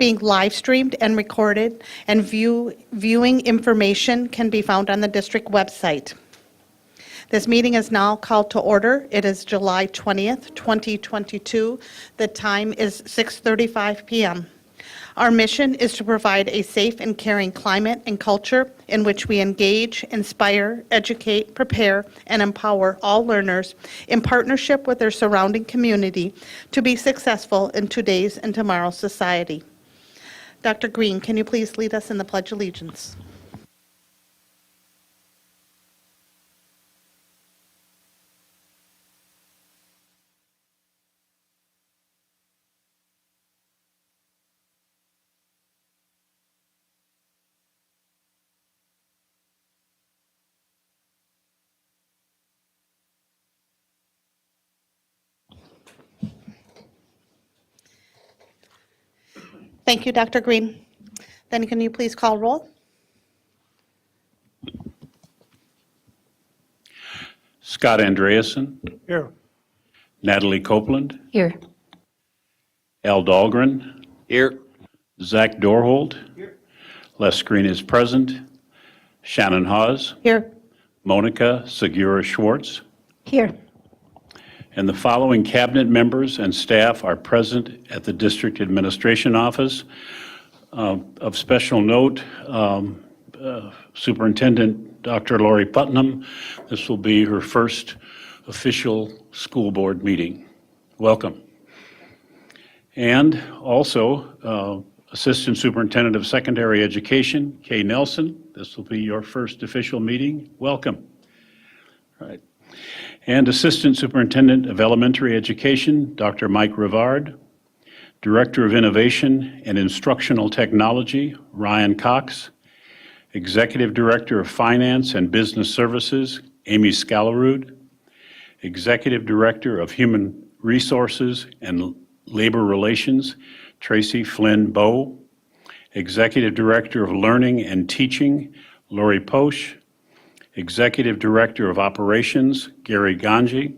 being live streamed and recorded, and viewing information can be found on the district website. This meeting is now called to order. It is July 20th, 2022. The time is 6:35 p.m. Our mission is to provide a safe and caring climate and culture in which we engage, inspire, educate, prepare, and empower all learners in partnership with their surrounding community to be successful in today's and tomorrow's society. Dr. Green, can you please lead us in the Pledge of Allegiance? Thank you, Dr. Green. Then can you please call roll? Scott Andreasen. Here. Natalie Copeland. Here. Al Dahlgren. Here. Zach Dorhold. Here. Les Green is present. Shannon Hawes. Here. Monica Segura Schwartz. Here. And the following cabinet members and staff are present at the District Administration Office. Of special note, Superintendent Dr. Lori Putnam. This will be her first official school board meeting. Welcome. And also, Assistant Superintendent of Secondary Education, Kay Nelson. This will be your first official meeting. Welcome. All right. And Assistant Superintendent of Elementary Education, Dr. Mike Rivard. Director of Innovation and Instructional Technology, Ryan Cox. Executive Director of Finance and Business Services, Amy Scalarud. Executive Director of Human Resources and Labor Relations, Tracy Flynn Bowe. Executive Director of Learning and Teaching, Lori Posch. Executive Director of Operations, Gary Ganji.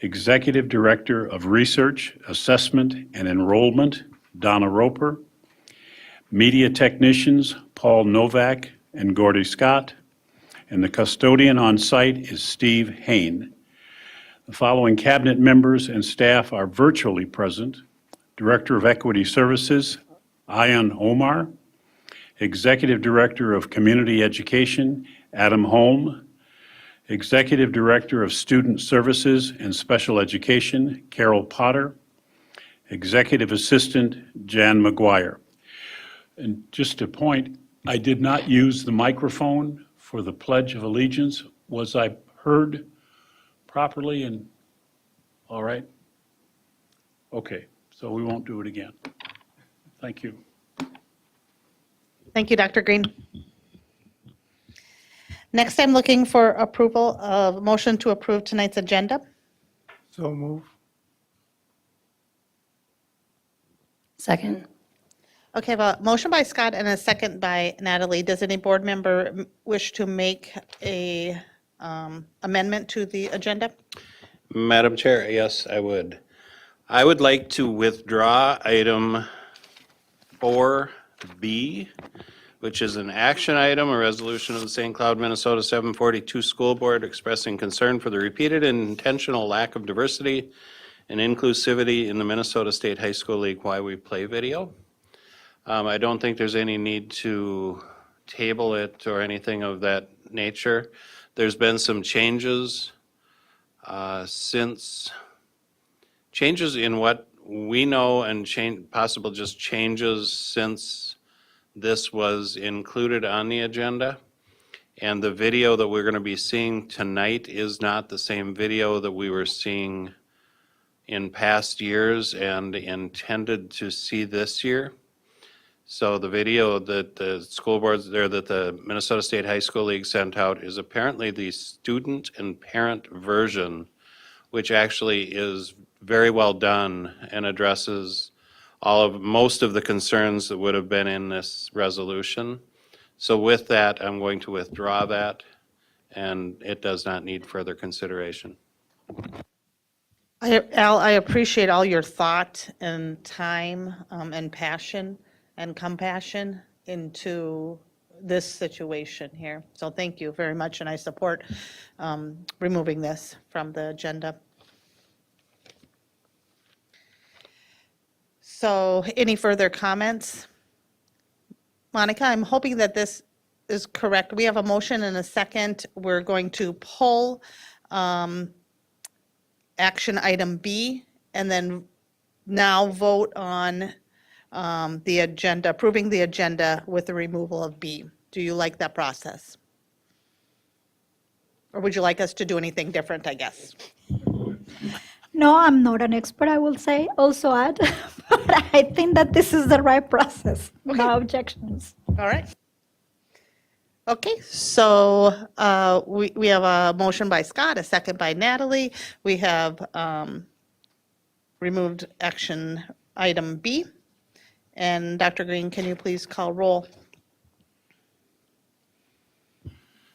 Executive Director of Research, Assessment, and Enrollment, Donna Roper. Media Technicians, Paul Novak and Gordy Scott. And the custodian on site is Steve Hain. The following cabinet members and staff are virtually present. Director of Equity Services, Ayan Omar. Executive Director of Community Education, Adam Holm. Executive Director of Student Services and Special Education, Carol Potter. Executive Assistant, Jan McGuire. And just a point, I did not use the microphone for the Pledge of Allegiance. Was I heard properly and all right? Okay, so we won't do it again. Thank you. Thank you, Dr. Green. Next, I'm looking for approval of motion to approve tonight's agenda. So move. Second. Okay, I have a motion by Scott and a second by Natalie. Does any board member wish to make a amendment to the agenda? Madam Chair, yes, I would. I would like to withdraw item 4B, which is an action item, a resolution of the St. Cloud, Minnesota 742 School Board expressing concern for the repeated and intentional lack of diversity and inclusivity in the Minnesota State High School League Why We Play video. I don't think there's any need to table it or anything of that nature. There's been some changes changes in what we know and possible just changes since this was included on the agenda. And the video that we're going to be seeing tonight is not the same video that we were seeing in past years and intended to see this year. So the video that the school boards there, that the Minnesota State High School League sent out is apparently the student and parent version, which actually is very well done and addresses most of the concerns that would have been in this resolution. So with that, I'm going to withdraw that, and it does not need further consideration. Al, I appreciate all your thought and time and passion and compassion into this situation here. So thank you very much, and I support removing this from the agenda. So any further comments? Monica, I'm hoping that this is correct. We have a motion and a second. We're going to pull action item B and then now vote on the agenda, approving the agenda with the removal of B. Do you like that process? Or would you like us to do anything different, I guess? No, I'm not an expert, I will say, also add, but I think that this is the right process. No objections. All right. Okay, so we have a motion by Scott, a second by Natalie. We have removed action item B. And Dr. Green, can you please call roll?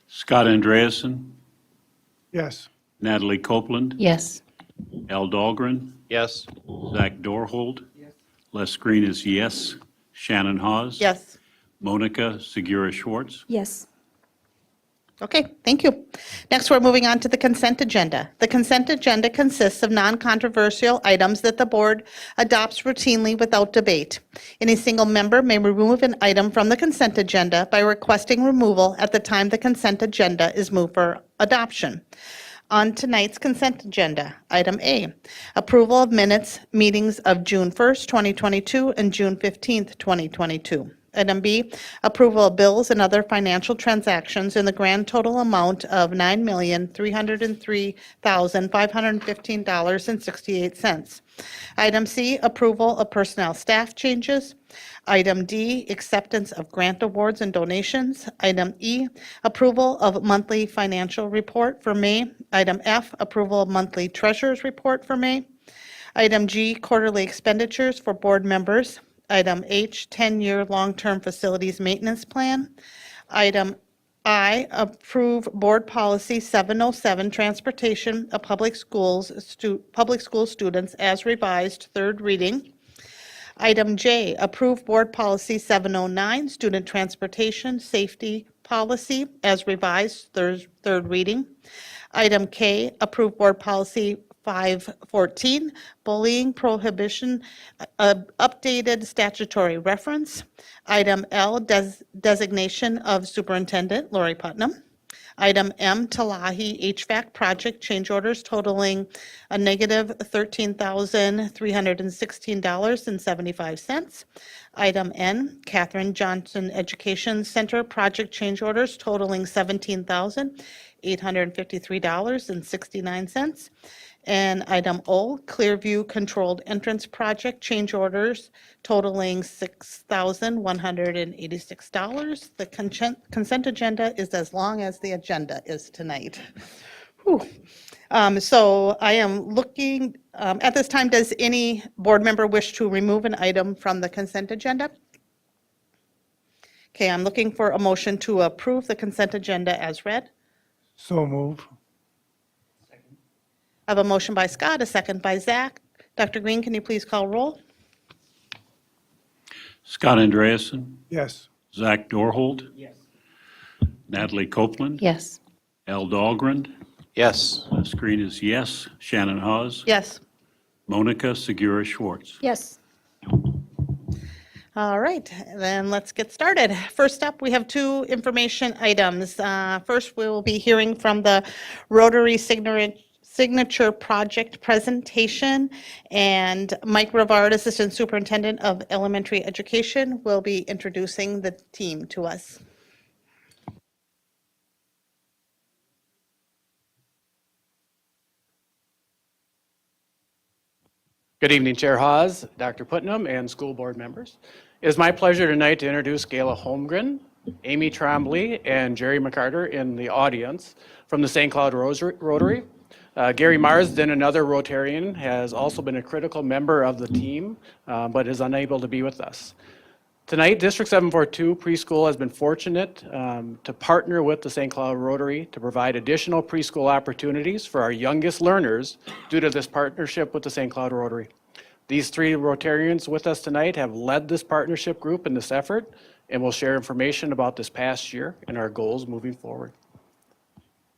Scott Andreasen, Yes. Natalie Copeland, Yes. Al Dahlgren, Yes. Zach Dorhold. Les Green is yes. Shannon Hawes. Yes. Monica Segura Schwartz. Yes. Okay, thank you. Next, we're moving on to the consent agenda. The consent agenda consists of non-controversial items that the board adopts routinely without debate. Any single member may remove an item from the consent agenda by requesting removal at the time the consent agenda is moved for adoption. On tonight's consent agenda, item A, approval of minutes, meetings of June 1st, 2022 and June 15th, 2022. Item B, approval of bills and other financial transactions in the grand total amount of $9,303,515.68. Item C, approval of personnel staff changes. Item D, acceptance of grant awards and donations. Item E, approval of monthly financial report for May. Item F, approval of monthly treasurer's report for May. Item G, quarterly expenditures for board members. Item H, 10-year long-term facilities maintenance plan. Item I, approve board policy 707, transportation of public school students as revised, third reading. Item J, approve board policy 709, student transportation safety policy as revised, third reading. Item K, approve board policy 514, bullying prohibition, updated statutory reference. Item L, designation of superintendent, Lori Putnam. Item M, Talahi HVAC project change orders totaling a negative $13,316.75. Item N, Catherine Johnson Education Center project change orders totaling $17,853.69. And item O, Clearview Controlled Entrance Project change orders totaling $6,186. The consent agenda is as long as the agenda is tonight. Whew. So I am looking, at this time, does any board member wish to remove an item from the consent agenda? Okay, I'm looking for a motion to approve the consent agenda as read. So move. I have a motion by Scott, a second by Zach. Dr. Green, can you please call roll? Scott Andreasen, Yes. Zach Dorhold. Yes. Natalie Copeland. Yes. Al Dahlgren. Yes. Les Green is yes. Shannon Hawes. Yes. Monica Segura Schwartz. Yes. All right, then let's get started. First up, we have two information items. First, we will be hearing from the Rotary Signature Project presentation, and Mike Rivard, Assistant Superintendent of Elementary Education, will be introducing the team to us. Good evening, Chair Hawes, Dr. Putnam, and school board members. It is my pleasure tonight to introduce Gayla Holmgren, Amy Trombley, and Jerry McCarter in the audience from the St. Cloud Rotary. Gary Marsden, another Rotarian, has also been a critical member of the team, but is unable to be with us. Tonight, District 742 Preschool has been fortunate to partner with the St. Cloud Rotary to provide additional preschool opportunities for our youngest learners due to this partnership with the St. Cloud Rotary. These three Rotarians with us tonight have led this partnership group in this effort and will share information about this past year and our goals moving forward.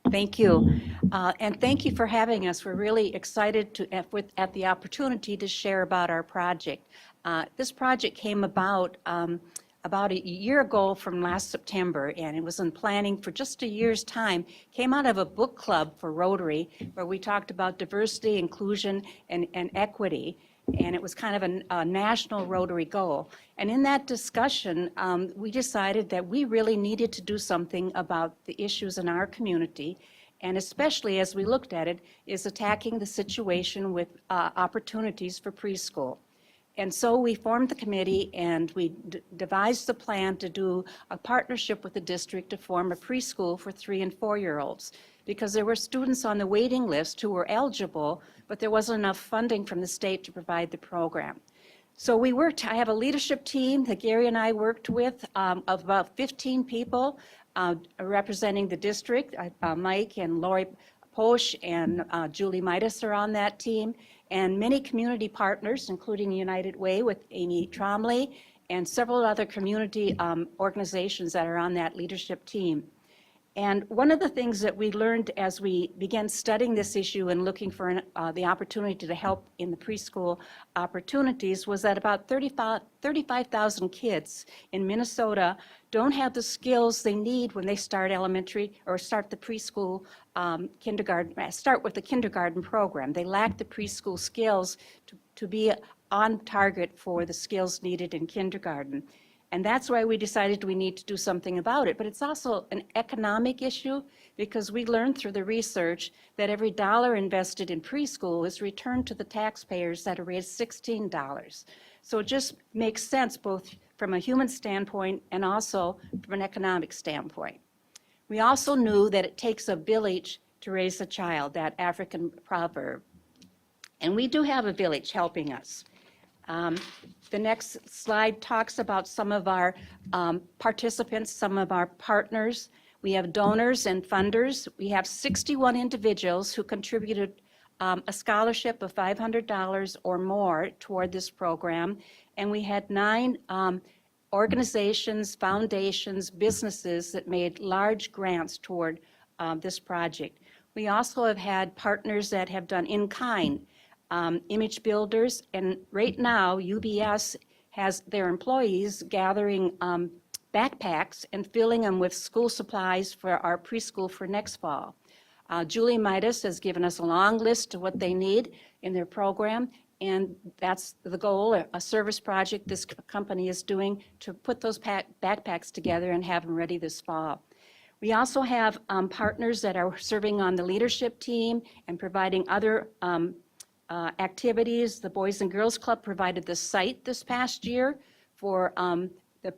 Thank you. And thank you for having us. We're really excited at the opportunity to share about our project. This project came about a year ago from last September, and it was in planning for just a year's time. Came out of a book club for Rotary where we talked about diversity, inclusion, and equity. And it was kind of a national Rotary goal. And in that discussion, we decided that we really needed to do something about the issues in our community, and especially as we looked at it, is attacking the situation with opportunities for preschool. And so we formed the committee and we devised the plan to do a partnership with the district to form a preschool for 3- and 4-year-olds. Because there were students on the waiting list who were eligible, but there wasn't enough funding from the state to provide the program. So we worked, I have a leadership team that Gary and I worked with of about 15 people representing the district. Mike and Lori Posch and Julie Midas are on that team, and many community partners, including United Way with Amy Trombley, and several other community organizations that are on that leadership team. And one of the things that we learned as we began studying this issue and looking for the opportunity to help in the preschool opportunities was that about 35,000 kids in Minnesota don't have the skills they need when they start elementary or start the preschool kindergarten, start with the kindergarten program. They lack the preschool skills to be on target for the skills needed in kindergarten. And that's why we decided we need to do something about it. But it's also an economic issue because we learned through the research that every dollar invested in preschool is returned to the taxpayers at a rate of $16. So it just makes sense both from a human standpoint and also from an economic standpoint. We also knew that it takes a village to raise a child, that African proverb. And we do have a village helping us. The next slide talks about some of our participants, some of our partners. We have donors and funders. We have 61 individuals who contributed a scholarship of $500 or more toward this program. And we had 9 organizations, foundations, businesses that made large grants toward this project. We also have had partners that have done in-kind image builders, and right now UBS has their employees gathering backpacks and filling them with school supplies for our preschool for next fall. Julie Midas has given us a long list of what they need in their program, and that's the goal, a service project this company is doing to put those backpacks together and have them ready this fall. We also have partners that are serving on the leadership team and providing other activities. The Boys and Girls Club provided the site this past year for the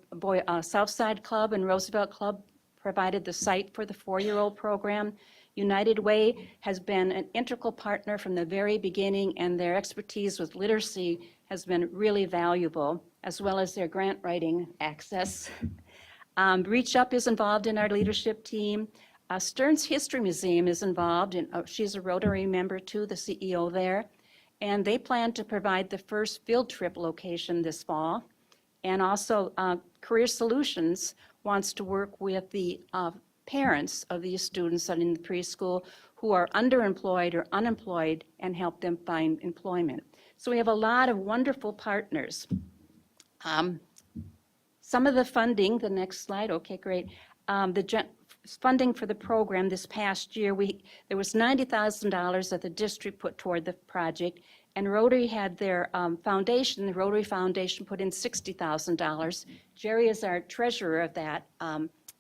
Southside Club, and Roosevelt Club provided the site for the 4-year-old program. United Way has been an integral partner from the very beginning, and their expertise with literacy has been really valuable, as well as their grant writing access. Reach Up is involved in our leadership team. Stern's History Museum is involved, and she's a Rotary member too, the CEO there. And they plan to provide the first field trip location this fall. And also Career Solutions wants to work with the parents of these students in the preschool who are underemployed or unemployed and help them find employment. So we have a lot of wonderful partners. Some of the funding, the next slide, okay, great. Funding for the program this past year, there was $90,000 that the district put toward the project, and Rotary had their foundation, the Rotary Foundation put in $60,000. Jerry is our treasurer of that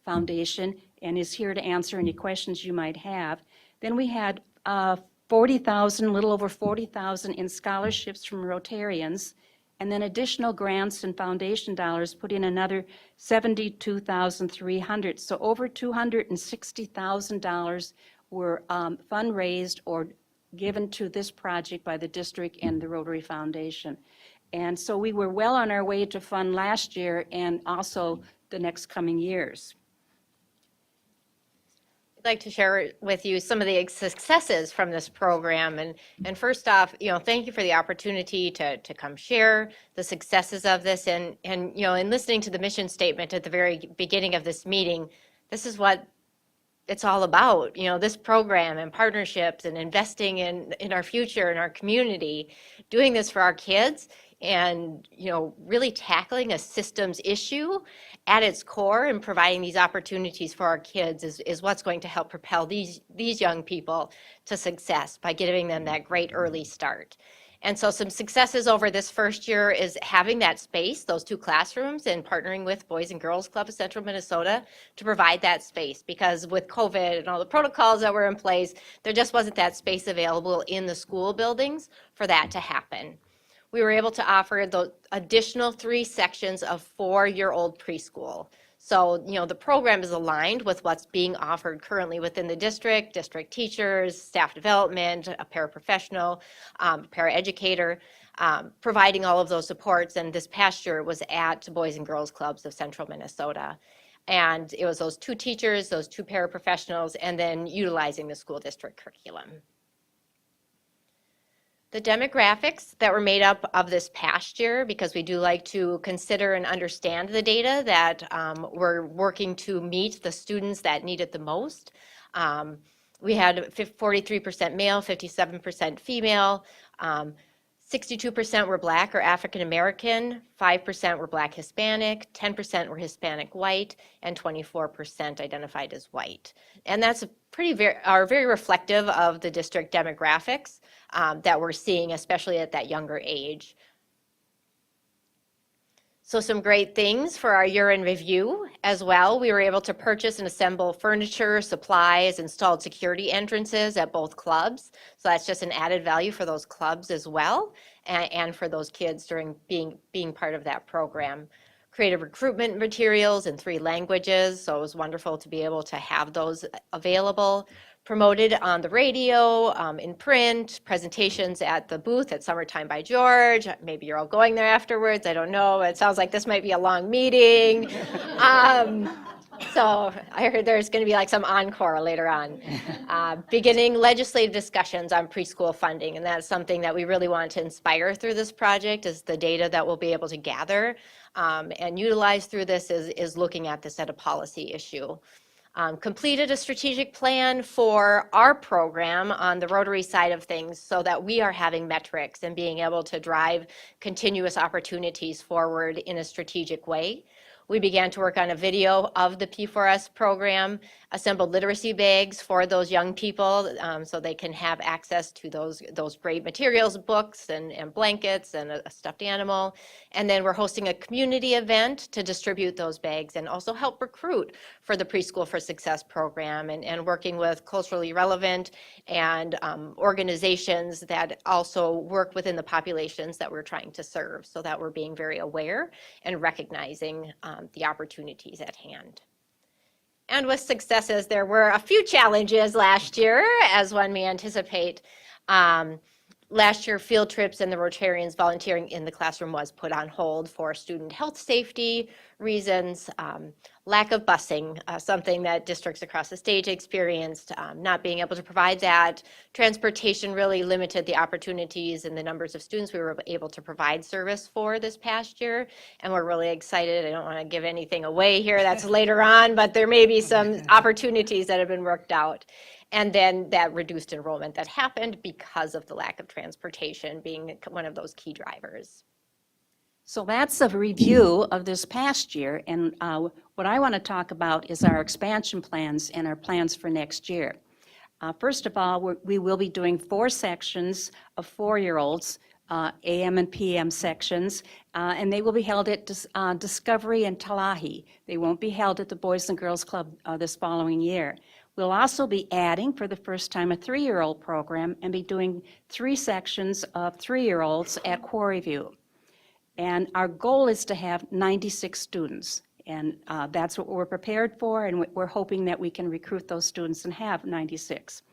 foundation and is here to answer any questions you might have. Then we had $40,000, a little over $40,000 in scholarships from Rotarians, and then additional grants and foundation dollars put in another $72,300. So over $260,000 were fundraised or given to this project by the district and the Rotary Foundation. And so we were well on our way to fund last year and also the next coming years. I'd like to share with you some of the successes from this program. And first off, thank you for the opportunity to come share the successes of this. And in listening to the mission statement at the very beginning of this meeting, this is what it's all about, this program and partnerships and investing in our future and our community, doing this for our kids and, really tackling a systems issue at its core and providing these opportunities for our kids is what's going to help propel these young people to success by giving them that great early start. And so some successes over this first year is having that space, those 2 classrooms, and partnering with Boys and Girls Club of Central Minnesota to provide that space, because with COVID and all the protocols that were in place, there just wasn't that space available in the school buildings for that to happen. We were able to offer the additional 3 sections of 4-year-old preschool. So, the program is aligned with what's being offered currently within the district teachers, staff development, a paraprofessional, paraeducator, providing all of those supports. And this past year was at Boys and Girls Clubs of Central Minnesota. And it was those 2 teachers, those 2 paraprofessionals, and then utilizing the school district curriculum. The demographics that were made up of this past year, because we do like to consider and understand the data that we're working to meet the students that need it the most. We had 43% male, 57% female, 62% were Black or African American, 5% were Black Hispanic, 10% were Hispanic white, and 24% identified as white. And that's very reflective of the district demographics that we're seeing, especially at that younger age. So some great things for our year in review as well. We were able to purchase and assemble furniture, supplies, installed security entrances at both clubs. So that's just an added value for those clubs as well, and for those kids during being part of that program. Creative recruitment materials in 3 languages, so it was wonderful to be able to have those available. Promoted on the radio, in print, presentations at the booth at Summertime by George. Maybe you're all going there afterwards, I don't know. It sounds like this might be a long meeting. So I heard there's going to be like some encore later on. Beginning legislative discussions on preschool funding, and that's something that we really want to inspire through this project, is the data that we'll be able to gather and utilize through this is looking at this at a policy issue. Completed a strategic plan for our program on the Rotary side of things so that we are having metrics and being able to drive continuous opportunities forward in a strategic way. We began to work on a video of the P4S program, assembled literacy bags for those young people so they can have access to those great materials, books and blankets and a stuffed animal. And then we're hosting a community event to distribute those bags and also help recruit for the Preschool for Success program, and working with culturally relevant and organizations that also work within the populations that we're trying to serve, so that we're being very aware and recognizing the opportunities at hand. And with successes, there were a few challenges last year, as one may anticipate. Last year, field trips and the Rotarians volunteering in the classroom was put on hold for student health safety reasons, lack of busing, something that districts across the state experienced, not being able to provide that. Transportation really limited the opportunities and the numbers of students we were able to provide service for this past year, and we're really excited. I don't want to give anything away here, that's later on, but there may be some opportunities that have been worked out. And then that reduced enrollment that happened because of the lack of transportation being one of those key drivers. So that's a review of this past year, and what I want to talk about is our expansion plans and our plans for next year. First of all, we will be doing 4 sections of 4-year-olds, AM and PM sections, and they will be held at Discovery and Talahi. They won't be held at the Boys and Girls Club this following year. We'll also be adding, for the first time, a 3-year-old program and be doing 3 sections of 3-year-olds at Quarry View. And our goal is to have 96 students, and that's what we're prepared for, and we're hoping that we can recruit those students and have 96.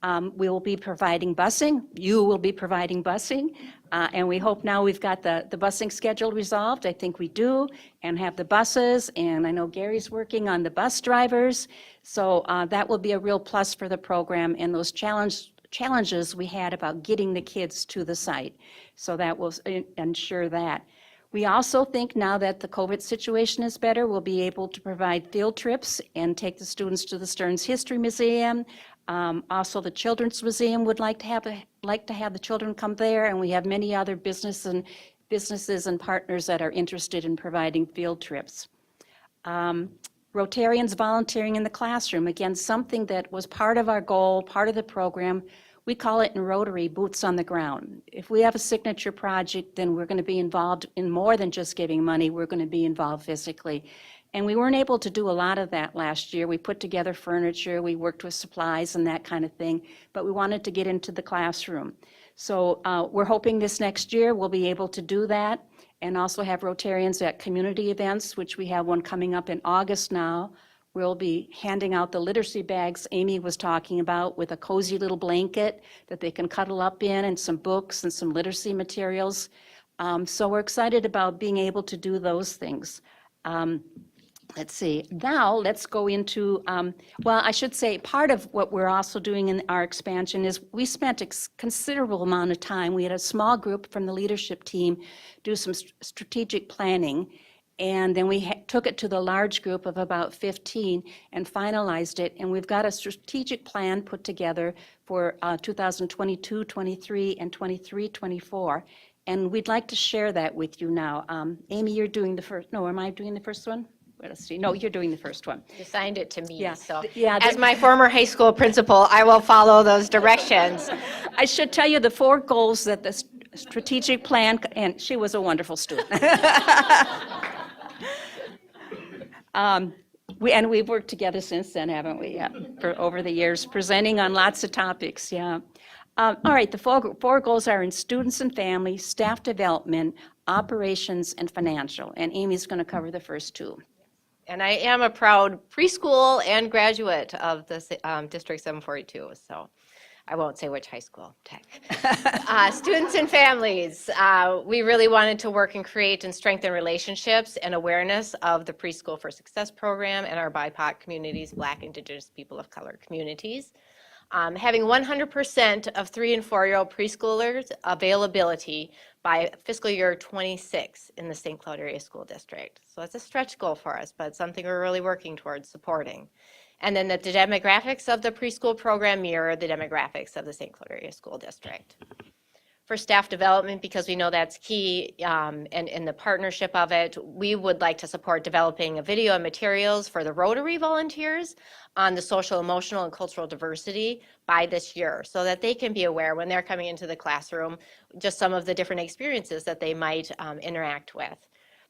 We will be providing busing. You will be providing busing. And we hope now we've got the busing schedule resolved. I think we do, and have the buses. And I know Gary's working on the bus drivers. So that will be a real plus for the program and those challenges we had about getting the kids to the site. So that will ensure that. We also think now that the COVID situation is better, we'll be able to provide field trips and take the students to the Stearns History Museum. Also, the Children's Museum would like to have the children come there, and we have many other businesses and partners that are interested in providing field trips. Rotarians volunteering in the classroom, again, something that was part of our goal, part of the program. We call it in Rotary, boots on the ground. If we have a signature project, then we're going to be involved in more than just giving money. We're going to be involved physically. And we weren't able to do a lot of that last year. We put together furniture, we worked with supplies and that kind of thing, but we wanted to get into the classroom. So we're hoping this next year we'll be able to do that and also have Rotarians at community events, which we have one coming up in August now. We'll be handing out the literacy bags Amy was talking about with a cozy little blanket that they can cuddle up in and some books and some literacy materials. So we're excited about being able to do those things. Let's see, now let's go into, well, I should say part of what we're also doing in our expansion is we spent a considerable amount of time. We had a small group from the leadership team do some strategic planning. And then we took it to the large group of about 15 and finalized it. And we've got a strategic plan put together for 2022, 23, and 23, 24. And we'd like to share that with you now. Amy, you're doing the first, no, am I doing the first one? Let's see. No, you're doing the first one. You assigned it to me, Yeah. so Yeah, as my former high school principal, I will follow those directions. I should tell you the 4 goals that the strategic plan, and she was a wonderful student. We've worked together since then, haven't we? Yeah, for over the years, presenting on lots of topics, yeah. All right, the 4 goals are in students and families, staff development, operations, and financial. And Amy's going to cover the first 2. And I am a proud preschool and graduate of the District 742, so I won't say which high school, tech. Students and families, we really wanted to work and create and strengthen relationships and awareness of the Preschool for Success program and our BIPOC communities, Black, Indigenous, people of color communities. Having 100% of 3- and 4-year-old preschoolers availability by fiscal year 26 in the St. Cloud Area School District. So that's a stretch goal for us, but something we're really working towards supporting. And then that the demographics of the preschool program mirror the demographics of the St. Cloud Area School District. For staff development, because we know that's key, and in the partnership of it, we would like to support developing a video and materials for the Rotary volunteers on the social, emotional, and cultural diversity by this year, so that they can be aware when they're coming into the classroom, just some of the different experiences that they might interact with.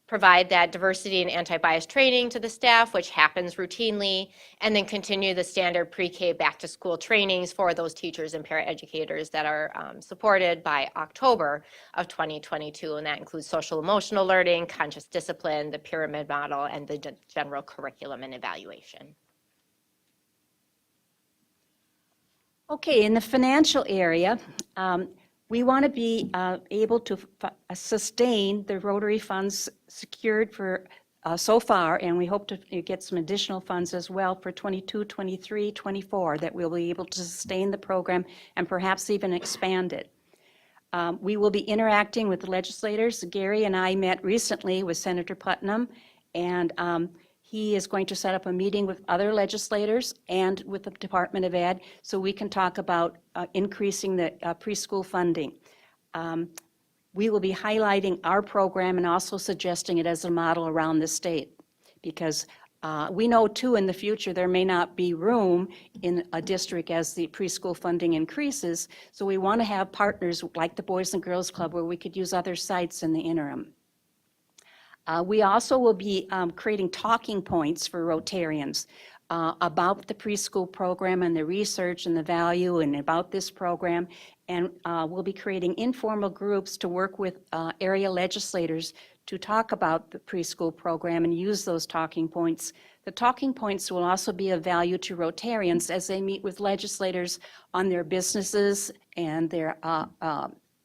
Provide that diversity and anti-bias training to the staff, which happens routinely, and then continue the standard pre-K back-to-school trainings for those teachers and paraeducators that are supported by October of 2022, and that includes social emotional learning, conscious discipline, the pyramid model, and the general curriculum and evaluation. Okay, in the financial area, we want to be able to sustain the Rotary funds secured for so far, and we hope to get some additional funds as well for 22, 23, 24, that we'll be able to sustain the program and perhaps even expand it. We will be interacting with the legislators. Gary and I met recently with Senator Putnam, and he is going to set up a meeting with other legislators and with the Department of Ed so we can talk about increasing the preschool funding. We will be highlighting our program and also suggesting it as a model around the state, because we know too in the future there may not be room in a district as the preschool funding increases, so we want to have partners like the Boys and Girls Club where we could use other sites in the interim. We also will be creating talking points for Rotarians. about the preschool program and the research and the value and about this program. And we'll be creating informal groups to work with area legislators to talk about the preschool program and use those talking points. The talking points will also be of value to Rotarians as they meet with legislators on their businesses and their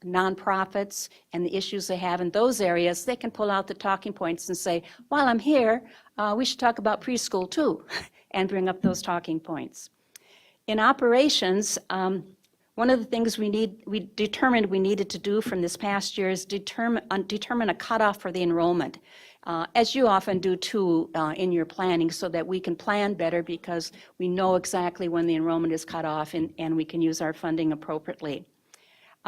nonprofits and the issues they have in those areas. They can pull out the talking points and say, while I'm here, we should talk about preschool too, and bring up those talking points. In operations, one of the things we determined we needed to do from this past year is determine a cutoff for the enrollment, as you often do too in your planning, so that we can plan better because we know exactly when the enrollment is cut off and we can use our funding appropriately.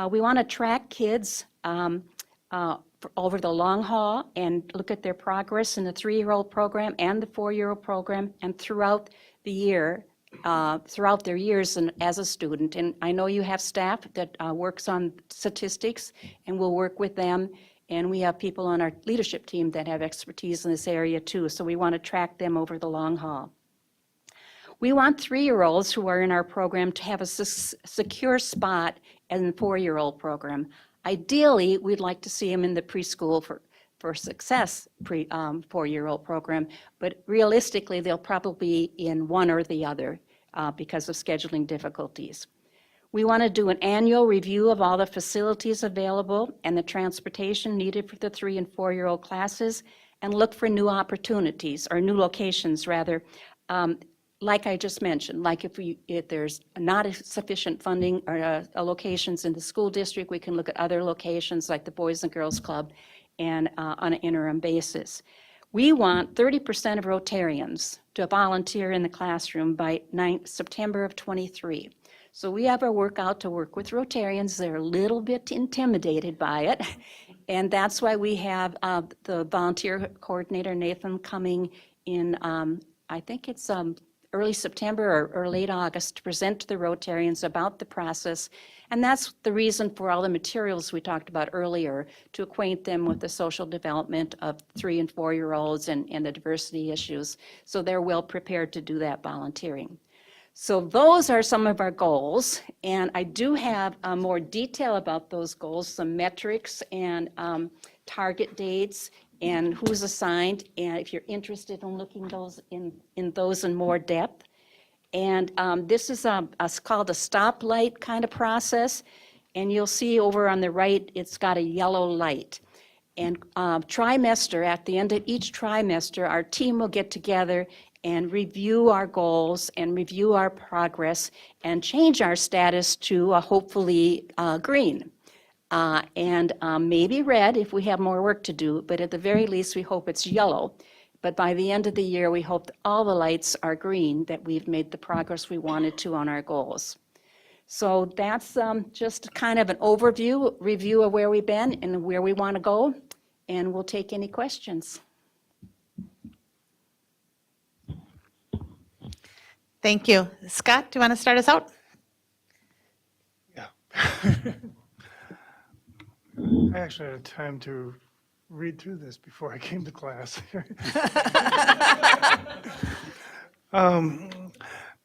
We want to track kids over the long haul and look at their progress in the 3-year-old program and the 4-year-old program and throughout the year, throughout their years as a student. And I know you have staff that works on statistics, and we'll work with them. And we have people on our leadership team that have expertise in this area too. So we want to track them over the long haul. We want 3-year-olds who are in our program to have a secure spot in the 4-year-old program. Ideally, we'd like to see them in the preschool for success 4-year-old program, but realistically, they'll probably be in one or the other because of scheduling difficulties. We want to do an annual review of all the facilities available and the transportation needed for the 3- and 4-year-old classes, and look for new opportunities, or new locations rather. Like I just mentioned, like if there's not sufficient funding or locations in the school district, we can look at other locations like the Boys and Girls Club and on an interim basis. We want 30% of Rotarians to volunteer in the classroom by September of 23. So we have our work out to work with Rotarians. They're a little bit intimidated by it. And that's why we have the volunteer coordinator, Nathan, coming in, I think it's early September or late August, to present to the Rotarians about the process. And that's the reason for all the materials we talked about earlier, to acquaint them with the social development of 3- and 4-year-olds and the diversity issues. So they're well prepared to do that volunteering. So those are some of our goals. And I do have more detail about those goals, some metrics and target dates and who's assigned, and if you're interested in looking those in those in more depth. And this is called a stoplight kind of process, and you'll see over on the right, it's got a yellow light. And trimester, at the end of each trimester, our team will get together and review our goals and review our progress and change our status to hopefully green. And maybe red if we have more work to do, but at the very least, we hope it's yellow. But by the end of the year, we hope that all the lights are green, that we've made the progress we wanted to on our goals. So that's just kind of an overview, review of where we've been and where we want to go, and we'll take any questions. Thank you. Scott, do you want to start us out? Yeah. I actually had time to read through this before I came to class.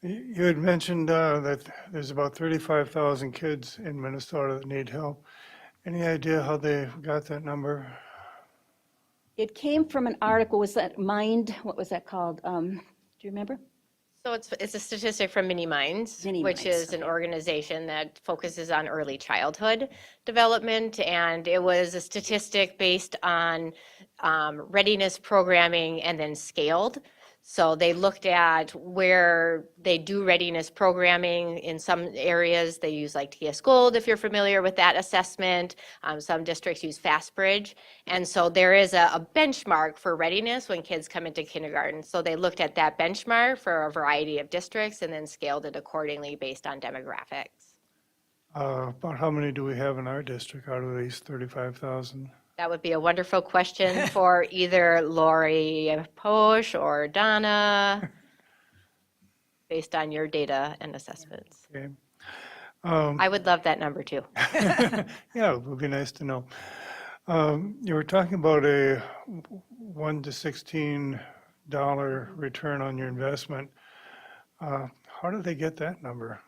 You had mentioned that there's about 35,000 kids in Minnesota that need help. Any idea how they got that number? It came from an article, was that Mind, what was that called? Do you remember? So it's a statistic from Mini Minds, which is an organization that focuses on early childhood development, and it was a statistic based on readiness programming and then scaled. So they looked at where they do readiness programming. In some areas, they use like TS Gold, if you're familiar with that assessment. Some districts use FastBridge. And so there is a benchmark for readiness when kids come into kindergarten. So they looked at that benchmark for a variety of districts and then scaled it accordingly based on demographics. About how many do we have in our district out of these 35,000? That would be a wonderful question for either Lori Posh or Donna, based on your data and assessments. Okay. I would love that number too. Yeah, it would be nice to know. You were talking about a $1 to $16 return on your investment. How did they get that number?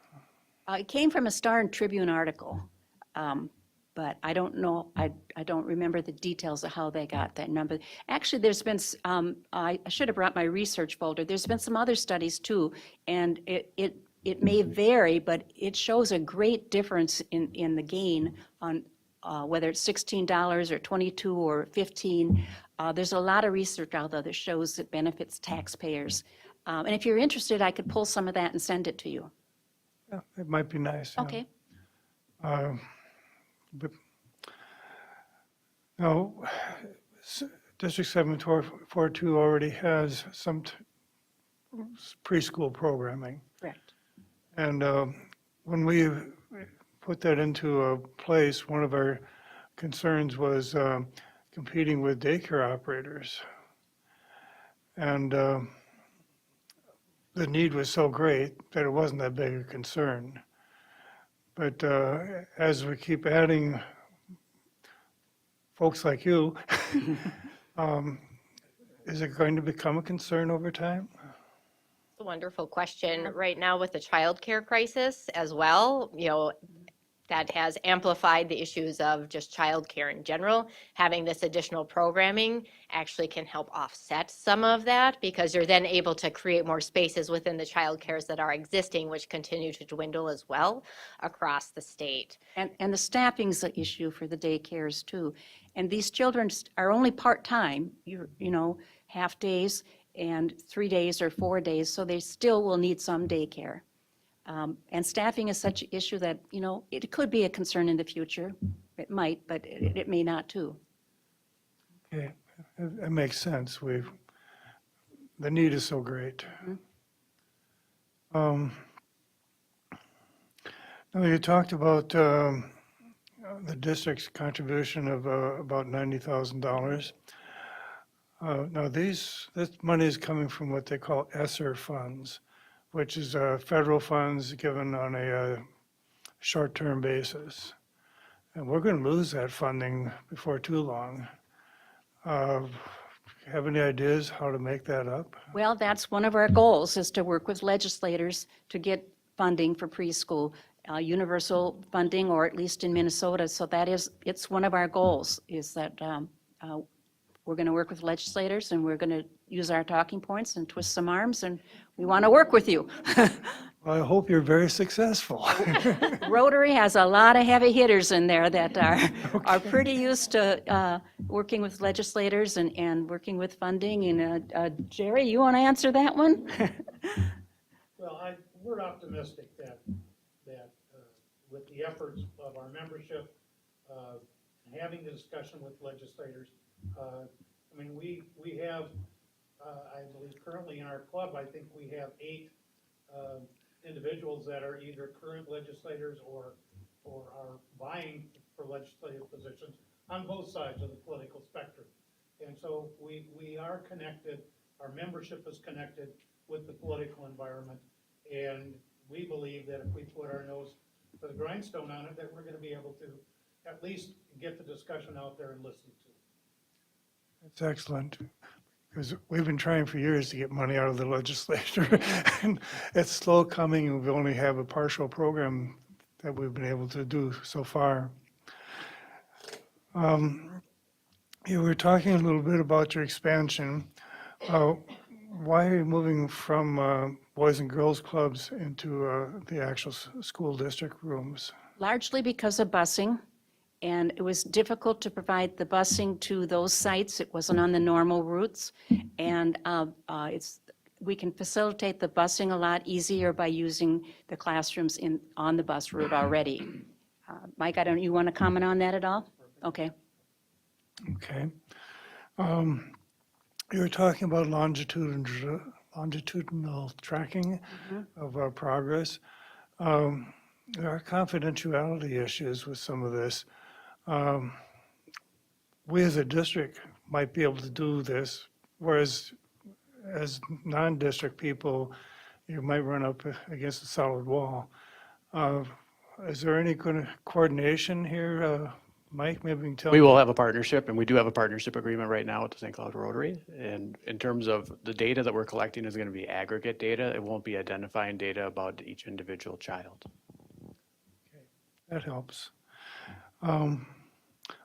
It came from a Star and Tribune article, but I don't know, I don't remember the details of how they got that number. Actually, there's been, I should have brought my research folder. There's been some other studies too, and it may vary, but it shows a great difference in the gain on whether it's $16 or $22 or $15. There's a lot of research out there that shows it benefits taxpayers. And if you're interested, I could pull some of that and send it to you. Yeah, it might be nice. Yeah. Okay. But now, District 742 already has some preschool programming. Correct. And when we put that into place, one of our concerns was competing with daycare operators. And the need was so great that it wasn't that big a concern. But as we keep adding folks like you, is it going to become a concern over time? It's a wonderful question. Right now with the childcare crisis as well, that has amplified the issues of just childcare in general. Having this additional programming actually can help offset some of that because you're then able to create more spaces within the childcares that are existing, which continue to dwindle as well across the state. And the staffing's an issue for the daycares too. And these children are only part-time, half days and 3 days or 4 days, so they still will need some daycare. And staffing is such an issue that, it could be a concern in the future. It might, but it may not too. Okay, it makes sense. The need is so great. Now you talked about the district's contribution of about $90,000. Now this money is coming from what they call Esser Funds, which is federal funds given on a short-term basis. And we're going to lose that funding before too long. Have any ideas how to make that up? Well, that's one of our goals, is to work with legislators to get funding for preschool, universal funding, or at least in Minnesota. So it's one of our goals, is that we're going to work with legislators and we're going to use our talking points and twist some arms, and we want to work with you. Well, I hope you're very successful. Rotary has a lot of heavy hitters in there that are pretty used to working with legislators and working with funding. And Jerry, you want to answer that one? Well, we're optimistic that with the efforts of our membership, having the discussion with legislators, we have, I believe currently in our club, I think we have 8 individuals that are either current legislators or are vying for legislative positions on both sides of the political spectrum. And so we are connected, our membership is connected with the political environment, and we believe that if we put our nose to the grindstone on it, that we're going to be able to at least get the discussion out there and listen to. That's excellent, because we've been trying for years to get money out of the legislature, and it's slow coming, and we only have a partial program that we've been able to do so far. You were talking a little bit about your expansion. Why are you moving from boys and girls clubs into the actual school district rooms? Largely because of busing. And it was difficult to provide the busing to those sites. It wasn't on the normal routes. And we can facilitate the busing a lot easier by using the classrooms on the bus route already. Mike, you want to comment on that at all? Okay. Okay. You were talking about longitudinal tracking of our progress. There are confidentiality issues with some of this. We as a district might be able to do this, whereas as non-district people, you might run up against a solid wall. Is there any kind of coordination here Mike, maybe you can tell. We will have a partnership, and we do have a partnership agreement right now with the St. Cloud Rotary. And in terms of the data that we're collecting is going to be aggregate data. It won't be identifying data about each individual child. That helps. Are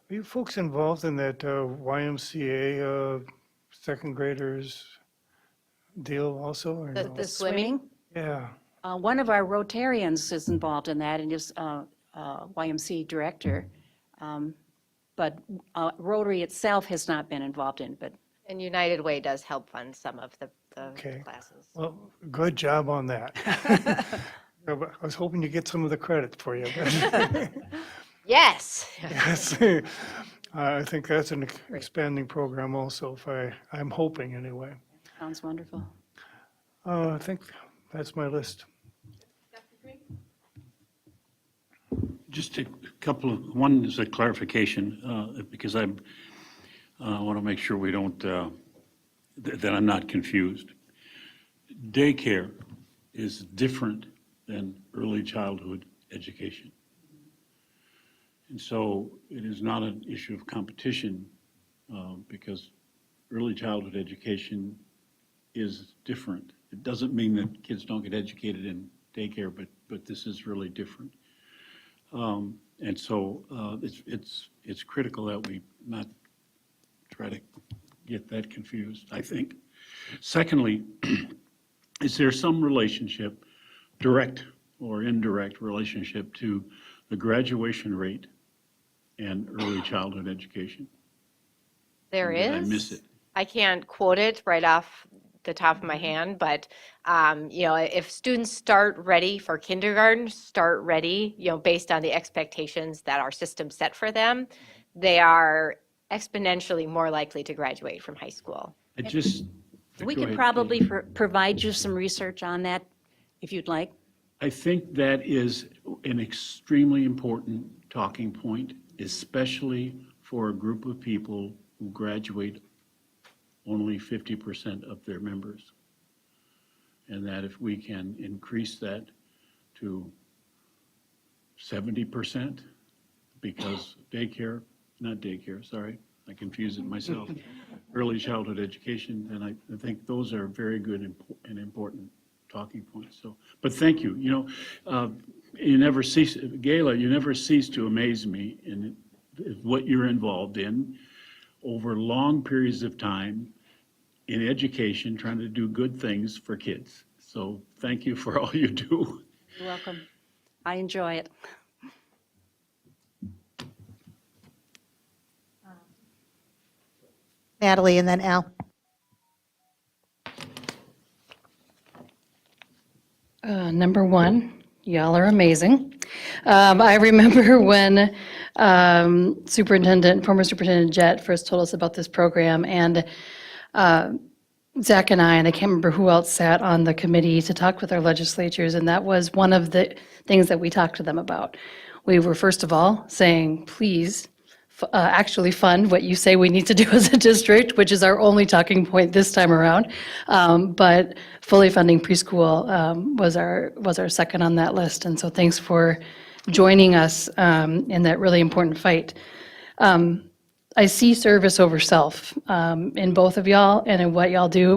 you folks involved in that YMCA second graders deal also? Or no? The swimming? Yeah. One of our Rotarians is involved in that and is YMC director. But Rotary itself has not been involved in, but And United Way does help fund some of the Okay. classes. Well, good job on that. I was hoping to get some of the credit for you. But Yes. yes. I think that's an expanding program also, I'm hoping anyway. sounds wonderful. I think that's my list. Just a couple of, one is a clarification, because I want to make sure we don't, that I'm not confused. Daycare is different than early childhood education. And so it is not an issue of competition, because early childhood education is different. It doesn't mean that kids don't get educated in daycare, but this is really different. And so it's critical that we not try to get that confused, I think. Secondly, is there some relationship, direct or indirect relationship, to the graduation rate and early childhood education? There Or did I is. miss it? I can't quote it right off the top of my hand, but if students start ready for kindergarten, start ready, based on the expectations that our system set for them, they are exponentially more likely to graduate from high school. I just. We go could ahead. probably provide you some research on that if you'd like. I think that is an extremely important talking point, especially for a group of people who graduate only 50% of their members. And that if we can increase that to 70%, because I confuse it myself, early childhood education, and I think those are very good and important talking points. So, but thank you. You never cease, Gayla, you never cease to amaze me in what you're involved in over long periods of time in education, trying to do good things for kids. So thank you for all you do. You're welcome. I enjoy it. Natalie and then Al. Number one, y'all are amazing. I remember when former Superintendent Jett first told us about this program, and Zach and I can't remember who else sat on the committee to talk with our legislatures, and that was one of the things that we talked to them about. We were, first of all, saying, please actually fund what you say we need to do as a district, which is our only talking point this time around. But fully funding preschool was our second on that list. And so thanks for joining us in that really important fight. I see service over self in both of y'all and in what y'all do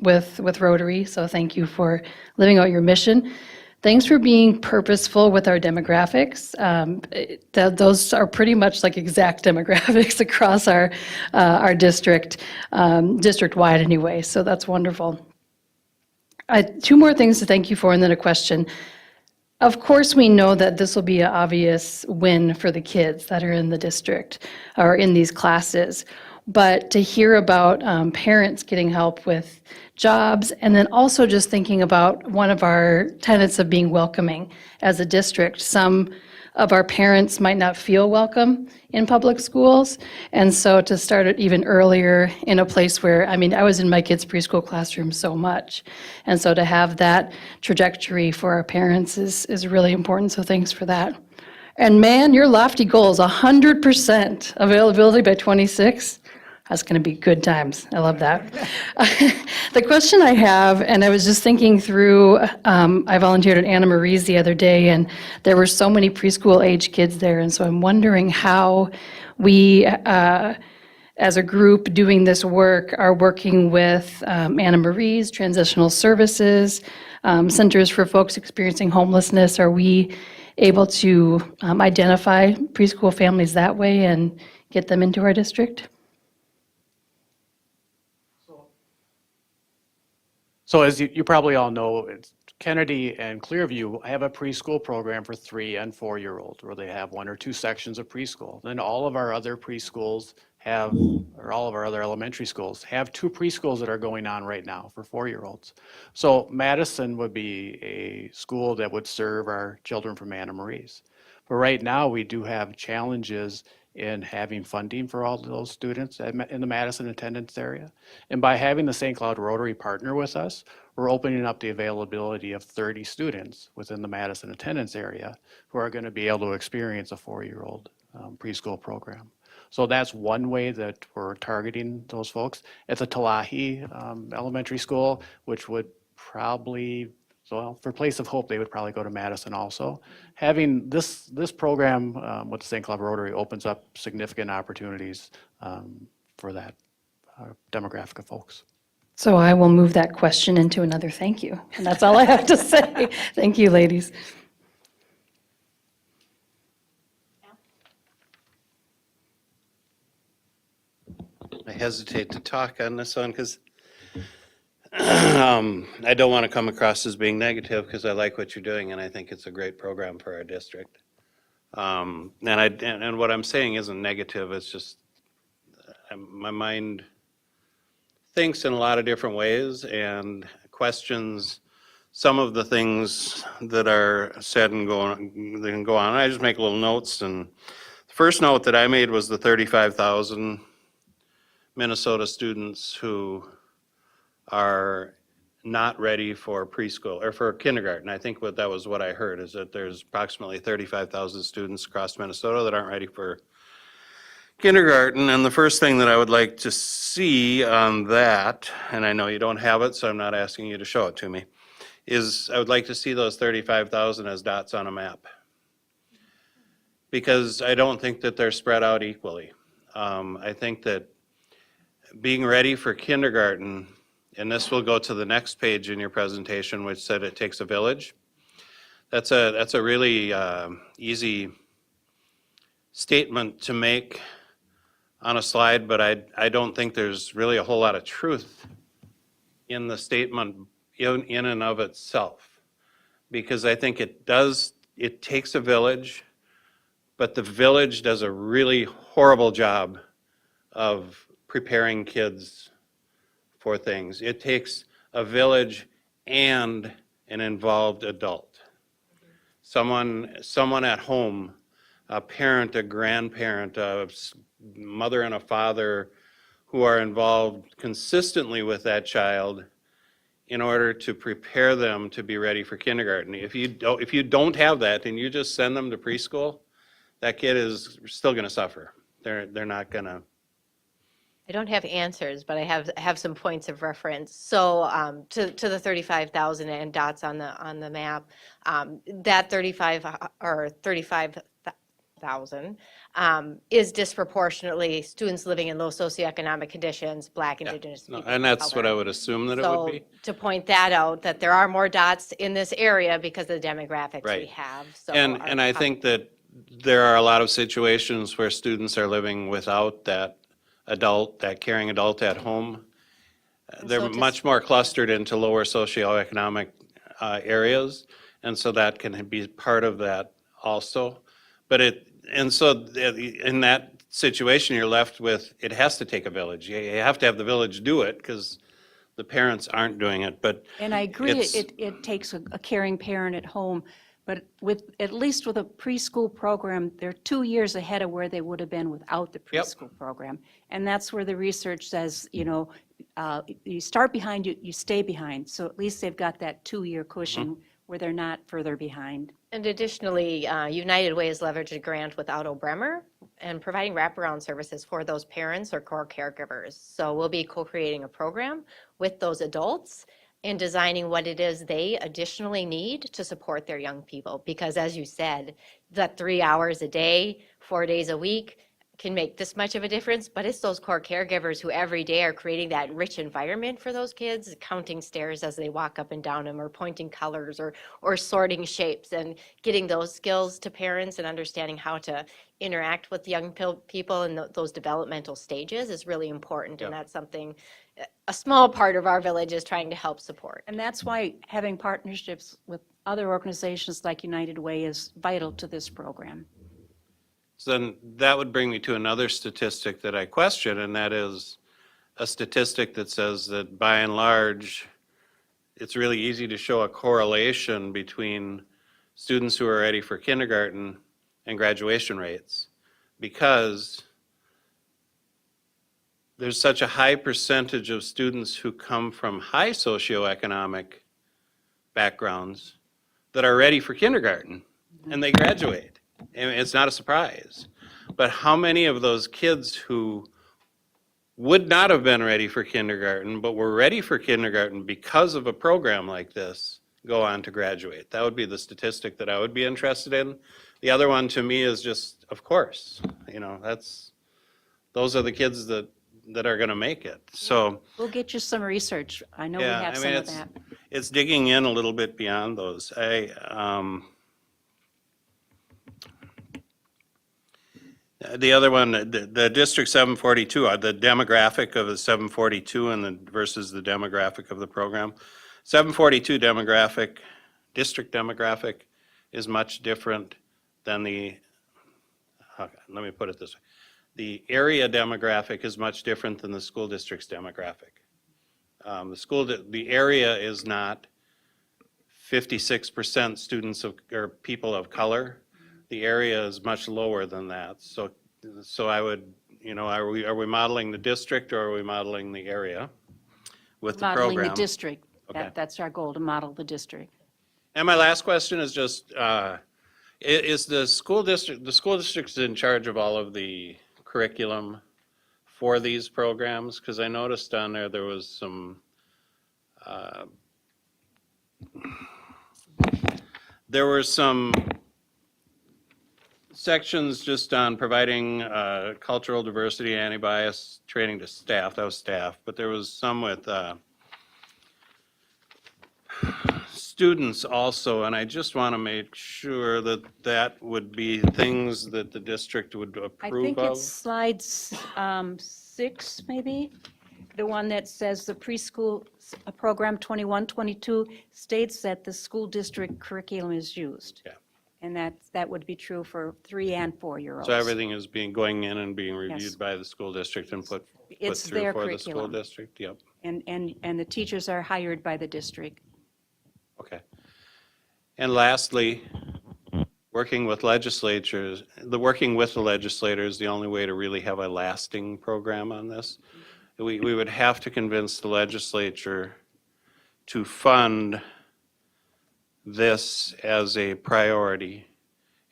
with Rotary. So thank you for living out your mission. Thanks for being purposeful with our demographics. Those are pretty much like exact demographics across our district, district-wide anyway, so that's wonderful. Two more things to thank you for and then a question. Of course, we know that this will be an obvious win for the kids that are in the district or in these classes. But to hear about parents getting help with jobs, and then also just thinking about one of our tenets of being welcoming as a district. Some of our parents might not feel welcome in public schools, and so to start it even earlier in a place where, I was in my kids' preschool classroom so much, and so to have that trajectory for our parents is really important, so thanks for that. And man, your lofty goals, 100% availability by 26. That's going to be good times. I love that. The question I have, and I was just thinking through, I volunteered at Anna Marie's the other day, and there were so many preschool age kids there, and so I'm wondering how we, as a group doing this work, are working with Anna Marie's, Transitional Services, Centers for Folks Experiencing Homelessness. Are we able to identify preschool families that way and get them into our district? So as you probably all know, Kennedy and Clearview have a preschool program for 3 and 4-year-olds where they have 1 or 2 sections of preschool. Then all of our other preschools have, or all of our other elementary schools have 2 preschools that are going on right now for 4-year-olds. So Madison would be a school that would serve our children from Anna Marie's. But right now we do have challenges in having funding for all of those students in the Madison attendance area. And by having the St. Cloud Rotary partner with us, we're opening up the availability of 30 students within the Madison attendance area who are going to be able to experience a 4-year-old preschool program. So that's one way that we're targeting those folks. At the Talahi Elementary School, which would probably, well, for Place of Hope, they would probably go to Madison also. Having this program with the St. Cloud Rotary opens up significant opportunities for that demographic of folks. So I will move that question into another thank you. And that's all I have to say. Thank you, ladies. I hesitate to talk on this one because I don't want to come across as being negative because I like what you're doing and I think it's a great program for our district. And what I'm saying isn't negative, it's just my mind thinks in a lot of different ways and questions some of the things that are said and go on. I just make little notes, and the first note that I made was the 35,000 Minnesota students who are not ready for preschool or for kindergarten. I think that was what I heard, is that there's approximately 35,000 students across Minnesota that aren't ready for kindergarten. And the first thing that I would like to see on that, and I know you don't have it, so I'm not asking you to show it to me, is I would like to see those 35,000 as dots on a map. Because I don't think that they're spread out equally. I think that being ready for kindergarten, and this will go to the next page in your presentation, which said it takes a village. That's a really easy statement to make on a slide, but I don't think there's really a whole lot of truth in the statement in and of itself. Because I think it takes a village, but the village does a really horrible job of preparing kids for things. It takes a village and an involved adult. Someone at home, a parent, a grandparent, a mother and a father who are involved consistently with that child in order to prepare them to be ready for kindergarten. If you don't have that and you just send them to preschool, that kid is still going to suffer. They're not going to. I don't have answers, but I have some points of reference. So to the 35,000 and dots on the map, that 35,000 is disproportionately students living in low socioeconomic conditions, Black, Indigenous people. And that's what I would assume that it would be. So to point that out, that there are more dots in this area because of the demographics we Right. have. So And I think that there are a lot of situations where students are living without that adult, that caring adult at home. They're so to- much more clustered into lower socioeconomic areas, and so that can be part of that also. But in that situation, you're left with, it has to take a village. You have to have the village do it because the parents aren't doing it, but. And I agree, it's- it takes a caring parent at home, but at least with a preschool program, they're 2 years ahead of where they would have been without the Yep. preschool program. And that's where the research says, you start behind, you stay behind. So at least they've got that 2-year cushion where they're not further behind. And additionally, United Way has leveraged a grant with Otto Bremer and providing wraparound services for those parents or core caregivers. So we'll be co-creating a program with those adults and designing what it is they additionally need to support their young people. Because as you said, that 3 hours a day, 4 days a week can make this much of a difference, but it's those core caregivers who every day are creating that rich environment for those kids, counting stairs as they walk up and down them, or pointing colors, or sorting shapes, and getting those skills to parents and understanding how to interact with young people in those developmental stages is really important. And that's something a small part of our village is trying to help support. And that's why having partnerships with other organizations like United Way is vital to this program. So then that would bring me to another statistic that I question, and that is a statistic that says that by and large, it's really easy to show a correlation between students who are ready for kindergarten and graduation rates, because there's such a high percentage of students who come from high socioeconomic backgrounds that are ready for kindergarten, and they graduate. And it's not a surprise. But how many of those kids who would not have been ready for kindergarten, but were ready for kindergarten because of a program like this, go on to graduate? That would be the statistic that I would be interested in. The other one to me is just, of course, those are the kids that are going to make it. So We'll get you some research. I know we yeah, have I some mean, of that. it's digging in a little bit beyond those. The other one, the District 742, the demographic of the 742 versus the demographic of the program. 742 demographic, district demographic is much different than let me put it this way. The area demographic is much different than the school district's demographic. The area is not 56% students or people of color. The area is much lower than that. So I would, are we modeling the district, or are we modeling the area with the program? Modeling the district. Okay. That's our goal, to model the district. And my last question is just, is the school district is in charge of all of the curriculum for these programs? Because I noticed on there was some, there were some sections just on providing cultural diversity, anti-bias training to staff. That was staff. But there was some with students also, and I just want to make sure that that would be things that the district would I approve think of. it's slide 6, maybe, the one that says the preschool program 21-22 states that the school district curriculum is used. Yeah. And that would be true for 3 and 4-year-olds. So everything is going in and being reviewed Yes. by the school district and put It's through their for the school curriculum. district? Yep, And the teachers are hired by the district. okay. And lastly, working with the legislators is the only way to really have a lasting program on this. We would have to convince the legislature to fund this as a priority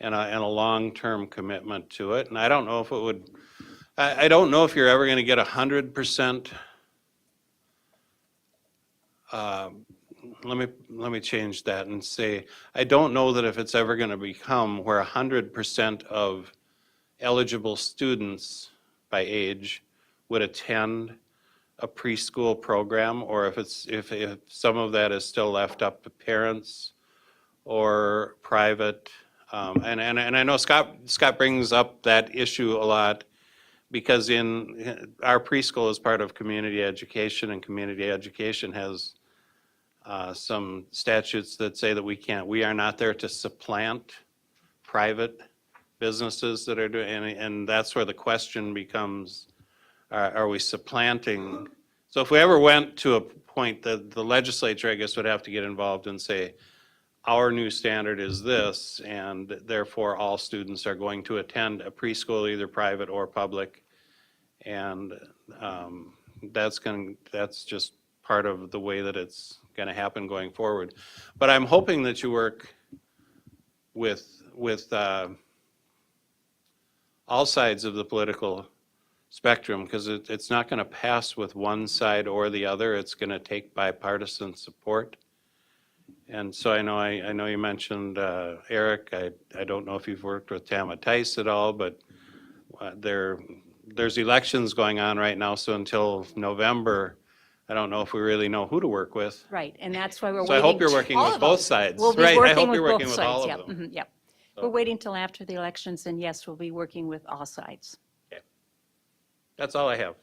and a long-term commitment to it. And I don't know if it would, I don't know if you're ever going to get 100%. Let me change that and say, I don't know that if it's ever going to become where 100% of eligible students by age would attend a preschool program, or if some of that is still left up to parents or private. And I know Scott brings up that issue a lot, because in our preschool is part of community education, and community education has some statutes that say that we are not there to supplant private businesses that are doing, and that's where the question becomes, are we supplanting? So if we ever went to a point that the legislature, I guess, would have to get involved and say, our new standard is this, and therefore all students are going to attend a preschool, either private or public. And that's just part of the way that it's going to happen going forward. But I'm hoping that you work with all sides of the political spectrum, because it's not going to pass with one side or the other. It's going to take bipartisan support. And so I know you mentioned Eric. I don't know if you've worked with Tama Tice at all, but there's elections going on right now, so until November, I don't know if we really know who to work with. Right, and that's why we're So I waiting. hope you're working with both sides. We'll be Right, I working hope with you're both working with all sides, of them. Yep. So- We're waiting till after the elections, and yes, we'll be working with all sides. That's all I have.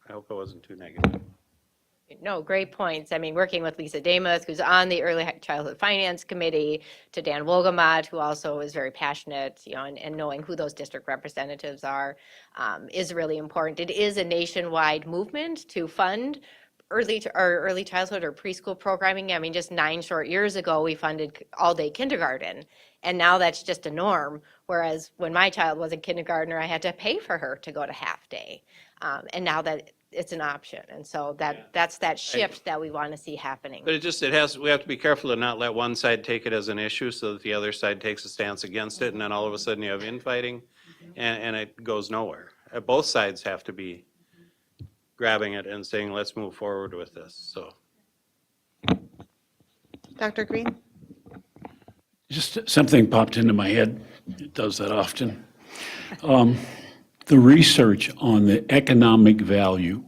I hope I wasn't too negative. No, great points. I mean, working with Lisa Damuth, who's on the Early Childhood Finance Committee, to Dan Wolgamott, who also is very passionate, and knowing who those district representatives are, is really important. It is a nationwide movement to fund early childhood or preschool programming. I mean, just 9 short years ago, we funded all-day kindergarten, and now that's just a norm. Whereas when my child was a kindergartner, I had to pay for her to go to half day. And now that it's an option. And so that's that shift that we want to see happening. But we have to be careful to not let one side take it as an issue so that the other side takes a stance against it, and then all of a sudden you have infighting, and it goes nowhere. Both sides have to be grabbing it and saying, let's move forward with this, so. Dr. Green? Just something popped into my head. It does that often. The research on the economic value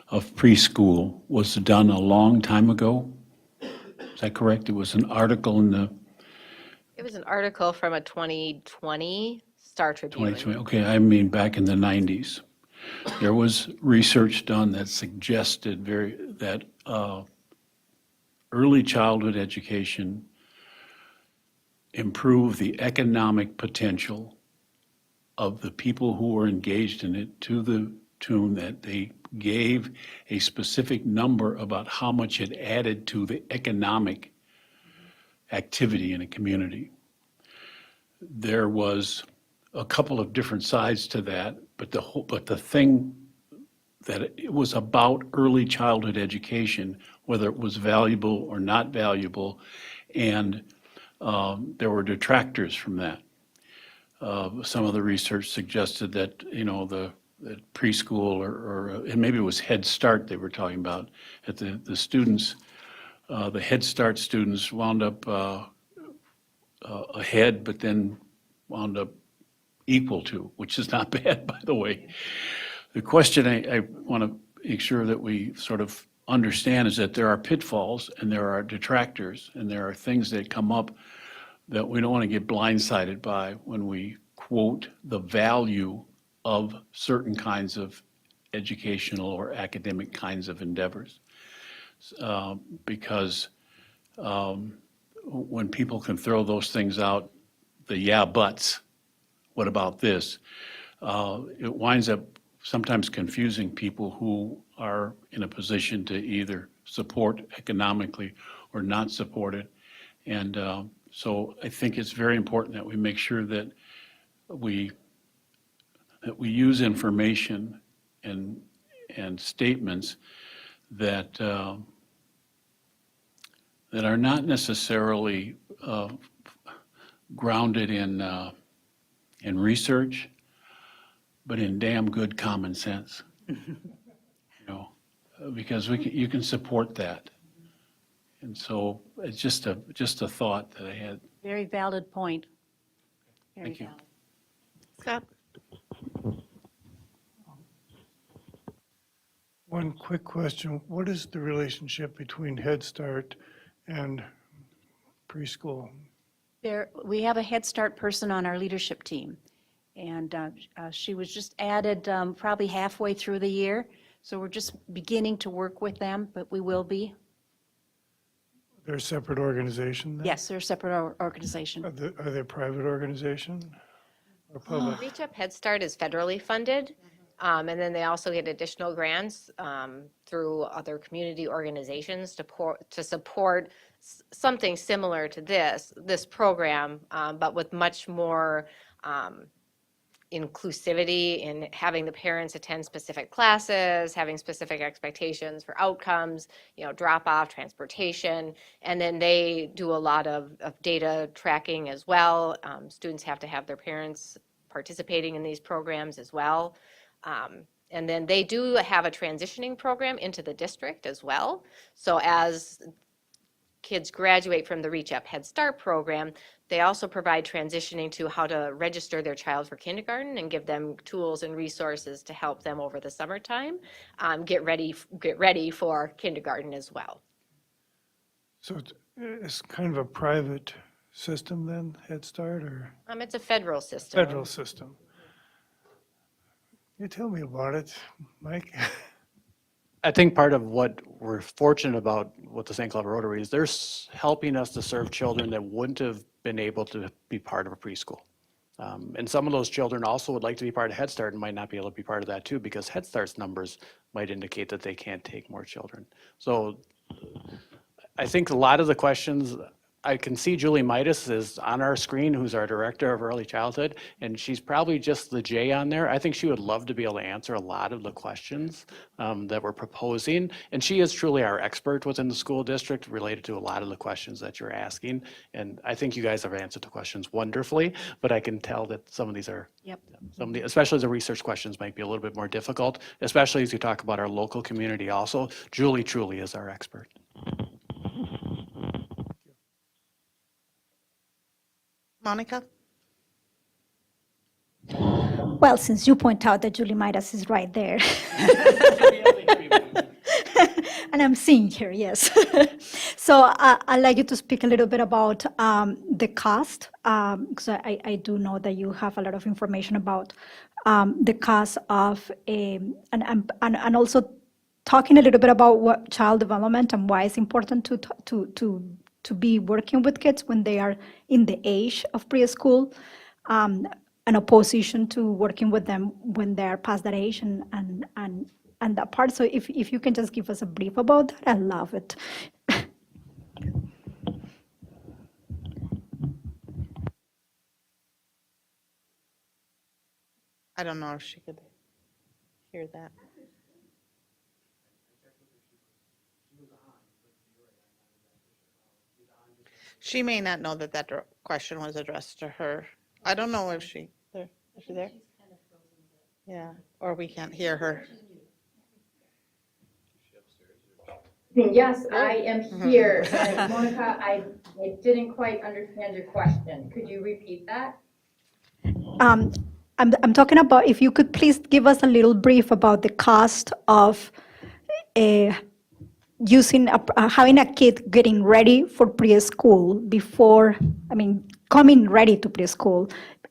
of preschool was done a long time ago. Is that correct? It was an article in the It was an article from a 2020 Star Tribune. 2020, okay, I mean back in the 90s. There was research done that suggested that early childhood education improved the economic potential of the people who were engaged in it, to the tune that they gave a specific number about how much it added to the economic activity in a community. There was a couple of different sides to that, but the thing that it was about early childhood education, whether it was valuable or not valuable, and there were detractors from that. Some of the research suggested that, that preschool and maybe it was Head Start they were talking about, that the students, the Head Start students wound up ahead, but then wound up equal to, which is not bad, by the way. The question I want to make sure that we sort of understand is that there are pitfalls and there are detractors and there are things that come up that we don't want to get blindsided by when we quote the value of certain kinds of educational or academic kinds of endeavors. Because when people can throw those things out, the yeah buts, what about this? It winds up sometimes confusing people who are in a position to either support economically or not support it. And so I think it's very important that we make sure that we use information and statements that that are not necessarily grounded in research, but in damn good common sense. Because you can support that. And so it's just a thought that I had. Very valid point. Very Thank you. valid. Scott? One quick question. What is the relationship between Head Start and preschool? We have a Head Start person on our leadership team, and she was just added probably halfway through the year, so we're just beginning to work with them, but we will be. They're a separate organization then? Yes, they're a separate organization. Are they a private organization or public? Reach Up Head Start is federally funded, and then they also get additional grants through other community organizations to support something similar to this program, but with much more inclusivity in having the parents attend specific classes, having specific expectations for outcomes, drop-off, transportation, and then they do a lot of data tracking as well. Students have to have their parents participating in these programs as well. And then they do have a transitioning program into the district as well. So as kids graduate from the Reach Up Head Start program, they also provide transitioning to how to register their child for kindergarten and give them tools and resources to help them over the summertime get ready for kindergarten as well. So it's kind of a private system then, Head Start, or It's a federal system. federal system? You tell me about it, Mike. I think part of what we're fortunate about with the St. Cloud Rotary is they're helping us to serve children that wouldn't have been able to be part of a preschool. And some of those children also would like to be part of Head Start and might not be able to be part of that too, because Head Start's numbers might indicate that they can't take more children. So I think a lot of the questions, I can see Julie Midas is on our screen, who's our Director of Early Childhood, and she's probably just the J on there. I think she would love to be able to answer a lot of the questions that we're proposing. And she is truly our expert within the school district related to a lot of the questions that you're asking. And I think you guys have answered the questions wonderfully, but I can tell that some of these are, especially the research questions might be a little bit more difficult, especially as you talk about our local community also. Julie truly is our expert. Monica? Well, since you point out that Julie Midas is right there. And I'm seeing her, yes. So I'd like you to speak a little bit about the cost, because I do know that you have a lot of information about the cost of, and also talking a little bit about what child development and why it's important to be working with kids when they are in the age of preschool, an opposition to working with them when they are past that age and that part. So if you can just give us a brief about that, I love it. I don't know if she could hear that. She may not know that that question was addressed to her. I don't know if she, is she there? Yeah, or we can't hear her. Yes, I am here. And Monica, I didn't quite understand your question. Could you repeat that? I'm talking about, if you could please give us a little brief about the cost of using having a kid getting ready for preschool before, coming ready to preschool,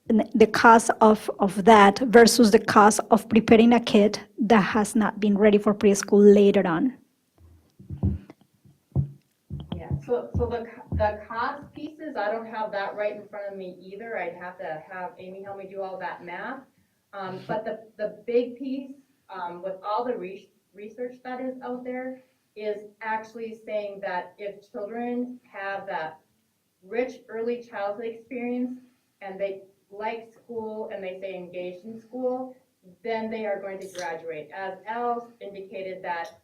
the cost of that versus the cost of preparing a kid that has not been ready for preschool later on. Yeah, so the cost pieces, I don't have that right in front of me either. I'd have to have Amy help me do all that math. But the big piece with all the research that is out there is actually saying that if children have that rich early childhood experience and they like school and they stay engaged in school, then they are going to graduate. As Al indicated, that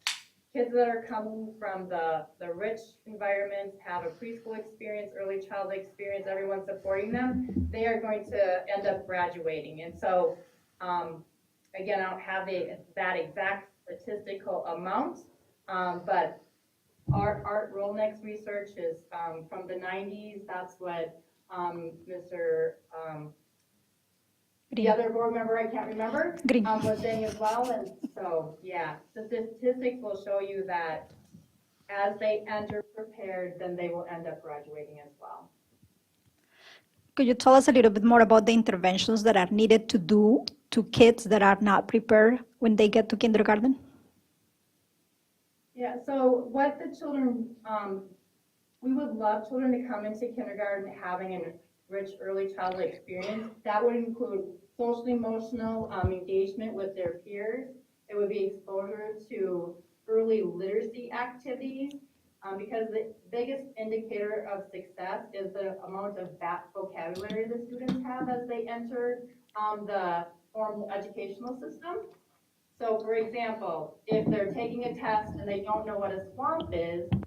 kids that are coming from the rich environments, have a preschool experience, early childhood experience, everyone supporting them, they are going to end up graduating. And so, again, I don't have that exact statistical amount, but Art Rolnick's research is from the 90s. That's what Mr. The other board member, I can't remember, was saying as well. And so, yeah, the statistics will show you that as they enter prepared, then they will end up graduating as well. Could you tell us a little bit more about the interventions that are needed to do to kids that are not prepared when they get to kindergarten? Yeah, so what the children, we would love children to come into kindergarten having a rich early childhood experience. That would include social emotional engagement with their peers. It would be exposure to early literacy activities, because the biggest indicator of success is the amount of vocabulary the students have as they enter the formal educational system. So for example, if they're taking a test and they don't know what a swamp is, and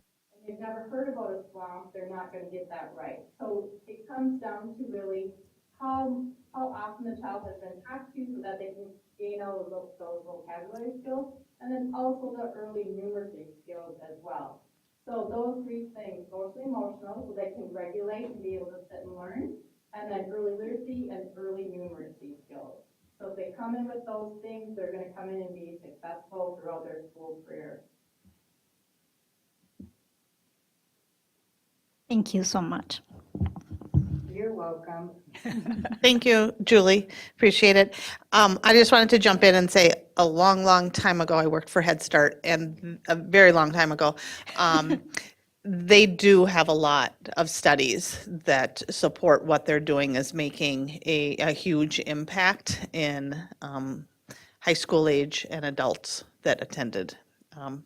they've never heard about a swamp, they're not going to get that right. So it comes down to really how often the child has been talked to so that they can gain all of those vocabulary skills, and then also the early numeracy skills as well. So those three things, social emotional, so they can regulate and be able to sit and learn, and then early literacy and early numeracy skills. So if they come in with those things, they're going to come in and be successful throughout their school career. Thank you so much. You're welcome. Thank you, Julie. Appreciate it. I just wanted to jump in and say a long, long time ago, I worked for Head Start, and a very long time ago, they do have a lot of studies that support what they're doing is making a huge impact in high school age and adults that attended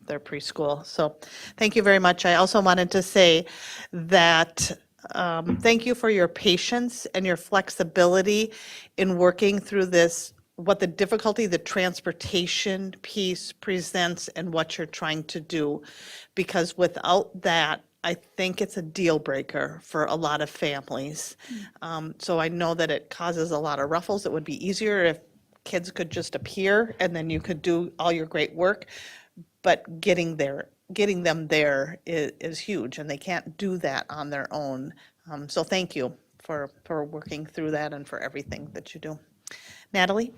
their preschool. So thank you very much. I also wanted to say that thank you for your patience and your flexibility in working through this, what the difficulty, the transportation piece presents and what you're trying to do. Because without that, I think it's a deal breaker for a lot of families. So I know that it causes a lot of ruffles. It would be easier if kids could just appear and then you could do all your great work. But getting them there is huge, and they can't do that on their own. So thank you for working through that and for everything that you do. Natalie?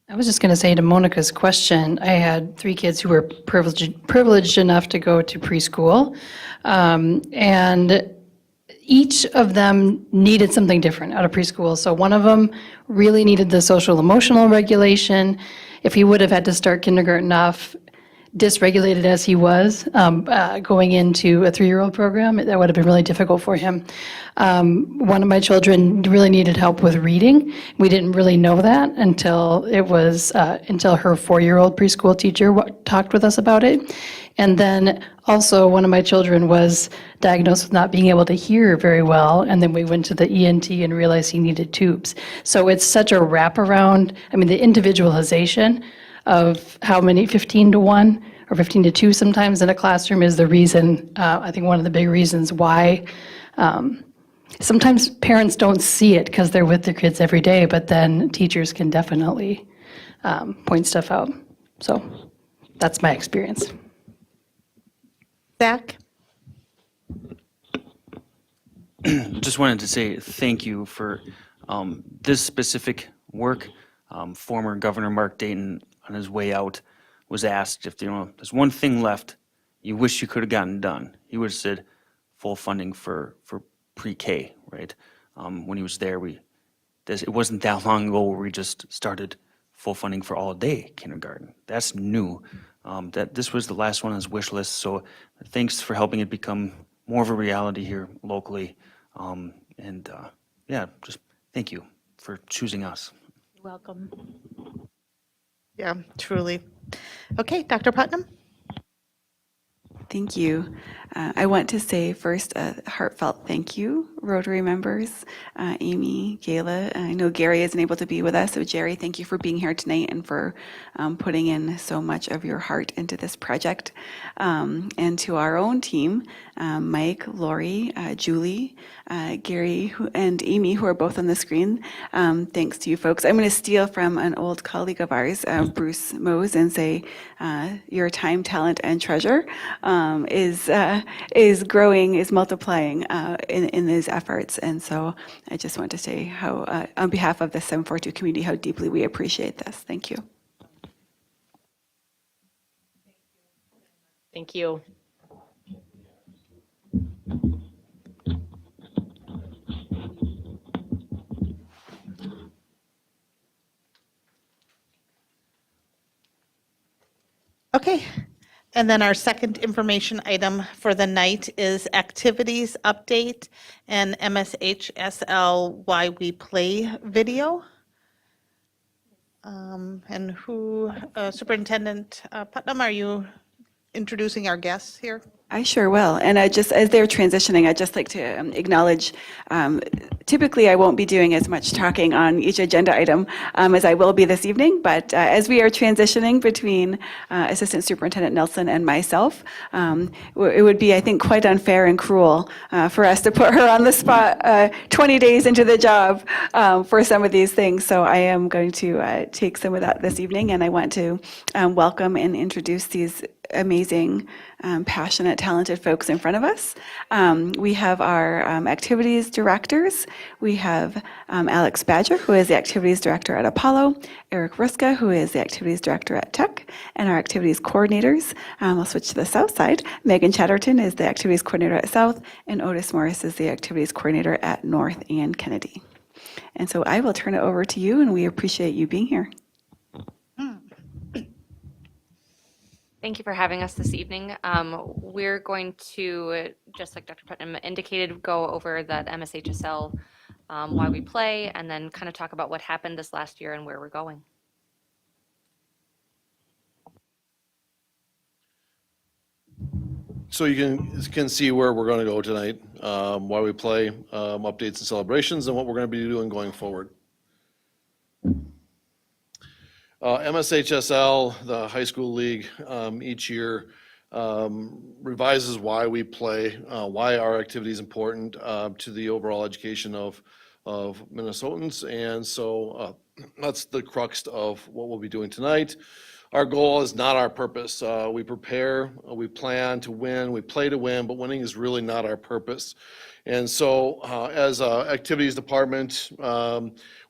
I was just going to say to Monica's question, I had 3 kids who were privileged enough to go to preschool, and each of them needed something different out of preschool. So one of them really needed the social emotional regulation. If he would have had to start kindergarten off dysregulated as he was, going into a 3-year-old program, that would have been really difficult for him. One of my children really needed help with reading. We didn't really know that until until her 4-year-old preschool teacher talked with us about it. And then also one of my children was diagnosed with not being able to hear very well, and then we went to the ENT and realized he needed tubes. So it's such a wraparound, I mean, the individualization of how many, 15 to 1 or 15 to 2 sometimes in a classroom is the reason, I think one of the big reasons why sometimes parents don't see it because they're with their kids every day, but then teachers can definitely point stuff out. So that's my experience. Zach? Just wanted to say thank you for this specific work. Former Governor Mark Dayton, on his way out, was asked if there's one thing left you wish you could have gotten done. He would have said full funding for pre-K, right? When he was there, it wasn't that long ago where we just started full funding for all day kindergarten. That's new. That this was the last one on his wish list. So thanks for helping it become more of a reality here locally. Yeah, just thank you for choosing us. You're welcome. Yeah, truly. Okay, Dr. Putnam? Thank you. I want to say first a heartfelt thank you, Rotary members, Amy, Gayla. I know Gary isn't able to be with us, so Jerry, thank you for being here tonight and for putting in so much of your heart into this project. And to our own team, Mike, Lori, Julie, Gary, and Amy, who are both on the screen. Thanks to you folks. I'm going to steal from an old colleague of ours, Bruce Mose, and say your time, talent, and treasure is growing, is multiplying in these efforts. And so I just want to say how, on behalf of the 742 community, how deeply we appreciate this. Thank you. Thank you. Okay, and then our second information item for the night is activities update and MSHSL Why We Play video. And who, Superintendent Putnam, are you introducing our guests here? I sure will. And just as they're transitioning, I'd just like to acknowledge, typically I won't be doing as much talking on each agenda item as I will be this evening, but as we are transitioning between Assistant Superintendent Nelson and myself, it would be, I think, quite unfair and cruel for us to put her on the spot 20 days into the job for some of these things. So I am going to take some of that this evening, and I want to welcome and introduce these amazing, passionate, talented folks in front of us. We have our activities directors. We have Alex Badger, who is the activities director at Apollo, Eric Ruska, who is the activities director at Tech, and our activities coordinators. I'll switch to the south side. Megan Chatterton is the activities coordinator at South, and Otis Morris is the activities coordinator at North and Kennedy. And so I will turn it over to you, and we appreciate you being here. Thank you for having us this evening. We're going to, just like Dr. Putnam indicated, go over that MSHSL, why we play, and then kind of talk about what happened this last year and where we're going. So you can see where we're going to go tonight, why we play, updates and celebrations, and what we're going to be doing going forward. MSHSL, the high school league, each year revises why we play, why our activity is important to the overall education of Minnesotans. And so that's the crux of what we'll be doing tonight. Our goal is not our purpose. We prepare, we plan to win, we play to win, but winning is really not our purpose. And so as an activities department,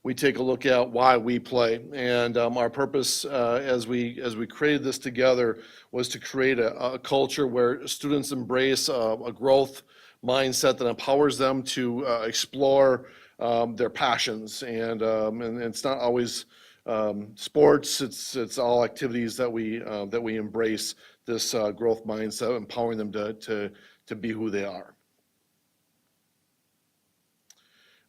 we take a look at why we play. And our purpose as we created this together was to create a culture where students embrace a growth mindset that empowers them to explore their passions. And it's not always sports, it's all activities that we embrace this growth mindset, empowering them to be who they are.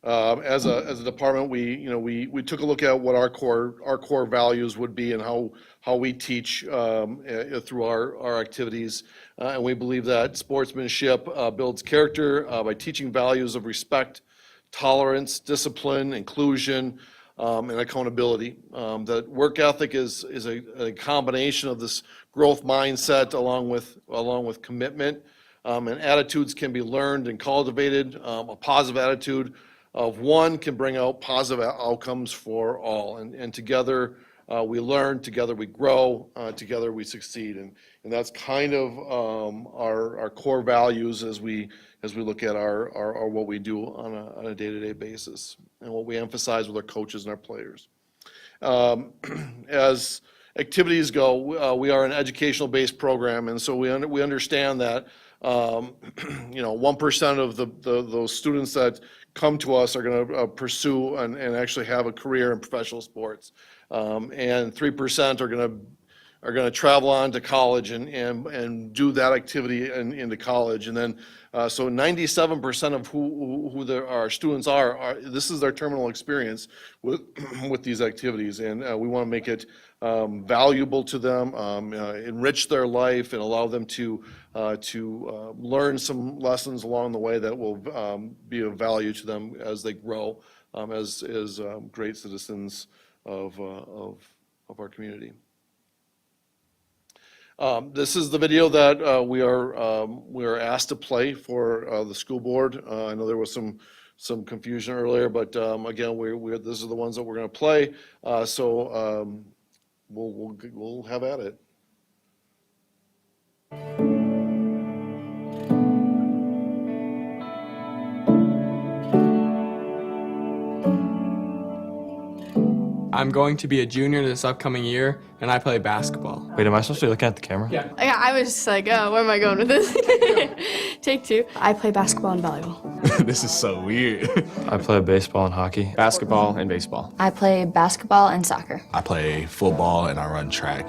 As a department, we took a look at what our core values would be and how we teach through our activities, and we believe that sportsmanship builds character by teaching values of respect, tolerance, discipline, inclusion, and accountability. That work ethic is a combination of this growth mindset along with commitment, and attitudes can be learned and cultivated. A positive attitude of one can bring out positive outcomes for all. And together we learn, together we grow, together we succeed. And that's kind of our core values as we look at our what we do on a day-to-day basis and what we emphasize with our coaches and our players. As activities go, we are an educational-based program, and so we understand that 1% of those students that come to us are going to pursue and actually have a career in professional sports, and 3% are going to travel on to college and do that activity into college, and then so 97% of who our students are this is their terminal experience with these activities, and we want to make it valuable to them, enrich their life, and allow them to learn some lessons along the way that will be of value to them as they grow as great citizens of our community. This is the video that we are asked to play for the school board. I know there was some confusion earlier, but again, this is the ones that we're going to play. So we'll have at it. I'm going to be a junior this upcoming year, and I play basketball. Wait, am I supposed to be looking at the camera? Yeah. I was just like, oh, where am I going with this? Take two. I play basketball and volleyball. This is so weird. I play baseball and hockey. Basketball and baseball. I play basketball and soccer. I play football and I run track.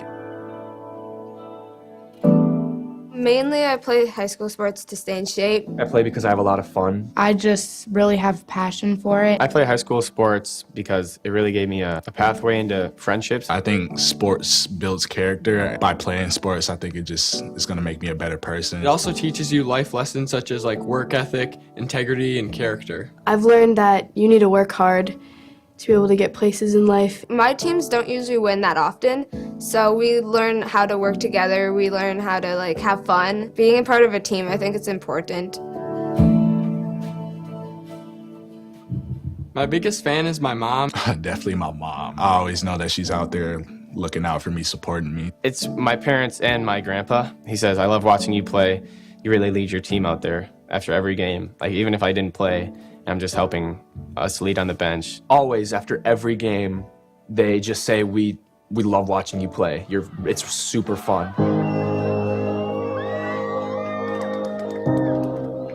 Mainly I play high school sports to stay in shape. I play because I have a lot of fun. I just really have passion for it. I play high school sports because it really gave me a pathway into friendships. I think sports builds character. By playing sports, I think it just is going to make me a better person. It also teaches you life lessons such as like work ethic, integrity, and character. I've learned that you need to work hard to be able to get places in life. My teams don't usually win that often, so we learn how to work together. We learn how to like have fun. Being a part of a team, I think it's important. My biggest fan is my mom. Definitely my mom. I always know that she's out there looking out for me, supporting me. It's my parents and my grandpa. He says, I love watching you play. You really lead your team out there after every game. Like even if I didn't play, I'm just helping us lead on the bench. Always after every game, they just say, we love watching you play. It's super fun.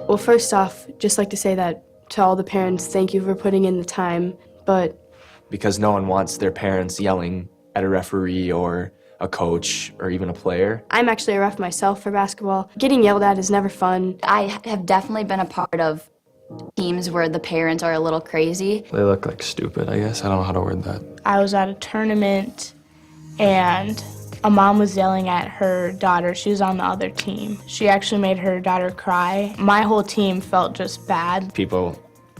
Well, first off, just like to say that to all the parents, thank you for putting in the time, but Because no one wants their parents yelling at a referee or a coach or even a player. I'm actually a ref myself for basketball. Getting yelled at is never fun. I have definitely been a part of teams where the parents are a little crazy. They look like stupid, I guess. I don't know how to word that. I was at a tournament and a mom was yelling at her daughter. She was on the other team. She actually made her daughter cry. My whole team felt just bad. People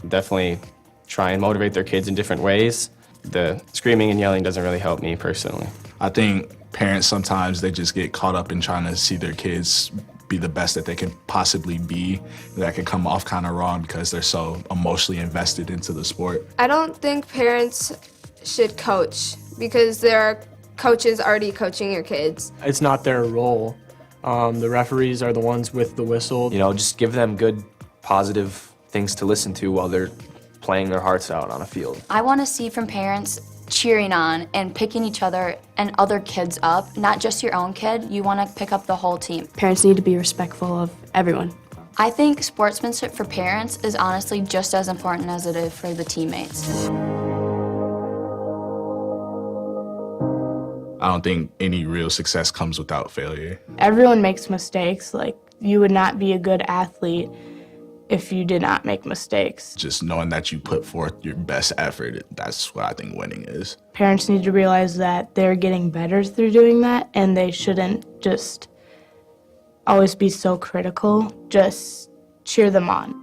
definitely try and motivate their kids in different ways. The screaming and yelling doesn't really help me personally. I think parents sometimes they just get caught up in trying to see their kids be the best that they can possibly be. That can come off kind of wrong because they're so emotionally invested into the sport. I don't think parents should coach because there are coaches already coaching your kids. It's not their role. The referees are the ones with the whistle. You know, just give them good, positive things to listen to while they're playing their hearts out on a field. I want to see from parents cheering on and picking each other and other kids up, not just your own kid. You want to pick up the whole team. Parents need to be respectful of everyone. I think sportsmanship for parents is honestly just as important as it is for the teammates. I don't think any real success comes without failure. Everyone makes mistakes. Like, you would not be a good athlete if you did not make mistakes. Just knowing that you put forth your best effort, that's what I think winning is. Parents need to realize that they're getting better through doing that, and they shouldn't just always be so critical. Just cheer them on.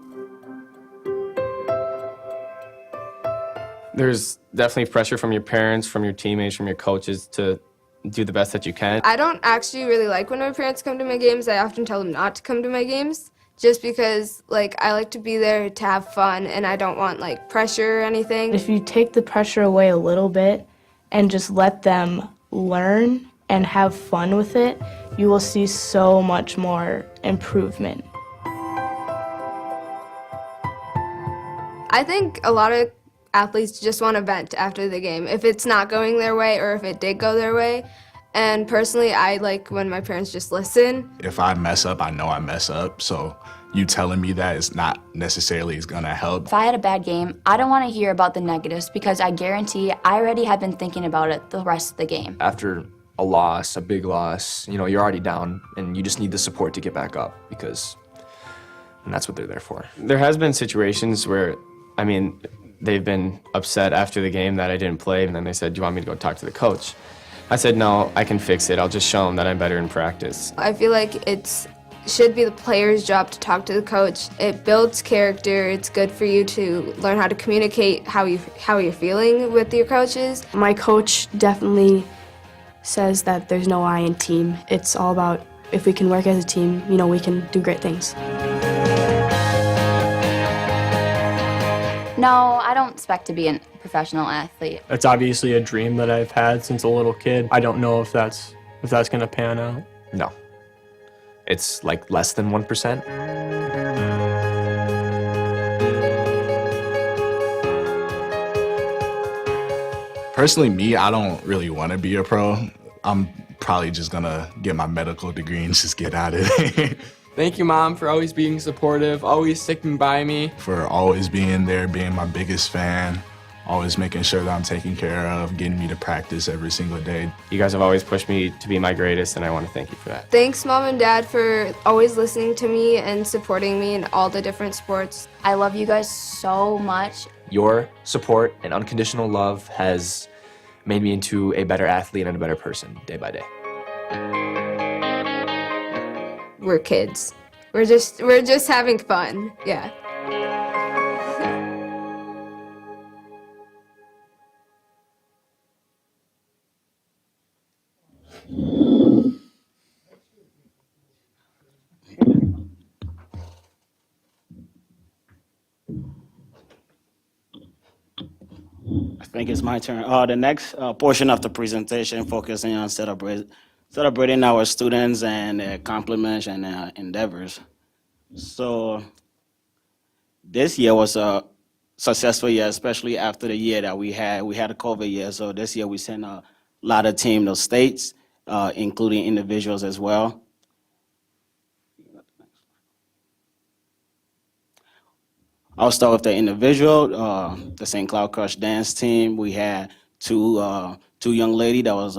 There's definitely pressure from your parents, from your teammates, from your coaches to do the best that you can. I don't actually really like when my parents come to my games. I often tell them not to come to my games just because I like to be there to have fun and I don't want pressure or anything. If you take the pressure away a little bit and just let them learn and have fun with it, you will see so much more improvement. I think a lot of athletes just want to vent after the game if it's not going their way or if it did go their way. And personally, I like when my parents just listen. If I mess up, I know I mess up, so you telling me that is not necessarily is gonna help. If I had a bad game, I don't want to hear about the negatives because I guarantee I already have been thinking about it the rest of the game. After a loss, a big loss, you're already down and you just need the support to get back up and that's what they're there for. There has been situations where, they've been upset after the game that I didn't play, and then they said, do you want me to go talk to the coach? I said, no, I can fix it. I'll just show them that I'm better in practice. I feel like it should be the player's job to talk to the coach. It builds character. It's good for you to learn how to communicate how you're feeling with your coaches. My coach definitely says that there's no I in team. It's all about if we can work as a team, we can do great things. No, I don't expect to be a professional athlete. It's obviously a dream that I've had since a little kid. I don't know if that's gonna pan out. No. It's less than 1%. Personally, me, I don't really want to be a pro. I'm probably just gonna get my medical degree and just get out of there. Thank you, Mom, for always being supportive, always sticking by me. For always being there, being my biggest fan, always making sure that I'm taken care of, getting me to practice every single day. You guys have always pushed me to be my greatest, and I want to thank you for that. Thanks, Mom and Dad, for always listening to me and supporting me in all the different sports. I love you guys so much. Your support and unconditional love has made me into a better athlete and a better person day by day. We're kids. We're just having fun. Yeah. I think it's my turn. The next portion of the presentation focusing on celebrating our students and their accomplishments and endeavors. So this year was a successful year, especially after the year that we had. We had a COVID year, so this year we sent a lot of teams to states, including individuals as well. I'll start with the individual, the St. Cloud Crush dance team. We had two young ladies that was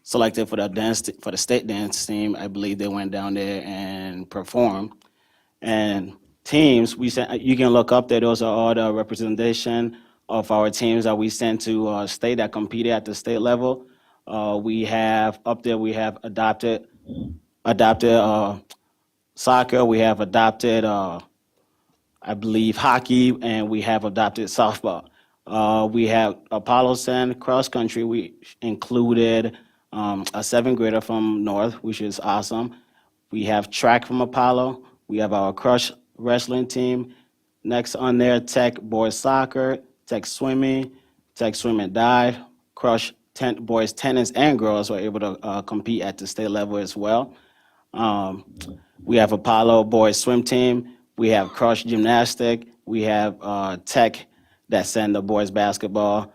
selected for the state dance team. I believe they went down there and performed. And teams, we sent. You can look up there. Those are all the representation of our teams that we sent to state that competed at the state level. We have up there. We have adopted soccer. We have adopted. I believe hockey, and we have adopted softball. We have Apollo Sand cross country. We included a seventh grader from North, which is awesome. We have track from Apollo. We have our crush wrestling team. Next on there, tech boys soccer, tech swim and dive, crush boys tennis and girls were able to compete at the state level as well. We have Apollo boys swim team. We have crush gymnastic. We have tech that send the boys basketball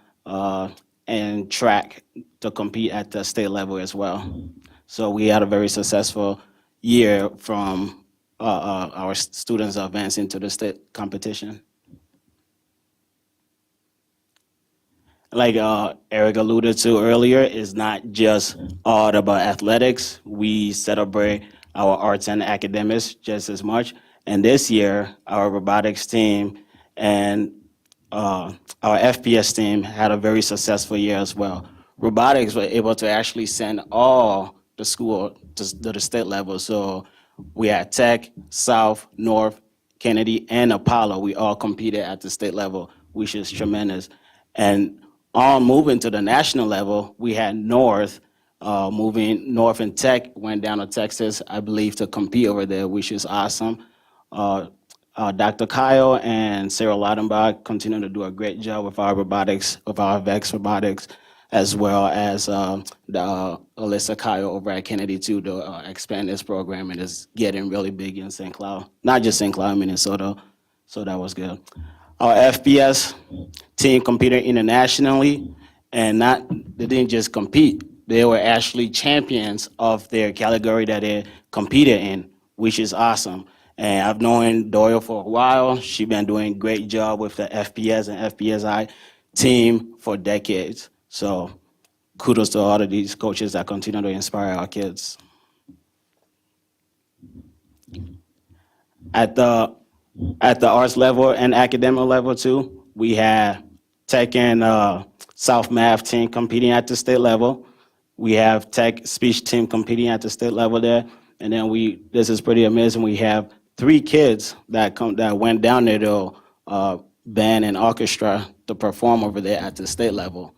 and track to compete at the state level as well. So we had a very successful year from our students advancing to the state competition. Like Eric alluded to earlier, it's not just all about athletics. We celebrate our arts and academics just as much. And this year, our robotics team and our FPS team had a very successful year as well. Robotics were able to actually send all the school to the state level. So we had Tech, South, North, Kennedy, and Apollo. We all competed at the state level, which is tremendous. And on moving to the national level, we had North, North and Tech went down to Texas, I believe, to compete over there, which is awesome. Dr. Kyle and Sarah Laudenbach continue to do a great job with our robotics, with our VEX robotics, as well as Alyssa Kyle over at Kennedy too to expand this program, and it's getting really big in St. Cloud, not just St. Cloud, Minnesota. So that was good. Our FPS team competed internationally, and they didn't just compete. They were actually champions of their category that they competed in, which is awesome. And I've known Doyle for a while. She's been doing a great job with the FPS and FPSI team for decades. So kudos to all of these coaches that continue to inspire our kids. At the arts level and academic level too, we had Tech and South Math team competing at the state level. We have Tech speech team competing at the state level there. And then this is pretty amazing, we have 3 kids that went down there to band and orchestra to perform over there at the state level.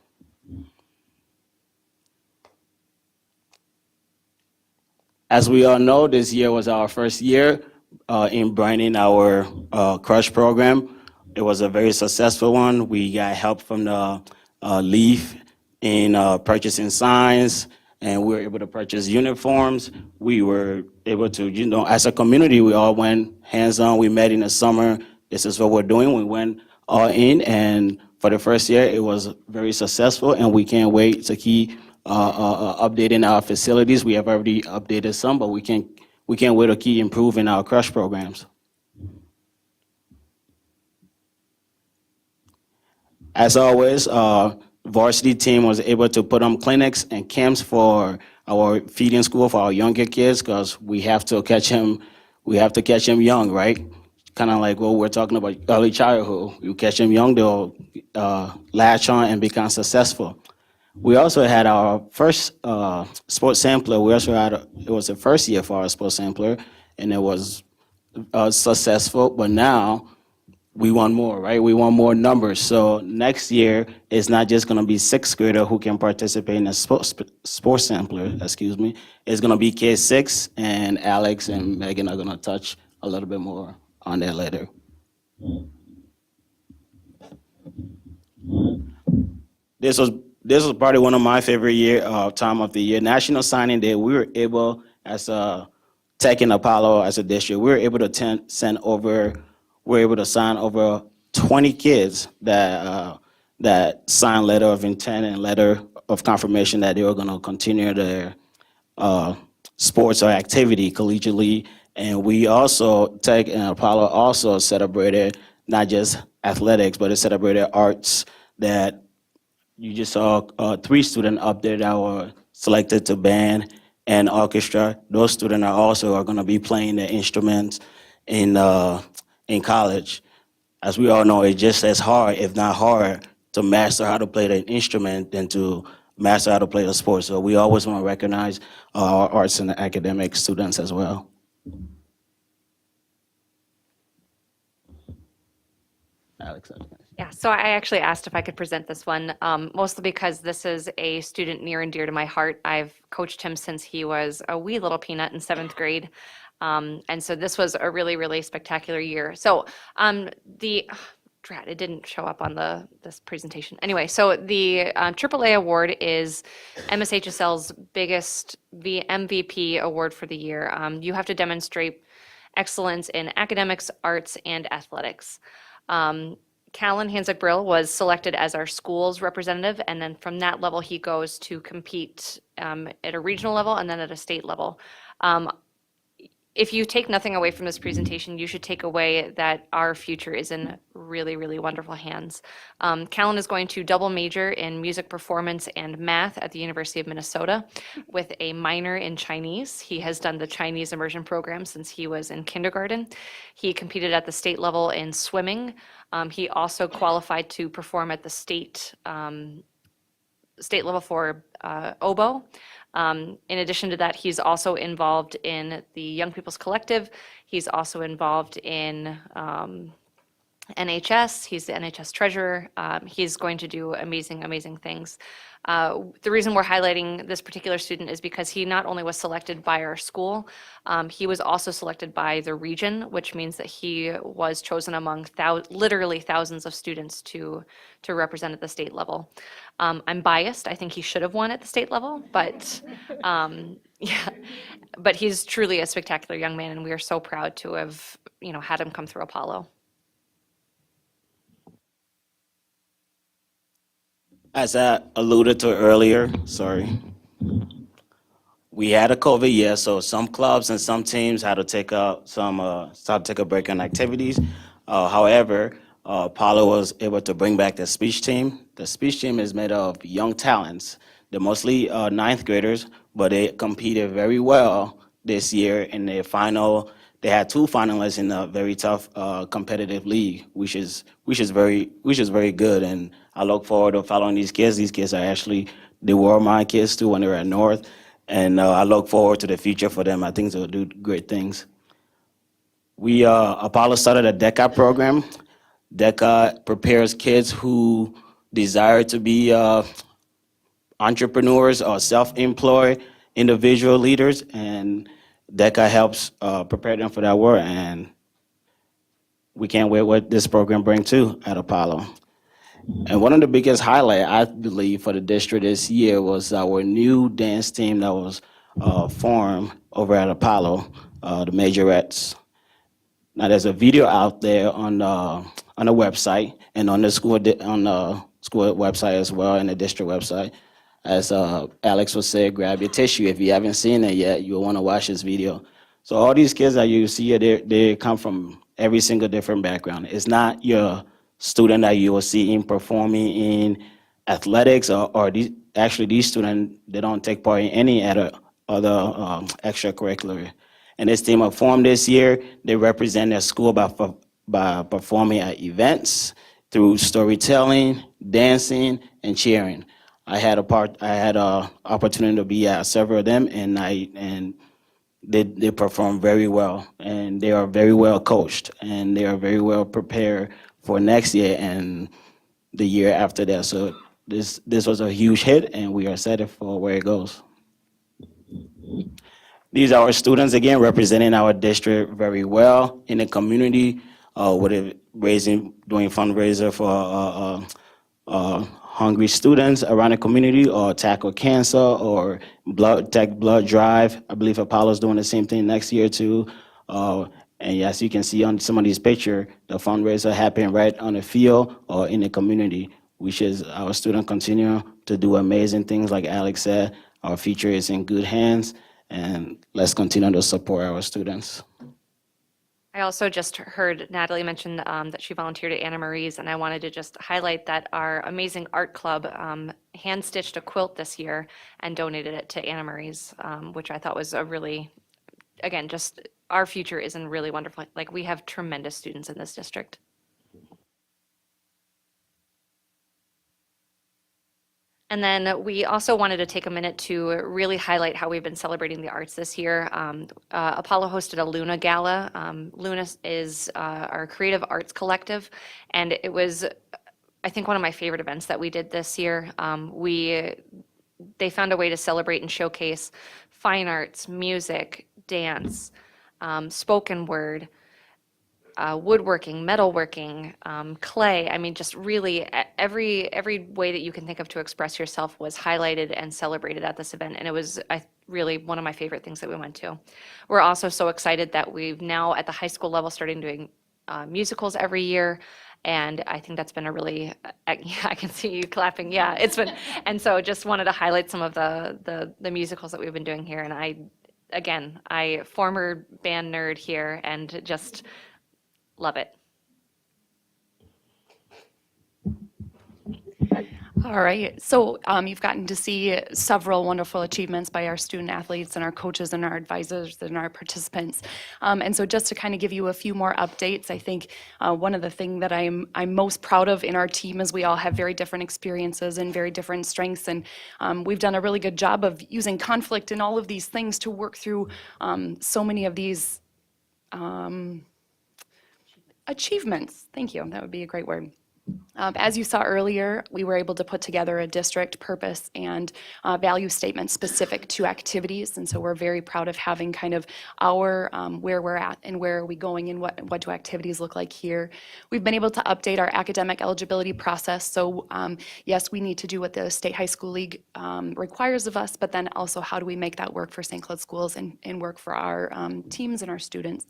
As we all know, this year was our first year in branding our Crush program. It was a very successful one. We got help from the Leaf in purchasing signs, and we were able to purchase uniforms. We were able to, as a community, we all went hands-on. We met in the summer. This is what we're doing. We went all in, and for the first year, it was very successful, and we can't wait to keep updating our facilities. We have already updated some, but we can't wait to keep improving our Crush programs. As always, varsity team was able to put on clinics and camps for our feeding school for our younger kids because we have to catch him young, right? Kind of like what we're talking about early childhood. You catch them young, they'll latch on and become successful. We also had our first sports sampler. It was the first year for our sports sampler, and it was successful, but now we want more, right? We want more numbers. So next year, it's not just gonna be sixth grader who can participate in a sports sampler, It's gonna be K6, and Alex and Megan are gonna touch a little bit more on that later. This was probably one of my favorite time of the year. National Signing Day, we were able, as a Tech and Apollo as a district, we were able to sign over 20 kids that signed letter of intent and letter of confirmation that they were gonna continue their sports or activity collegiately. And we also, Tech and Apollo also celebrated not just athletics, but it celebrated arts that you just saw 3 students up there that were selected to band and orchestra. Those students are gonna be playing their instruments in college. As we all know, it's just as hard, if not harder, to master how to play the instrument than to master how to play the sport. So we always wanna recognize our arts and academic students as well. Alex. Yeah, so I actually asked if I could present this one, mostly because this is a student near and dear to my heart. I've coached him since he was a wee little peanut in 7th grade. And so this was a really, really spectacular year. So it didn't show up on this presentation. Anyway, so the Aaa Award is MSHSL's biggest MVP award for the year. You have to demonstrate excellence in academics, arts, and athletics. Callan Hansick-Brill was selected as our school's representative, and then from that level, he goes to compete at a regional level and then at a state level. If you take nothing away from this presentation, you should take away that our future is in really, really wonderful hands. Callan is going to double major in music performance and math at the University of Minnesota with a minor in Chinese. He has done the Chinese immersion program since he was in kindergarten. He competed at the state level in swimming. He also qualified to perform at the state level for oboe. In addition to that, he's also involved in the Young People's Collective. He's also involved in NHS. He's the NHS treasurer. He's going to do amazing, amazing things. The reason we're highlighting this particular student is because he not only was selected by our school, he was also selected by the region, which means that he was chosen among literally thousands of students to represent at the state level. I'm biased. I think he should have won at the state level, but yeah, but he's truly a spectacular young man, and we are so proud to have had him come through Apollo. As I alluded to earlier, we had a COVID year, so some clubs and some teams had to take a break on activities. However, Apollo was able to bring back the speech team. The speech team is made of young talents. They're mostly 9th graders, but they competed very well this year in their final. They had 2 finalists in a very tough competitive league, which is very good. And I look forward to following these kids. These kids they were my kids too when they were at North, and I look forward to the future for them. I think they'll do great things. Apollo started a Deca program. Deca prepares kids who desire to be entrepreneurs or self-employed individual leaders, and Deca helps prepare them for that work, and we can't wait what this program brings too at Apollo. And one of the biggest highlights, I believe, for the district this year was our new dance team that was formed over at Apollo, the Majorettes. Now, there's a video out there on the website and on the school website as well, and the district website. As Alex would say, grab your tissue. If you haven't seen it yet, you'll want to watch this video. So all these kids that you see here, they come from every single different background. It's not your student that you will see in performing in athletics, or these students, they don't take part in any other extracurricular. And this team of form this year, they represent their school by performing at events through storytelling, dancing, and cheering. I had a opportunity to be at several of them, and they perform very well, and they are very well coached, and they are very well prepared for next year and the year after that. So this was a huge hit, and we are excited for where it goes. These are our students, again, representing our district very well in the community, doing fundraiser for hungry students around the community, or tackle cancer, or blood drive. I believe Apollo's doing the same thing next year too. And yes, you can see on some of these pictures, the fundraiser happening right on the field or in the community. We should, our students continue to do amazing things. Like Alex said, our future is in good hands, and let's continue to support our students. I also just heard Natalie mention that she volunteered at Anna Marie's, and I wanted to just highlight that our amazing art club hand-stitched a quilt this year and donated it to Anna Marie's, which I thought was a really, again, just our future is in really wonderful. Like, we have tremendous students in this district. And then we also wanted to take a minute to really highlight how we've been celebrating the arts this year. Apollo hosted a Luna Gala. Luna is our creative arts collective, and it was, I think, one of my favorite events that we did this year. They found a way to celebrate and showcase fine arts, music, dance, spoken word, woodworking, metalworking, clay. I mean, just really every way that you can think of to express yourself was highlighted and celebrated at this event, and it was really one of my favorite things that we went to. We're also so excited that we've now at the high school level started doing musicals every year, and I think that's been a really, yeah, I can see you clapping. Yeah, it's been, and so just wanted to highlight some of the musicals that we've been doing here, and I former band nerd here, and just love it. All right, so you've gotten to see several wonderful achievements by our student athletes and our coaches and our advisors and our participants. And so just to kind of give you a few more updates, I think one of the things that I'm most proud of in our team is we all have very different experiences and very different strengths, and we've done a really good job of using conflict and all of these things to work through so many of these achievements. Thank you, that would be a great word. As you saw earlier, we were able to put together a district purpose and value statement specific to activities, and so we're very proud of having kind of our where we're at and where are we going and what do activities look like here. We've been able to update our academic eligibility process, so yes, we need to do what the State High School League requires of us, but then also how do we make that work for St. Cloud schools and work for our teams and our students.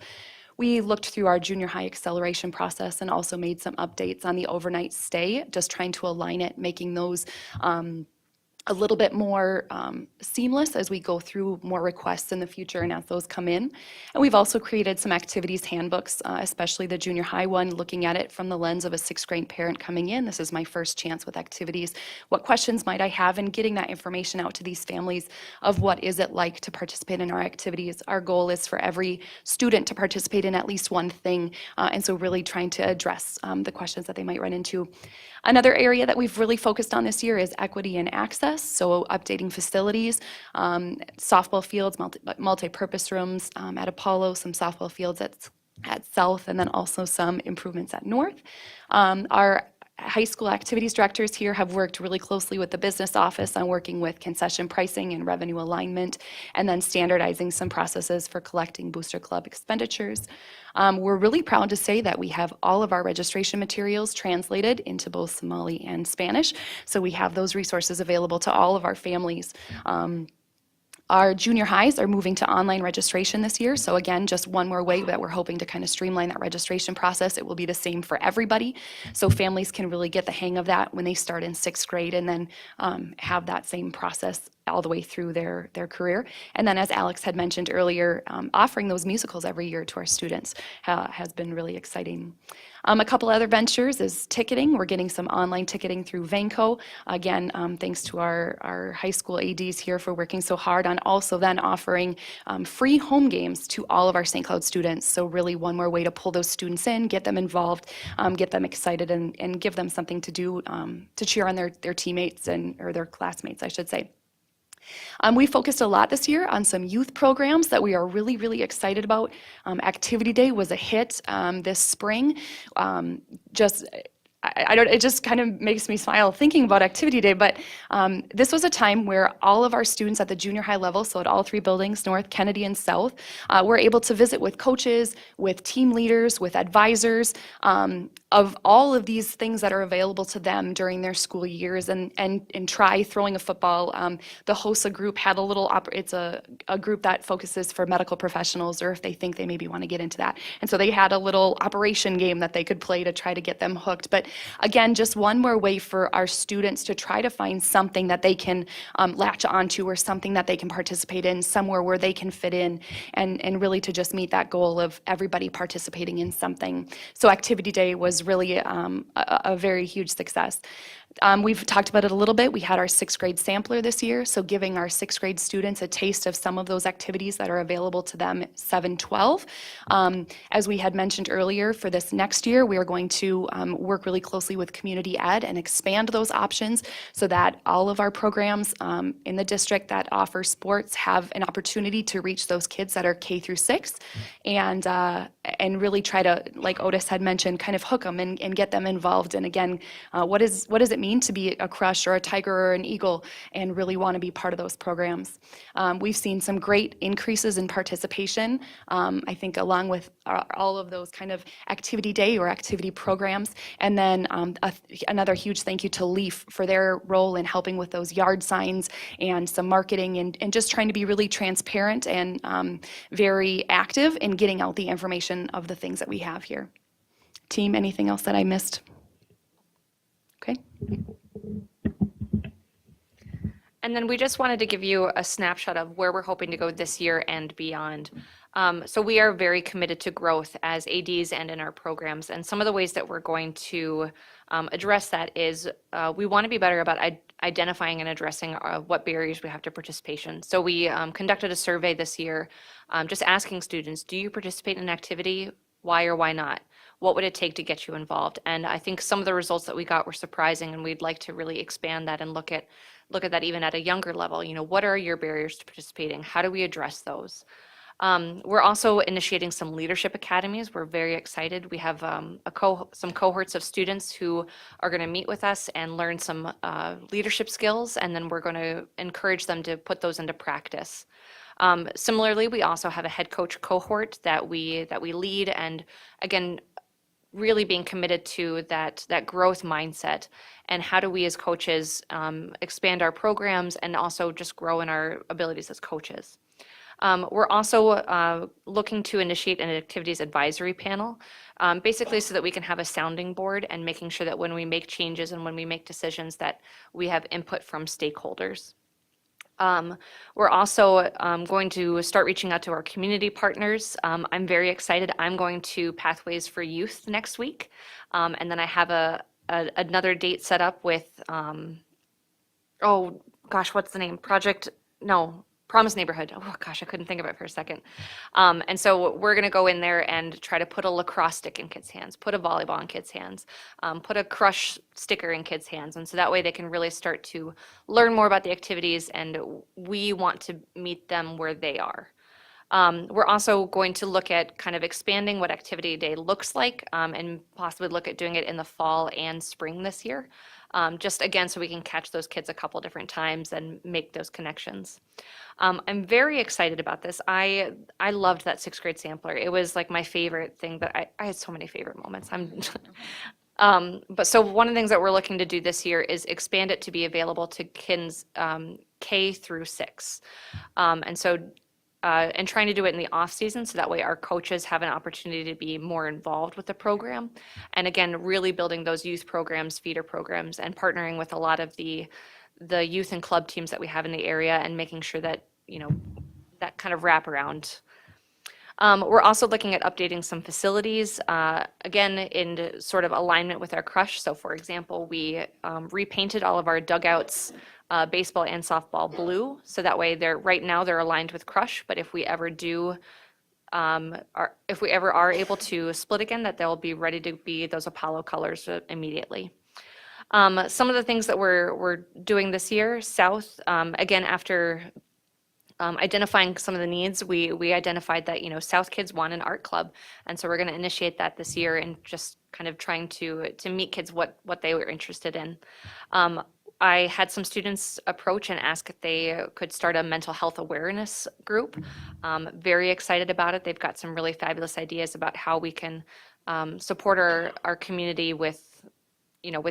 We looked through our junior high acceleration process and also made some updates on the overnight stay, just trying to align it, making those a little bit more seamless as we go through more requests in the future and as those come in. And we've also created some activities handbooks, especially the junior high one, looking at it from the lens of a sixth grade parent coming in. This is my first chance with activities. What questions might I have, and getting that information out to these families of what is it like to participate in our activities. Our goal is for every student to participate in at least one thing, and so really trying to address the questions that they might run into. Another area that we've really focused on this year is equity and access, so updating facilities, softball fields, multi-purpose rooms at Apollo, some softball fields at South, and then also some improvements at North. Our high school activities directors here have worked really closely with the business office on working with concession pricing and revenue alignment, and then standardizing some processes for collecting Booster Club expenditures. We're really proud to say that we have all of our registration materials translated into both Somali and Spanish, so we have those resources available to all of our families. Our junior highs are moving to online registration this year. So again, just one more way that we're hoping to kind of streamline that registration process. It will be the same for everybody. So families can really get the hang of that when they start in sixth grade, and then have that same process all the way through their career. And then, as Alex had mentioned earlier, offering those musicals every year to our students has been really exciting. A couple other ventures is ticketing. We're getting some online ticketing through Vanco. Again, thanks to our high school ADs here for working so hard on also then offering free home games to all of our St. Cloud students. So really one more way to pull those students in, get them involved, get them excited, and give them something to do to cheer on their teammates or their classmates, I should say. We focused a lot this year on some youth programs that we are really, really excited about. Activity Day was a hit this spring. It just kind of makes me smile thinking about Activity Day, but this was a time where all of our students at the junior high level, so at all three buildings, North, Kennedy, and South, were able to visit with coaches, with team leaders, with advisors, of all of these things that are available to them during their school years, and try throwing a football. The HOSA group had a little, it's a group that focuses for medical professionals, or if they think they maybe want to get into that. And so they had a little operation game that they could play to try to get them hooked. But again, just one more way for our students to try to find something that they can latch onto, or something that they can participate in, somewhere where they can fit in, and really to just meet that goal of everybody participating in something. So Activity Day was really a very huge success. We've talked about it a little bit. We had our 6th grade sampler this year, so giving our 6th grade students a taste of some of those activities that are available to them at 7-12. As we had mentioned earlier, for this next year, we are going to work really closely with community ed and expand those options so that all of our programs in the district that offer sports have an opportunity to reach those kids that are K through 6, and really try to, like Otis had mentioned, kind of hook them and get them involved. And again, what does it mean to be a crush or a tiger or an eagle, and really want to be part of those programs? We've seen some great increases in participation, I think, along with all of those kind of Activity Day or activity programs. And then another huge thank you to LEAF for their role in helping with those yard signs and some marketing, and just trying to be really transparent and very active in getting out the information of the things that we have here. Team, anything else that I missed? Okay. And then we just wanted to give you a snapshot of where we're hoping to go this year and beyond. So we are very committed to growth as ADs and in our programs. And some of the ways that we're going to address that is we want to be better about identifying and addressing what barriers we have to participation. So we conducted a survey this year just asking students, do you participate in an activity? Why or why not? What would it take to get you involved? And I think some of the results that we got were surprising, and we'd like to really expand that and look at that even at a younger level. You know, what are your barriers to participating? How do we address those? We're also initiating some leadership academies. We're very excited. We have some cohorts of students who are going to meet with us and learn some leadership skills, and then we're going to encourage them to put those into practice. Similarly, we also have a head coach cohort that we lead, and again, really being committed to that growth mindset, and how do we as coaches expand our programs and also just grow in our abilities as coaches. We're also looking to initiate an activities advisory panel, basically so that we can have a sounding board and making sure that when we make changes and when we make decisions that we have input from stakeholders. We're also going to start reaching out to our community partners. I'm very excited. I'm going to Pathways for Youth next week. And then I have another date set up with, oh gosh, what's the name? Promise Neighborhood. Oh gosh, I couldn't think of it for a second. And so we're gonna go in there and try to put a lacrosse stick in kids' hands, put a volleyball in kids' hands, put a crush sticker in kids' hands. And so that way they can really start to learn more about the activities, and we want to meet them where they are. We're also going to look at kind of expanding what Activity Day looks like, and possibly look at doing it in the fall and spring this year. Just again, so we can catch those kids a couple different times and make those connections. I'm very excited about this. I loved that 6th grade sampler. It was like my favorite thing, but I had so many favorite moments. But so one of the things that we're looking to do this year is expand it to be available to kids K through 6. And trying to do it in the off season, so that way our coaches have an opportunity to be more involved with the program. And again, really building those youth programs, feeder programs, and partnering with a lot of the the youth and club teams that we have in the area and making sure that, that kind of wraparound. We're also looking at updating some facilities, again, in sort of alignment with our crush. So for example, we repainted all of our dugouts, baseball and softball blue. So that way right now they're aligned with crush, but if we ever do, if we ever are able to split again, that they'll be ready to be those Apollo colors immediately. Some of the things that we're doing this year, South, again, after identifying some of the needs, we identified that, South kids want an art club. And so we're going to initiate that this year and just kind of trying to meet kids what they were interested in. I had some students approach and ask if they could start a mental health awareness group. Very excited about it. They've got some really fabulous ideas about how we can support our community with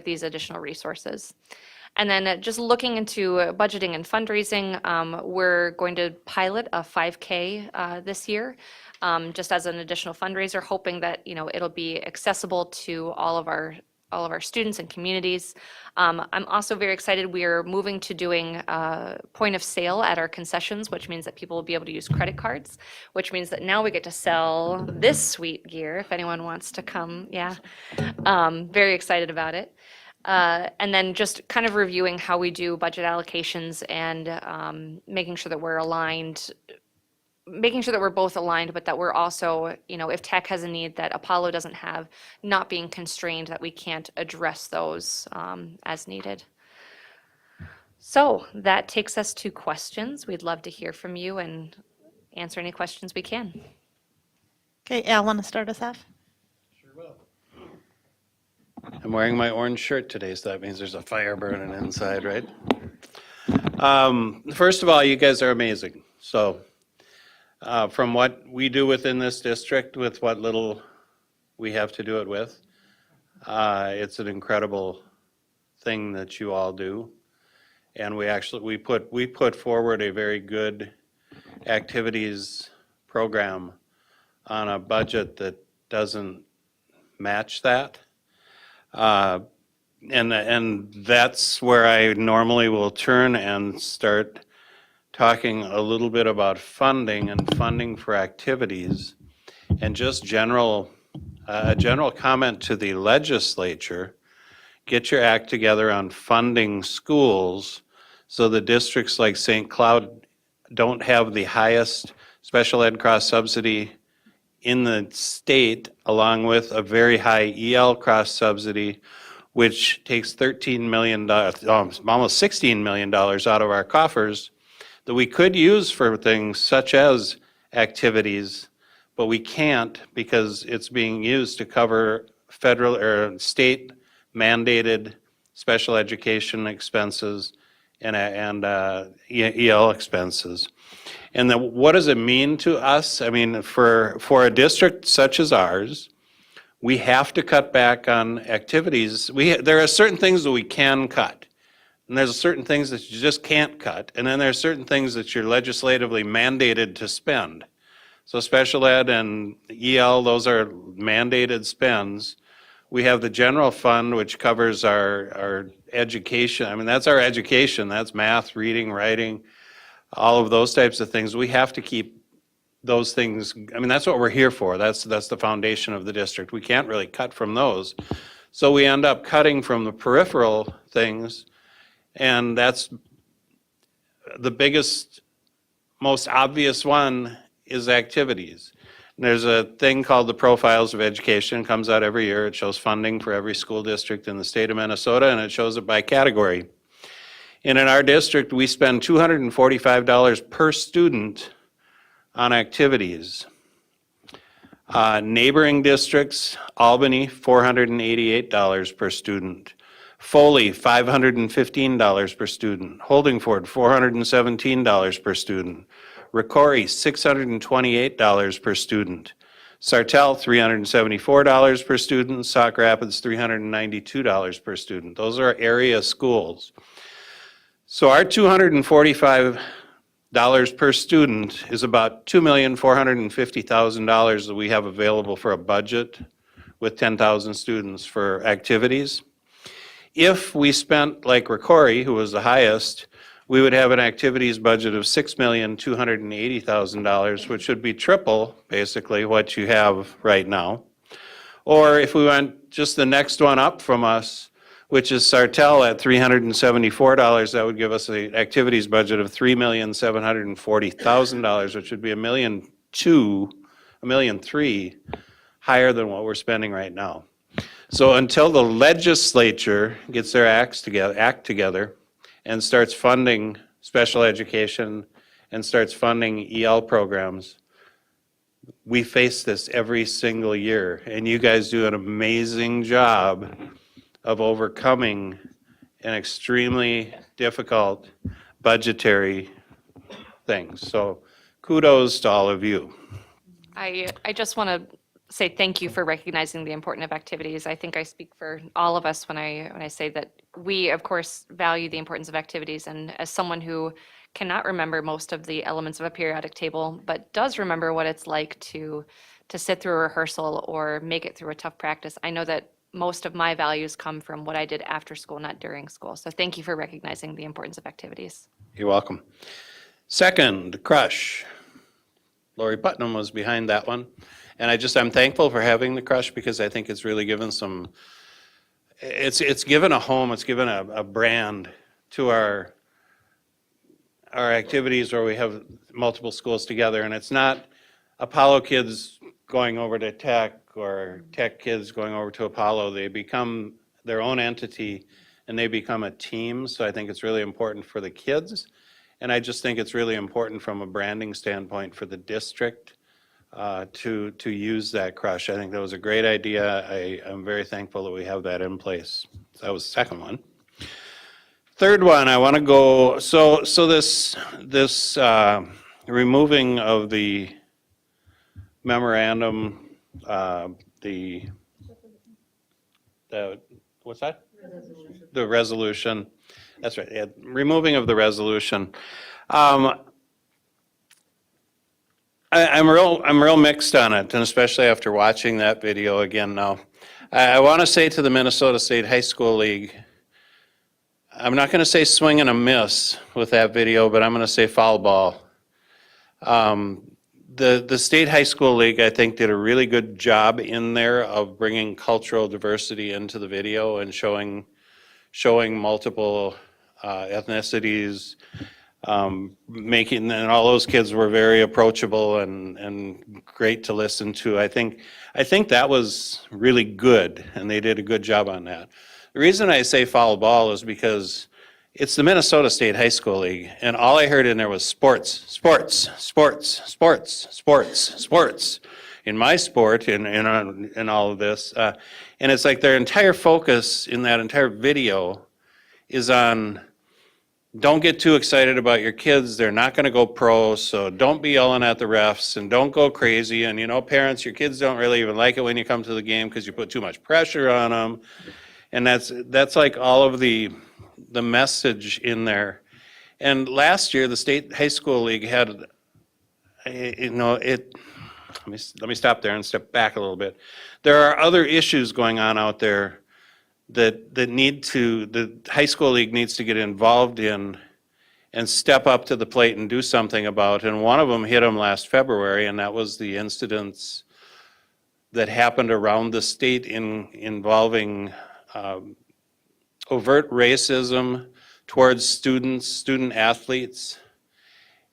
these additional resources. And then just looking into budgeting and fundraising, we're going to pilot a 5K this year, just as an additional fundraiser, hoping that it'll be accessible to all of our students and communities. I'm also very excited. We are moving to doing point of sale at our concessions, which means that people will be able to use credit cards, which means that now we get to sell this sweet gear if anyone wants to come. Yeah, very excited about it. And then just kind of reviewing how we do budget allocations and making sure that we're aligned, making sure that we're both aligned, but that we're also, if tech has a need that Apollo doesn't have, not being constrained that we can't address those as needed. So that takes us to questions. We'd love to hear from you and answer any questions we can. Okay, Al, want to start us off? I'm wearing my orange shirt today, so that means there's a fire burning inside, right? First of all, you guys are amazing. So from what we do within this district, with what little we have to do it with, it's an incredible thing that you all do. And we put forward a very good activities program on a budget that doesn't match that. And that's where I normally will turn and start talking a little bit about funding and funding for activities, and just a general comment to the legislature. Get your act together on funding schools so the districts like St. Cloud don't have the highest special ed cross subsidy in the state, along with a very high EL cross subsidy, which takes $13 million, almost $16 million out of our coffers that we could use for things such as activities, but we can't because it's being used to cover federal or state mandated special education expenses and EL expenses. And then what does it mean to us? I mean, for a district such as ours, we have to cut back on activities. There are certain things that we can cut, and there's certain things that you just can't cut, and then there are certain things that you're legislatively mandated to spend. So special ed and EL, those are mandated spends. We have the general fund, which covers our education. I mean, that's our education. That's math, reading, writing, all of those types of things. We have to keep those things. I mean, that's what we're here for. That's the foundation of the district. We can't really cut from those. So we end up cutting from the peripheral things, and that's the biggest, most obvious one is activities. And there's a thing called the Profiles of Education. It comes out every year. It shows funding for every school district in the state of Minnesota, and it shows it by category. And in our district, we spend $245 per student on activities. Neighboring districts, Albany, $488 per student. Foley, $515 per student. Holdingford, $417 per student. Ricori, $628 per student. Sartell, $374 per student. Sauk Rapids, $392 per student. Those are area schools. So our $245 per student is about $2,450,000 that we have available for a budget with 10,000 students for activities. If we spent like Ricori, who was the highest, we would have an activities budget of $6,280,000, which would be triple, basically, what you have right now. Or if we went just the next one up from us, which is Sartell at $374, that would give us an activities budget of $3,740,000, which would be $1,200,000, $1,300,000 higher than what we're spending right now. So until the legislature gets their act together and starts funding special education and starts funding EL programs, we face this every single year. And you guys do an amazing job of overcoming an extremely difficult budgetary thing. So kudos to all of you. I just want to say thank you for recognizing the importance of activities. I think I speak for all of us when I say that we, of course, value the importance of activities. And as someone who cannot remember most of the elements of a periodic table, but does remember what it's like to sit through a rehearsal or make it through a tough practice, I know that most of my values come from what I did after school, not during school. So thank you for recognizing the importance of activities. You're welcome. Second, crush. Lori Putnam was behind that one. And I'm thankful for having the crush because I think it's really given it's given a home, it's given a brand to our activities where we have multiple schools together. And it's not Apollo kids going over to Tech or Tech kids going over to Apollo. They become their own entity and they become a team. So I think it's really important for the kids. And I just think it's really important from a branding standpoint for the district to use that crush. I think that was a great idea. I'm very thankful that we have that in place. So that was the second one. Third one, I want to go, so this removing of the memorandum, what's that? The resolution. That's right, yeah, removing of the resolution. I'm real mixed on it, and especially after watching that video again now. I want to say to the Minnesota State High School League, I'm not going to say swing and a miss with that video, but I'm going to say foul ball. The State High School League, I think, did a really good job in there of bringing cultural diversity into the video and showing multiple ethnicities, and all those kids were very approachable and great to listen to. I think that was really good, and they did a good job on that. The reason I say foul ball is because it's the Minnesota State High School League, and all I heard in there was sports, sports, sports, sports, sports, sports. In my sport, in all of this, and it's like their entire focus in that entire video is on, don't get too excited about your kids. They're not going to go pro, so don't be yelling at the refs and don't go crazy. And parents, your kids don't really even like it when you come to the game because you put too much pressure on them. And that's like all of the message in there. And last year, the State High School League had, let me stop there and step back a little bit. There are other issues going on out there that the high school league needs to get involved in and step up to the plate and do something about. And one of them hit them last February, and that was the incidents that happened around the state involving overt racism towards student athletes.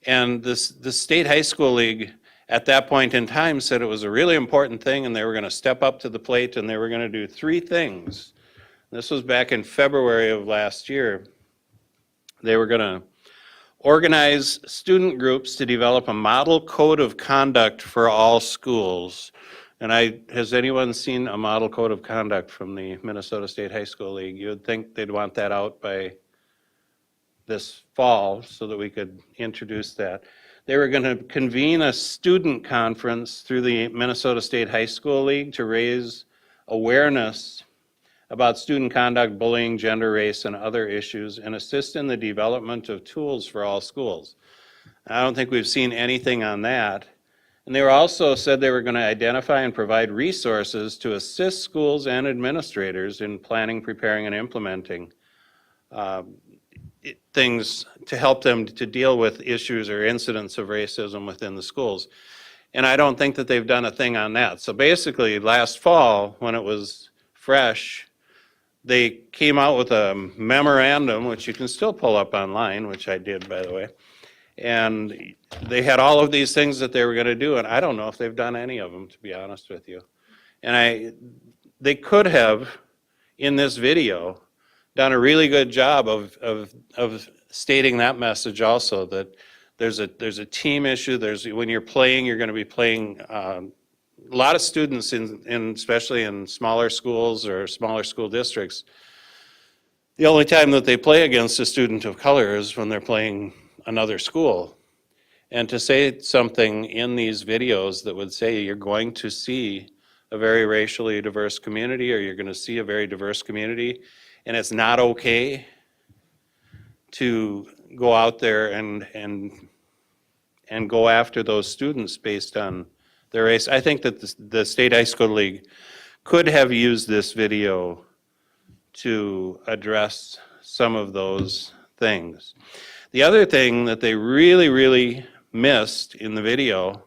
And the State High School League at that point in time said it was a really important thing and they were going to step up to the plate and they were going to do 3 things. This was back in February of last year. They were going to organize student groups to develop a model code of conduct for all schools. And has anyone seen a model code of conduct from the Minnesota State High School League? You would think they'd want that out by this fall so that we could introduce that. They were going to convene a student conference through the Minnesota State High School League to raise awareness about student conduct, bullying, gender, race, and other issues, and assist in the development of tools for all schools. I don't think we've seen anything on that. And they were also said they were going to identify and provide resources to assist schools and administrators in planning, preparing, and implementing things to help them to deal with issues or incidents of racism within the schools. And I don't think that they've done a thing on that. So basically, last fall, when it was fresh, they came out with a memorandum, which you can still pull up online, which I did, by the way. And they had all of these things that they were going to do, and I don't know if they've done any of them, to be honest with you. And they could have, in this video, done a really good job of stating that message also, that there's a team issue. When you're playing, you're going to be playing. A lot of students, especially in smaller schools or smaller school districts, the only time that they play against a student of color is when they're playing another school. And to say something in these videos that would say you're going to see a very racially diverse community, or you're going to see a very diverse community, and it's not okay to go out there and go after those students based on their race. I think that the State High School League could have used this video to address some of those things. The other thing that they really, really missed in the video,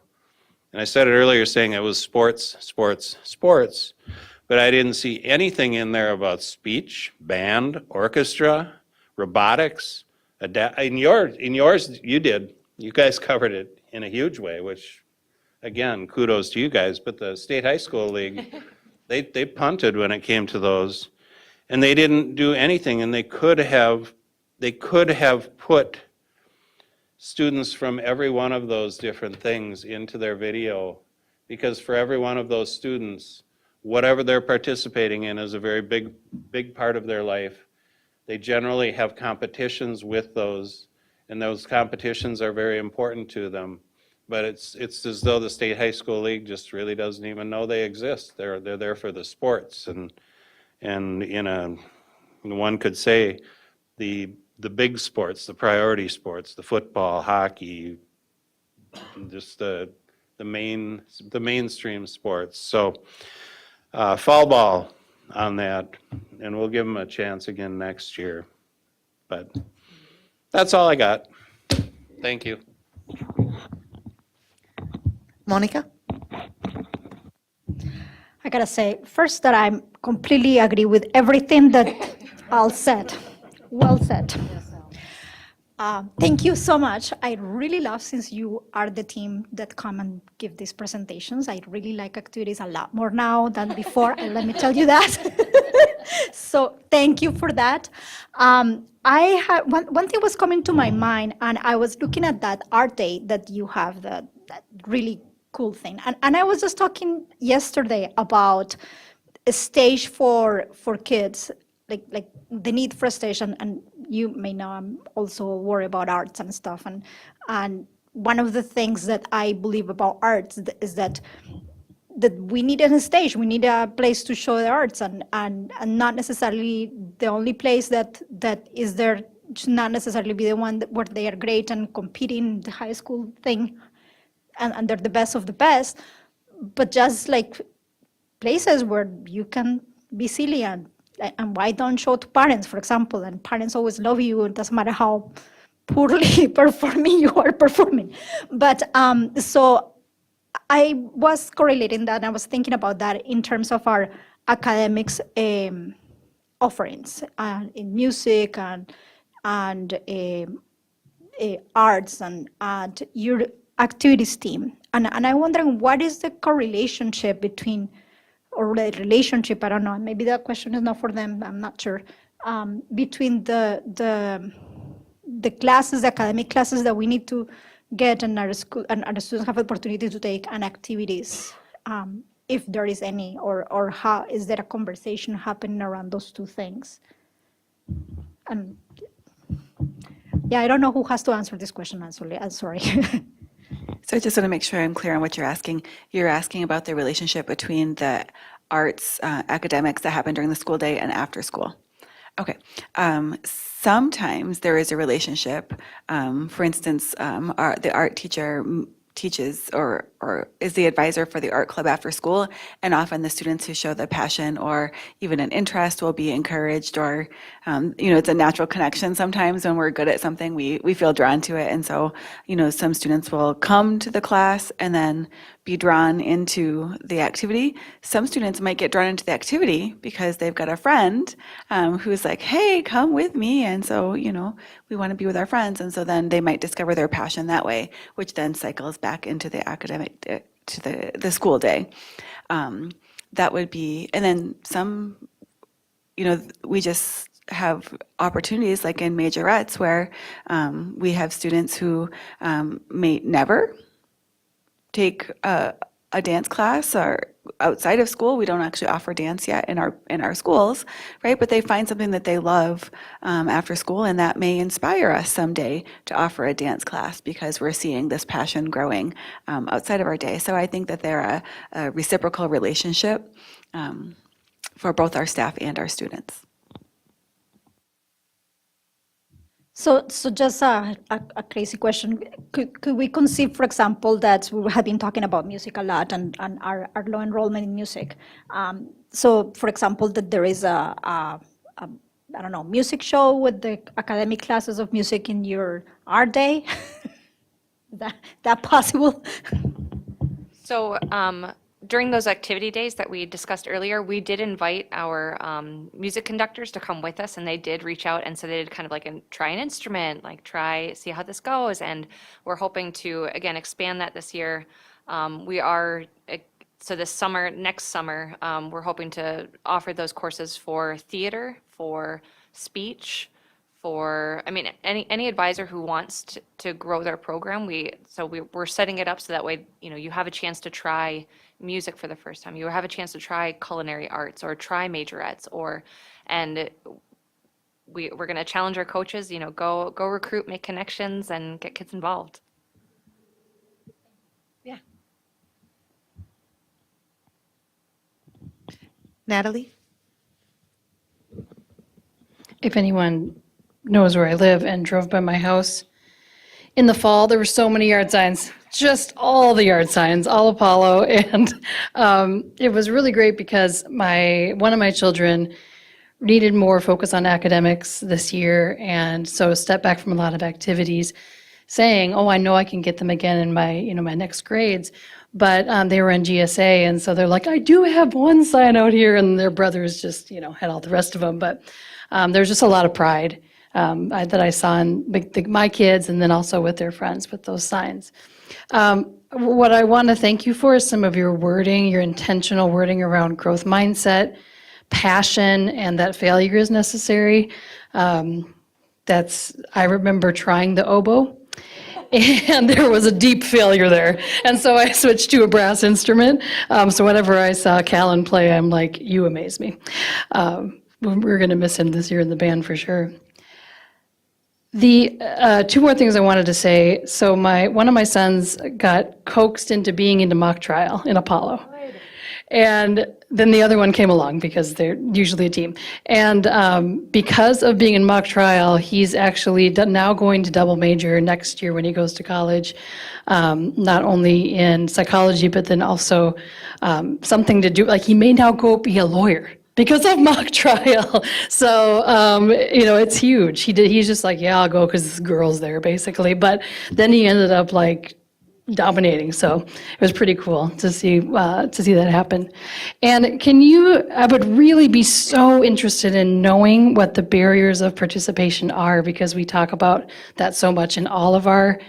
and I said it earlier saying it was sports, sports, sports, but I didn't see anything in there about speech, band, orchestra, robotics. In yours, you did. You guys covered it in a huge way, which, again, kudos to you guys. But the State High School League, they punted when it came to those, and they didn't do anything. And they could have put students from every one of those different things into their video, because for every one of those students, whatever they're participating in is a very big part of their life. They generally have competitions with those, and those competitions are very important to them. But it's as though the State High School League just really doesn't even know they exist. They're there for the sports, and one could say the big sports, the priority sports, the football, hockey, just the mainstream sports. So fall ball on that, and we'll give them a chance again next year. But that's all I got. Thank you. Monica? I gotta say, first, that I completely agree with everything that Al said. Well said. Thank you so much. I really love, since you are the team that come and give these presentations, I really like activities a lot more now than before, and let me tell you that. So thank you for that. I had one thing was coming to my mind, and I was looking at that art day that you have, that really cool thing. And I was just talking yesterday about a stage for kids, like the need for a stage, and you may know I'm also worried about arts and stuff. And one of the things that I believe about arts is that we need a stage, we need a place to show the arts, and not necessarily the only place that is there should not necessarily be the one where they are great and competing the high school thing and they're the best of the best, but just like places where you can be silly, and why don't show to parents, for example, and parents always love you, it doesn't matter how poorly performing you are performing. But so I was correlating that, and I was thinking about that in terms of our academics offerings in music and arts and your activities team. And I'm wondering, what is the correlationship between, or the relationship, I don't know, maybe that question is not for them, I'm not sure, between the classes, the academic classes that we need to get in our school, and our students have the opportunity to take, and activities, if there is any, or how is there a conversation happening around those two things? And yeah, I don't know who has to answer this question, actually. I'm sorry. So I just want to make sure I'm clear on what you're asking. You're asking about the relationship between the arts academics that happen during the school day and after school. Okay. Sometimes there is a relationship. For instance, the art teacher teaches or is the advisor for the art club after school, and often the students who show the passion or even an interest will be encouraged, or it's a natural connection. Sometimes when we're good at something, we feel drawn to it, and so some students will come to the class and then be drawn into the activity. Some students might get drawn into the activity because they've got a friend who's like, hey, come with me, and so we want to be with our friends, and so then they might discover their passion that way, which then cycles back into the academic to the school day. That would be, and then some, we just have opportunities like in Majorettes where we have students who may never take a dance class, or outside of school. We don't actually offer dance yet in our schools, right? But they find something that they love after school, and that may inspire us someday to offer a dance class because we're seeing this passion growing outside of our day. So I think that they're a reciprocal relationship for both our staff and our students. So just a crazy question. Could we conceive, for example, that we have been talking about music a lot and our low enrollment in music. So, for example, that there is I don't know, music show with the academic classes of music in your art day? that possible? So during those activity days that we discussed earlier, we did invite our music conductors to come with us, and they did reach out and so they did kind of like try an instrument, like see how this goes, and we're hoping to again expand that this year. So next summer, we're hoping to offer those courses for theater, for speech, for any advisor who wants to grow their program. We're setting it up so that way you have a chance to try music for the first time. You have a chance to try culinary arts or try majorettes, and we're going to challenge our coaches. Go recruit, make connections, and get kids involved. Yeah. Natalie? If anyone knows where I live and drove by my house, in the fall, there were so many yard signs, just all the yard signs, all Apollo. And it was really great because one of my children needed more focus on academics this year. And so stepped back from a lot of activities saying, oh, I know I can get them again in my next grades. But they were in GSA. And so they're like, I do have one sign out here. And their brothers just, had all the rest of them. But there's just a lot of pride that I saw in my kids, and then also with their friends with those signs. What I want to thank you for is some of your wording, your intentional wording around growth mindset, passion, and that failure is necessary. I remember trying the oboe, and there was a deep failure there. And so I switched to a brass instrument. So whenever I saw Callan play, I'm like, you amaze me. We're going to miss him this year in the band for sure. The two more things I wanted to say. So one of my sons got coaxed into being into mock trial in Apollo. And then the other one came along because they're usually a team. And because of being in mock trial, he's actually now going to double major next year when he goes to college, not only in psychology, but then also something to do, like he may now go be a lawyer because of mock trial. So, it's huge. He's just like, yeah, I'll go because this girl's there, basically. But then he ended up like dominating. So it was pretty cool to see that happen. And I would really be so interested in knowing what the barriers of participation are, because we talk about that so much in all of our,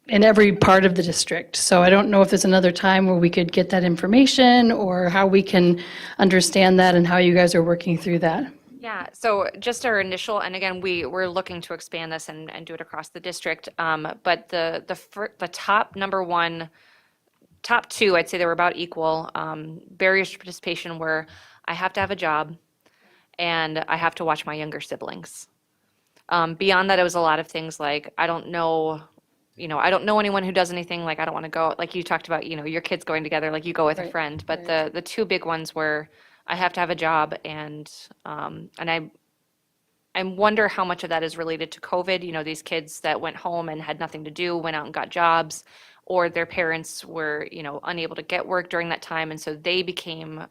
in every part of the district. So I don't know if there's another time where we could get that information or how we can understand that and how you guys are working through that. Yeah, so just our initial, and again, we're looking to expand this and do it across the district. But the top two, I'd say they were about equal. Barriers to participation were I have to have a job and I have to watch my younger siblings. Beyond that, it was a lot of things like I don't know anyone who does anything, like I don't want to go, like you talked about, your kids going together, like you go with a friend. But the two big ones were I have to have a job and I wonder how much of that is related to COVID. You know, these kids that went home and had nothing to do, went out and got jobs, or their parents were, you know, unable to get work during that time, and so they became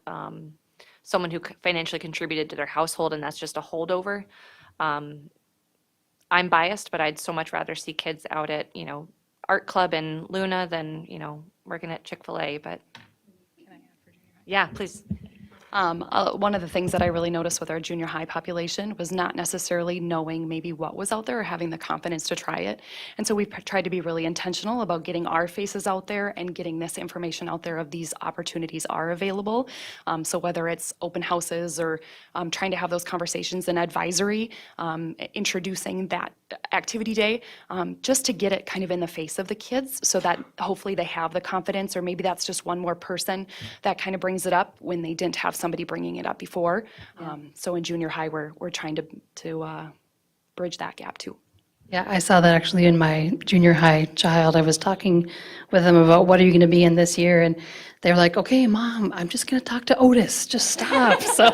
someone who financially contributed to their household, and that's just a holdover. I'm biased, but I'd so much rather see kids out at, you know, art club in Luna than, you know, working at Chick-fil-A, but. Yeah, please. One of the things that I really noticed with our junior high population was not necessarily knowing maybe what was out there or having the confidence to try it. And so we've tried to be really intentional about getting our faces out there and getting this information out there of these opportunities are available. So whether it's open houses or trying to have those conversations in advisory, introducing that activity day, just to get it kind of in the face of the kids so that hopefully they have the confidence, or maybe that's just one more person that kind of brings it up when they didn't have somebody bringing it up before. So in junior high, we're trying to bridge that gap too. Yeah, I saw that actually in my junior high child. I was talking with them about what are you going to be in this year, and they were like, okay, Mom, I'm just going to talk to Otis. Just stop. So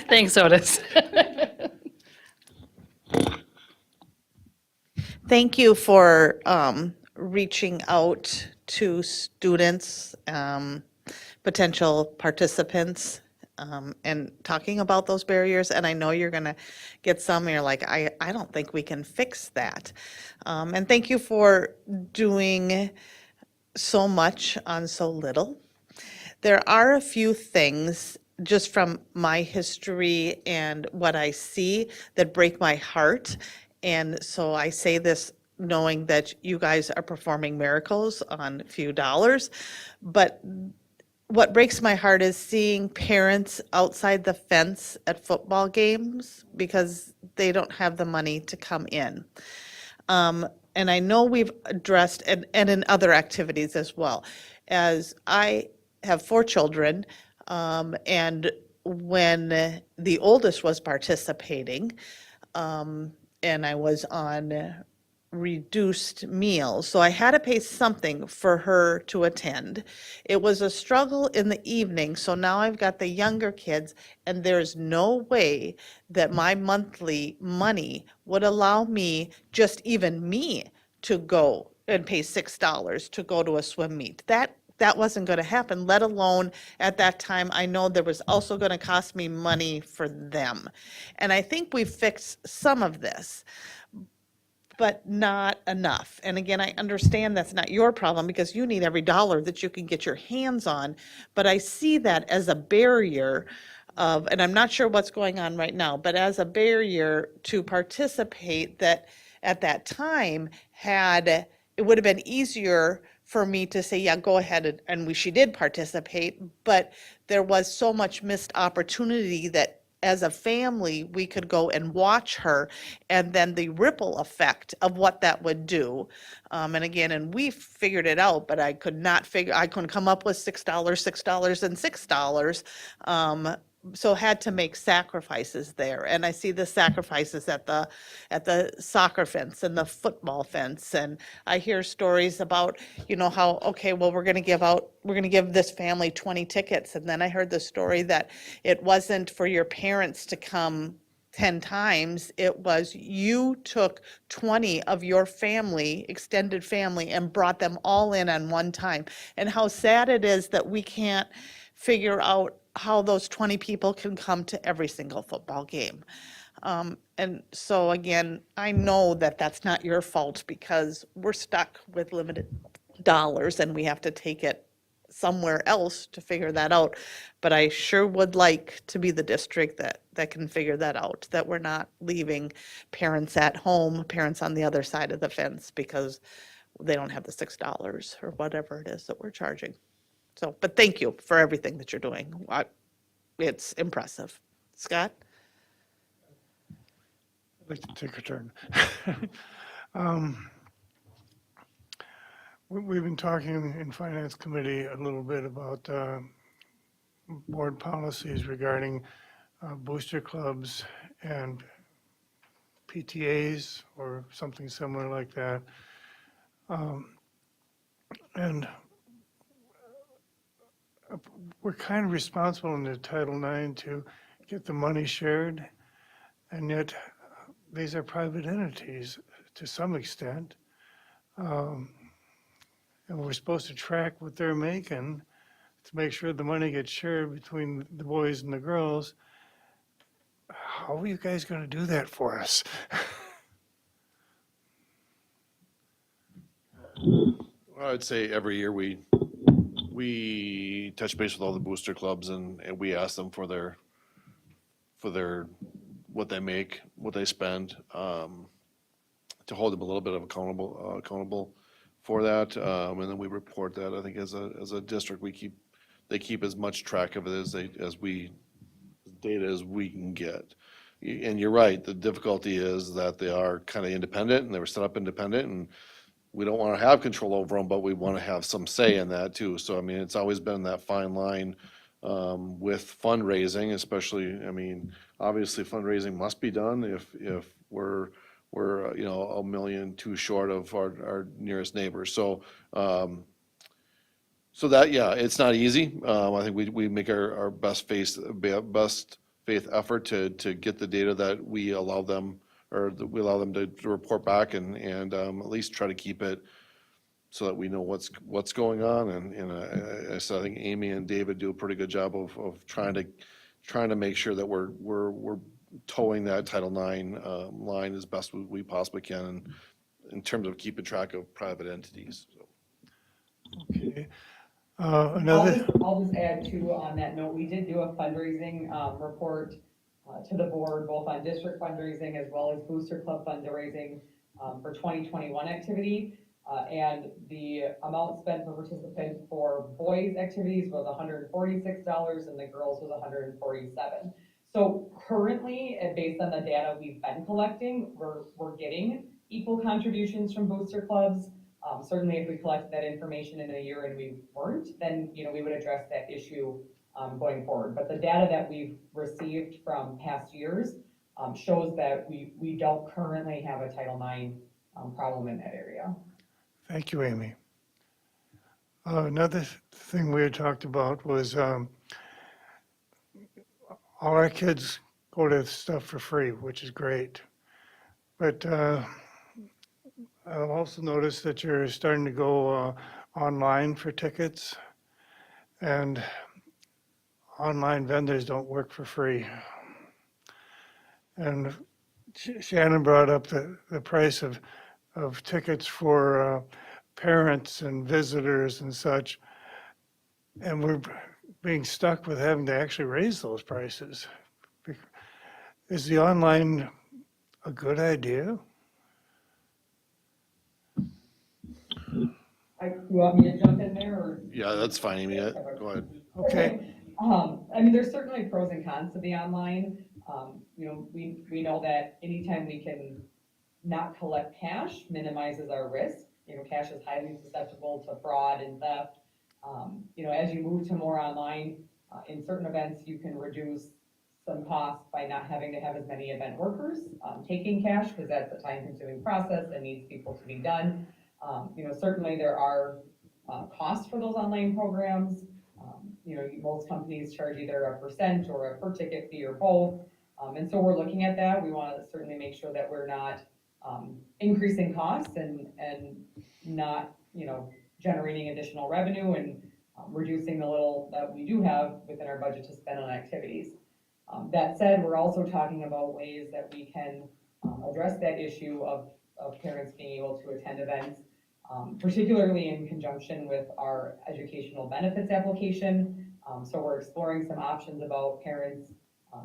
thanks, Otis. Thank you for reaching out to students, potential participants, and talking about those barriers. And I know you're going to get some, you're like, I don't think we can fix that. And thank you for doing so much on so little. There are a few things just from my history and what I see that break my heart. And so I say this knowing that you guys are performing miracles on a few dollars. But what breaks my heart is seeing parents outside the fence at football games because they don't have the money to come in. And I know we've addressed, and in other activities as well, as I have 4 children, and when the oldest was participating, and I was on reduced meals, so I had to pay something for her to attend. It was a struggle in the evening, so now I've got the younger kids, and there's no way that my monthly money would allow me, just even me, to go and pay $6 to go to a swim meet. That wasn't going to happen, let alone at that time, I know there was also going to cost me money for them. And I think we fixed some of this, but not enough. And again, I understand that's not your problem because you need every dollar that you can get your hands on. But I see that as a barrier of, and I'm not sure what's going on right now, but as a barrier to participate that at that time it would have been easier for me to say, yeah, go ahead, and she did participate, but there was so much missed opportunity that as a family, we could go and watch her, and then the ripple effect of what that would do. And again, and we figured it out, but I couldn't come up with $6, and $6. So had to make sacrifices there. And I see the sacrifices at the soccer fence and the football fence. And I hear stories about, how, okay, well, we're going to give this family 20 tickets. And then I heard the story that it wasn't for your parents to come 10 times. It was you took 20 of your family, extended family, and brought them all in on one time. And how sad it is that we can't figure out how those 20 people can come to every single football game. And so again, I know that that's not your fault because we're stuck with limited dollars and we have to take it somewhere else to figure that out. But I sure would like to be the district that can figure that out, that we're not leaving parents at home, parents on the other side of the fence because they don't have the $6 or whatever it is that we're charging. So, but thank you for everything that you're doing. It's impressive. Scott? I'd like to take a turn. We've been talking in Finance Committee a little bit about board policies regarding booster clubs and PTAs or something similar like that. And we're kind of responsible in the Title IX to get the money shared, and yet these are private entities to some extent. And we're supposed to track what they're making to make sure the money gets shared between the boys and the girls. How are you guys going to do that for us? I'd say every year we touch base with all the booster clubs and we ask them for their what they make, what they spend, to hold them a little bit of accountable for that. And then we report that. I think as a district, they keep as much track of it as we can get. And you're right, the difficulty is that they are kind of independent and they were set up independent, and we don't want to have control over them, but we want to have some say in that too. So, I mean, it's always been that fine line with fundraising, especially, I mean, obviously fundraising must be done if we're $1 million too short of our nearest neighbors. So, that, yeah, it's not easy. I think we make our best faith effort to get the data that we allow them, or that we allow them to report back and at least try to keep it so that we know what's going on. And I think Amy and David do a pretty good job of trying to make sure that we're towing that Title IX line as best we possibly can in terms of keeping track of private entities. So. Okay. I'll just add too on that note, we did do a fundraising report to the board, both on district fundraising as well as booster club fundraising for 2021 activity. And the amount spent per participant for boys' activities was $146 and the girls was $147. So currently, based on the data we've been collecting, we're getting equal contributions from booster clubs. Certainly if we collected that information in a year and we weren't, then we would address that issue going forward. But the data that we've received from past years shows that we don't currently have a Title IX problem in that area. Thank you, Amy. Another thing we had talked about was all our kids go to stuff for free, which is great. But I've also noticed that you're starting to go online for tickets, and online vendors don't work for free. And Shannon brought up the price of tickets for parents and visitors and such, and we're being stuck with having to actually raise those prices. Is the online a good idea? You want me to jump in there, or? Yeah, that's fine, Amy. Go ahead. Okay. I mean, there's certainly pros and cons to the online. We know that anytime we can not collect cash minimizes our risk. Cash is highly susceptible to fraud and theft. As you move to more online, in certain events, you can reduce some costs by not having to have as many event workers taking cash, because that's a time-consuming process that needs people to be done. Certainly there are costs for those online programs. Most companies charge either a percent or a per ticket fee or both. And so we're looking at that. We want to certainly make sure that we're not increasing costs and not, generating additional revenue and reducing the little that we do have within our budget to spend on activities. That said, we're also talking about ways that we can address that issue of parents being able to attend events, particularly in conjunction with our educational benefits application. So we're exploring some options about parents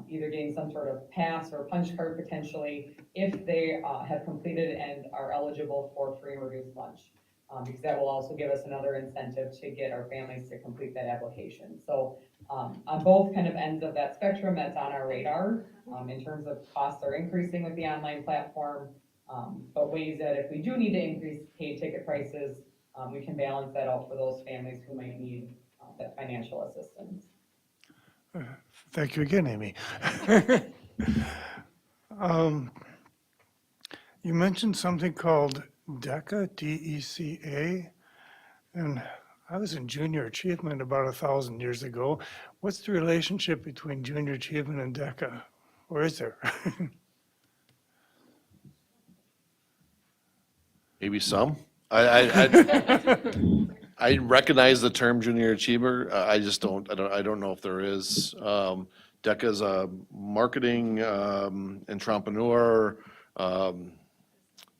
either getting some sort of pass or punch card potentially if they have completed and are eligible for free and reduced lunch, because that will also give us another incentive to get our families to complete that application. So on both kind of ends of that spectrum, that's on our radar in terms of costs are increasing with the online platform, but ways that if we do need to increase paid ticket prices, we can balance that out for those families who might need that financial assistance. Thank you again, Amy. You mentioned something called Deca, D-E-C-A, and I was in junior achievement about 1,000 years ago. What's the relationship between junior achievement and Deca? Or is there? Maybe some. I recognize the term junior achiever. I just don't know if there is. Deca's a marketing entrepreneur,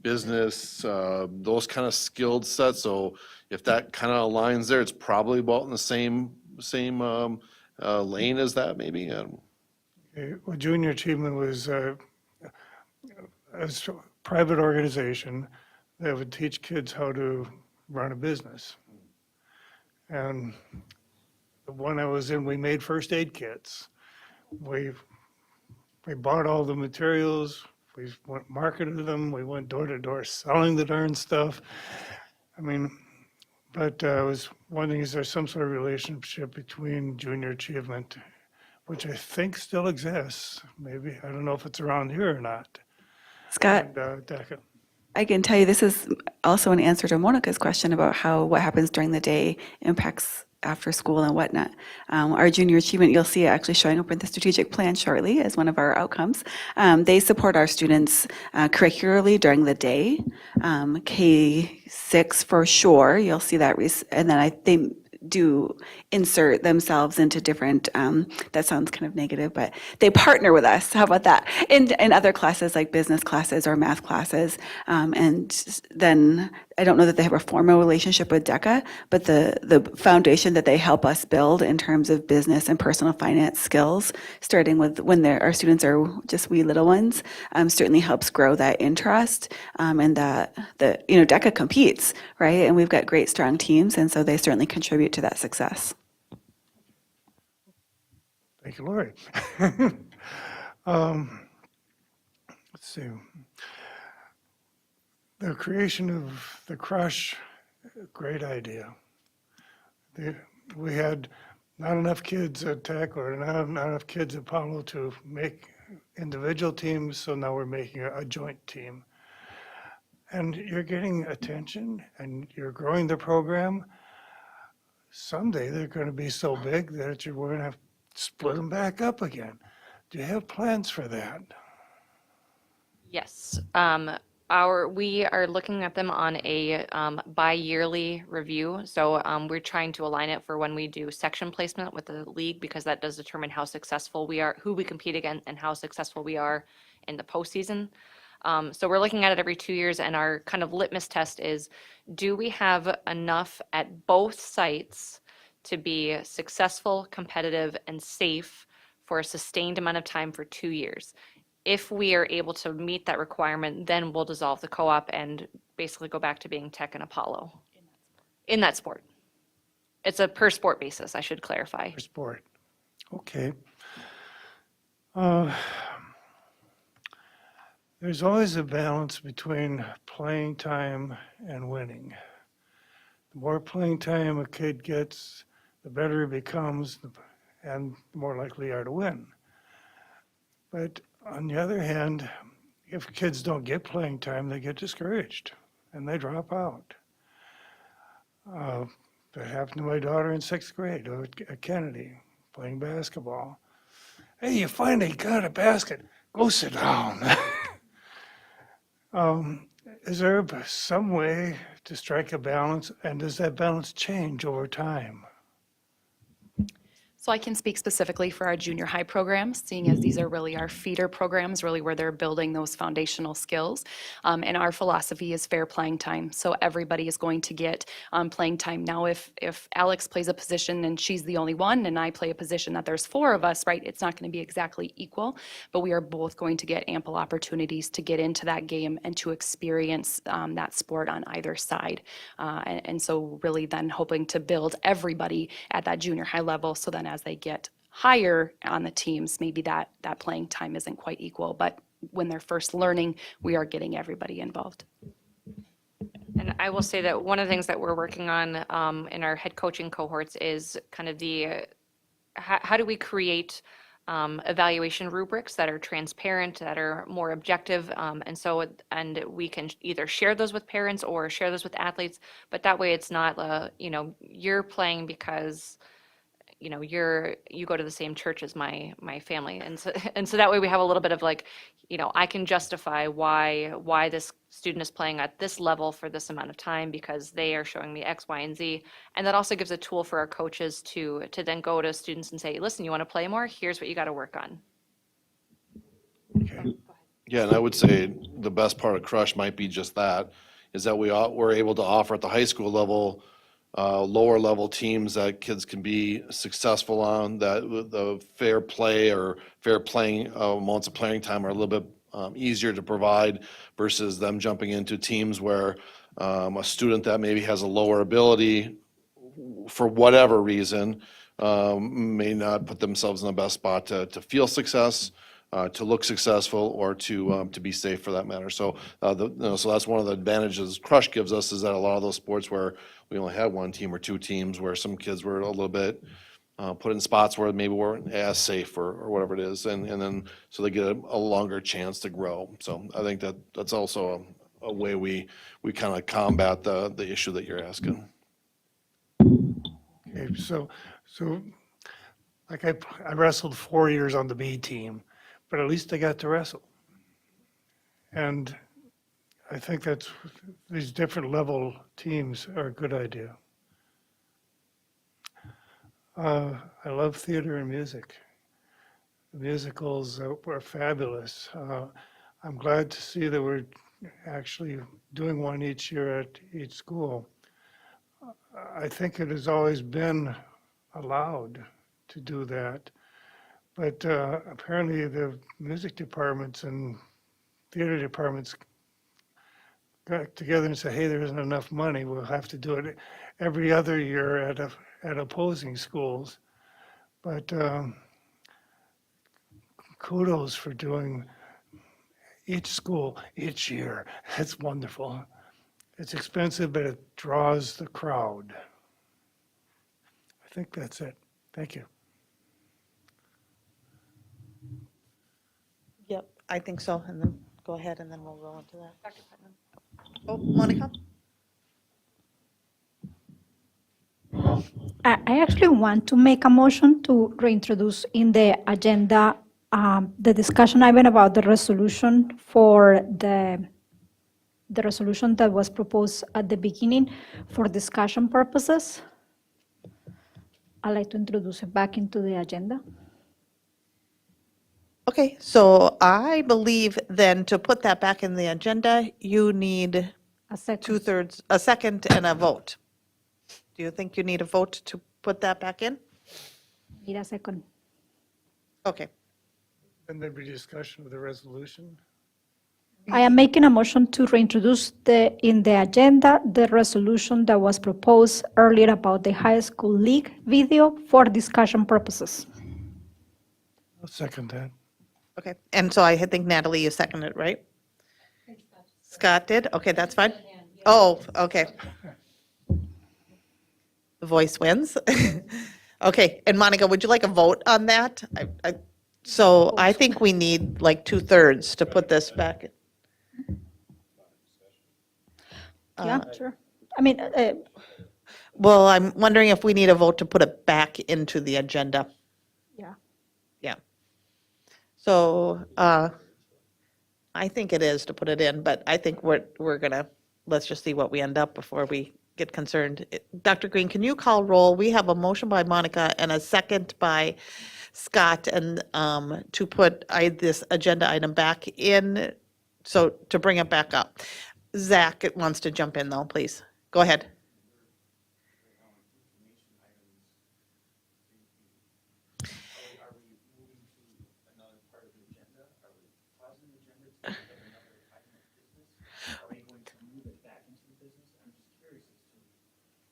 business, those kind of skilled sets. So if that kind of aligns there, it's probably about in the same lane as that, maybe. Okay, well, Junior Achievement was a private organization that would teach kids how to run a business. And the one I was in, we made first aid kits. We bought all the materials, we marketed them, we went door to door selling the darn stuff. I mean, but I was wondering, is there some sort of relationship between Junior Achievement, which I think still exists, maybe, I don't know if it's around here or not. Scott, And Deca. I can tell you this is also an answer to Monica's question about how what happens during the day impacts after school and whatnot. Our junior achievement, you'll see it actually showing up in the strategic plan shortly as one of our outcomes. They support our students curricularly during the day. K-6 for sure, you'll see that, and then they do insert themselves into different, that sounds kind of negative, but they partner with us, how about that, in other classes like business classes or math classes. And then I don't know that they have a formal relationship with Deca, but the foundation that they help us build in terms of business and personal finance skills, starting with when our students are just wee little ones, certainly helps grow that interest, and that Deca competes, right? And we've got great, strong teams, and so they certainly contribute to that success. Thank you, Lori. Let's see. The creation of the crush, great idea. We had not enough kids at Tech or not enough kids at Palo to make individual teams, so now we're making a joint team. And you're getting attention and you're growing the program. Someday they're going to be so big that you're going to have to split them back up again. Do you have plans for that? Yes. We are looking at them on a bi-yearly review. So we're trying to align it for when we do section placement with the league, because that does determine how successful we are, who we compete against, and how successful we are in the postseason. So we're looking at it every 2 years, and our kind of litmus test is, do we have enough at both sites to be successful, competitive, and safe for a sustained amount of time for 2 years? If we are able to meet that requirement, then we'll dissolve the co-op and basically go back to being Tech and Apollo in that sport. It's a per sport basis, I should clarify. Per sport. Okay. There's always a balance between playing time and winning. The more playing time a kid gets, the better he becomes, and the more likely you are to win. But on the other hand, if kids don't get playing time, they get discouraged and they drop out. That happened to my daughter in 6th grade at Kennedy, playing basketball. Hey, you finally got a basket. Go sit down. Is there some way to strike a balance, and does that balance change over time? So I can speak specifically for our junior high programs, seeing as these are really our feeder programs, really where they're building those foundational skills. And our philosophy is fair playing time. So everybody is going to get playing time. Now, if Alex plays a position and she's the only one, and I play a position that there's 4 of us, right, it's not going to be exactly equal, but we are both going to get ample opportunities to get into that game and to experience that sport on either side. And so really then hoping to build everybody at that junior high level, so then as they get higher on the teams, maybe that playing time isn't quite equal, but when they're first learning, we are getting everybody involved. And I will say that one of the things that we're working on in our head coaching cohorts is kind of how do we create evaluation rubrics that are transparent, that are more objective, and we can either share those with parents or share those with athletes, but that way it's not you're playing because you go to the same church as my family, and so that way we have a little bit of I can justify why this student is playing at this level for this amount of time because they are showing me X, Y, and Z. And that also gives a tool for our coaches to then go to students and say, listen, you want to play more? Here's what you got to work on. Yeah, and I would say the best part of Crush might be just that, is that we're able to offer at the high school level, lower level teams that kids can be successful on, that the fair play or fair playing amounts of playing time are a little bit easier to provide versus them jumping into teams where a student that maybe has a lower ability for whatever reason may not put themselves in the best spot to feel success, to look successful, or to be safe for that matter. So so that's one of the advantages Crush gives us, is that a lot of those sports where we only had one team or two teams, where some kids were a little bit put in spots where maybe weren't as safe or whatever it is, and then so they get a longer chance to grow. So I think that's also a way we kind of combat the issue that you're asking. Okay, so like I wrestled 4 years on the B team, but at least I got to wrestle. And I think that's, these different level teams are a good idea. I love theater and music. The musicals were fabulous. I'm glad to see that we're actually doing one each year at each school. I think it has always been allowed to do that, but apparently the music departments and theater departments got together and said, hey, there isn't enough money, we'll have to do it every other year at opposing schools. But kudos for doing each school each year. That's wonderful. It's expensive, but it draws the crowd. I think that's it. Thank you. Yep, I think so, and then go ahead, and then we'll roll into that. Dr. Putnam. Oh, Monica? I actually want to make a motion to reintroduce in the agenda the discussion item about the resolution for the resolution that was proposed at the beginning for discussion purposes. I'd like to introduce it back into the agenda. Okay, so I believe then to put that back in the agenda, you need A second. two-thirds, a second and a vote. Do you think you need a vote to put that back in? Need a second. Okay, And there'd be discussion of the resolution. I am making a motion to reintroduce in the agenda the resolution that was proposed earlier about the high school league video for discussion purposes. I'll second that. okay. And so I think Natalie, you seconded it, right? Scott did? Okay, that's fine. Oh, okay. The voice wins. Okay, and Monica, would you like a vote on that? So I think we need like 2/3 to put this back. Yeah, sure. I mean, Well, I'm wondering if we need a vote to put it back into the agenda. yeah. Yeah. So I think it is to put it in, but I think we're gonna, let's just see what we end up before we get concerned. Dr. Green, can you call roll? We have a motion by Monica and a second by Scott, and to put this agenda item back in, so to bring it back up. Zach wants to jump in though, please. Go ahead.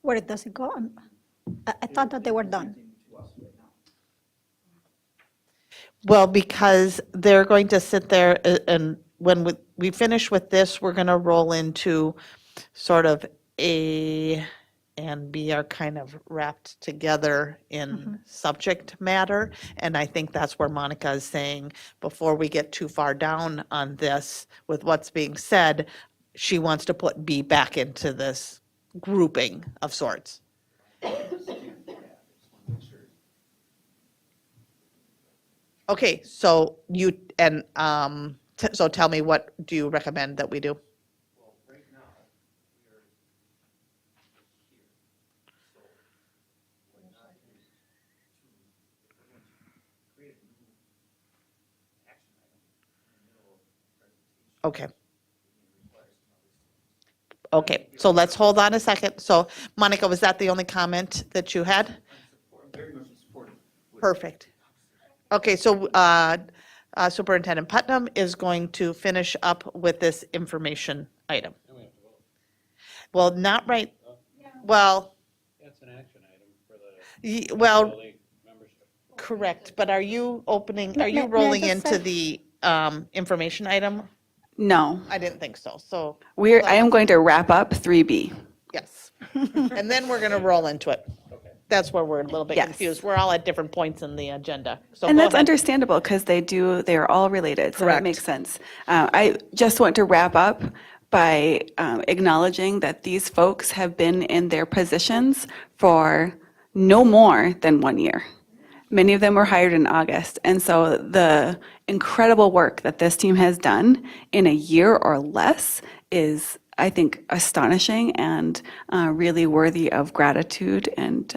Where does it go? I thought that they were done. Well, because they're going to sit there and when we finish with this, we're going to roll into sort of A and B are kind of wrapped together in subject matter. And I think that's where Monica is saying, before we get too far down on this with what's being said, she wants to put B back into this grouping of sorts. Okay, so you, and so tell me, what do you recommend that we do? Okay. Okay, so let's hold on a second. So Monica, was that the only comment that you had? Perfect. Okay, so Superintendent Putnam is going to finish up with this information item. Well, not right, well. That's an action item for the. Well, correct, but are you rolling just into say- the information item? No, I didn't think so, so. I am going to wrap up 3B. Yes. And then we're going to roll into it. That's where we're a little bit Yes. confused. We're all at different points in the agenda. So And go that's ahead. understandable because they are all related, so Correct. that makes sense. I just want to wrap up by acknowledging that these folks have been in their positions for no more than 1 year. Many of them were hired in August, and so the incredible work that this team has done in a year or less is, I think, astonishing and really worthy of gratitude and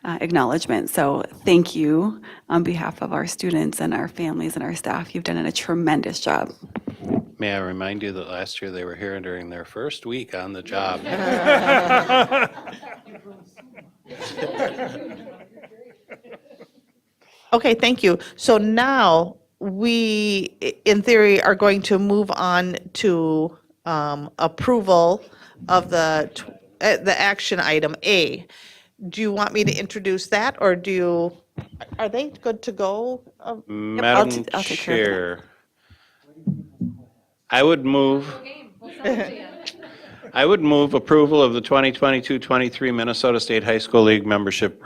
acknowledgement. So thank you on behalf of our students and our families and our staff. You've done a tremendous job. May I remind you that last year they were here during their first week on the job. Okay, thank you. So now we, in theory, are going to move on to approval of the action item A. Do you want me to introduce that, or are they good to go? Madam I'll take care of Chair, I would move approval of the 2022-23 Minnesota State High School League membership.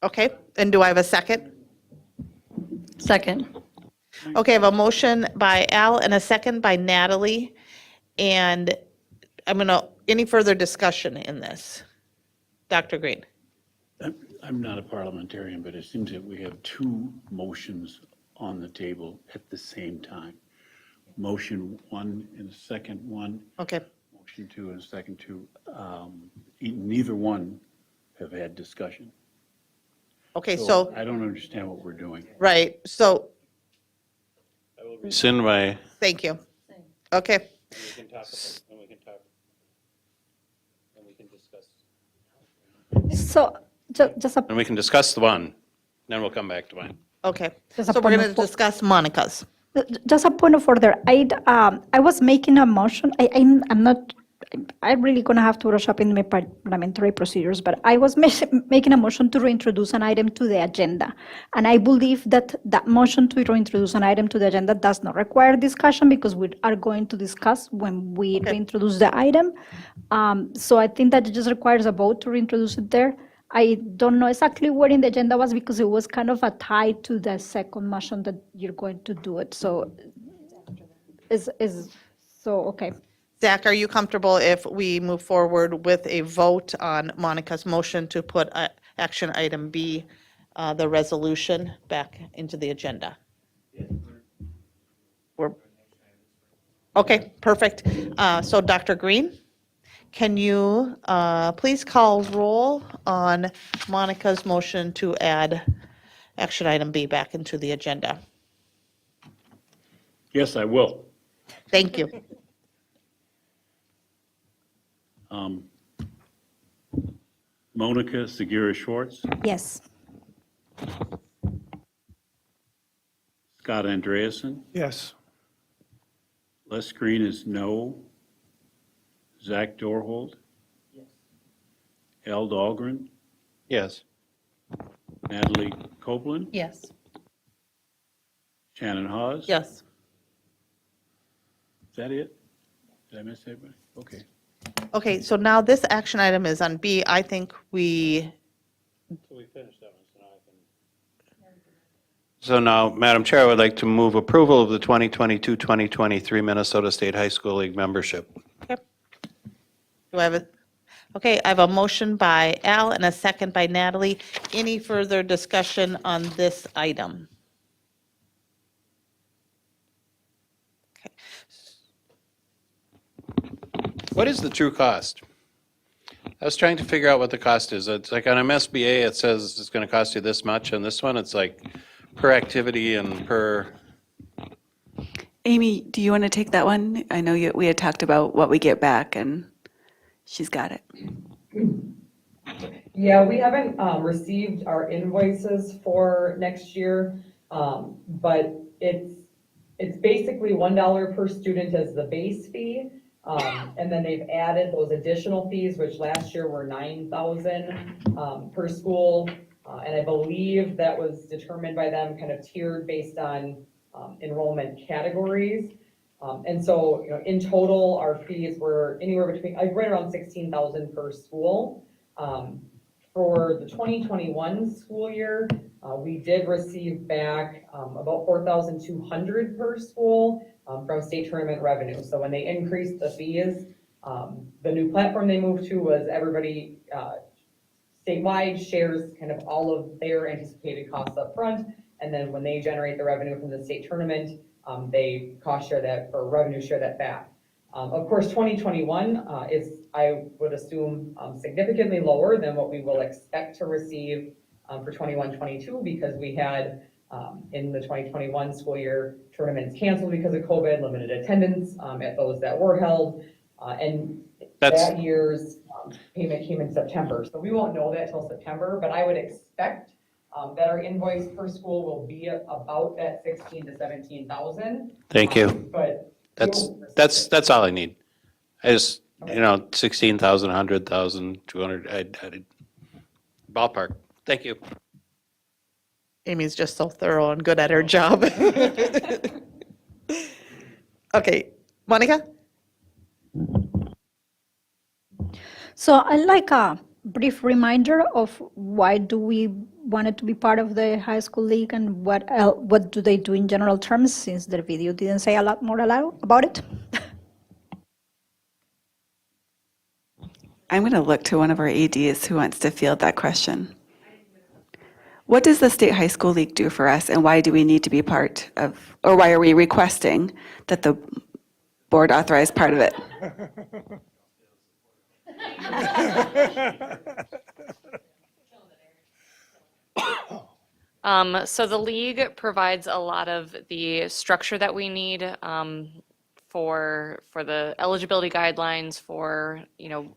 Okay, and do I have a second? Second. Okay, I have a motion by Al and a second by Natalie. And any further discussion in this? Dr. Green? I'm not a parliamentarian, but it seems that we have two motions on the table at the same time. Motion one and a second one. Okay. Motion two and a second two. Neither one have had discussion. Okay, so, I don't understand what we're doing. right, so, Rescind my, thank you. Okay, we can talk, and we can discuss. So, just a And we can discuss the one, then we'll come back to mine. okay. Just a So we're point going of to discuss Monica's. Just a point of order. I was making a motion. I'm not. I'm really gonna have to brush up in my parliamentary procedures, but I was making a motion to reintroduce an item to the agenda, and I believe that that motion to reintroduce an item to the agenda does not require discussion because we are going to discuss when we reintroduce the item. So I think that it just requires a vote to reintroduce it there. I don't know exactly where in the agenda was because it was kind of a tie to the second motion that you're going to do it. So okay. Zach, are you comfortable if we move forward with a vote on Monica's motion to put action item B, the resolution, back into the agenda? Okay, perfect. So Dr. Green, can you please call roll on Monica's motion to add action item B back into the agenda? Yes, I will. Thank you. Monica Segura Schwartz, Yes. Scott Andreasen, Yes. Les Green is no. Zach Dorhold? Yes. Al Dahlgren, Yes. Natalie Copeland, Yes. Shannon Hawes? Yes. Is that it? Did I miss anybody? Okay. Okay, so now this action item is on B. I think we, So we finished that one, so now I can. So now, Madam Chair, I would like to move approval of the 2022-2023 Minnesota State High School League membership. do I have a, okay, I have a motion by Al and a second by Natalie. Any further discussion on this item? Okay. What is the true cost? I was trying to figure out what the cost is. It's like on MSBA, it says it's going to cost you this much, and this one, it's like per activity and per, Amy, do you want to take that one? I know we had talked about what we get back, and she's got it. Yeah, we haven't received our invoices for next year, but it's basically $1 per student as the base fee. And then they've added those additional fees, which last year were $9,000 per school. And I believe that was determined by them, kind of tiered based on enrollment categories. And so, in total, our fees were anywhere between, right around $16,000 per school. For the 2021 school year, we did receive back about $4,200 per school from state tournament revenue. So when they increased the fees, the new platform they moved to was everybody statewide shares kind of all of their anticipated costs up front. And then when they generate the revenue from the state tournament, they cost share that or revenue share that back. Of course, 2021 is, I would assume, significantly lower than what we will expect to receive for 21-22 because we had in the 2021 school year tournaments canceled because of COVID, limited attendance at those that were held, and that year's payment came in September. So we won't know that till September, but I would expect that our invoice per school will be about that 16 to 17,000. Thank you. But That's all I need. I just, 16,000, 100,000, 200, I ballpark. Thank you. Amy's just so thorough and good at her job. Okay, Monica? So I'd like a brief reminder of why do we want it to be part of the high school league and what do they do in general terms, since the video didn't say a lot more about it. I'm going to look to one of our ADs who wants to field that question. What does the State High School League do for us, and why do we need to be part of, or why are we requesting that the board authorize part of it? So the league provides a lot of the structure that we need for the eligibility guidelines, for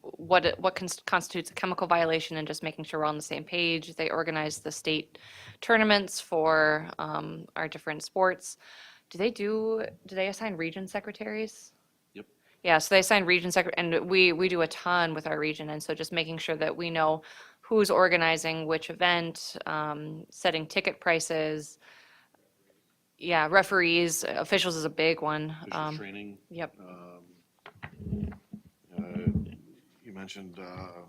what constitutes a chemical violation, and just making sure we're on the same page. They organize the state tournaments for our different sports. Do they assign region secretaries? Yep. Yeah, so they assign region secretary, and we do a ton with our region, and so just making sure that we know who's organizing which event, setting ticket prices. Yeah, referees, officials is a big one. Official training. Yep. You mentioned I'm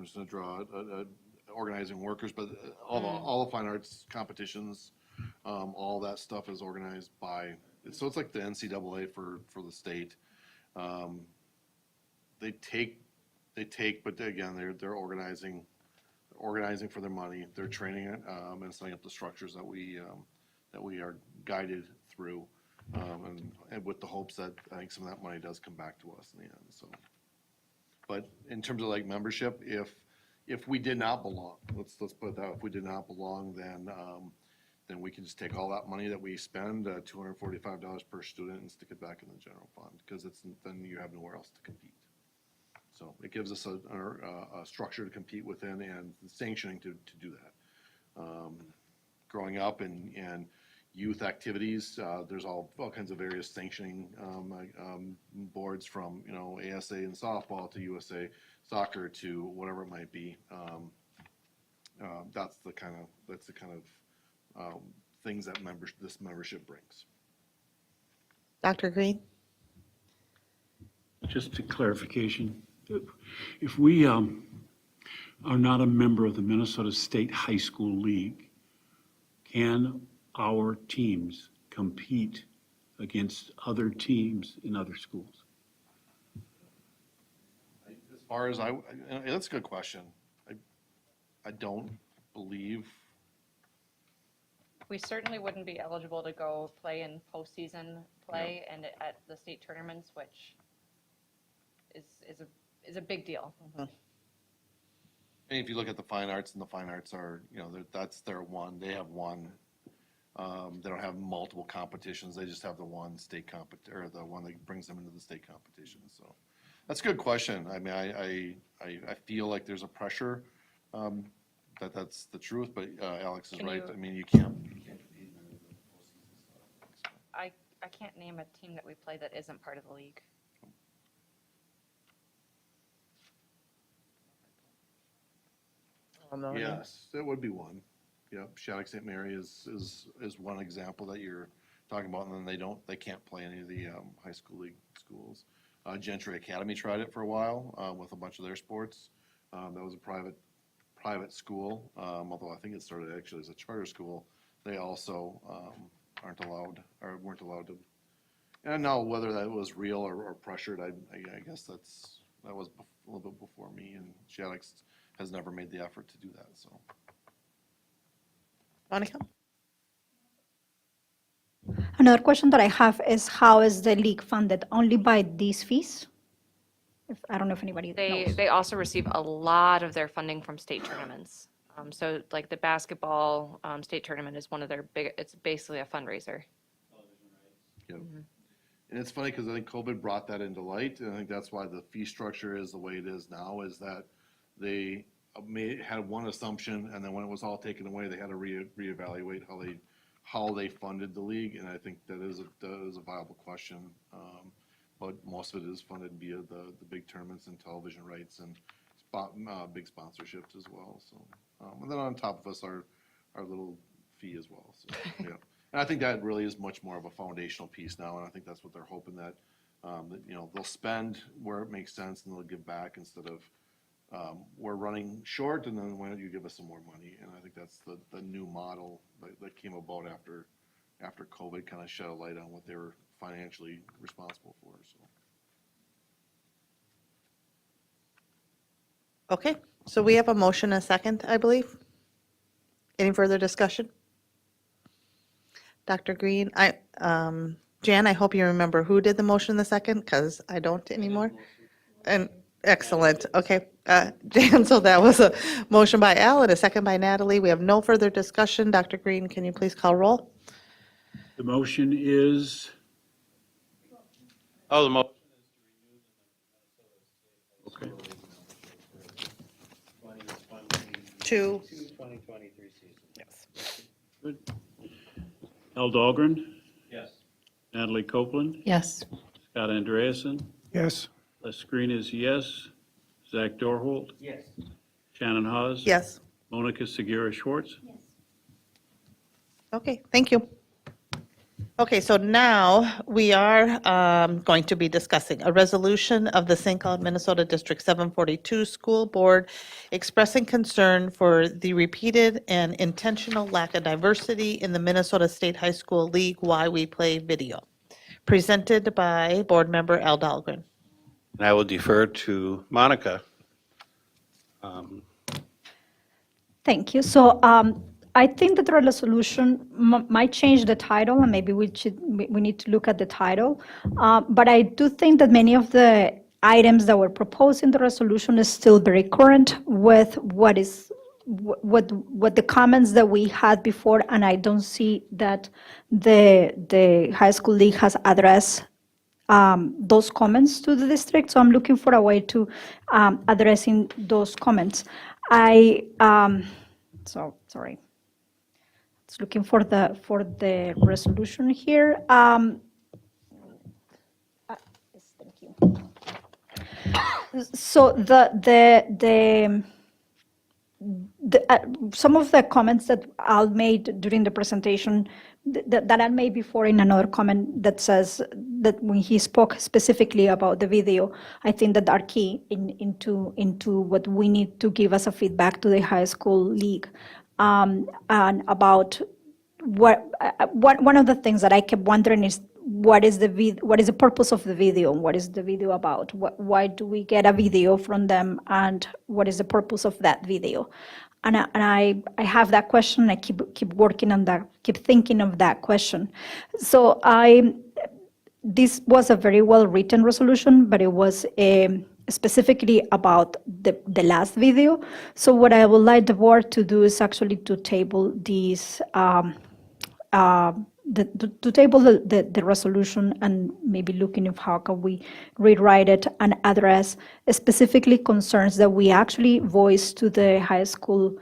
just going to draw organizing workers, but all the fine arts competitions, all that stuff is organized by. So it's like the NCAA for the state. They take, but again, they're organizing for their money. They're training it and setting up the structures that we are guided through, and with the hopes that I think some of that money does come back to us in the end. So, but in terms of like membership, if we did not belong, let's put it that way, if we did not belong, then we can just take all that money that we spend, $245 per student, and stick it back in the general fund, because then you have nowhere else to compete. So it gives us a structure to compete within and sanctioning to do that. Growing up in youth activities, there's all kinds of various sanctioning boards, from ASA and softball to USA soccer to whatever it might be. That's the kind of things that this membership brings. Dr. Green? Just a clarification. If we are not a member of the Minnesota State High School League, can our teams compete against other teams in other schools? As far as that's a good question. I don't believe. We certainly wouldn't be eligible to go play in postseason play and at the state tournaments, which is a big deal. And if you look at the fine arts, and the fine arts are, that's their one, they have one. They don't have multiple competitions, they just have the one state or the one that brings them into the state competition, so. That's a good question. I mean, I feel like there's a pressure, that's the truth, but Alex is right. I mean, you can't compete in the postseason stuff. I can't name a team that we play that isn't part of the league. Yes, that would be one. Yep, Shattuck St. Mary is one example that you're talking about, and then they can't play any of the high school league schools. Gentry Academy tried it for a while with a bunch of their sports. That was a private school, although I think it started actually as a charter school. They also weren't allowed to. And I don't know whether that was real or pressured. I guess that was a little bit before me, and Shattuck has never made the effort to do that. So, Monica? Another question that I have is how is the league funded? Only by these fees? I don't know if anybody knows. They also receive a lot of their funding from state tournaments. So like the basketball state tournament is one of their it's basically a fundraiser. yep. And it's funny because I think COVID brought that into light, and I think that's why the fee structure is the way it is now, is that they had one assumption, and then when it was all taken away, they had to reevaluate how they funded the league, and I think that is a viable question. But most of it is funded via the big tournaments and television rights and big sponsorships as well. So, and then on top of us, our little fee as well. So, yeah. And I think that really is much more of a foundational piece now, and I think that's what they're hoping that they'll spend where it makes sense and they'll give back instead of we're running short and then why don't you give us some more money? And I think that's the new model that came about after COVID kind of shed a light on what they were financially responsible for. So. Okay, so we have a motion and a second, I believe. Any further discussion? Dr. Green, Jan, I hope you remember who did the motion in the second, because I don't anymore. And excellent, okay. Jan, so that was a motion by Al and a second by Natalie. We have no further discussion. Dr. Green, can you please call roll? The motion is, Oh, the motion. okay, Two. 2023 season. Yes. good. Al Dahlgren, Yes. Natalie Copeland, Yes. Scott Andreasen, Yes. Les Green is yes, Zach Dorholt, Yes. Shannon Hawes. Yes. Monica Segura Schwartz. Okay, thank you. Okay, so now we are going to be discussing a resolution of the St. Cloud, Minnesota District 742 School Board expressing concern for the repeated and intentional lack of diversity in the Minnesota State High School League Why We Play video, presented by Board Member Al Dahlgren. And I will defer to Monica. Thank you. So I think that the resolution might change the title, and maybe we need to look at the title. But I do think that many of the items that were proposed in the resolution is still very current with what the comments that we had before, and I don't see that the high school league has addressed those comments to the district. So I'm looking for a way to addressing those comments. Sorry. It's looking for the resolution here. Thank you. So some of the comments that Al made during the presentation, that I made before in another comment that says that when he spoke specifically about the video, I think that are key into what we need to give as a feedback to the high school league. And about one of the things that I kept wondering is what is the purpose of the video? What is the video about? Why do we get a video from them, and what is the purpose of that video? And I have that question. I keep working on that. Keep thinking of that question. So this was a very well written resolution, but it was specifically about the last video. So what I would like the board to do is actually to table these, to table the resolution and maybe looking at how can we rewrite it and address specifically concerns that we actually voiced to the high school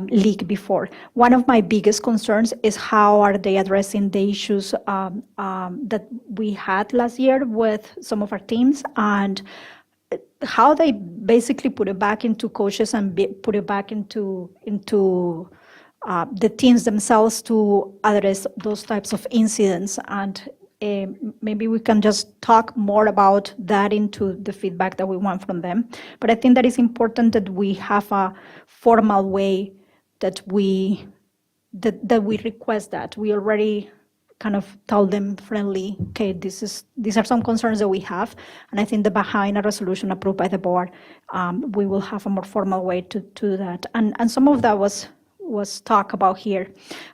league before. One of my biggest concerns is how are they addressing the issues that we had last year with some of our teams, and how they basically put it back into coaches and put it back into the teams themselves to address those types of incidents. And maybe we can just talk more about that into the feedback that we want from them. But I think that it's important that we have a formal way that we request that. We already kind of tell them friendly, okay, these are some concerns that we have, and I think that behind a resolution approved by the board, we will have a more formal way to do that. And some of that was talked about here.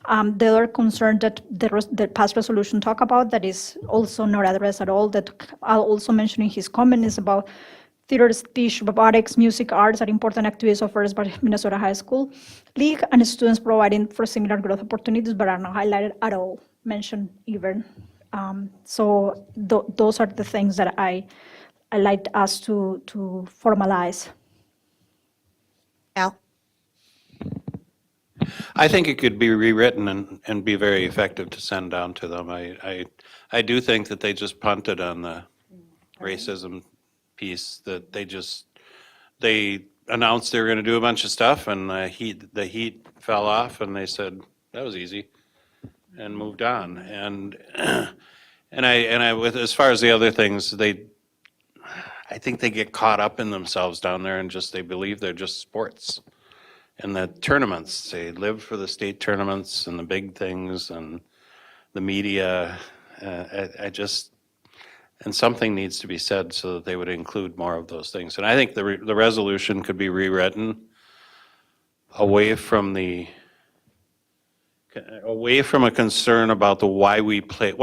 The other concern that the past resolution talk about that is also not addressed at all, that I'll also mention in his comment, is about theater, speech, robotics, music, arts are important activities offered by Minnesota High School League, and students providing for similar growth opportunities but are not highlighted at all, mentioned even. So those are the things that I like us to formalize. Al? I think it could be rewritten and be very effective to send down to them. I do think that they just punted on the racism piece, that they announced they were going to do a bunch of stuff, and the heat fell off, and they said, that was easy, and moved on. And I with as far as the other things, I think they get caught up in themselves down there, and they believe they're just sports. And the tournaments, they live for the state tournaments and the big things and the media. And something needs to be said so that they would include more of those things. And I think the resolution could be rewritten away from a concern about the why we play,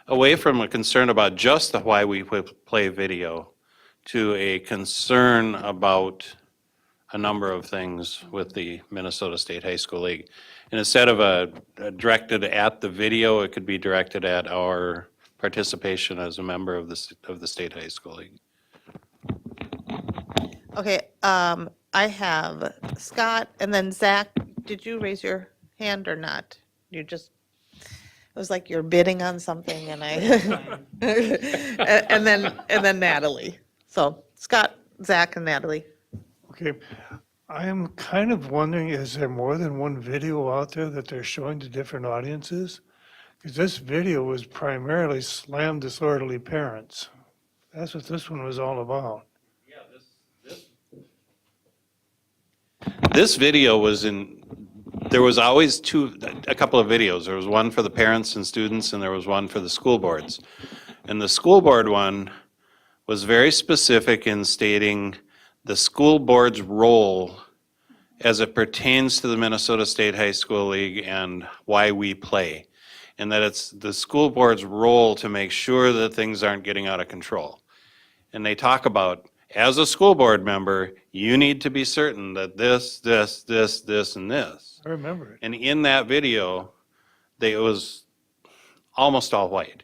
away from a concern about just the why we play video to a concern about a number of things with the Minnesota State High School League. And instead of directed at the video, it could be directed at our participation as a member of the State High School League. Okay, I have Scott, and then Zach, did you raise your hand or not? It was like you're bidding on something, and and then Natalie. So Scott, Zach, and Natalie. Okay, I am kind of wondering, is there more than one video out there that they're showing to different audiences? Because this video was primarily slam disorderly parents. That's what this one was all about. This video there was always a couple of videos. There was one for the parents and students, and there was one for the school boards. And the school board one was very specific in stating the school board's role as it pertains to the Minnesota State High School League and why we play. And that it's the school board's role to make sure that things aren't getting out of control. And they talk about, as a school board member, you need to be certain that this, and this. I remember it. And in that video, it was almost all white.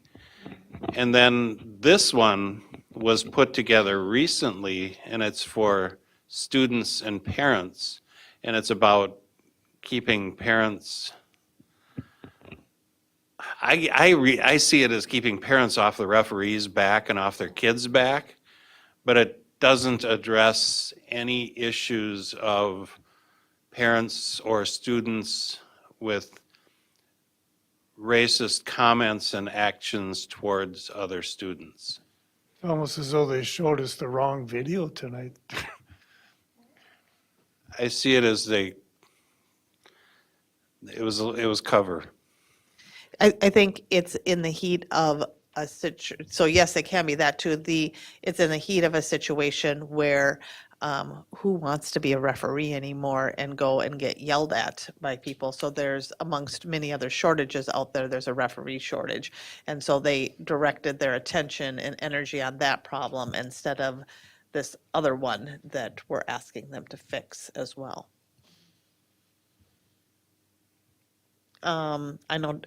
And then this one was put together recently, and it's for students and parents, and it's about keeping parents. I see it as keeping parents off the referee's back and off their kids' back, but it doesn't address any issues of parents or students with racist comments and actions towards other students. It's almost as though they showed us the wrong video tonight. I see it as it was cover. I think it's in the heat of a so yes, it can be that too. It's in the heat of a situation where who wants to be a referee anymore and go and get yelled at by people? So there's, amongst many other shortages out there, there's a referee shortage. And so they directed their attention and energy on that problem instead of this other one that we're asking them to fix as well. I know,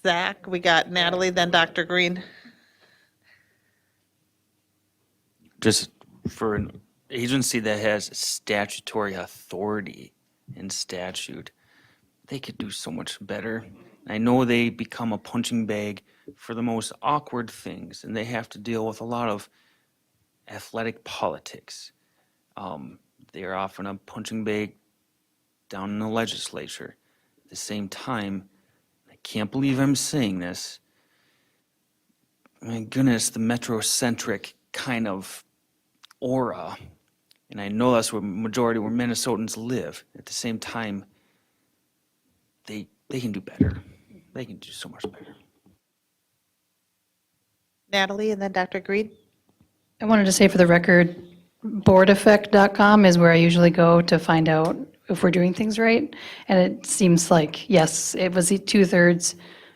Zach, we got Natalie, then Dr. Green. Just for an agency that has statutory authority in statute, they could do so much better. I know they become a punching bag for the most awkward things, and they have to deal with a lot of athletic politics. They are often a punching bag down in the legislature. At the same time, I can't believe I'm saying this. My goodness, the metrocentric kind of aura, and I know that's where majority where Minnesotans live. At the same time, they can do better. They can do so much better. Natalie, and then Dr. Green. I wanted to say for the record, boardeffect.com is where I usually go to find out if we're doing things right. And it seems like, yes, it was the 2/3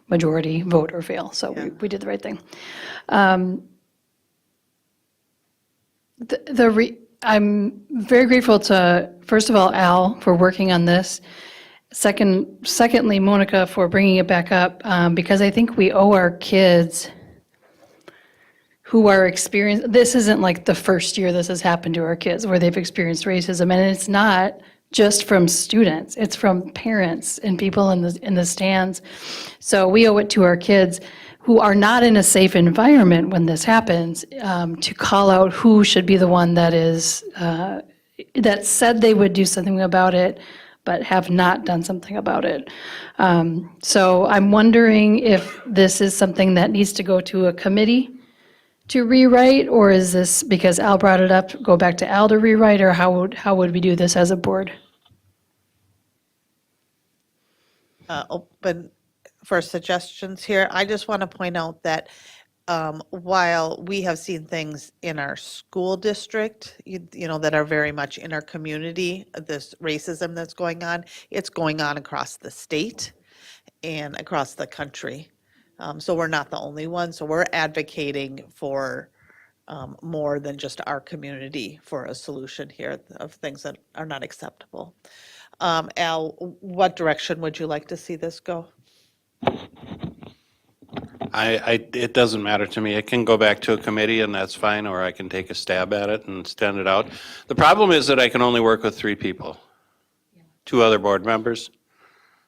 majority vote or fail. So we did the right thing. I'm very grateful to, first of all, Al, for working on this. Secondly, Monica, for bringing it back up, because I think we owe our kids who are experiencing, this isn't like the first year this has happened to our kids where they've experienced racism, and it's not just from students, it's from parents and people in the stands. So we owe it to our kids who are not in a safe environment when this happens, to call out who should be the one that is, that said they would do something about it, but have not done something about it. So I'm wondering if this is something that needs to go to a committee to rewrite, or is this, because Al brought it up, go back to Al to rewrite, or how would we do this as a board? Open for suggestions here. I just want to point out that while we have seen things in our school district, you know, that are very much in our community, this racism that's going on, it's going on across the state and across the country. So we're not the only one. So we're advocating for more than just our community for a solution here of things that are not acceptable. Al, what direction would you like to see this go? It doesn't matter to me. It can go back to a committee and that's fine, or I can take a stab at it and send it out. The problem is that I can only work with 3 people, 2 other board members.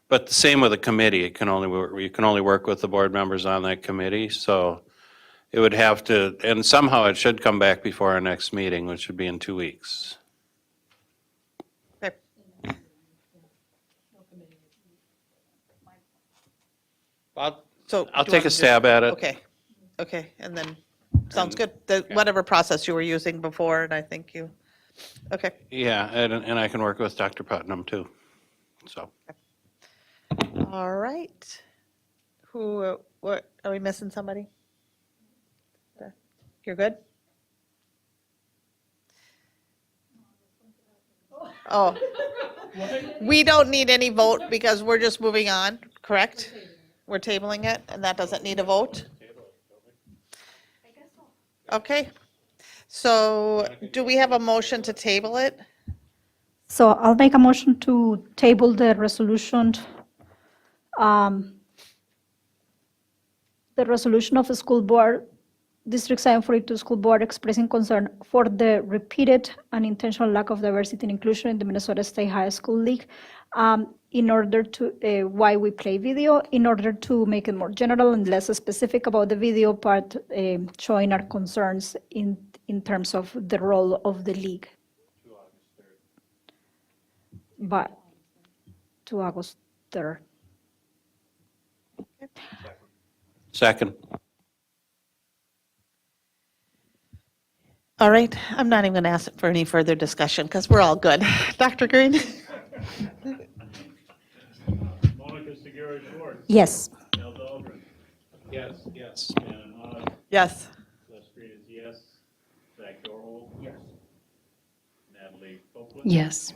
But the same with a committee. You can only work with the board members on that committee. So it would have to, and somehow it should come back before our next meeting, which would be in 2 weeks. Okay. I'll take a stab at it. Okay, and then, sounds good. Whatever process you were using before, and I think you, okay. Yeah, and I can work with Dr. Putnam too, so. All right. What, are we missing somebody? You're good? Oh. We don't need any vote because we're just moving on, correct? We're tabling it, and that doesn't need a vote? Okay. So do we have a motion to table it? So I'll make a motion to table the resolution, the resolution of the school board, District 742 School Board expressing concern for the repeated and intentional lack of diversity and inclusion in the Minnesota State High School League, in order to, why we play video, in order to make it more general and less specific about the video part, showing our concerns in terms of the role of the league. But to August 3rd. Second. All right, I'm not even going to ask for any further discussion because we're all good. Dr. Green? Monica Segura-Schwartz. Yes. Al Dahlgren. Yes. Shannon Haas. Yes. Les Green is yes. Zach Dorholt. Yes. Yes.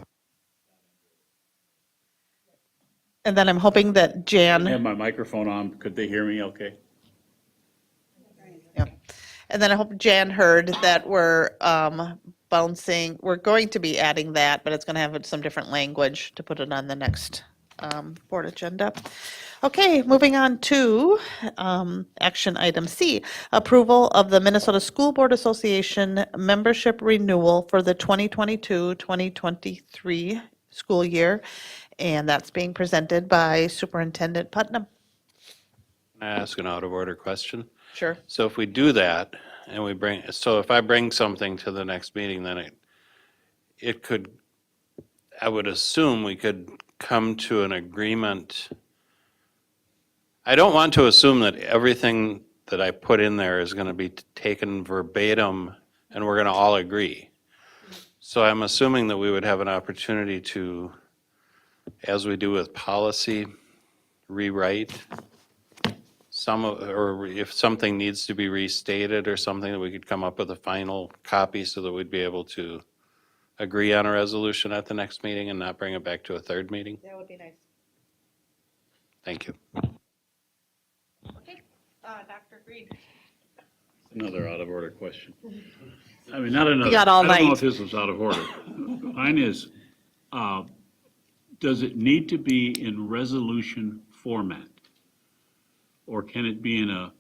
And then I'm hoping that I Jan. have my microphone on. Could they hear me okay? Yeah. And then I hope Jan heard that we're we're going to be adding that, but it's going to have some different language to put it on the next board agenda. Okay, moving on to action item C, approval of the Minnesota School Board Association membership renewal for the 2022-2023 school year. And that's being presented by Superintendent Putnam. Can I ask an out of order question? Sure. So if we do that and so if I bring something to the next meeting, then it could, I would assume we could come to an agreement. I don't want to assume that everything that I put in there is going to be taken verbatim and we're going to all agree. So I'm assuming that we would have an opportunity to, as we do with policy, rewrite or if something needs to be restated or something, that we could come up with a final copy so that we'd be able to agree on a resolution at the next meeting and not bring it back to a third meeting. That would be nice. Thank you. Okay, Dr. Green. Another out of order question. I mean, not another. You got all I don't know night. if this was out of order. Mine is, does it need to be in resolution format? Or can it be in I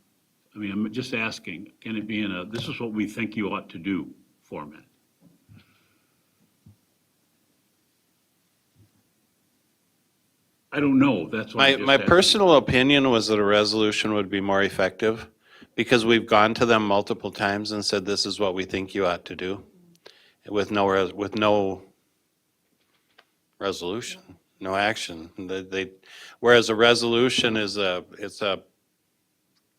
mean, I'm just asking, can it be in this is what we think you ought to do format? I don't know, that's why. My personal opinion was that a resolution would be more effective because we've gone to them multiple times and said, this is what we think you ought to do with no resolution, no action. Whereas a resolution is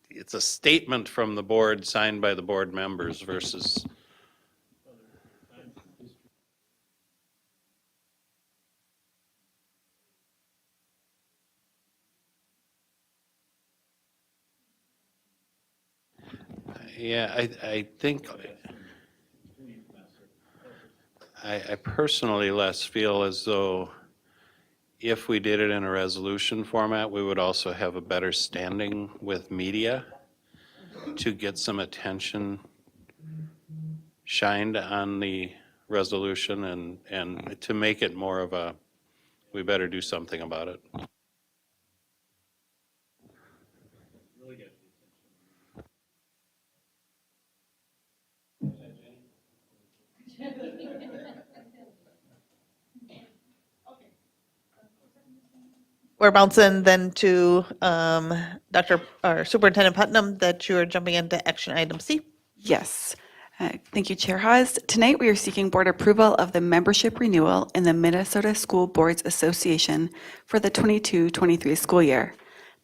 it's a statement from the board signed by the board members versus. Yeah, I think, I personally less feel as though if we did it in a resolution format, we would also have a better standing with media to get some attention shined on the resolution and to make it more of a, we better do something about it. We're bouncing then to Superintendent Putnam, that you are jumping into action item C. Yes. Thank you, Chair Hawes. Tonight, we are seeking board approval of the membership renewal in the Minnesota School Boards Association for the 22-23 school year.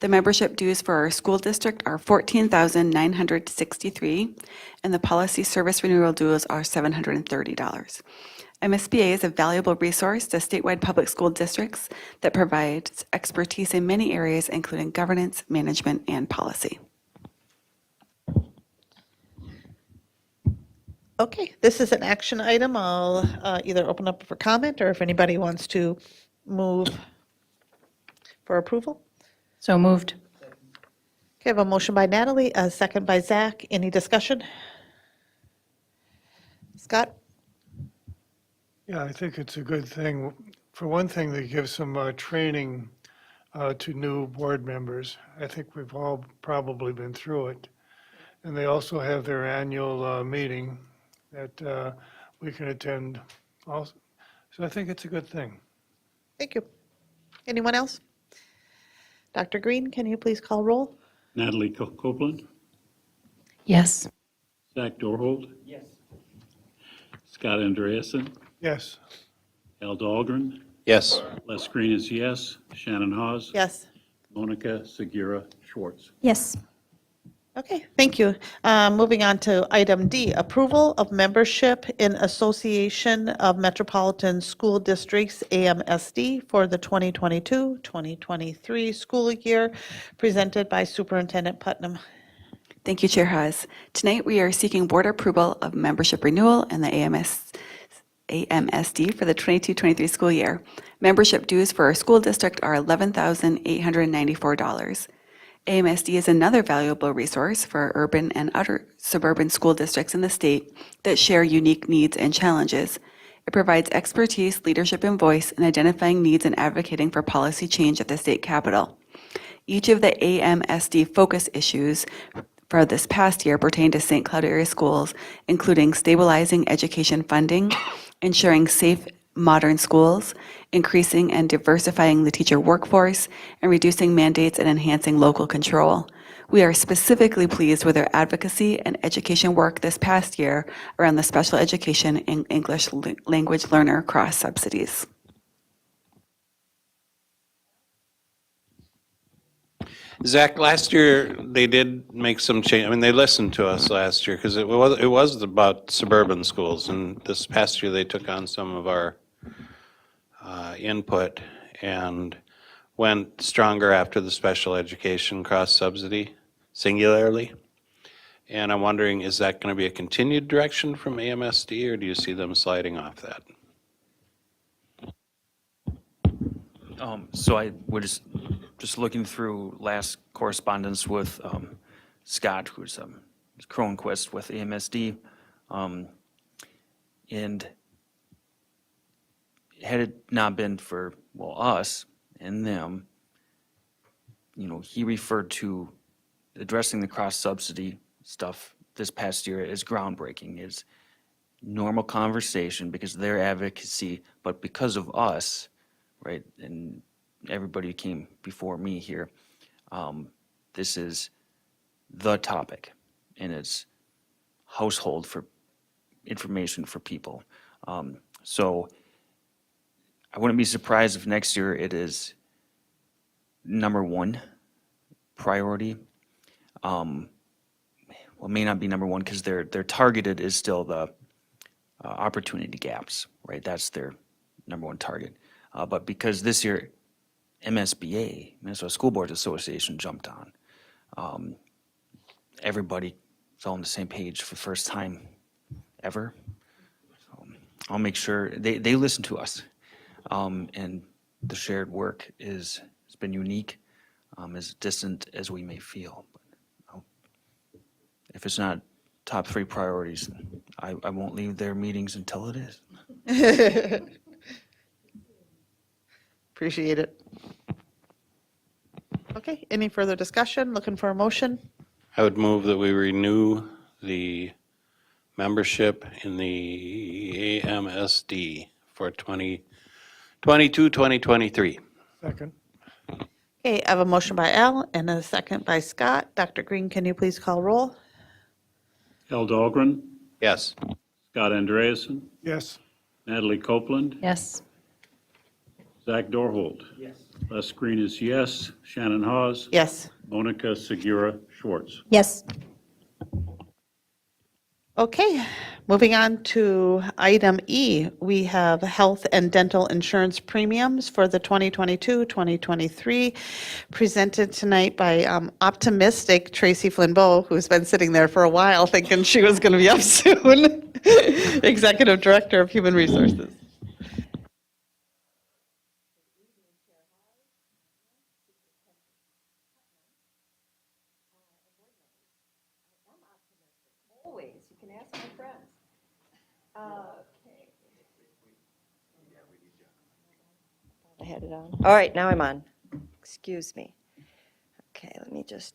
The membership dues for our school district are $14,963, and the policy service renewal dues are $730. MSBA is a valuable resource to statewide public school districts that provides expertise in many areas, including governance, management, and policy. Okay, this is an action item. I'll either open up for comment or if anybody wants to move for approval. So moved. Okay, I have a motion by Natalie, a second by Zach. Any discussion? Scott? Yeah, I think it's a good thing. For one thing, they give some training to new board members. I think we've all probably been through it. And they also have their annual meeting that we can attend also. So I think it's a good thing. Thank you. Anyone else? Dr. Green, can you please call roll? Natalie Copeland, Yes. Zach Dorhold. Yes. Scott Andreasen, Yes. Al Dahlgren, Yes. Les Green is yes, Shannon Hawes. Yes. Monica Segura Schwartz. Yes. Okay, thank you. Moving on to item D, approval of membership in Association of Metropolitan School Districts, AMSD, for the 2022-2023 school year, presented by Superintendent Putnam. Thank you, Chair Hawes. Tonight, we are seeking board approval of membership renewal in the AMSD for the 22-23 school year. Membership dues for our school district are $11,894. AMSD is another valuable resource for urban and other suburban school districts in the state that share unique needs and challenges. It provides expertise, leadership, and voice in identifying needs and advocating for policy change at the state capitol. Each of the AMSD focus issues for this past year pertain to St. Cloud area schools, including stabilizing education funding, ensuring safe, modern schools, increasing and diversifying the teacher workforce, and reducing mandates and enhancing local control. We are specifically pleased with our advocacy and education work this past year around the special education and English language learner cross subsidies. Zach, last year, they did make some change. I mean, they listened to us last year because it was about suburban schools. And this past year, they took on some of our input and went stronger after the special education cross subsidy singularly. And I'm wondering, is that going to be a continued direction from AMSD, or do you see them sliding off that? So I was just looking through last correspondence with Scott, who's Cronquist with AMSD, and had it not been for, well, us and them, he referred to addressing the cross-subsidy stuff this past year as groundbreaking, is normal conversation because of their advocacy, but because of us, right, and everybody who came before me here, this is the topic, and it's household for information for people. So I wouldn't be surprised if next year it is #1 priority. Well, it may not be #1 because their targeted is still the opportunity gaps, right? That's their #1 target. But because this year MSBA, Minnesota School Boards Association, jumped on, everybody is all on the same page for the first time ever. So I'll make sure they listen to us, and the shared work has been unique, as distant as we may feel. But if it's not top 3 priorities, I won't leave their meetings until it is. Appreciate it. Okay, any further discussion? Looking for a motion? I would move that we renew the membership in the AMSD for 2022-2023. Second. Okay, I have a motion by Al and a second by Scott. Dr. Green, can you please call roll? Al Dahlgren, Yes. Scott Andreasen, Yes. Natalie Copeland, Yes. Zach Dorhold. Yes. Les Green is yes. Shannon Hawes. Yes. Monica Segura Schwartz. Yes. Okay, moving on to item E. We have health and dental insurance premiums for the 2022-2023, presented tonight by optimistic Tracy Flinbeau, who's been sitting there for a while thinking she was going to be up soon, Executive Director of Human Resources. Always, you can ask my friends. Okay. I had it on. All right, now I'm on. Excuse me. Okay, let me just.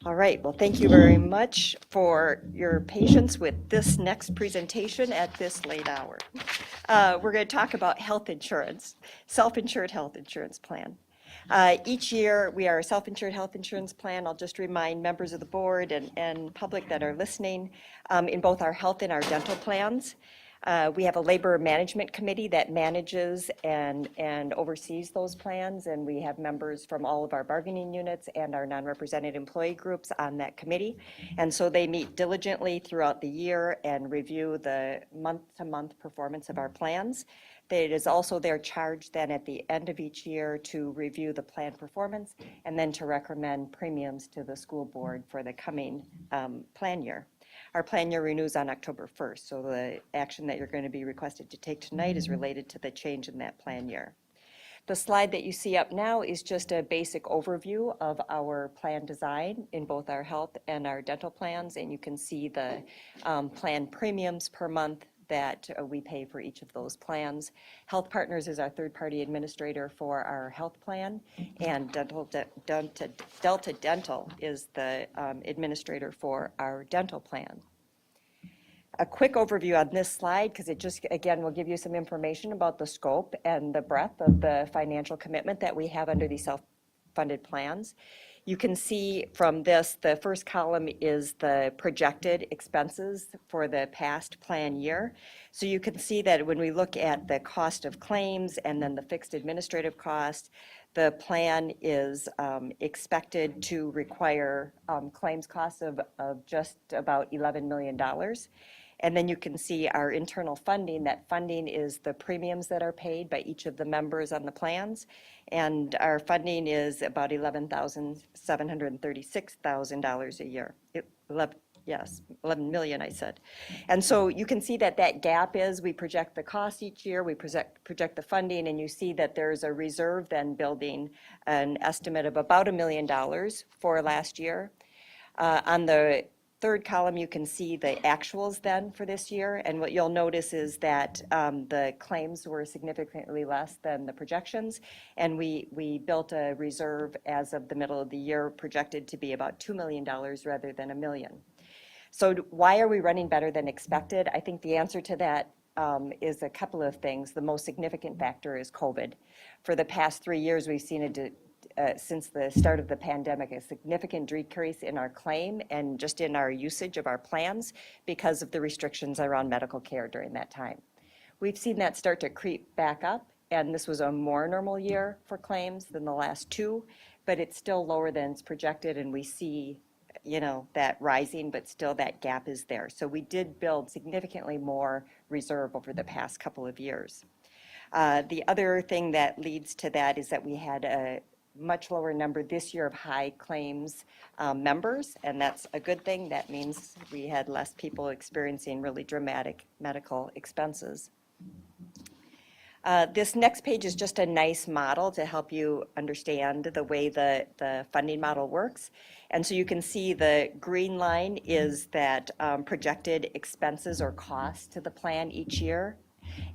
All right, well, thank you very much for your patience with this next presentation at this late hour. We're going to talk about health insurance, self-insured health insurance plan. Each year, we are a self-insured health insurance plan. I'll just remind members of the board and public that are listening, in both our health and our dental plans. We have a labor management committee that manages and oversees those plans, and we have members from all of our bargaining units and our non-represented employee groups on that committee. And so they meet diligently throughout the year and review the month-to-month performance of our plans. It is also their charge then at the end of each year to review the plan performance and then to recommend premiums to the school board for the coming plan year. Our plan year renews on October 1st, so the action that you're going to be requested to take tonight is related to the change in that plan year. The slide that you see up now is just a basic overview of our plan design in both our health and our dental plans, and you can see the plan premiums per month that we pay for each of those plans. Health Partners is our third-party administrator for our health plan, and Delta Dental is the administrator for our dental plan. A quick overview on this slide, because it just, again, will give you some information about the scope and the breadth of the financial commitment that we have under these self-funded plans. You can see from this, the first column is the projected expenses for the past plan year. So you can see that when we look at the cost of claims and then the fixed administrative cost, the plan is expected to require claims costs of just about $11 million. And then you can see our internal funding. That funding is the premiums that are paid by each of the members on the plans. And our funding is about $736,000 a year. 11 million, I said. And so you can see that that gap is, we project the cost each year, we project the funding, and you see that there's a reserve then building an estimate of about $1 million for last year. On the third column, you can see the actuals then for this year, and what you'll notice is that the claims were significantly less than the projections, and we built a reserve as of the middle of the year projected to be about $2 million rather than $1 million. So why are we running better than expected? I think the answer to that is a couple of things. The most significant factor is COVID. For the past 3 years, we've seen since the start of the pandemic, a significant decrease in our claim and just in our usage of our plans because of the restrictions around medical care during that time. We've seen that start to creep back up, and this was a more normal year for claims than the last two, but it's still lower than it's projected, and we see, you know, that rising, but still that gap is there. So we did build significantly more reserve over the past couple of years. The other thing that leads to that is that we had a much lower number this year of high claims members, and that's a good thing. That means we had less people experiencing really dramatic medical expenses. This next page is just a nice model to help you understand the way the funding model works. And so you can see the green line is that projected expenses or costs to the plan each year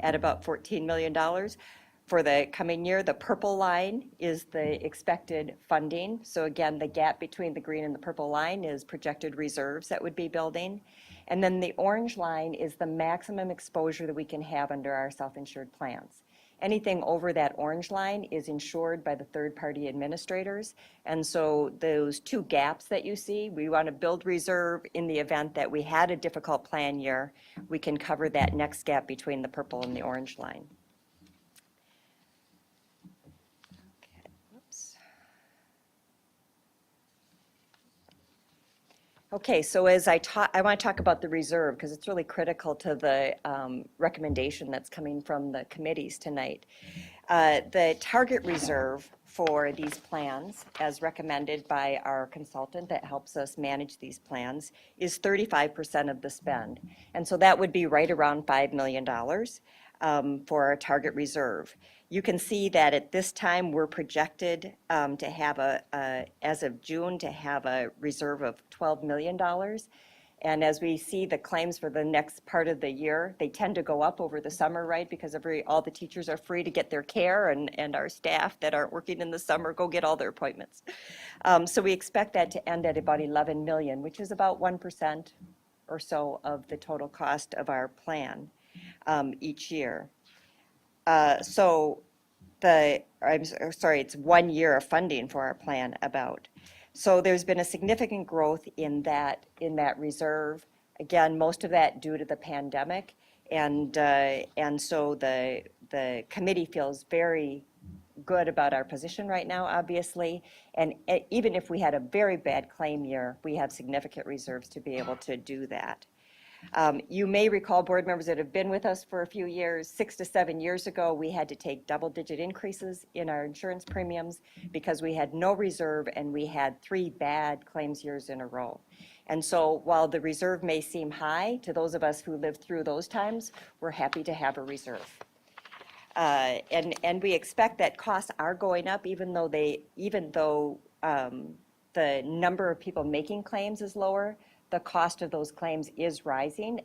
at about $14 million. For the coming year, the purple line is the expected funding. So again, the gap between the green and the purple line is projected reserves that would be building. And then the orange line is the maximum exposure that we can have under our self-insured plans. Anything over that orange line is insured by the third-party administrators. And so those two gaps that you see, we want to build reserve in the event that we had a difficult plan year. We can cover that next gap between the purple and the orange line. Okay, so as I want to talk about the reserve because it's really critical to the recommendation that's coming from the committees tonight. The target reserve for these plans, as recommended by our consultant that helps us manage these plans, is 35% of the spend. And so that would be right around $5 million for our target reserve. You can see that at this time, we're projected to have as of June, to have a reserve of $12 million. And as we see the claims for the next part of the year, they tend to go up over the summer, right? Because all the teachers are free to get their care, and our staff that aren't working in the summer go get all their appointments. So we expect that to end at about 11 million, which is about 1% or so of the total cost of our plan each year. It's 1 year of funding for our plan about. So there's been a significant growth in that reserve. Again, most of that due to the pandemic, and so the committee feels very good about our position right now, obviously. And even if we had a very bad claim year, we have significant reserves to be able to do that. You may recall, board members that have been with us for a few years, 6 to 7 years ago, we had to take double-digit increases in our insurance premiums because we had no reserve and we had 3 bad claims years in a row. And so while the reserve may seem high to those of us who lived through those times, we're happy to have a reserve. And we expect that costs are going up, even though the number of people making claims is lower, the cost of those claims is rising,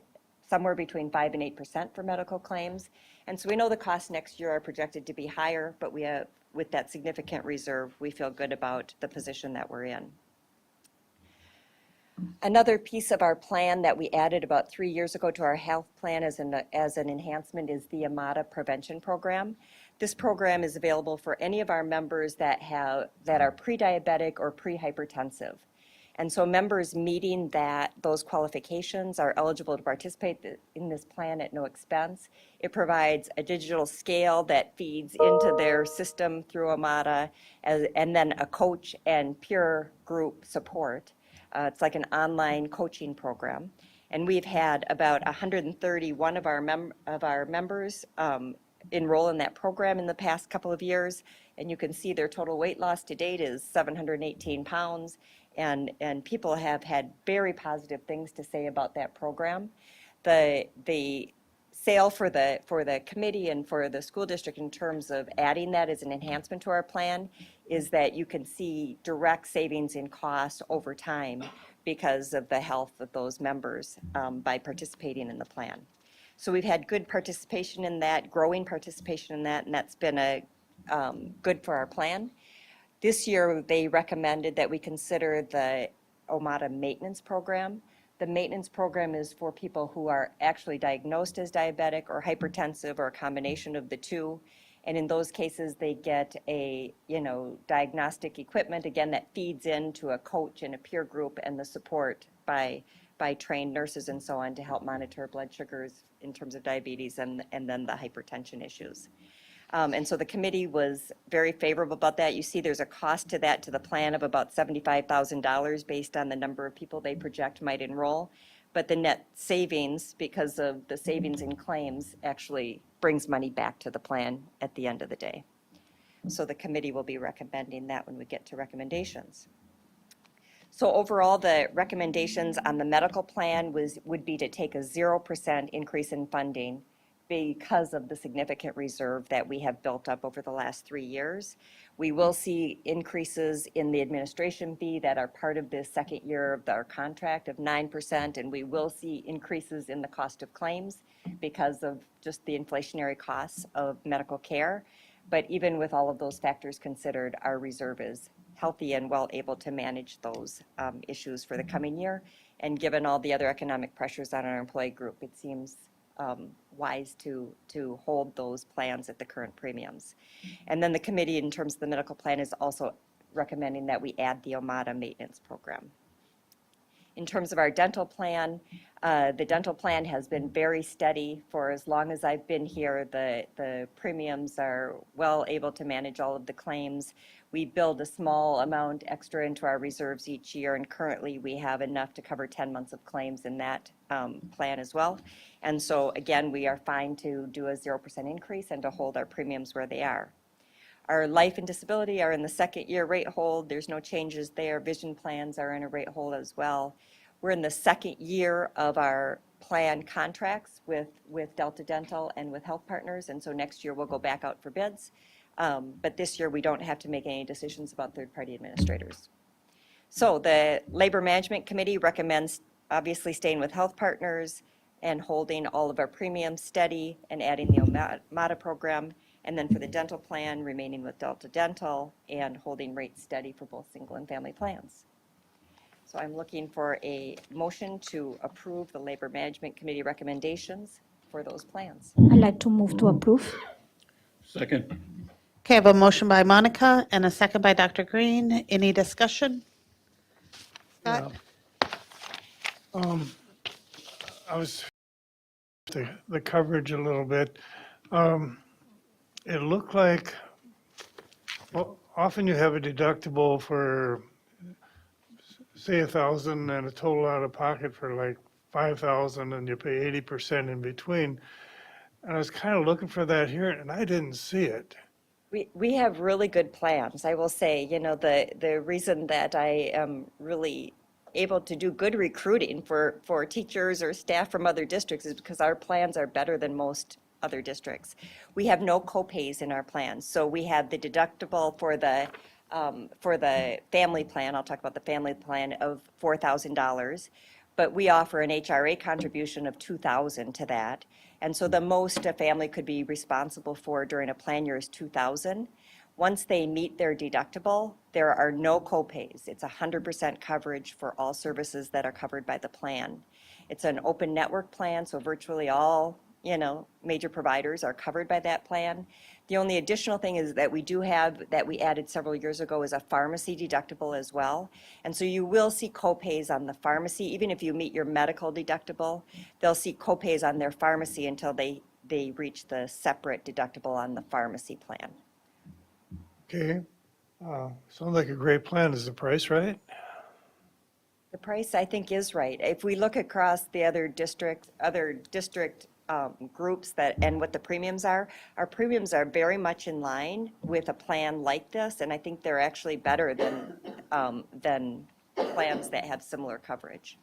somewhere between 5% and 8% for medical claims. And so we know the costs next year are projected to be higher, but with that significant reserve, we feel good about the position that we're in. Another piece of our plan that we added about 3 years ago to our health plan as an enhancement is the Aaa Prevention Program. This program is available for any of our members that are pre-diabetic or pre-hypertensive. And so members meeting those qualifications are eligible to participate in this plan at no expense. It provides a digital scale that feeds into their system through Aaa, and then a coach and peer group support. It's like an online coaching program. And we've had about 131 of our members enroll in that program in the past couple of years. And you can see their total weight loss to date is 718 pounds. And people have had very positive things to say about that program. The sale for the committee and for the school district in terms of adding that as an enhancement to our plan is that you can see direct savings in costs over time because of the health of those members by participating in the plan. So we've had good participation in that, growing participation in that, and that's been good for our plan. This year, they recommended that we consider the Aaa Maintenance Program. The maintenance program is for people who are actually diagnosed as diabetic or hypertensive or a combination of the two. And in those cases, they get diagnostic equipment, again, that feeds into a coach and a peer group and the support by trained nurses and so on to help monitor blood sugars in terms of diabetes and then the hypertension issues. And so the committee was very favorable about that. You see there's a cost to that, to the plan, of about $75,000 based on the number of people they project might enroll. But the net savings, because of the savings in claims, actually brings money back to the plan at the end of the day. So the committee will be recommending that when we get to recommendations. So overall, the recommendations on the medical plan would be to take a 0% increase in funding because of the significant reserve that we have built up over the last 3 years. We will see increases in the administration fee that are part of the second year of our contract of 9%, and we will see increases in the cost of claims because of just the inflationary costs of medical care. But even with all of those factors considered, our reserve is healthy and well able to manage those issues for the coming year. And given all the other economic pressures on our employee group, it seems wise to hold those plans at the current premiums. And then the committee, in terms of the medical plan, is also recommending that we add the Aaa Maintenance Program. In terms of our dental plan, the dental plan has been very steady for as long as I've been here. The premiums are well able to manage all of the claims. We build a small amount extra into our reserves each year, and currently we have enough to cover 10 months of claims in that plan as well. And so again, we are fine to do a 0% increase and to hold our premiums where they are. Our life and disability are in the second year rate hold. There's no changes there. Vision plans are in a rate hold as well. We're in the second year of our plan contracts with Delta Dental and with Health Partners, and so next year we'll go back out for bids. But this year we don't have to make any decisions about third-party administrators. So the Labor Management Committee recommends obviously staying with Health Partners and holding all of our premiums steady and adding the Aaa program. And then for the dental plan, remaining with Delta Dental and holding rates steady for both single and family plans. So I'm looking for a motion to approve the Labor Management Committee recommendations for those plans. I'd like to move to approve. Second. Okay, I have a motion by Monica and a second by Dr. Green. Any discussion? Scott? I was the coverage a little bit. It looked like, well, often you have a deductible for, say, $1,000 and a total out of pocket for like $5,000, and you pay 80% in between. And I was kind of looking for that here, and I didn't see it. We have really good plans. I will say, the reason that I am really able to do good recruiting for teachers or staff from other districts is because our plans are better than most other districts. We have no co-pays in our plans, so we have the deductible for the family plan, I'll talk about the family plan, of $4,000, but we offer an HRA contribution of $2,000 to that. And so the most a family could be responsible for during a plan year is $2,000. Once they meet their deductible, there are no co-pays. It's 100% coverage for all services that are covered by the plan. It's an open network plan, so virtually all, major providers are covered by that plan. The only additional thing is that we do have, that we added several years ago, is a pharmacy deductible as well. And so you will see co-pays on the pharmacy, even if you meet your medical deductible, they'll see co-pays on their pharmacy until they reach the separate deductible on the pharmacy plan. Okay, sounds like a great plan. Is the price right? The price, I think, is right. If we look across the other district groups and what the premiums are, our premiums are very much in line with a plan like this, and I think they're actually better than plans that have similar coverage.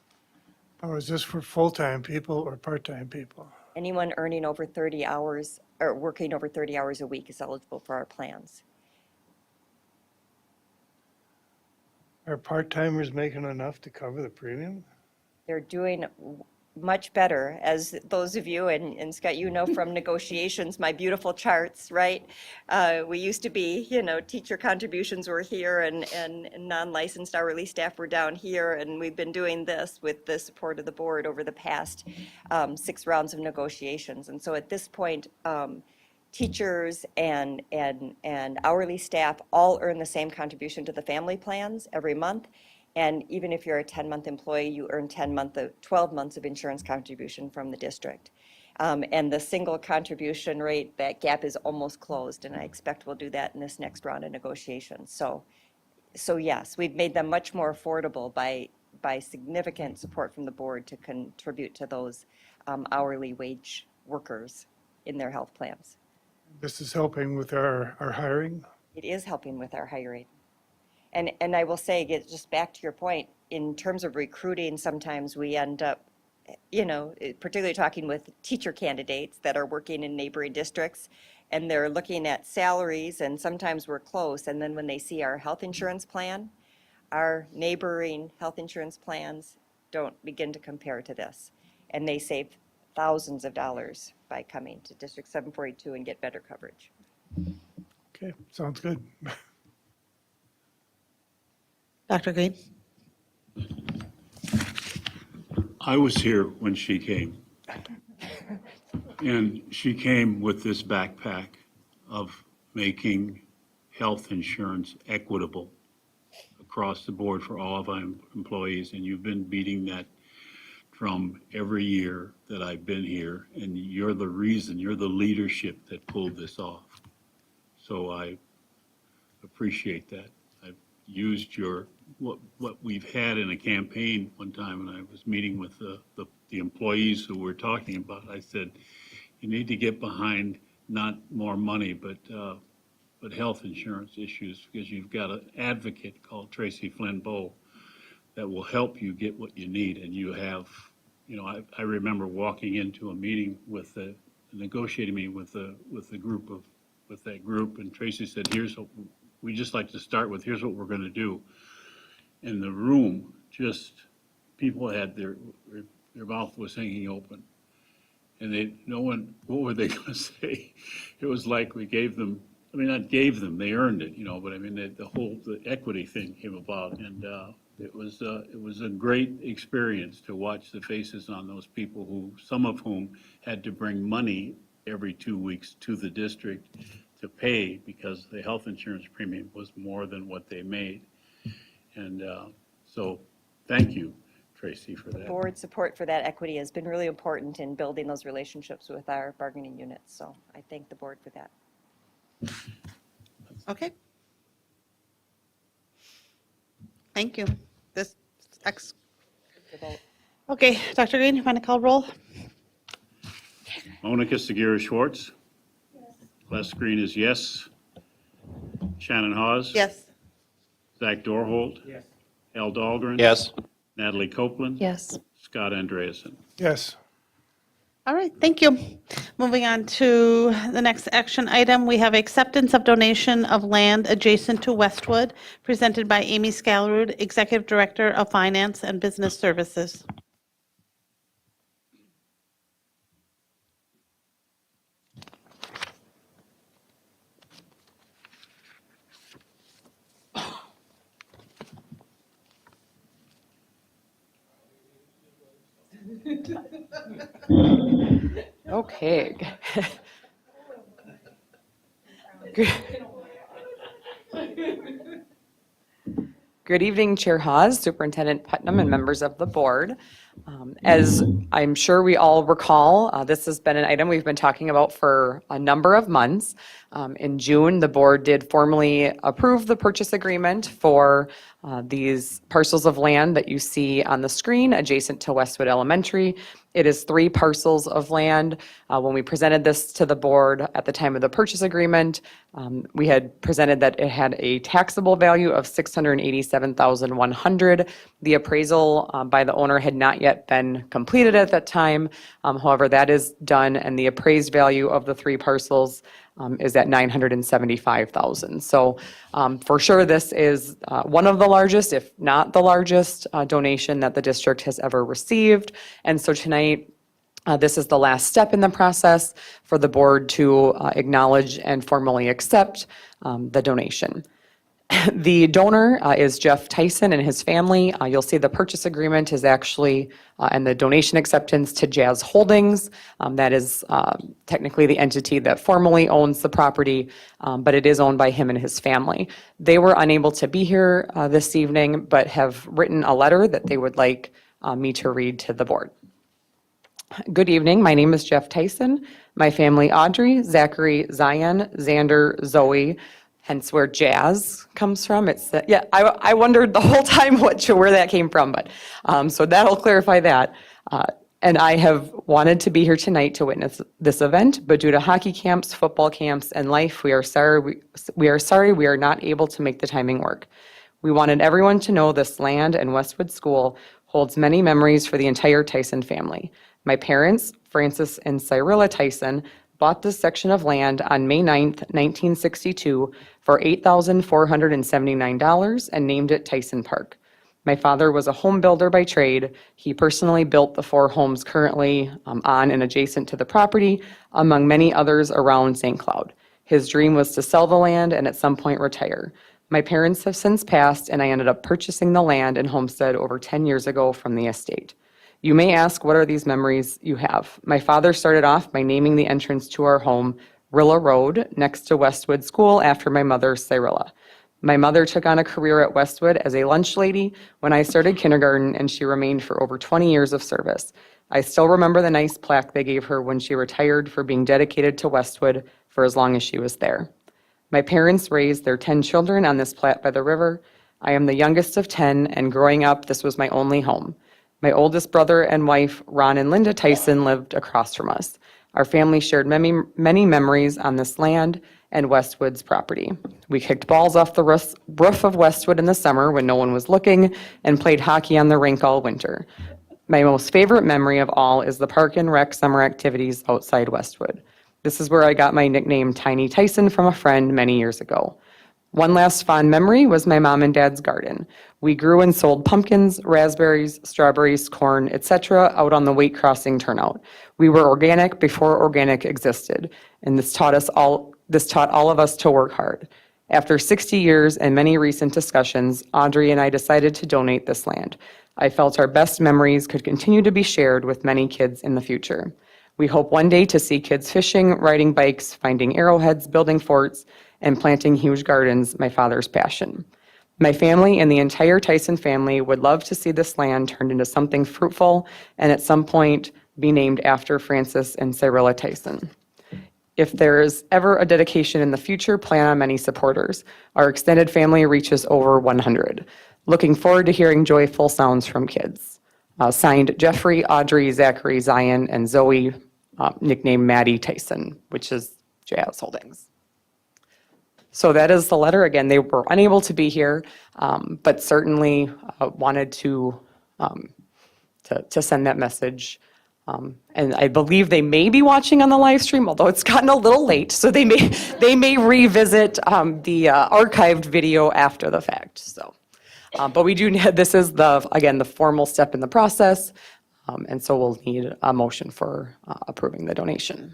Or is this for full-time people or part-time people? Anyone earning over 30 hours or working over 30 hours a week is eligible for our plans. Are part-timers making enough to cover the premium? They're doing much better, as those of you, and Scott, from negotiations, my beautiful charts, right? We used to be, teacher contributions were here and non-licensed hourly staff were down here, and we've been doing this with the support of the board over the past 6 rounds of negotiations. And so at this point, teachers and hourly staff all earn the same contribution to the family plans every month. And even if you're a 10-month employee, you earn 12 months of insurance contribution from the district. And the single contribution rate, that gap is almost closed, and I expect we'll do that in this next round of negotiations. So yes, we've made them much more affordable by significant support from the board to contribute to those hourly wage workers in their health plans. This is helping with our hiring? It is helping with our hiring. And I will say, just back to your point, in terms of recruiting, sometimes we end up, particularly talking with teacher candidates that are working in neighboring districts, and they're looking at salaries, and sometimes we're close, and then when they see our health insurance plan, our neighboring health insurance plans don't begin to compare to this, and they save thousands of dollars by coming to District 742 and get better coverage. Okay, sounds good. Dr. Green? I was here when she came. And she came with this backpack of making health insurance equitable across the board for all of our employees. And you've been beating that drum every year that I've been here. And you're the reason, you're the leadership that pulled this off. So I appreciate that. I've used what we've had in a campaign one time when I was meeting with the employees who we're talking about. I said, you need to get behind not more money, but health insurance issues, because you've got an advocate called Tracy Flynn Bowe that will help you get what you need. And you have, I remember walking into a meeting with a negotiating meeting with that group, and Tracy said, here's what we just like to start with, here's what we're going to do. In the room, people had their mouth was hanging open. And what were they going to say? It was like we gave them, not gave them, they earned it, but the equity thing came about. And it was a great experience to watch the faces on those people some of whom had to bring money every 2 weeks to the district to pay because the health insurance premium was more than what they made. And so thank you, Tracy, for that. Board support for that equity has been really important in building those relationships with our bargaining units. So I thank the board for that. Okay. Thank you. Okay, Dr. Green, you want to call roll? Monica Segura Schwartz. Les Green is yes. Shannon Hawes. Yes. Zach Dorholt. Yes. Al Dahlgren. Yes. Natalie Copeland. Yes. Scott Andreasen. Yes. All right, thank you. Moving on to the next action item, we have acceptance of donation of land adjacent to Westwood, presented by Amy Scalrud, Executive Director of Finance and Business Services. Okay. Good evening, Chair Hawes, Superintendent Putnam, and members of the board. As I'm sure we all recall, this has been an item we've been talking about for a number of months. In June, the board did formally approve the purchase agreement for these parcels of land that you see on the screen adjacent to Westwood Elementary. It is 3 parcels of land. When we presented this to the board at the time of the purchase agreement, we had presented that it had a taxable value of $687,100. The appraisal by the owner had not yet been completed at that time. However, that is done, and the appraised value of the 3 parcels is at $975,000. So for sure, this is one of the largest, if not the largest, donation that the district has ever received. And so tonight, this is the last step in the process for the board to acknowledge and formally accept the donation. The donor is Jeff Tyson and his family. You'll see the purchase agreement is actually, and the donation acceptance to Jazz Holdings. That is technically the entity that formally owns the property, but it is owned by him and his family. They were unable to be here this evening, but have written a letter that they would like me to read to the board. Good evening. My name is Jeff Tyson. My family, Audrey, Zachary, Zion, Xander, Zoe, hence where Jazz comes from. It's yeah. I wondered the whole time where that came from, but so that'll clarify that. And I have wanted to be here tonight to witness this event, but due to hockey camps, football camps, and life, we are sorry we are not able to make the timing work. We wanted everyone to know this land and Westwood School holds many memories for the entire Tyson family. My parents, Francis and Cyrilla Tyson, bought this section of land on May 9th, 1962 for $8,479 and named it Tyson Park. My father was a home builder by trade. He personally built the 4 homes currently on and adjacent to the property, among many others around St. Cloud. His dream was to sell the land and at some point retire. My parents have since passed, and I ended up purchasing the land and homestead over 10 years ago from the estate. You may ask, what are these memories you have? My father started off by naming the entrance to our home Rilla Road, next to Westwood School, after my mother, Cyrilla. My mother took on a career at Westwood as a lunch lady when I started kindergarten, and she remained for over 20 years of service. I still remember the nice plaque they gave her when she retired for being dedicated to Westwood for as long as she was there. My parents raised their 10 children on this plat by the river. I am the youngest of 10, and growing up, this was my only home. My oldest brother and wife, Ron and Linda Tyson, lived across from us. Our family shared many memories on this land and Westwood's property. We kicked balls off the roof of Westwood in the summer when no one was looking and played hockey on the rink all winter. My most favorite memory of all is the park and rec summer activities outside Westwood. This is where I got my nickname Tiny Tyson from a friend many years ago. One last fond memory was my mom and dad's garden. We grew and sold pumpkins, raspberries, strawberries, corn, etc. out on the Wait Crossing turnout. We were organic before organic existed, and this taught all of us to work hard. After 60 years and many recent discussions, Audrey and I decided to donate this land. I felt our best memories could continue to be shared with many kids in the future. We hope one day to see kids fishing, riding bikes, finding arrowheads, building forts, and planting huge gardens, my father's passion. My family and the entire Tyson family would love to see this land turned into something fruitful and at some point be named after Francis and Cyrilla Tyson. If there is ever a dedication in the future, plan on many supporters. Our extended family reaches over 100. Looking forward to hearing joyful sounds from kids. Signed, Jeffrey, Audrey, Zachary, Zion, and Zoe, nicknamed Maddie Tyson, which is Jazz Holdings. So that is the letter. Again, they were unable to be here, but certainly wanted to to send that message. And I believe they may be watching on the live stream, although it's gotten a little late, so they may revisit the archived video after the fact. So, but we do need, this is again the formal step in the process, and so we'll need a motion for approving the donation.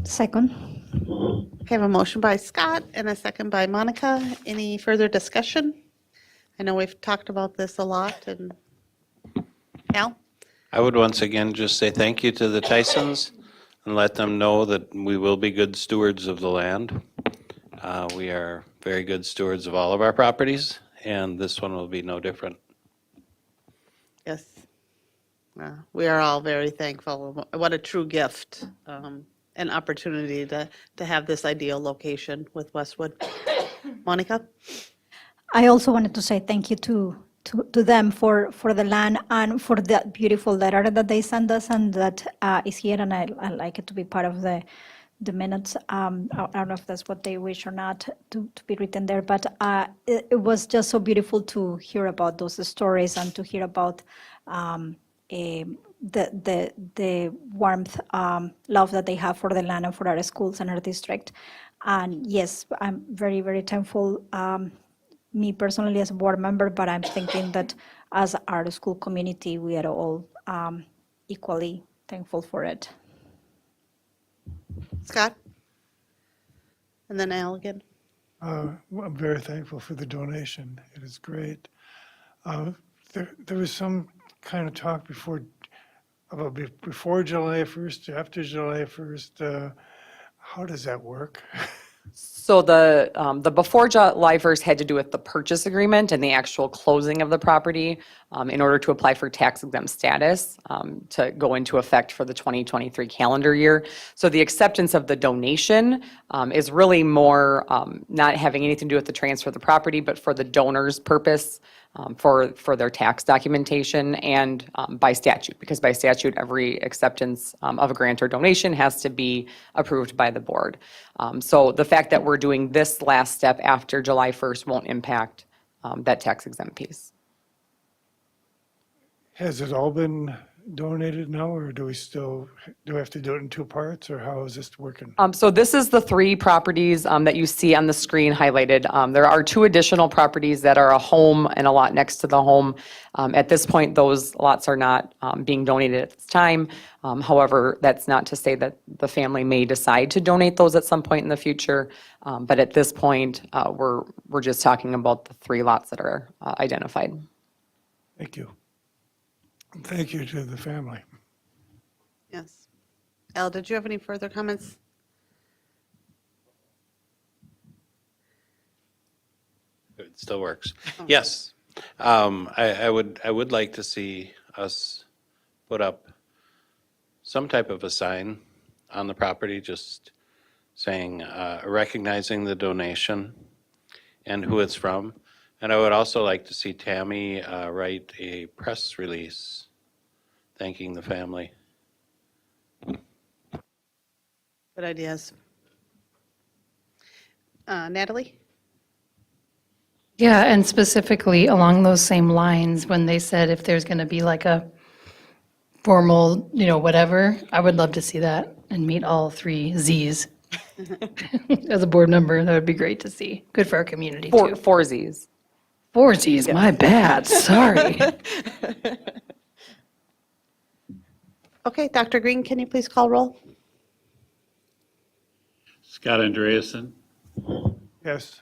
Second. Okay, I have a motion by Scott and a second by Monica. Any further discussion? I know we've talked about this a lot, and Al? I would once again just say thank you to the Tysons and let them know that we will be good stewards of the land. We are very good stewards of all of our properties, and this one will be no different. Yes. We are all very thankful. What a true gift, an opportunity to have this ideal location with Westwood. Monica? I also wanted to say thank you to them for the land and for that beautiful letter that they sent us and that is here, and I like it to be part of the minutes. I don't know if that's what they wish or not to be written there, but it was just so beautiful to hear about those stories and to hear about the warmth, love that they have for the land and for our schools and our district. And yes, I'm very, very thankful. Me personally as a board member, but I'm thinking that as our school community, we are all equally thankful for it. Scott? And then Al again. I'm very thankful for the donation. It is great. There was some kind of talk before July 1st, after July 1st. How does that work? So the before July 1st had to do with the purchase agreement and the actual closing of the property in order to apply for tax exempt status to go into effect for the 2023 calendar year. So the acceptance of the donation is really more not having anything to do with the transfer of the property, but for the donor's purpose for their tax documentation and by statute, because by statute, every acceptance of a grant or donation has to be approved by the board. So the fact that we're doing this last step after July 1st won't impact that tax exempt piece. Has it all been donated now, or do we have to do it in two parts, or how is this working? So this is the 3 properties that you see on the screen highlighted. There are 2 additional properties that are a home and a lot next to the home. At this point, those lots are not being donated at this time. However, that's not to say that the family may decide to donate those at some point in the future. But at this point, we're just talking about the 3 lots that are identified. Thank you. And thank you to the family. Yes. Al, did you have any further comments? It still works. Yes. I would like to see us put up some type of a sign on the property, just saying, recognizing the donation and who it's from. And I would also like to see Tammy write a press release thanking the family. Good ideas. Natalie? Yeah, and specifically along those same lines, when they said if there's going to be like a formal, whatever, I would love to see that and meet all 3 Zs. As a board member, that would be great to see. Good for our community, too. 4 Zs. 4 Zs, my bad, sorry. Okay, Dr. Green, can you please call roll? Scott Andreasen, Yes.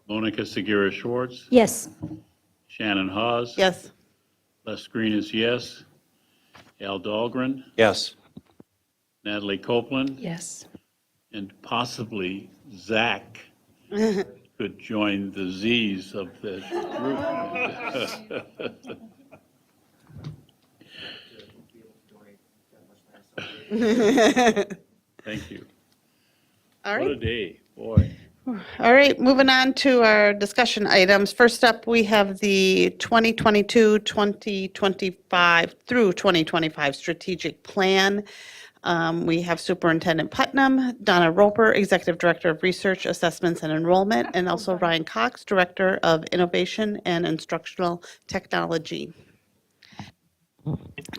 Monica Segura Schwartz, Yes. Shannon Hawes. Yes. Les Green is yes. Al Dahlgren, Yes. Natalie Copeland, Yes. and possibly Zach could join the Zs of this group. Thank you. All What a right. day, boy. All right, moving on to our discussion items. First up, we have the 2022-2025 through 2025 strategic plan. We have Superintendent Putnam, Donna Roper, Executive Director of Research, Assessments, and Enrollment, and also Ryan Cox, Director of Innovation and Instructional Technology.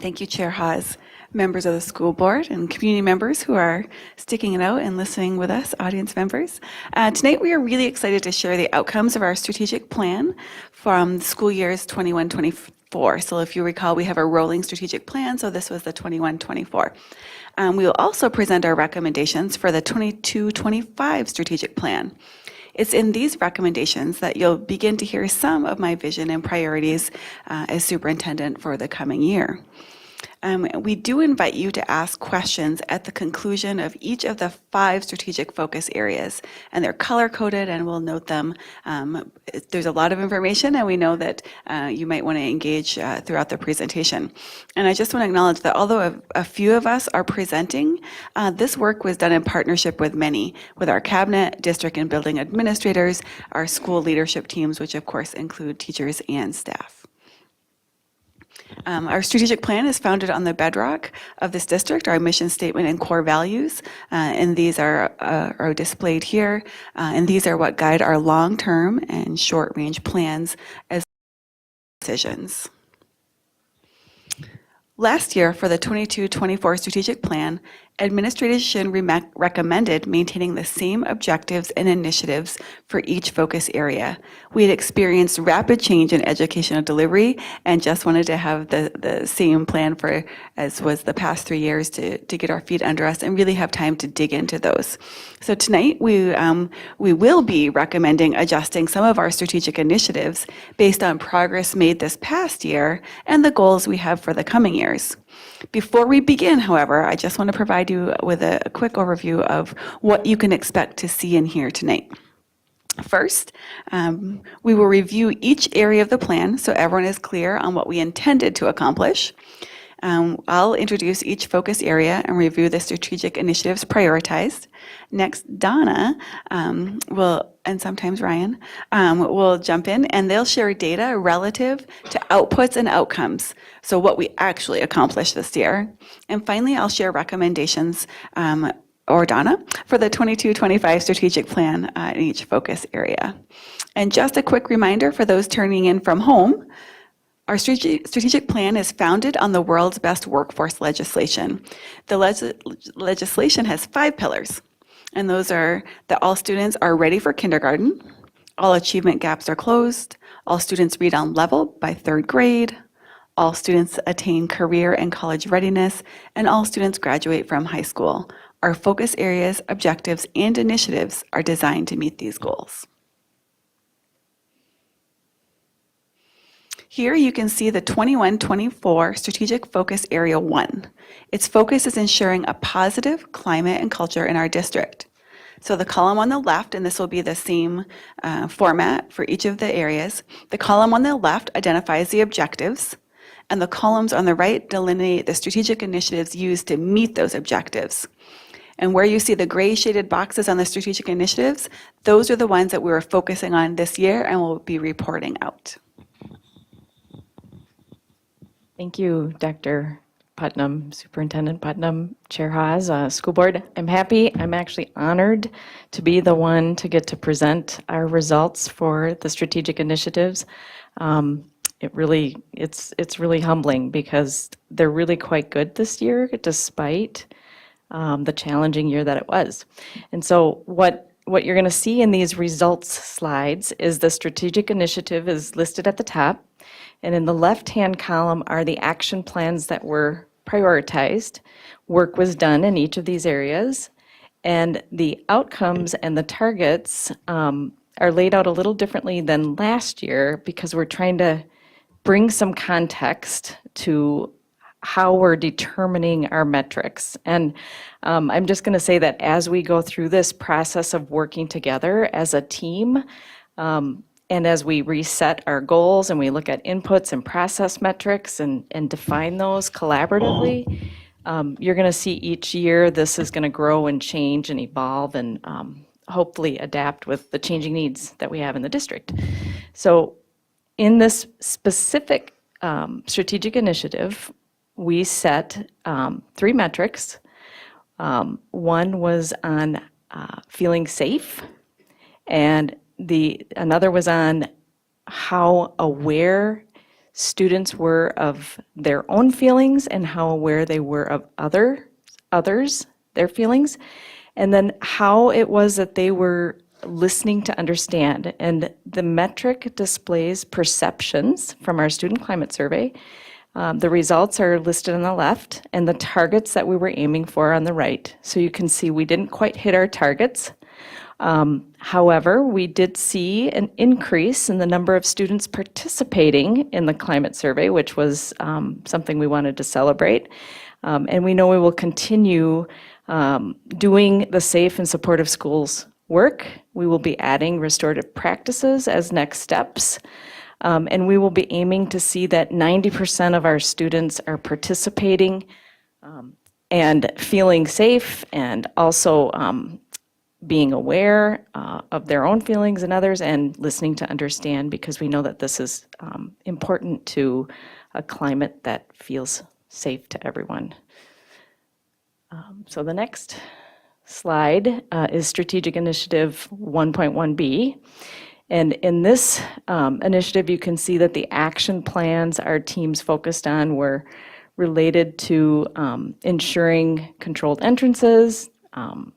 Thank you, Chair Haas, members of the school board, and community members who are sticking it out and listening with us, audience members. Tonight, we are really excited to share the outcomes of our strategic plan from school years 21-24. So if you recall, we have a rolling strategic plan, so this was the 21-24. We will also present our recommendations for the 22-25 strategic plan. It's in these recommendations that you'll begin to hear some of my vision and priorities as superintendent for the coming year. We do invite you to ask questions at the conclusion of each of the 5 strategic focus areas, and they're color-coded, and we'll note them. There's a lot of information, and we know that you might want to engage throughout the presentation. And I just want to acknowledge that although a few of us are presenting, this work was done in partnership with many, with our cabinet, district and building administrators, our school leadership teams, which of course include teachers and staff. Our strategic plan is founded on the bedrock of this district, our mission statement and core values, and these are displayed here, and these are what guide our long-term and short-range plans as decisions. Last year, for the 22-24 strategic plan, administration recommended maintaining the same objectives and initiatives for each focus area. We had experienced rapid change in educational delivery and just wanted to have the same plan for as was the past 3 years to get our feet under us and really have time to dig into those. So tonight we will be recommending adjusting some of our strategic initiatives based on progress made this past year and the goals we have for the coming years. Before we begin, however, I just want to provide you with a quick overview of what you can expect to see and hear tonight. First, we will review each area of the plan so everyone is clear on what we intended to accomplish. I'll introduce each focus area and review the strategic initiatives prioritized. Next, Donna and sometimes Ryan, will jump in and they'll share data relative to outputs and outcomes, so what we actually accomplished this year. And finally, I'll share recommendations, or Donna, for the 22-25 strategic plan in each focus area. And just a quick reminder for those turning in from home, our strategic plan is founded on the world's best workforce legislation. The legislation has 5 pillars, and those are that all students are ready for kindergarten, all achievement gaps are closed, all students read on level by 3rd grade, all students attain career and college readiness, and all students graduate from high school. Our focus areas, objectives, and initiatives are designed to meet these goals. Here you can see the 21-24 Strategic Focus Area 1. Its focus is ensuring a positive climate and culture in our district. So the column on the left, and this will be the same format for each of the areas, the column on the left identifies the objectives, and the columns on the right delineate the strategic initiatives used to meet those objectives. And where you see the gray shaded boxes on the strategic initiatives, those are the ones that we were focusing on this year and will be reporting out. Thank you, Dr. Putnam, Superintendent Putnam, Chair Haas, School Board. I'm actually honored to be the one to get to present our results for the strategic initiatives. It's really humbling because they're really quite good this year, despite the challenging year that it was. And so what you're going to see in these results slides is the strategic initiative is listed at the top. And in the left-hand column are the action plans that were prioritized. Work was done in each of these areas. And the outcomes and the targets are laid out a little differently than last year because we're trying to bring some context to how we're determining our metrics. And I'm just going to say that as we go through this process of working together as a team, and as we reset our goals and we look at inputs and process metrics and define those collaboratively, you're going to see each year this is going to grow and change and evolve and hopefully adapt with the changing needs that we have in the district. So in this specific strategic initiative, we set 3 metrics One was on feeling safe, and another was on how aware students were of their own feelings and how aware they were of others, their feelings, and then how it was that they were listening to understand. And the metric displays perceptions from our student climate survey. The results are listed on the left, and the targets that we were aiming for on the right. So you can see we didn't quite hit our targets. However, we did see an increase in the number of students participating in the climate survey, which was something we wanted to celebrate. And we know we will continue doing the safe and supportive schools work. We will be adding restorative practices as next steps. And we will be aiming to see that 90% of our students are participating and feeling safe, and also being aware of their own feelings and others, and listening to understand, because we know that this is important to a climate that feels safe to everyone. So the next slide is Strategic Initiative 1.1B. And in this initiative, you can see that the action plans our teams focused on were related to ensuring controlled entrances,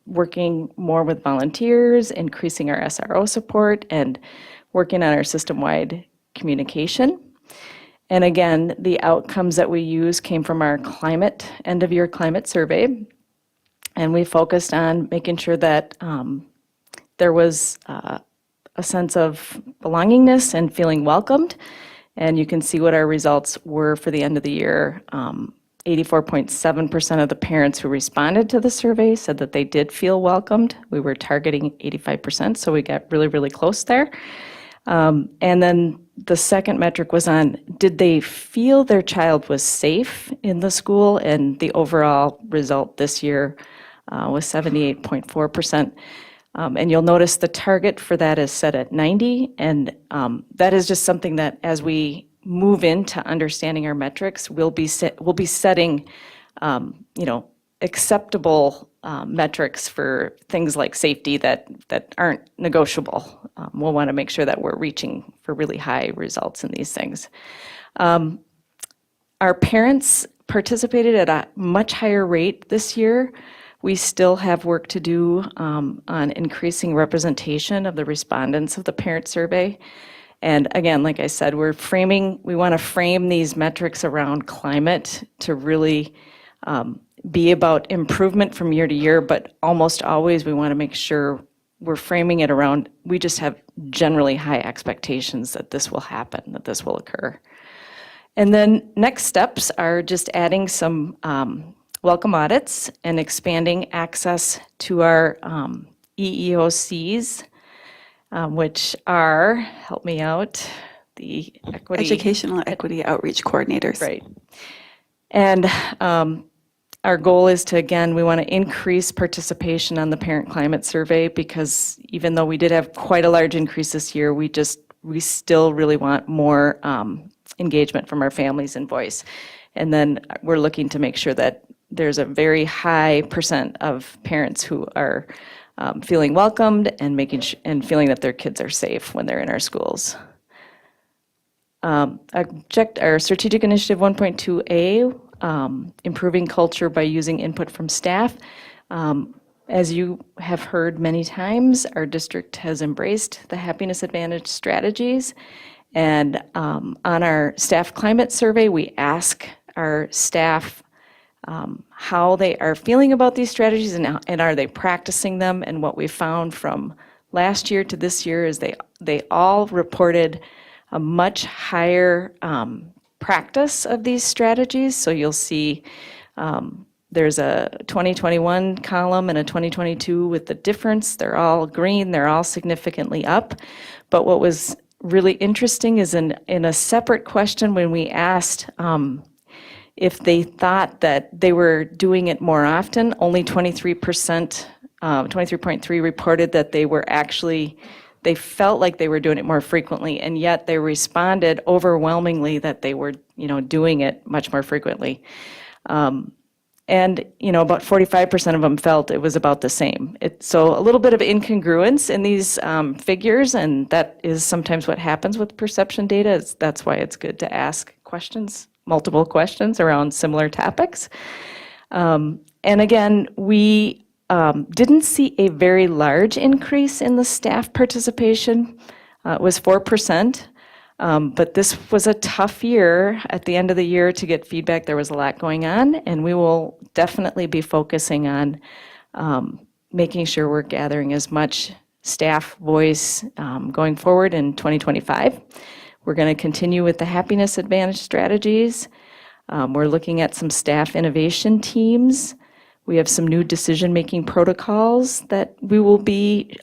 working more with volunteers, increasing our SRO support, and working on our system-wide communication. And again, the outcomes that we use came from our end-of-year climate survey. And we focused on making sure that there was a sense of belongingness and feeling welcomed. And you can see what our results were for the end of the year. 84.7% of the parents who responded to the survey said that they did feel welcomed. We were targeting 85%, so we got really, really close there. And then the second metric was on, did they feel their child was safe in the school? And the overall result this year was 78.4%. And you'll notice the target for that is set at 90. And that is just something that, as we move into understanding our metrics, we'll be setting, acceptable metrics for things like safety that aren't negotiable. We'll want to make sure that we're reaching for really high results in these things. Our parents participated at a much higher rate this year. We still have work to do on increasing representation of the respondents of the parent survey. And again, like I said, we want to frame these metrics around climate to really be about improvement from year to year, but almost always we want to make sure we're framing it around, we just have generally high expectations that this will happen, that this will occur. And then next steps are just adding some welcome audits and expanding access to our EEOCs, which are, help me out, the Educational Equity Outreach Coordinators. Right. And our goal is to, again, we want to increase participation on the parent climate survey, because even though we did have quite a large increase this year, we still really want more engagement from our families and voice. And then we're looking to make sure that there's a very high percent of parents who are feeling welcomed and and feeling that their kids are safe when they're in our schools. Our Strategic Initiative 1.2A, improving culture by using input from staff. As you have heard many times, our district has embraced the Happiness Advantage strategies. And on our staff climate survey, we ask our staff how they are feeling about these strategies and are they practicing them. And what we found from last year to this year is they all reported a much higher practice of these strategies. So you'll see there's a 2021 column and a 2022 with the difference. They're all green, they're all significantly up. But what was really interesting is in a separate question when we asked if they thought that they were doing it more often, only 23%, 23.3 reported that they felt like they were doing it more frequently, and yet they responded overwhelmingly that they were, doing it much more frequently. And, about 45% of them felt it was about the same. So a little bit of incongruence in these figures, and that is sometimes what happens with perception data. That's why it's good to ask questions, multiple questions around similar topics. And again, we didn't see a very large increase in the staff participation. It was 4%. But this was a tough year at the end of the year to get feedback. There was a lot going on, and we will definitely be focusing on making sure we're gathering as much staff voice going forward in 2025. We're going to continue with the Happiness Advantage strategies. We're looking at some staff innovation teams. We have some new decision-making protocols that we will be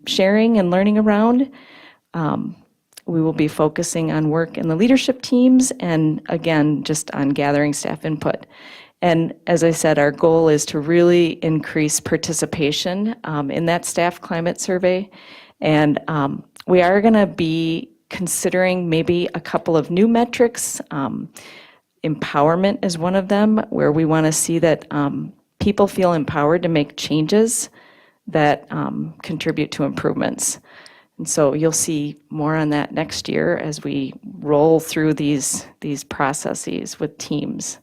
sharing and learning around. We will be focusing on work in the leadership teams and, again, just on gathering staff input. And as I said, our goal is to really increase participation in that staff climate survey. And we are going to be considering maybe a couple of new metrics. Empowerment is one of them, where we want to see that people feel empowered to make changes that contribute to improvements. And so you'll see more on that next year as we roll through these processes with teams.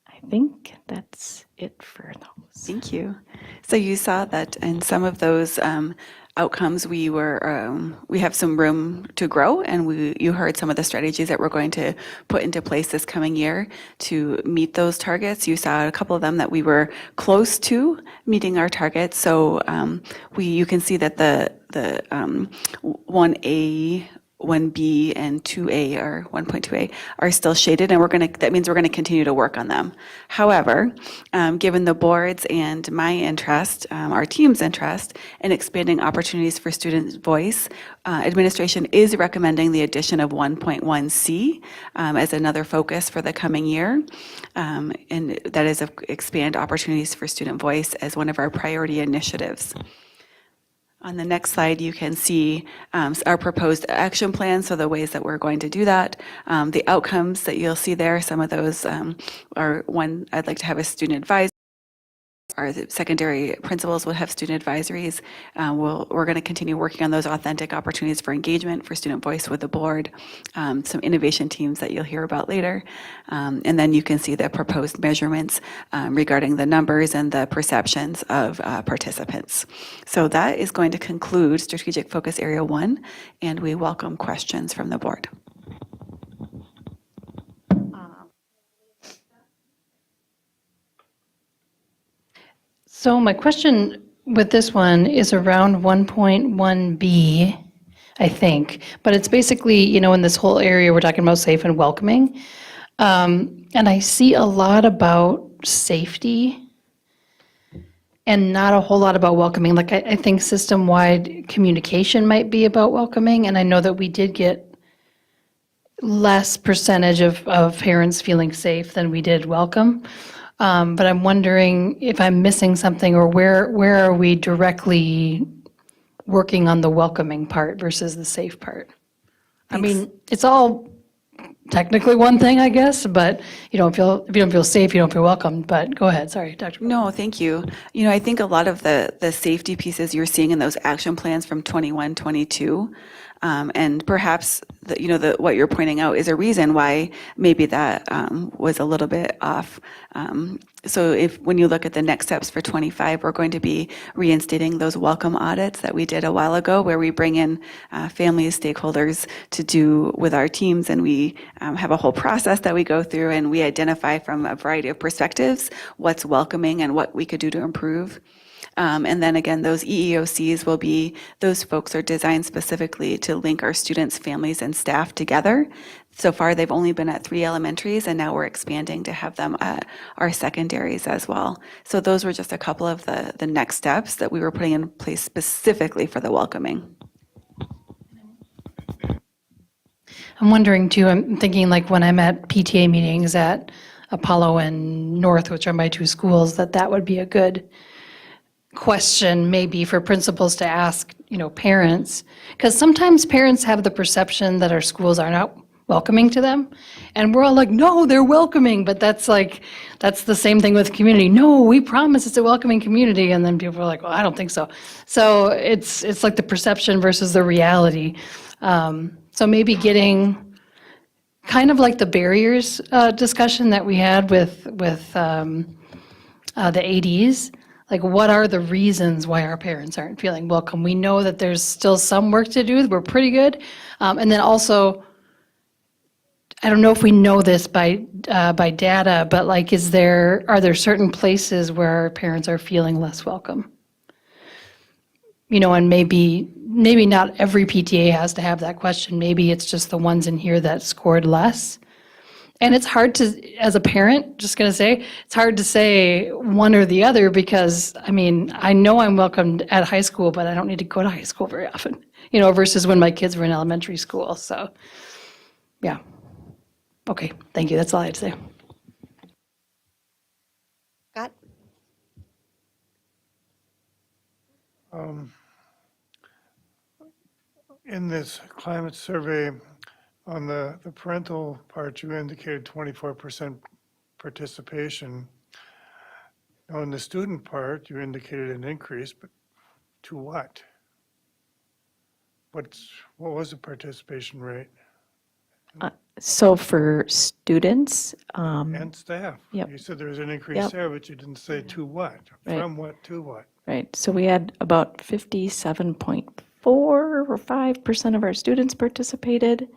I think that's it for those. Thank you. So you saw that in some of those outcomes, we have some room to grow, and you heard some of the strategies that we're going to put into place this coming year to meet those targets. You saw a couple of them that we were close to meeting our targets. So you can see that the 1A, 1B, and 2A, or 1.2A, are still shaded, and that means we're going to continue to work on them. However, given the board's and my interest, our team's interest in expanding opportunities for student voice, administration is recommending the addition of 1.1C as another focus for the coming year, and that is expand opportunities for student voice as one of our priority initiatives. On the next slide, you can see our proposed action plan, so the ways that we're going to do that. The outcomes that you'll see there, some of those are one, I'd like to have a student advisor. Our secondary principals will have student advisories. We're going to continue working on those authentic opportunities for engagement, for student voice with the board, some innovation teams that you'll hear about later. And then you can see the proposed measurements regarding the numbers and the perceptions of participants. So that is going to conclude Strategic Focus Area 1, and we welcome questions from the board. So my question with this one is around 1.1B, I think, but it's basically, in this whole area, we're talking about safe and welcoming. And I see a lot about safety and not a whole lot about welcoming. Like I think system-wide communication might be about welcoming, and I know that we did get less percentage of parents feeling safe than we did welcome. But I'm wondering if I'm missing something, or where are we directly working on the welcoming part versus the safe part? Thanks. I mean, it's all technically one thing, I guess, but if you don't feel safe, you don't feel welcome. But go ahead, sorry, Dr. No, thank you. I think a lot of the safety pieces you're seeing in those action plans from 21, 22, and perhaps what you're pointing out is a reason why maybe that was a little bit off. So when you look at the next steps for 25, we're going to be reinstating those welcome audits that we did a while ago, where we bring in families, stakeholders to do with our teams, and we have a whole process that we go through, and we identify from a variety of perspectives what's welcoming and what we could do to improve. And then again, those EEOCs those folks are designed specifically to link our students, families, and staff together. So far, they've only been at 3 elementaries, and now we're expanding to have them at our secondaries as well. So those were just a couple of the next steps that we were putting in place specifically for the welcoming. I'm wondering too, I'm thinking like when I'm at PTA meetings at Apollo and North, which are my 2 schools, that would be a good question maybe for principals to ask, parents, because sometimes parents have the perception that our schools are not welcoming to them. And we're all like, no, they're welcoming, but that's the same thing with community. No, we promise it's a welcoming community, and then people are like, well, I don't think so. So it's like the perception versus the reality. So maybe getting kind of like the barriers discussion that we had with the ADs. Like, what are the reasons why our parents aren't feeling welcome? We know that there's still some work to do. We're pretty good. And then also, I don't know if we know this by data, but like, are there certain places where our parents are feeling less welcome? You know, and maybe not every PTA has to have that question. Maybe it's just the ones in here that scored less. And it's hard to, as a parent, just gonna say, it's hard to say one or the other because, I mean, I know I'm welcomed at high school, but I don't need to go to high school very often, you know, versus when my kids were in elementary school. So, yeah. Okay, thank you. That's all I had to say. Scott? In this climate survey, on the parental part, you indicated 24% participation. On the student part, you indicated an increase, but to what? What was the participation rate? So for students, And staff? Yep. You said there was an increase Yep. there, but you didn't say to what? Right. From what to what? right, so we had about 57.4 or 5% of our students participated.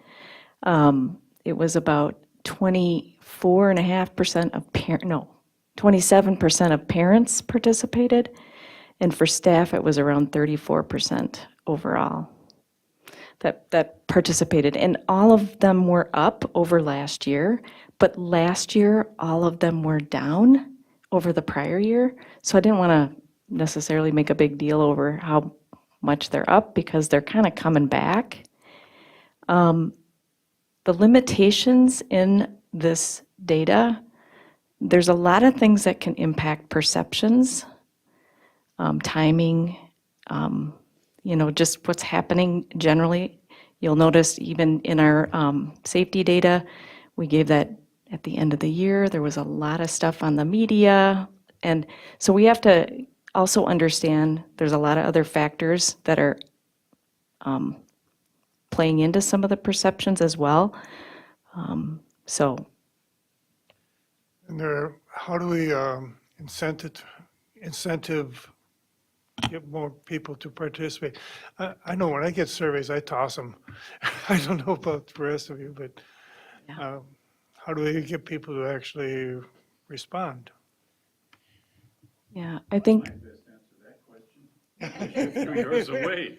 It was about 24.5% of 27% of parents participated. And for staff, it was around 34% overall that participated. And all of them were up over last year, but last year, all of them were down over the prior year. So I didn't want to necessarily make a big deal over how much they're up because they're kind of coming back. The limitations in this data, there's a lot of things that can impact perceptions, timing, you know, just what's happening generally. You'll notice even in our safety data, we gave that at the end of the year. There was a lot of stuff on the media. And so we have to also understand there's a lot of other factors that are playing into some of the perceptions as well. So And how do we incentive get more people to participate? I know when I get surveys, I toss them. I don't know about the rest of you, but how do we get people to actually respond? yeah, I think Threw yours away.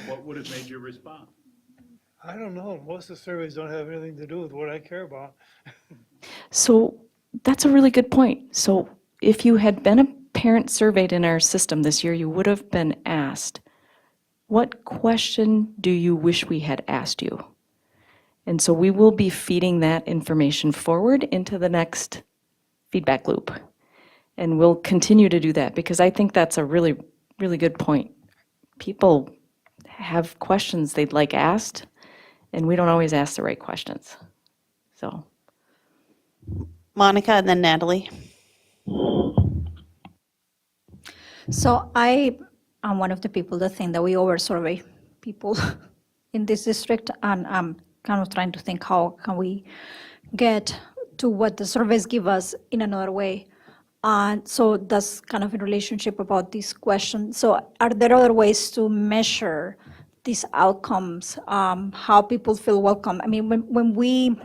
What would have made you respond? I don't know. Most of the surveys don't have anything to do with what I care about. so. That's a really good point. So if you had been a parent surveyed in our system this year, you would have been asked, what question do you wish we had asked you? And so we will be feeding that information forward into the next feedback loop. And we'll continue to do that because I think that's a really, really good point. People have questions they'd like asked, and we don't always ask the right questions. So. Monica and then Natalie. So I am one of the people that think that we over-survey people in this district, and I'm kind of trying to think how can we get to what the surveys give us in another way. And so that's kind of a relationship about this question. So are there other ways to measure these outcomes, how people feel welcome? I mean, when we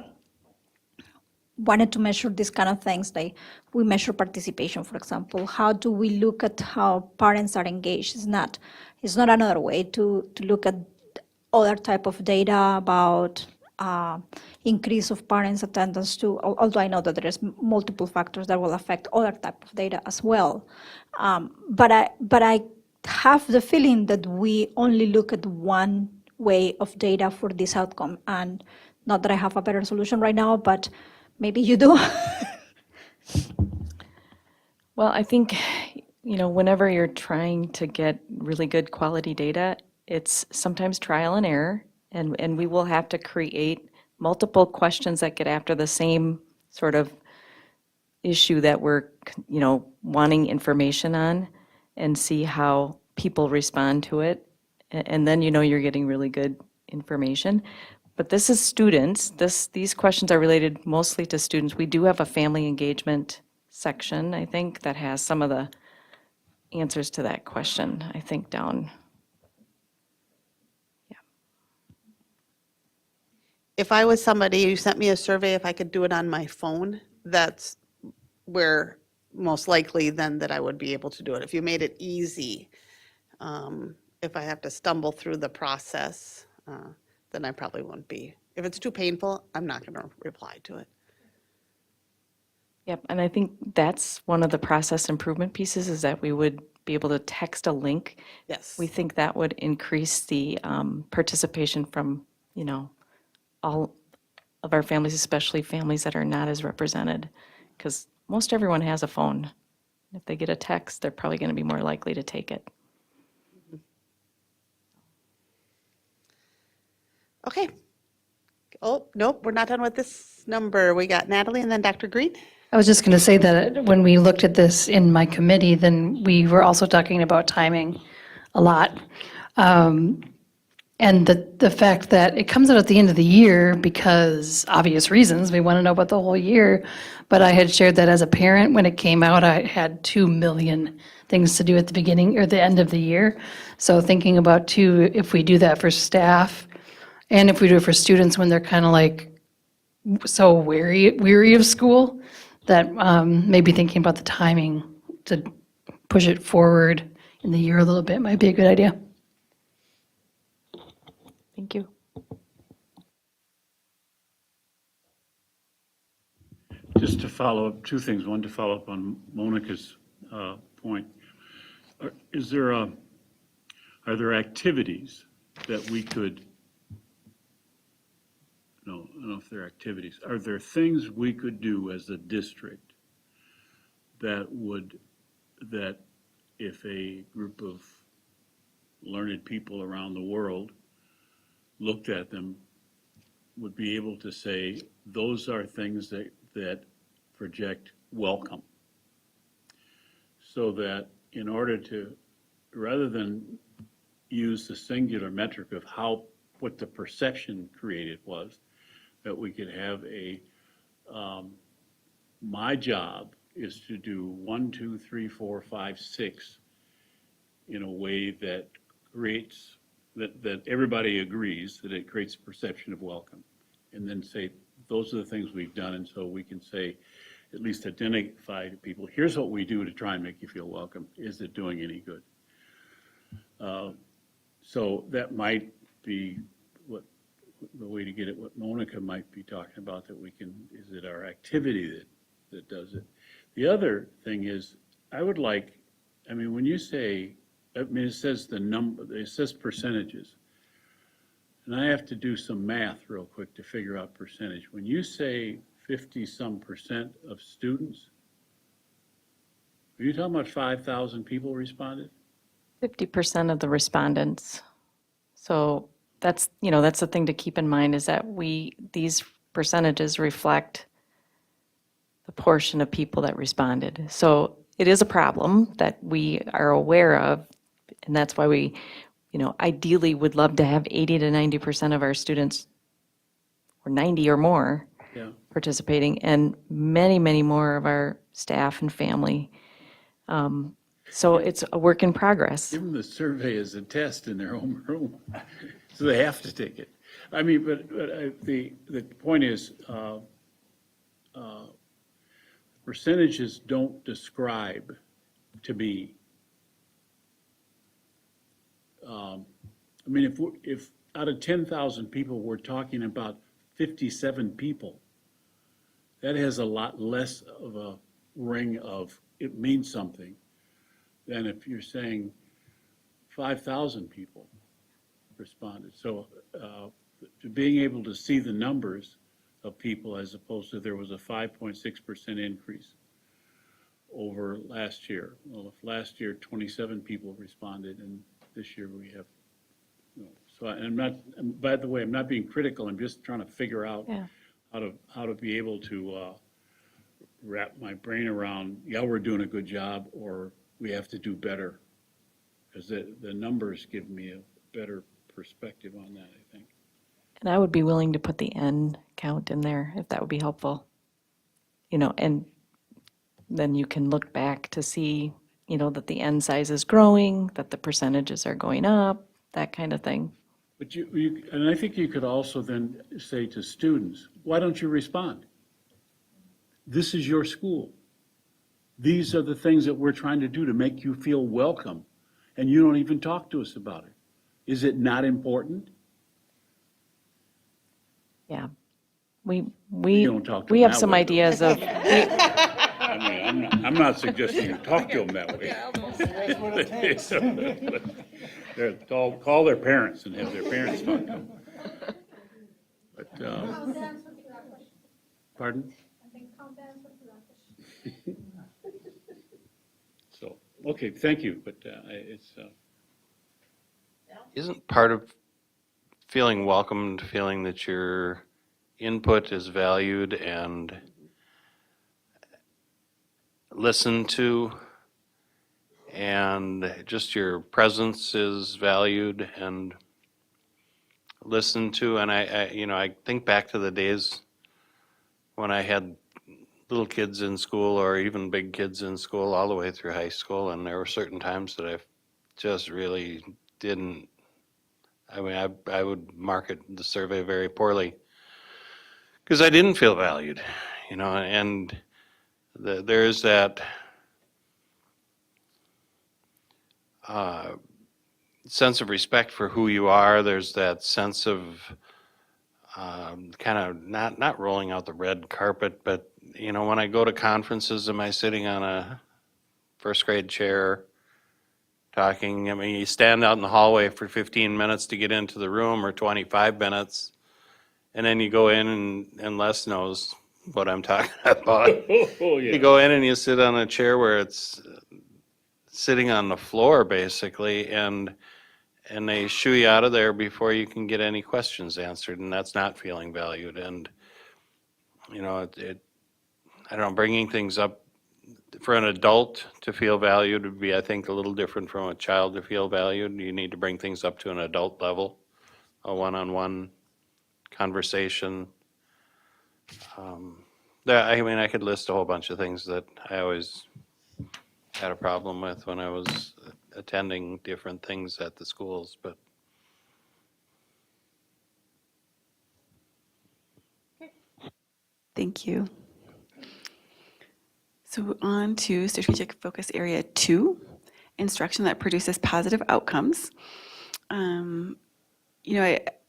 wanted to measure these kind of things, like we measure participation, for example. How do we look at how parents are engaged? It's not another way to look at other type of data about increase of parents' attendance too, although I know that there is multiple factors that will affect other type of data as well. But I have the feeling that we only look at one way of data for this outcome, and not that I have a better solution right now, but maybe you do. Well, I think, you know, whenever you're trying to get really good quality data, it's sometimes trial and error. And we will have to create multiple questions that get after the same sort of issue that we're, wanting information on, and see how people respond to it. And then you're getting really good information. But this is students. These questions are related mostly to students. We do have a family engagement section, I think, that has some of the answers to that question, I think, down. If I was somebody who sent me a survey, if I could do it on my phone, that's where most likely then that I would be able to do it. If you made it easy, if I have to stumble through the process, then I probably won't be. If it's too painful, I'm not going to reply to it. Yep, and I think that's one of the process improvement pieces, is that we would be able to text a link. Yes. We think that would increase the participation from, all of our families, especially families that are not as represented, because most everyone has a phone. If they get a text, they're probably going to be more likely to take it. Okay. Oh, nope, we're not done with this number. We got Natalie and then Dr. Green. I was just going to say that when we looked at this in my committee, then we were also talking about timing a lot. And the fact that it comes out at the end of the year because obvious reasons, we want to know about the whole year. But I had shared that as a parent, when it came out, I had 2 million things to do at the beginning or the end of the year. So thinking about too, if we do that for staff and if we do it for students when they're kind of like so weary of school, that maybe thinking about the timing to push it forward in the year a little bit might be a good idea. Thank you. Just to follow up, two things. One, to follow up on Monica's point. Are there activities that we could, no, I don't know if they're activities. Are there things we could do as a district that if a group of learned people around the world looked at them, would be able to say, those are things that project welcome? So that in order to, rather than use the singular metric of what the perception created was, that we could have my job is to do 1, 2, 3, 4, 5, 6 in a way that creates, that everybody agrees that it creates a perception of welcome. And then say, those are the things we've done, and so we can say, at least identify to people, here's what we do to try and make you feel welcome. Is it doing any good? So that might be the way to get at what Monica might be talking about, that we can, is it our activity that does it? The other thing is, I would like, when you say, it says the number, it says percentages. And I have to do some math real quick to figure out percentage. When you say 50-some% of students, are you talking about 5,000 people responded? 50% of the respondents. So that's the thing to keep in mind, is that these percentages reflect the portion of people that responded. So it is a problem that we are aware of, and that's why we, ideally would love to have 80 to 90% of our students, or 90 or more, participating, and many, many more of our staff and family. So it's a work in progress. Give them the survey as a test in their own room, so they have to take it. The point is, percentages don't describe to me. If out of 10,000 people, we're talking about 57 people, that has a lot less of a ring of it means something than if you're saying 5,000 people responded. So to being able to see the numbers of people, as opposed to there was a 5.6% increase over last year. Well, if last year 27 people responded, and this year we have So I'm not, by the way, I'm not being critical, I'm just trying to figure out Yeah. how to be able to wrap my brain around, yeah, we're doing a good job, or we have to do better. Because the numbers give me a better perspective on that, I think. And I would be willing to put the N count in there if that would be helpful. And then you can look back to see, that the N size is growing, that the percentages are going up, that kind of thing. But and I think you could also then say to students, why don't you respond? This is your school. These are the things that we're trying to do to make you feel welcome, and you don't even talk to us about it. Is it not important? Yeah. You don't talk to We them have that some way, though. ideas of, I mean, I'm not suggesting you talk to them that way. Call their parents and have their parents talk to them. But, pardon? So, okay, thank you, but it's. Isn't part of feeling welcomed, feeling that your input is valued and listened to, and just your presence is valued and listened to? And I think back to the days when I had little kids in school, or even big kids in school, all the way through high school, and there were certain times that I just really didn't. I mean, I would market the survey very poorly because I didn't feel valued, and there's that sense of respect for who you are. There's that sense of kind of not rolling out the red carpet, but when I go to conferences, am I sitting on a first grade chair talking? I mean, you stand out in the hallway for 15 minutes to get into the room, or 25 minutes, and then you go in and Les knows what I'm talking about. Oh, yeah. You go in and you sit on a chair where it's sitting on the floor, basically, and they shoo you out of there before you can get any questions answered, and that's not feeling valued. And I don't know, bringing things up for an adult to feel valued would be, I think, a little different from a child to feel valued. You need to bring things up to an adult level, a one-on-one conversation. I could list a whole bunch of things that I always had a problem with when I was attending different things at the schools, but. Thank you. So on to strategic focus area 2, instruction that produces positive outcomes.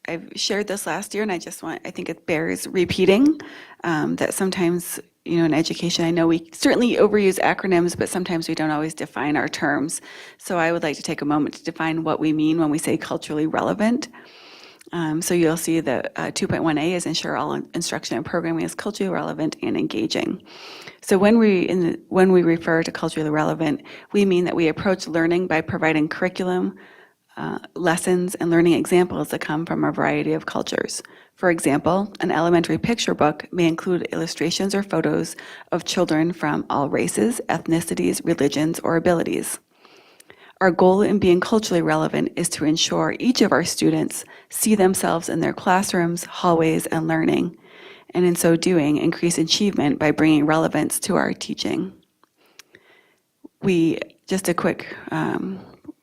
I've shared this last year, and I think it bears repeating, that sometimes, in education, I know we certainly overuse acronyms, but sometimes we don't always define our terms. So I would like to take a moment to define what we mean when we say culturally relevant. So you'll see that 2.1a is ensure all instruction and programming is culturally relevant and engaging. So when we refer to culturally relevant, we mean that we approach learning by providing curriculum, lessons, and learning examples that come from a variety of cultures. For example, an elementary picture book may include illustrations or photos of children from all races, ethnicities, religions, or abilities. Our goal in being culturally relevant is to ensure each of our students see themselves in their classrooms, hallways, and learning, and in so doing, increase achievement by bringing relevance to our teaching. Just a quick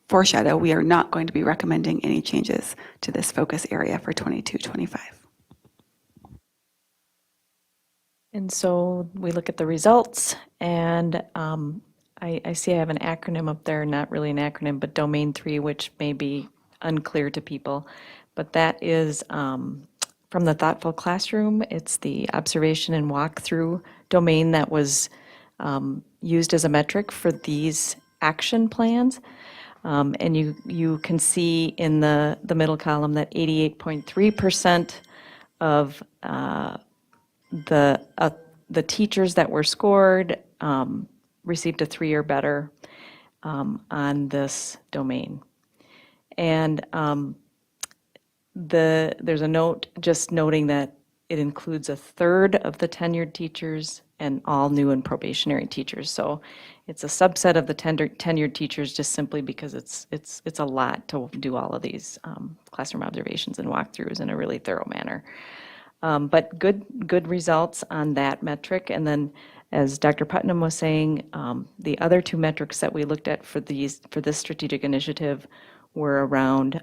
foreshadow, we are not going to be recommending any changes to this focus area for 22-25. and so we look at the results, and I see I have an acronym up there, not really an acronym, but Domain 3, which may be unclear to people. But that is from the Thoughtful Classroom. It's the observation and walkthrough domain that was used as a metric for these action plans. And you can see in the middle column that 88.3% of the teachers that were scored received a 3 or better on this domain. And there's a note just noting that it includes a third of the tenured teachers and all new and probationary teachers. So it's a subset of the tenured teachers just simply because it's a lot to do all of these classroom observations and walkthroughs in a really thorough manner. But good results on that metric. And then, as Dr. Putnam was saying, the other two metrics that we looked at for this strategic initiative were around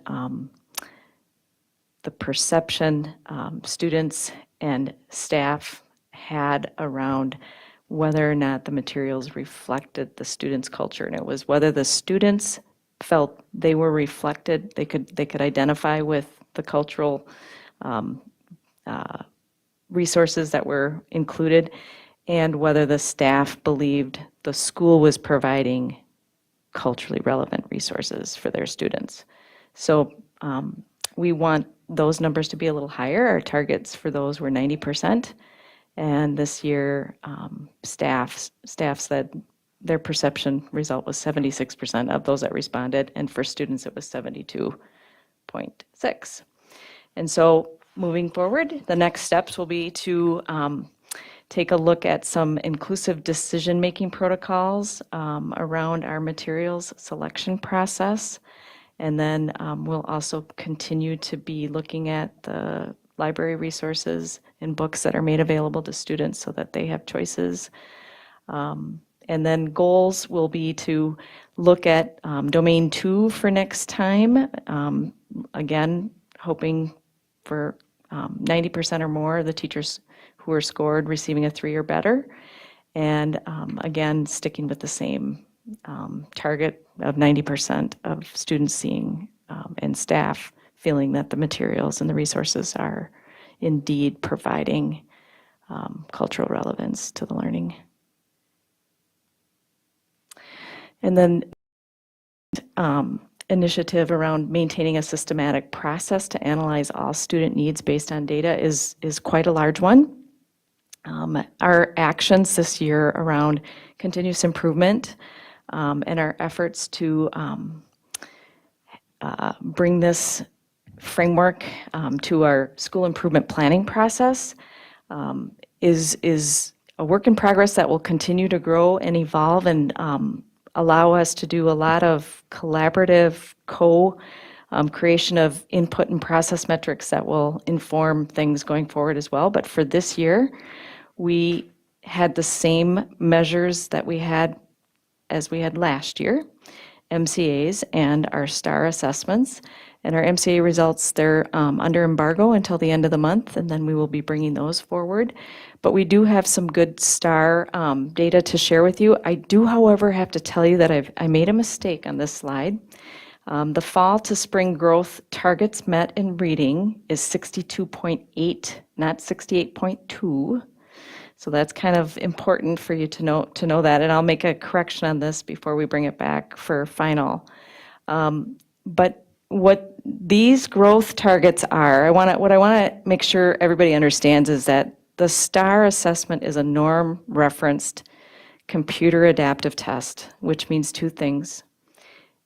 the perception students and staff had around whether or not the materials reflected the students' culture. And it was whether the students felt they were reflected, they could identify with the cultural resources that were included, and whether the staff believed the school was providing culturally relevant resources for their students. So we want those numbers to be a little higher. Our targets for those were 90%. And this year, staff said their perception result was 76% of those that responded, and for students it was 72.6. And so moving forward, the next steps will be to take a look at some inclusive decision-making protocols around our materials selection process. And then we'll also continue to be looking at the library resources and books that are made available to students so that they have choices. And then goals will be to look at domain 2 for next time. Again, hoping for 90% or more of the teachers who are scored receiving a 3 or better. And again, sticking with the same target of 90% of students seeing and staff feeling that the materials and the resources are indeed providing cultural relevance to the learning. And then initiative around maintaining a systematic process to analyze all student needs based on data is quite a large one. Our actions this year around continuous improvement and our efforts to bring this framework to our school improvement planning process is a work in progress that will continue to grow and evolve and allow us to do a lot of collaborative creation of input and process metrics that will inform things going forward as well. But for this year, we had the same measures that we had as we had last year, MCAs and our STAR assessments. And our MCA results, they're under embargo until the end of the month, and then we will be bringing those forward. But we do have some good STAR data to share with you. I do, however, have to tell you that I made a mistake on this slide. The fall to spring growth targets met in reading is 62.8, not 68.2. So that's kind of important for you to know that, and I'll make a correction on this before we bring it back for final. But what these growth targets are, what I want to make sure everybody understands is that the STAR assessment is a norm referenced computer adaptive test, which means two things.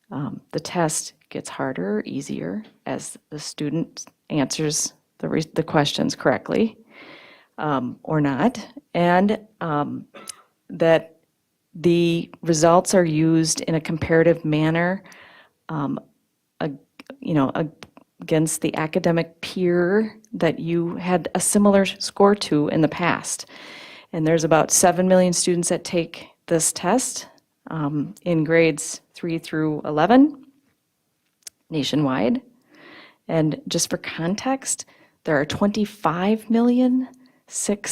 The test gets harder or easier as the student answers the questions correctly or not, and that the results are used in a comparative manner against the academic peer that you had a similar score to in the past. And there's about 7 million students that take this test in grades 3 through 11 nationwide. And just for context, there are 25 million 7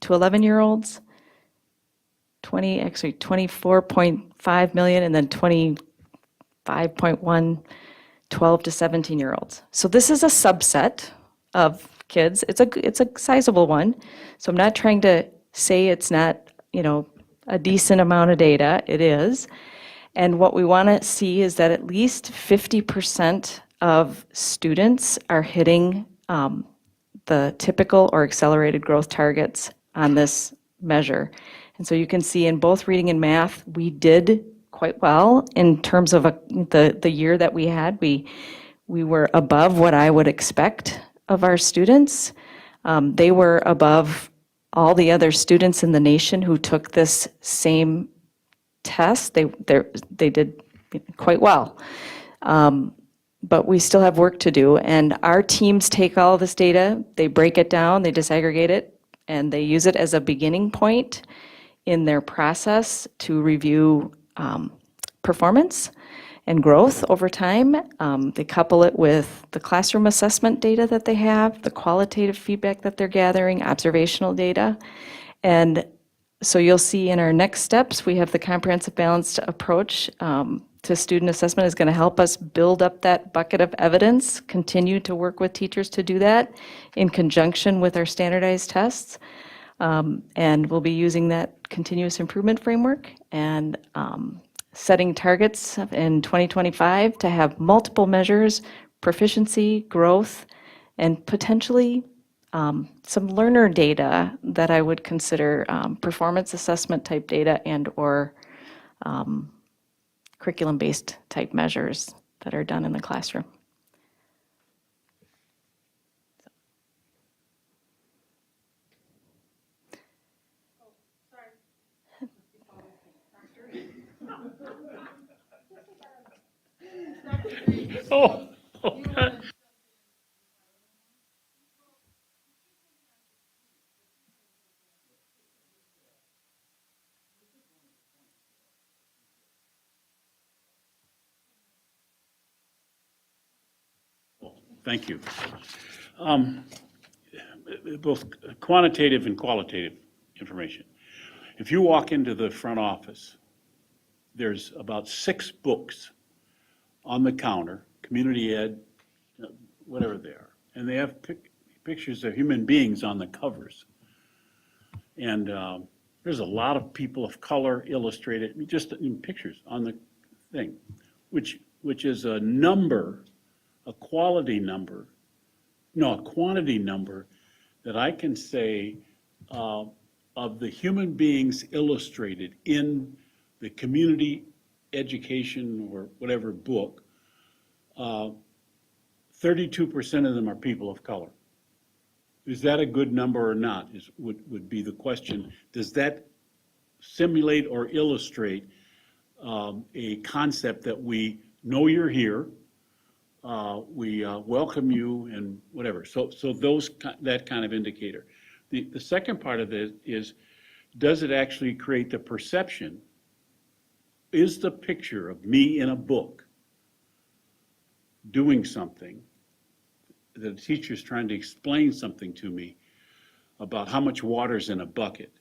to 11-year-olds, 24.5 million, and then 25.1 12 to 17-year-olds. So this is a subset of kids. It's a sizable one. So I'm not trying to say it's not, a decent amount of data. It is. And what we want to see is that at least 50% of students are hitting the typical or accelerated growth targets on this measure. And so you can see in both reading and math, we did quite well in terms of the year that we had. We We were above what I would expect of our students. They were above all the other students in the nation who took this same test. They did quite well. But we still have work to do, and our teams take all of this data, they break it down, they disaggregate it, and they use it as a beginning point in their process to review performance and growth over time. They couple it with the classroom assessment data that they have, the qualitative feedback that they're gathering, observational data. And so you'll see in our next steps, we have the comprehensive balanced approach to student assessment is going to help us build up that bucket of evidence, continue to work with teachers to do that in conjunction with our standardized tests. And we'll be using that continuous improvement framework and setting targets in 2025 to have multiple measures, proficiency, growth, and potentially some learner data that I would consider performance assessment type data and/or curriculum-based type measures that are done in the classroom. Oh, okay. Thank you. Both quantitative and qualitative information. If you walk into the front office, there's about 6 books on the counter, community ed, whatever they are, and they have pictures of human beings on the covers. And there's a lot of people of color illustrated, just in pictures on the thing, which is a number, a quality number, no, a quantity number that I can say of the human beings illustrated in the community education or whatever book, 32% of them are people of color. Is that a good number or not, would be the question. Does that simulate or illustrate a concept that we know you're here, we welcome you and whatever. So that kind of indicator. The second part of it is, does it actually create the perception? Is the picture of me in a book doing something, the teacher's trying to explain something to me about how much water's in a bucket?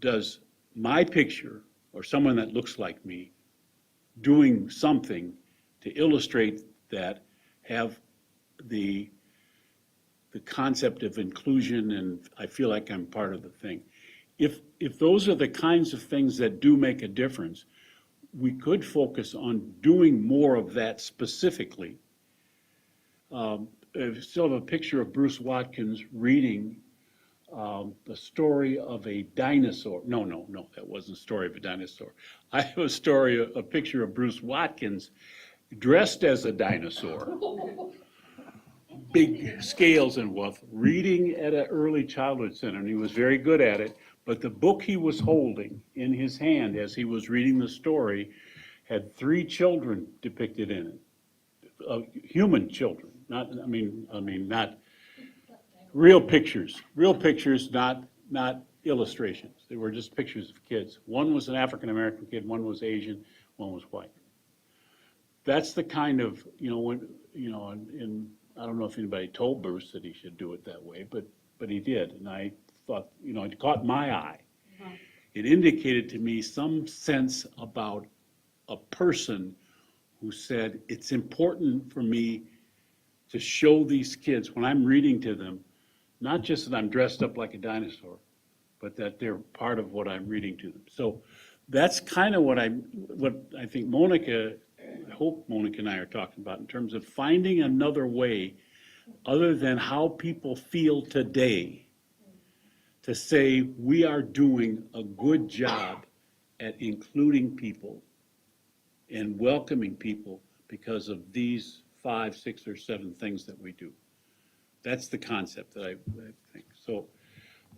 Does my picture, or someone that looks like me, doing something to illustrate that, have the concept of inclusion and I feel like I'm part of the thing? If those are the kinds of things that do make a difference, we could focus on doing more of that specifically. I still have a picture of Bruce Watkins reading the story of a dinosaur. No, that wasn't a story of a dinosaur. I have a picture of Bruce Watkins dressed as a dinosaur, big scales and woof, reading at an early childhood center, and he was very good at it. But the book he was holding in his hand as he was reading the story had 3 children depicted in it, human children, not real pictures, not illustrations. They were just pictures of kids. One was an African-American kid, one was Asian, one was white. That's the kind of, and I don't know if anybody told Bruce that he should do it that way, but he did. And I thought, it caught my eye. It indicated to me some sense about a person who said, it's important for me to show these kids when I'm reading to them, not just that I'm dressed up like a dinosaur, but that they're part of what I'm reading to them. So that's kind of what I think Monica, I hope Monica and I are talking about in terms of finding another way other than how people feel today to say we are doing a good job at including people and welcoming people because of these 5, 6, or 7 things that we do. That's the concept that I think. So,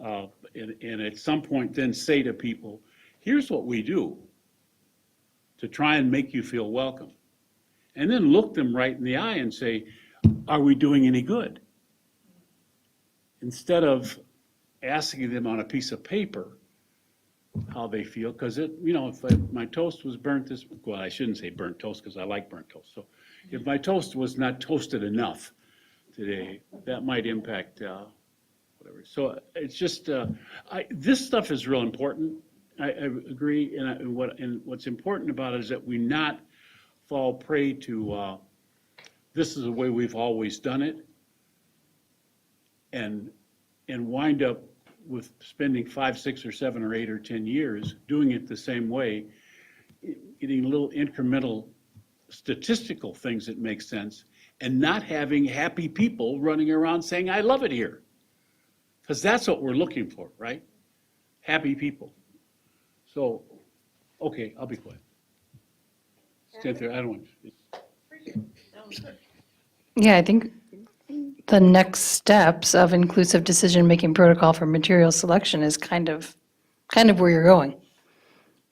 and at some point then say to people, here's what we do to try and make you feel welcome. And then look them right in the eye and say, are we doing any good? Instead of asking them on a piece of paper how they feel, because if my toast was burnt this, well, I shouldn't say burnt toast because I like burnt toast. So if my toast was not toasted enough today, that might impact whatever. So it's just, this stuff is real important. I agree, and what's important about it is that we not fall prey to, this is the way we've always done it, and wind up with spending 5, 6, or 7, or 8, or 10 years doing it the same way, getting little incremental statistical things that make sense, and not having happy people running around saying, I love it here. Because that's what we're looking for, right? Happy people. So, okay, I'll be quiet. Cynthia, I don't want you. Yeah, I think the next steps of inclusive decision-making protocol for material selection is kind of where you're going.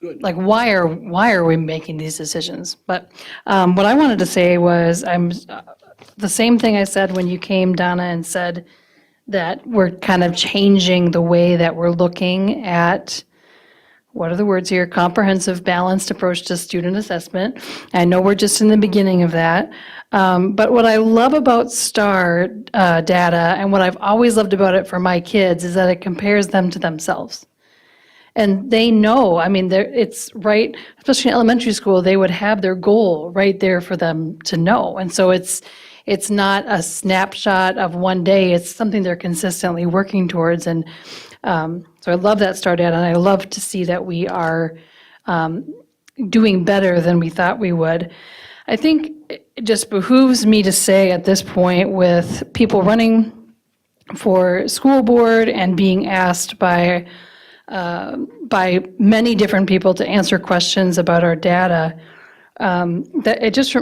Good. Like, why are we making these decisions? But what I wanted to say was, the same thing I said when you came, Donna, and said that we're kind of changing the way that we're looking at, what are the words here? Comprehensive, balanced approach to student assessment. I know we're just in the beginning of that. But what I love about STAR data, and what I've always loved about it for my kids, is that it compares them to themselves. And they know, I mean, it's right, especially in elementary school, they would have their goal right there for them to know. And so it's not a snapshot of one day, it's something they're consistently working towards. And so I love that STAR data, and I love to see that we are doing better than we thought we would. I think it just behooves me to say at this point, with people running for school board and being asked by many different people to answer questions about our data, that it just,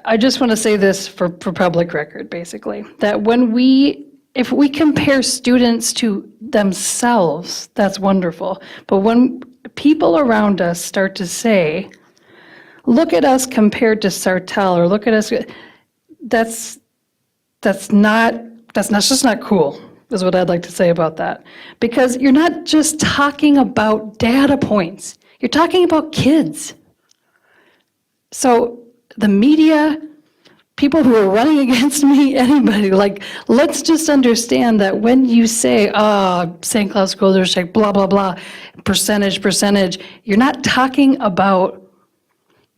I just want to say this for public record, basically, that if we compare students to themselves, that's wonderful. But when people around us start to say, look at us compared to Sartell, or look at us, that's just not cool, is what I'd like to say about that. Because you're not just talking about data points, you're talking about kids. So the media, people who are running against me, anybody, like, let's just understand that when you say, St. Cloud School District, blah, blah, blah, percentage, you're not talking about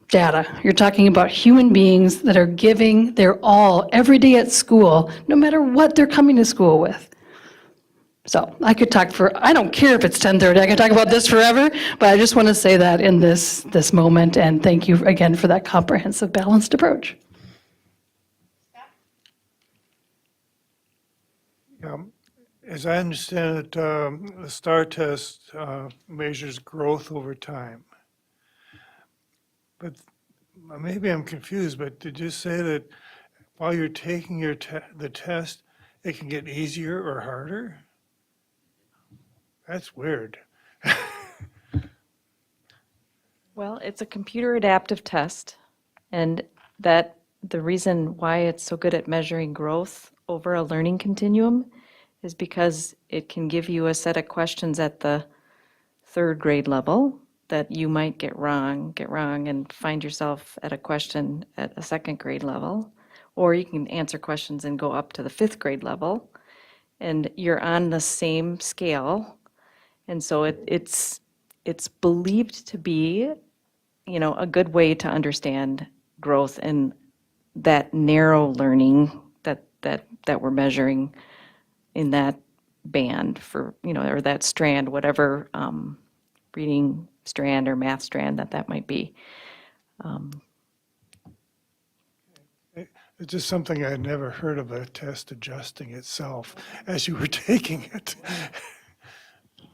data. You're talking about human beings that are giving their all every day at school, no matter what they're coming to school with. So I could talk I don't care if it's 10:30, I can talk about this forever, but I just want to say that in this moment, and thank you again for that comprehensive, balanced approach. As I understand it, the STAR test measures growth over time. But maybe I'm confused, but did you say that while you're taking the test, it can get easier or harder? That's weird. Well, it's a computer adaptive test, and that the reason why it's so good at measuring growth over a learning continuum is because it can give you a set of questions at the 3rd grade level that you might get wrong, and find yourself at a question at a 2nd grade level, or you can answer questions and go up to the 5th grade level, and you're on the same scale. And so it's believed to be, a good way to understand growth in that narrow learning that we're measuring in that band for, or that strand, whatever reading strand or math strand that might be. It's just something I had never heard of, a test adjusting itself as you were taking it.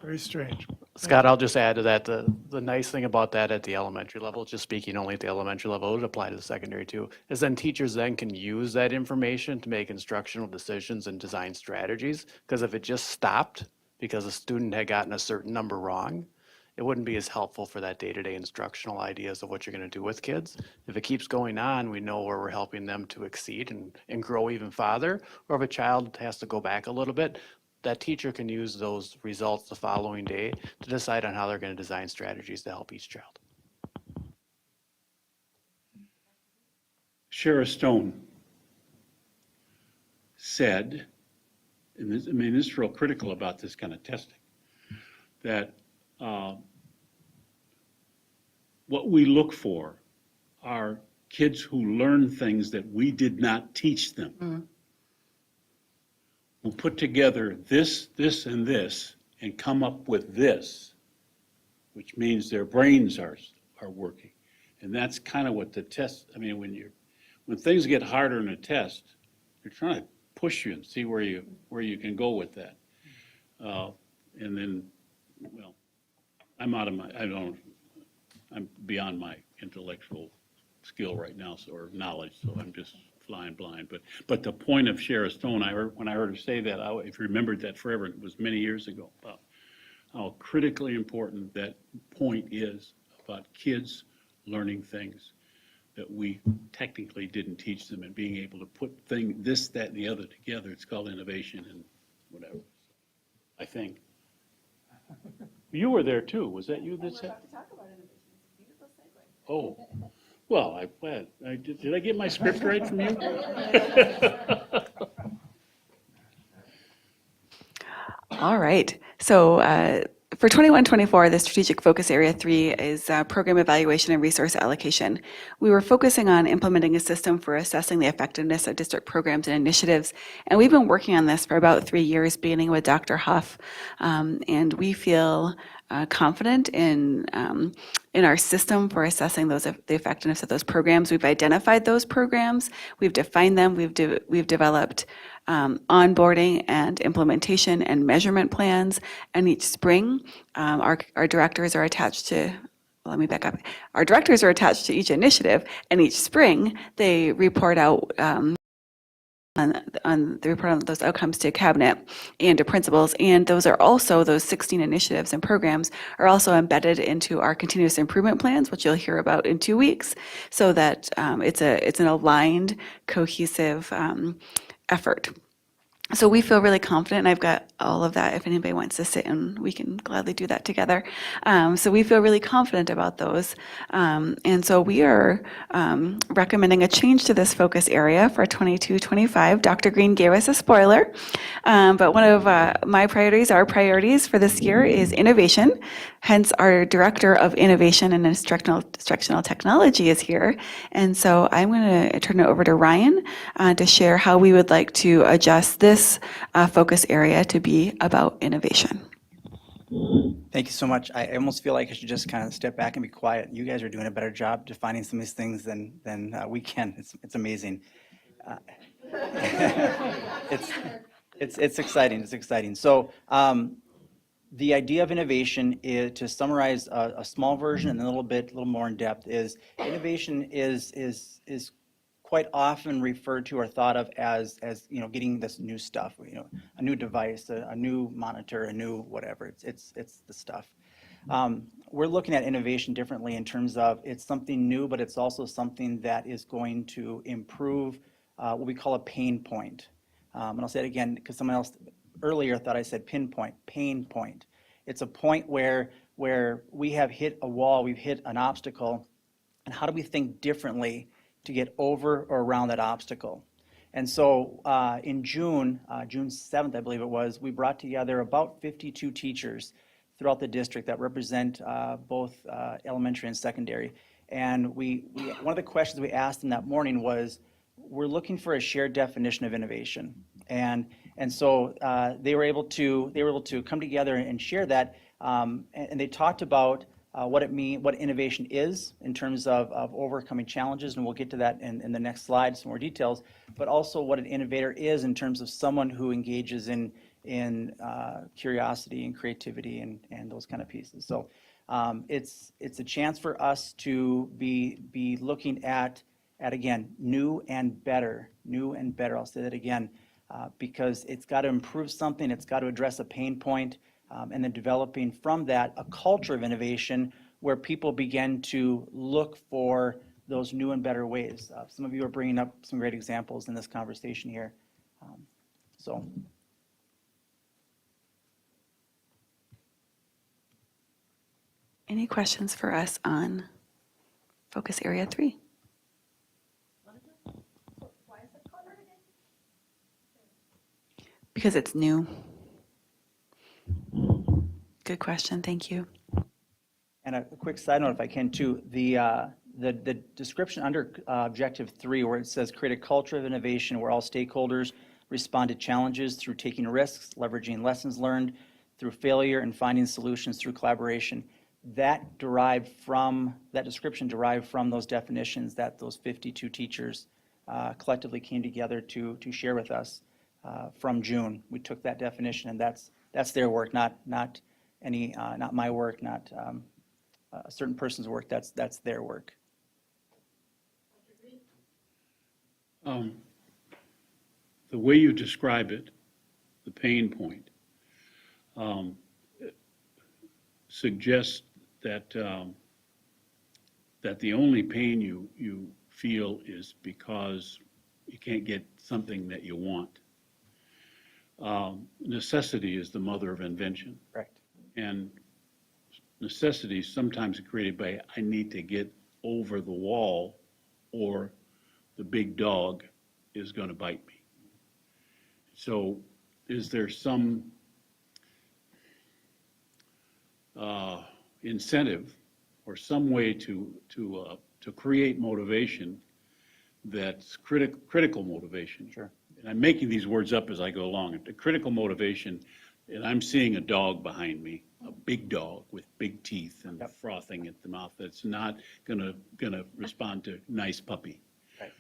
Very strange. Scott, I'll just add to that, the nice thing about that at the elementary level, just speaking only at the elementary level, it would apply to the secondary too, is then teachers then can use that information to make instructional decisions and design strategies. Because if it just stopped because a student had gotten a certain number wrong, it wouldn't be as helpful for that day-to-day instructional ideas of what you're going to do with kids. If it keeps going on, we know where we're helping them to exceed and grow even farther. Or if a child has to go back a little bit, that teacher can use those results the following day to decide on how they're going to design strategies to help each child. Shara Stone said, and this, I mean, this is real critical about this kind of testing, that what we look for are kids who learn things that we did not teach them. Who put together this, this, and this, and come up with this, which means their brains are working. And that's kind of what the test, I mean, when things get harder in a test, they're trying to push you and see where you can go with that. And then, well, I'm beyond my intellectual skill right now, or knowledge, so I'm just flying blind. But the point of Shara Stone, when I heard her say that, I've remembered that forever. It was many years ago, about how critically important that point is about kids learning things that we technically didn't teach them, and being able to put this, that, and the other together. It's called innovation and whatever, I think. You were there too. Was that you that said? Oh, well, did I get my script right from you? All right. So for 21-24, the strategic focus area 3 is program evaluation and resource allocation. We were focusing on implementing a system for assessing the effectiveness of district programs and initiatives, and we've been working on this for about 3 years, beginning with Dr. Huff, and we feel confident in our system for assessing the effectiveness of those programs. We've identified those programs, we've defined them, we've developed onboarding and implementation and measurement plans, and each spring our directors are attached to, let me back up, our directors are attached to each initiative, and each spring they report out on the report on those outcomes to cabinet and to principals, and those 16 initiatives and programs are also embedded into our continuous improvement plans, which you'll hear about in 2 weeks, so that it's an aligned, cohesive effort. So we feel really confident, and I've got all of that if anybody wants to sit, and we can gladly do that together. So we feel really confident about those. And so we are recommending a change to this focus area for 22-25. Dr. Green gave us a spoiler, but one of my priorities, our priorities for this year is innovation. Hence, our Director of Innovation and Instructional Technology is here. And so I'm going to turn it over to Ryan to share how we would like to adjust this focus area to be about innovation. Thank you so much. I almost feel like I should just kind of step back and be quiet. You guys are doing a better job defining some of these things than we can. It's amazing. It's exciting. It's exciting. So the idea of innovation is, to summarize a small version and a little more in depth, is innovation is quite often referred to or thought of as getting this new stuff, a new device, a new monitor, a new whatever. It's the stuff. We're looking at innovation differently in terms of it's something new, but it's also something that is going to improve what we call a pain point. And I'll say it again because someone else earlier thought I said pinpoint, pain point. It's a point where we have hit a wall, we've hit an obstacle, and how do we think differently to get over or around that obstacle? And so in June 7th, I believe it was, we brought together about 52 teachers throughout the district that represent both elementary and secondary. And one of the questions we asked them that morning was, we're looking for a shared definition of innovation. And so they were able to come together and share that, and they talked about what innovation is in terms of overcoming challenges, and we'll get to that in the next slide, some more details, but also what an innovator is in terms of someone who engages in in curiosity and creativity and those kind of pieces. So it's a chance for us to be looking at again, new and better. I'll say that again, because it's got to improve something, it's got to address a pain point, and then developing from that a culture of innovation where people begin to look for those new and better ways. Some of you are bringing up some great examples in this conversation here. So. Any questions for us on Focus Area 3? Because it's new. Good question, thank you. And a quick side note, if I can too, the description under Objective 3, where it says create a culture of innovation where all stakeholders respond to challenges through taking risks, leveraging lessons learned through failure, and finding solutions through collaboration. That description derived from those definitions that those 52 teachers collectively came together to share with us from June. We took that definition, and that's their work, not my work, not a certain person's work. That's their work. The way you describe it, the pain point, suggests that that the only pain you feel is because you can't get something that you want. Necessity is the mother of invention. Correct. And necessity is sometimes created by, I need to get over the wall or the big dog is going to bite me. So is there some incentive or some way to create motivation that's critical motivation? Sure. And I'm making these words up as I go along. The critical motivation, and I'm seeing a dog behind me, a big dog with big teeth and frothing at the mouth that's not gonna respond to nice puppy. Right.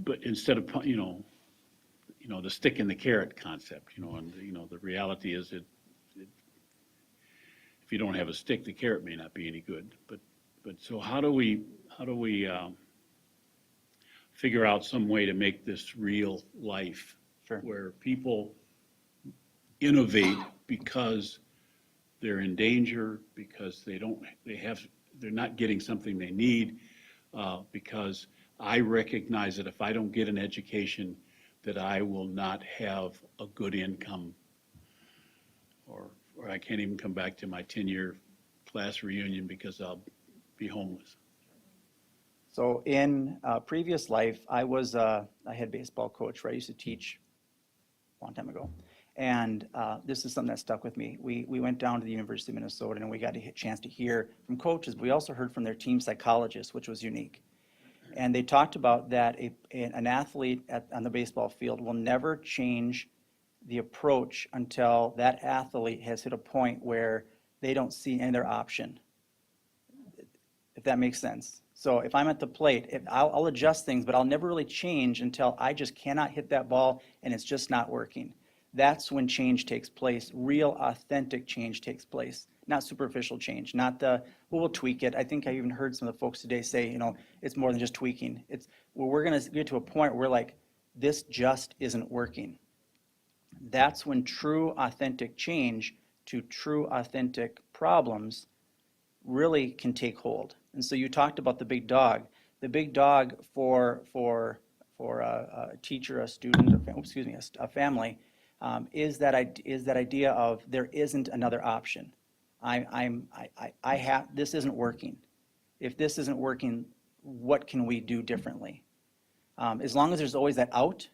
But instead of the stick in the carrot concept, and the reality is that if you don't have a stick, the carrot may not be any good. But so how do we figure out some way to make this real life, Sure. where people innovate because they're in danger, because they're not getting something they need, because I recognize that if I don't get an education, that I will not have a good income, or I can't even come back to my 10-year class reunion because I'll be homeless. So in a previous life, I was a head baseball coach where I used to teach a long time ago. And this is something that stuck with me. We went down to the University of Minnesota and we got a chance to hear from coaches, but we also heard from their team psychologists, which was unique. And they talked about that an athlete on the baseball field will never change the approach until that athlete has hit a point where they don't see any other option, if that makes sense. So if I'm at the plate, I'll adjust things, but I'll never really change until I just cannot hit that ball and it's just not working. That's when change takes place. Real, authentic change takes place, not superficial change, not we'll tweak it. I think I even heard some of the folks today say, it's more than just tweaking. We're going to get to a point where we're like, this just isn't working. That's when true, authentic change to true, authentic problems really can take hold. And so you talked about the big dog. The big dog for a teacher, a student, a family, is that idea of there isn't another option. This isn't working. If this isn't working, what can we do differently? As long as there's always that out,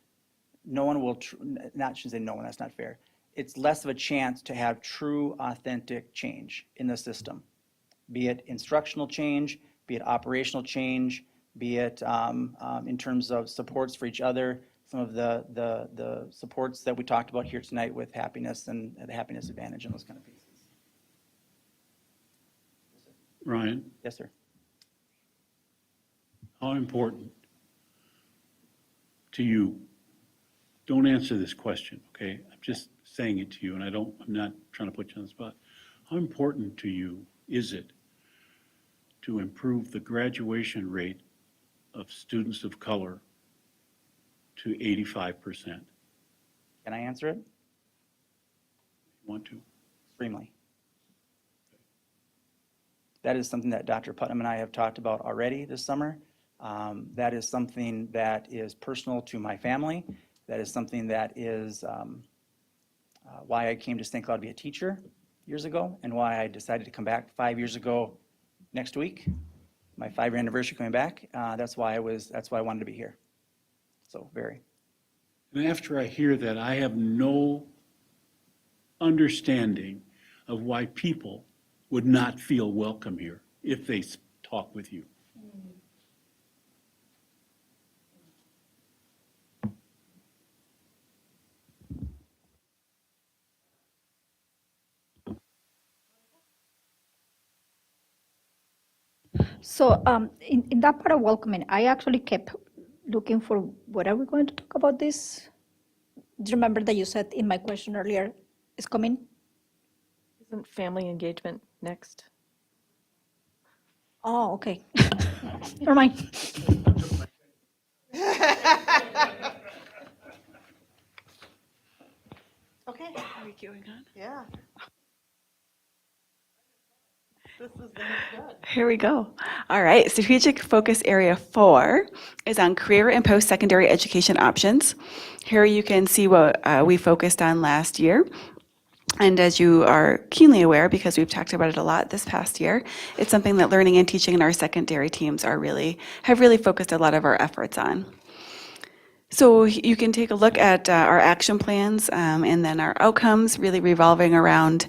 no one will, not should say no one, that's not fair. It's less of a chance to have true, authentic change in the system. Be it instructional change, be it operational change, be it in terms of supports for each other, some of the supports that we talked about here tonight with happiness and the happiness advantage and those kind of pieces. Ryan? Yes, sir. How important to you don't answer this question, okay? I'm just saying it to you, and I'm not trying to put you on the spot. How important to you is it to improve the graduation rate of students of color to 85%? Can I answer it? Want to? Extremely. That is something that Dr. Putnam and I have talked about already this summer. That is something that is personal to my family. That is something that is why I came to St. Cloud to be a teacher years ago, and why I decided to come back 5 years ago next week, my 5-year anniversary coming back. That's why I wanted to be here. So very. And after I hear that, I have no understanding of why people would not feel welcome here if they talk with you. So in that part of welcoming, I actually kept looking for what are we going to talk about this? Do you remember that you said in my question earlier, is coming? Isn't family engagement next? Oh, okay. Never mind. Okay. Are we going on? Yeah. This is good. Here we go. All right, strategic focus area 4 is on career and post-secondary education options. Here you can see what we focused on last year. And as you are keenly aware, because we've talked about it a lot this past year, it's something that learning and teaching and our secondary teams have really focused a lot of our efforts on. So you can take a look at our action plans and then our outcomes really revolving around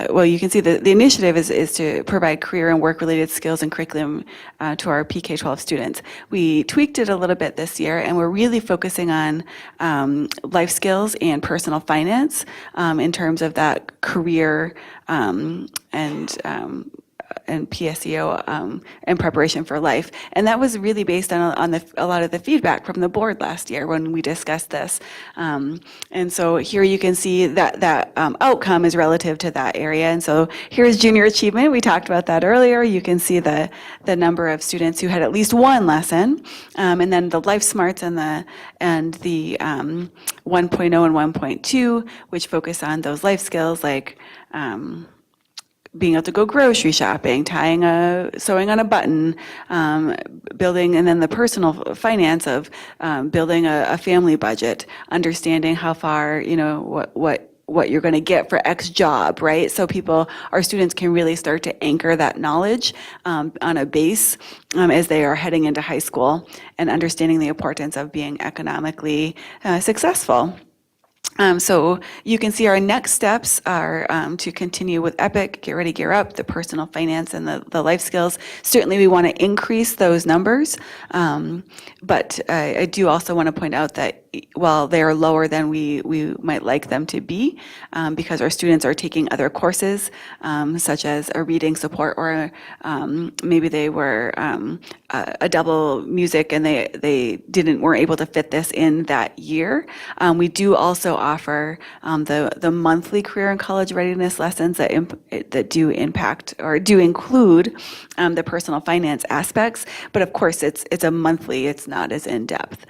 well, you can see the initiative is to provide career and work-related skills and curriculum to our PK-12 students. We tweaked it a little bit this year, and we're really focusing on life skills and personal finance in terms of that career and PSEO in preparation for life. And that was really based on a lot of the feedback from the board last year when we discussed this. And so here you can see that outcome is relative to that area. And so here's junior achievement. We talked about that earlier. You can see the number of students who had at least one lesson. And then the life smarts and the 1.0 and 1.2, which focus on those life skills like being able to go grocery shopping, sewing on a button, building, and then the personal finance of building a family budget, understanding how far, what you're going to get for X job, right? So our students can really start to anchor that knowledge on a base as they are heading into high school and understanding the importance of being economically successful. So you can see our next steps are to continue with EPIC, Get Ready, Gear Up, the personal finance and the life skills. Certainly we want to increase those numbers, but I do also want to point out that while they are lower than we might like them to be, because our students are taking other courses, such as a reading support, or maybe they were a double music and they weren't able to fit this in that year. We do also offer the monthly career and college readiness lessons that do impact or do include the personal finance aspects, but of course it's a monthly, it's not as in-depth.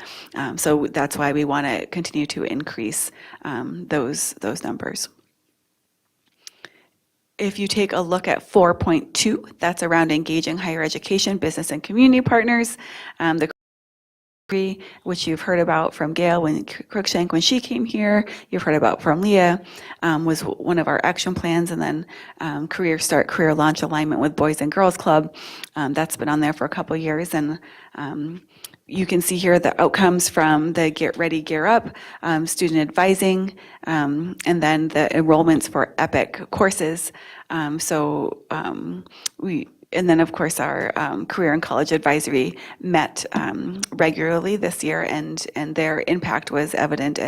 So that's why we want to continue to increase those numbers. If you take a look at 4.2, that's around engaging higher education, business, and community partners. The which you've heard about from Gail Cruikshank when she came here, you've heard about from Leah, was one of our action plans, and then Career Start, Career Launch alignment with Boys and Girls Club. That's been on there for a couple years, and you can see here the outcomes from the Get Ready, Gear Up, student advising, and then the enrollments for EPIC courses. And then, of course, our career and college advisory met regularly this year, and their impact was evident,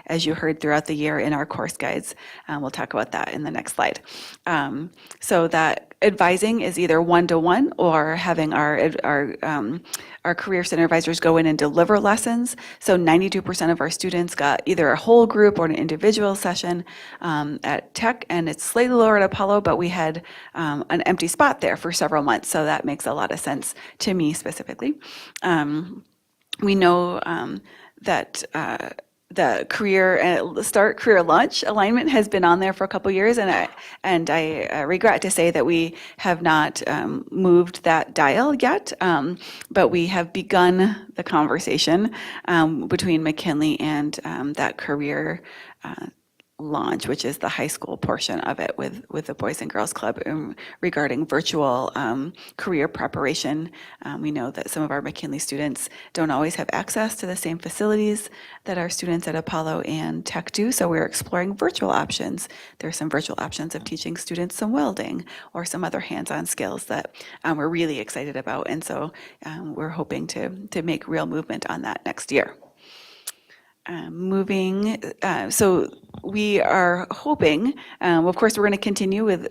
as you heard throughout the year in our course guides. We'll talk about that in the next slide. So that advising is either one-to-one or having our career center advisors go in and deliver lessons. So 92% of our students got either a whole group or an individual session at Tech, and it's slightly lower at Apollo, but we had an empty spot there for several months, so that makes a lot of sense to me specifically. We know that the career lunch alignment has been on there for a couple years, and I regret to say that we have not moved that dial yet, but we have begun the conversation between McKinley and that career launch, which is the high school portion of it with the Boys and Girls Club regarding virtual career preparation. We know that some of our McKinley students don't always have access to the same facilities that our students at Apollo and Tech do, so we're exploring virtual options. There are some virtual options of teaching students some welding or some other hands-on skills that we're really excited about, and so we're hoping to make real movement on that next year. So we are hoping, of course, we're going to continue with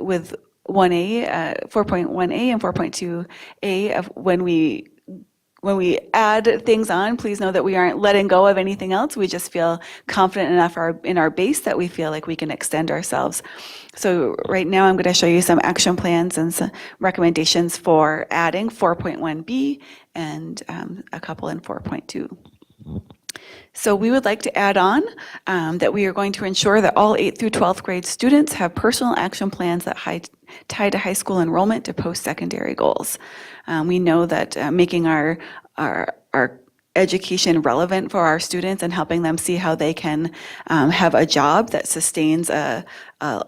1A, 4.1A and 4.2A of when we add things on, please know that we aren't letting go of anything else. We just feel confident enough in our base that we feel like we can extend ourselves. So right now I'm going to show you some action plans and some recommendations for adding 4.1B and a couple in 4.2. So we would like to add on that we are going to ensure that all 8th through 12th grade students have personal action plans that tie to high school enrollment to post-secondary goals. We know that making our education relevant for our students and helping them see how they can have a job that sustains a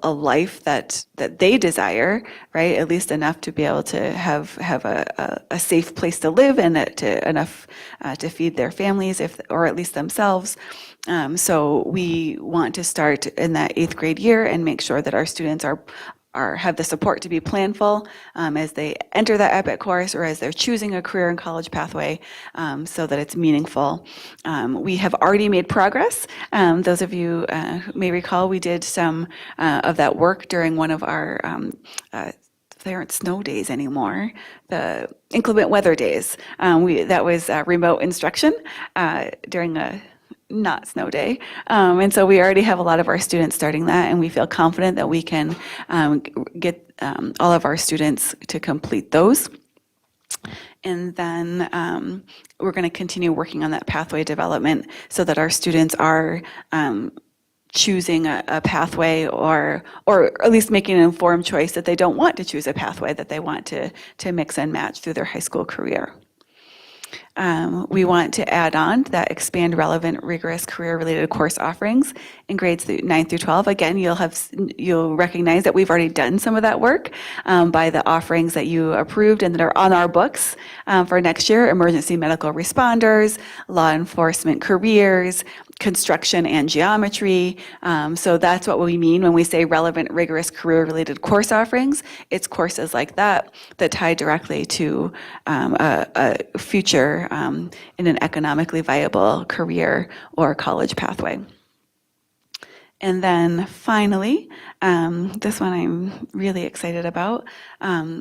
life that they desire, right? At least enough to be able to have a safe place to live and enough to feed their families, or at least themselves. So we want to start in that 8th grade year and make sure that our students have the support to be planful as they enter that EPIC course or as they're choosing a career and college pathway, so that it's meaningful. We have already made progress. Those of you who may recall, we did some of that work during one of our they aren't snow days anymore, the inclement weather days. That was remote instruction during a not snow day. And so we already have a lot of our students starting that, and we feel confident that we can get all of our students to complete those. And then we're going to continue working on that pathway development so that our students are choosing a pathway or at least making an informed choice that they don't want to choose a pathway, that they want to mix and match through their high school career. We want to add on that expand relevant, rigorous career-related course offerings in grades 9 through 12. Again, you'll recognize that we've already done some of that work by the offerings that you approved and that are on our books for next year: emergency medical responders, law enforcement careers, construction and geometry. So that's what we mean when we say relevant, rigorous career-related course offerings. It's courses like that tie directly to a future in an economically viable career or college pathway. And then finally, this one I'm really excited about,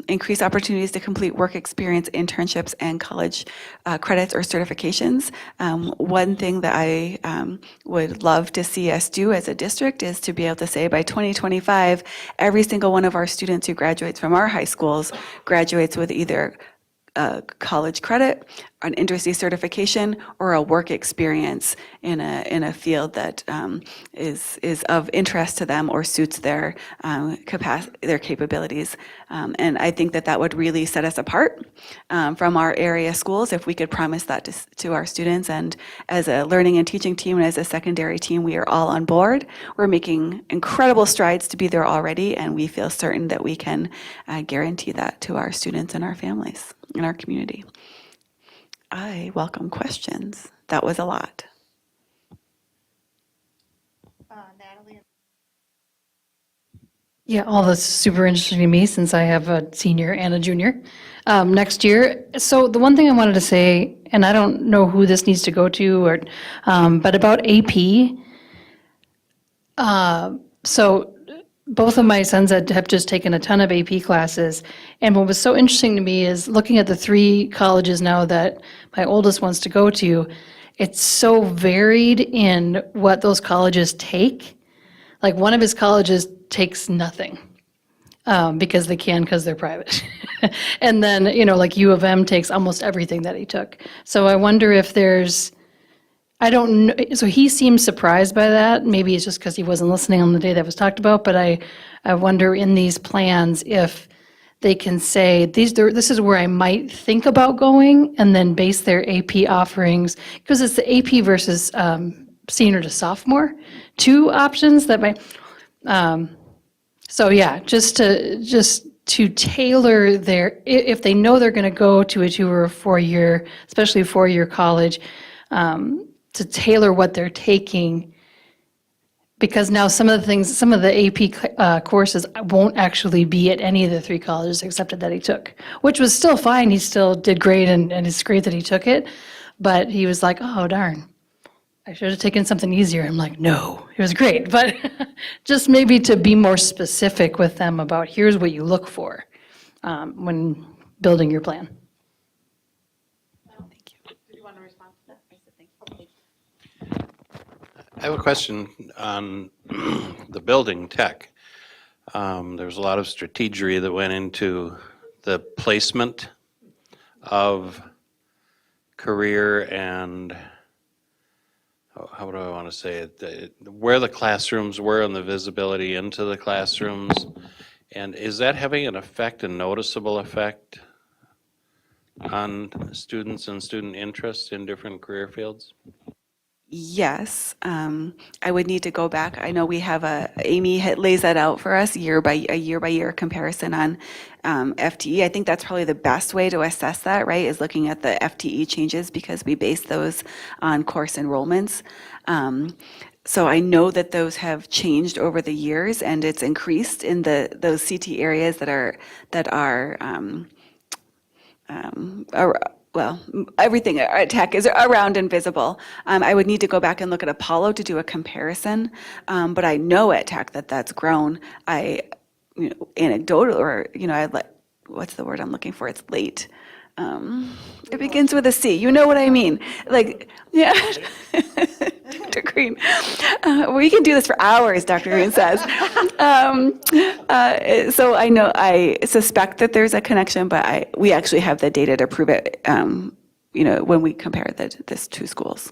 increase opportunities to complete work experience internships and college credits or certifications. One thing that I would love to see us do as a district is to be able to say by 2025, every single one of our students who graduates from our high schools graduates with either a college credit, an industry certification, or a work experience in a field that is of interest to them or suits their their capabilities. And I think that would really set us apart from our area schools if we could promise that to our students. And as a learning and teaching team and as a secondary team, we are all on board. We're making incredible strides to be there already, and we feel certain that we can guarantee that to our students and our families in our community. I welcome questions. That was a lot. Natalie? Yeah, all that's super interesting to me since I have a senior and a junior next year. So the one thing I wanted to say, and I don't know who this needs to go to, but about AP. So both of my sons have just taken a ton of AP classes. And what was so interesting to me is looking at the 3 colleges now that my oldest wants to go to, it's so varied in what those colleges take. Like one of his colleges takes nothing because they can, because they're private. And then, like U of M takes almost everything that he took. So I wonder if there's, I don't know, so he seems surprised by that. Maybe it's just because he wasn't listening on the day that was talked about, but I wonder in these plans if they can say, this is where I might think about going, and then base their AP offerings, because it's the AP versus senior to sophomore, 2 options that might, so yeah, just to tailor if they know they're going to go to a 2 or a 4-year, especially a 4-year college, to tailor what they're taking, because now some of the AP courses won't actually be at any of the 3 colleges except that he took, which was still fine. He still did great, and it's great that he took it, but he was like, oh, darn, I should have taken something easier. I'm like, no, it was great, but just maybe to be more specific with them about here's what you look for when building your plan. I have a question on the building tech. There's a lot of strategy that went into the placement of career and, how do I want to say it, where the classrooms were and the visibility into the classrooms. And is that having an effect, a noticeable effect on students and student interest in different career fields? Yes, I would need to go back. I know we have Amy lays that out for us year by year comparison on FTE. I think that's probably the best way to assess that, right, is looking at the FTE changes, because we base those on course enrollments. So I know that those have changed over the years, and it's increased in those CT areas that are well, everything at tech is around and visible. I would need to go back and look at Apollo to do a comparison, but I know at tech that's grown. Anecdotal, or what's the word I'm looking for? It's late. It begins with a C. You know what I mean? Like, yeah. Dr. Green. We can do this for hours, Dr. Green says. So I suspect that there's a connection, but we actually have the data to prove it, when we compare these 2 schools.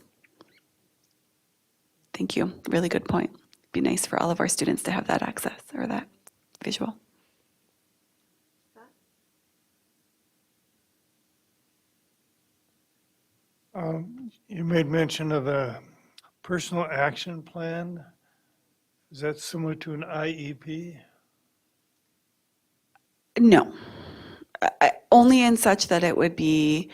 Thank you. Really good point. It'd be nice for all of our students to have that access or that visual. You made mention of a personal action plan. Is that similar to an IEP? No, only in such that it would be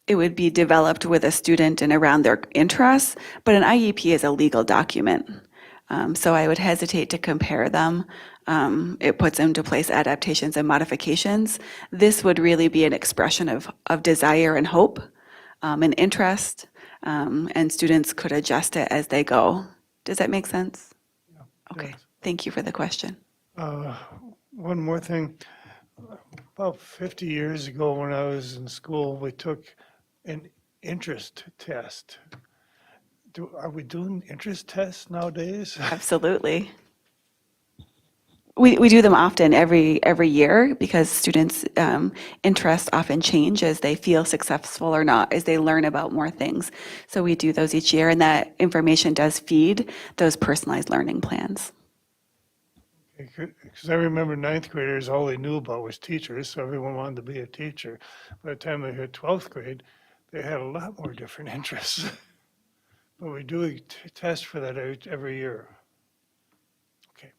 developed with a student and around their interests, but an IEP is a legal document. So I would hesitate to compare them. It puts into place adaptations and modifications. This would really be an expression of desire and hope and interest, and students could adjust it as they go. Does that make sense? Yeah, Okay, yes. thank you for the question. One more thing. About 50 years ago when I was in school, we took an interest test. Are we doing interest tests nowadays? Absolutely. We do them often every year, because students' interests often change as they feel successful or not, as they learn about more things. So we do those each year, and that information does feed those personalized learning plans. Because I remember 9th graders, all they knew about was teachers, so everyone wanted to be a teacher. By the time they hit 12th grade, they had a lot more different interests. But we do a test for that every year. Okay,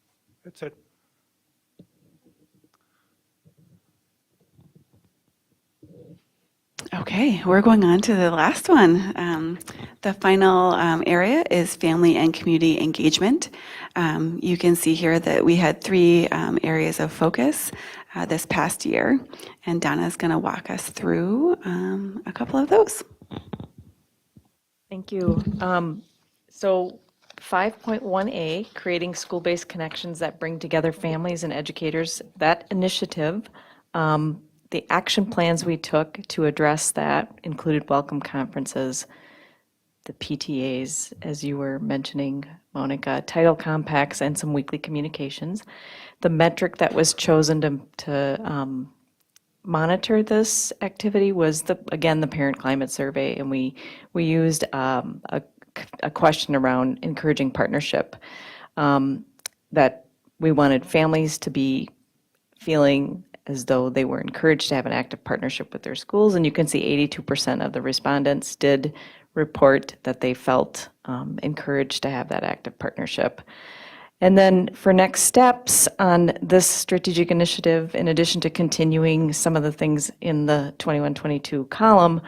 that's it. Okay, we're going on to the last one. The final area is family and community engagement. You can see here that we had 3 areas of focus this past year, and Donna's going to walk us through a couple of those. Thank you. So 5.1A, creating school-based connections that bring together families and educators. That initiative, the action plans we took to address that included welcome conferences, the PTAs, as you were mentioning, Monica, title compacts, and some weekly communications. The metric that was chosen to monitor this activity was again the parent climate survey, and we used a question around encouraging partnership, that we wanted families to be feeling as though they were encouraged to have an active partnership with their schools, and you can see 82% of the respondents did report that they felt encouraged to have that active partnership. And then for next steps on this strategic initiative, in addition to continuing some of the things in the 21-22 column,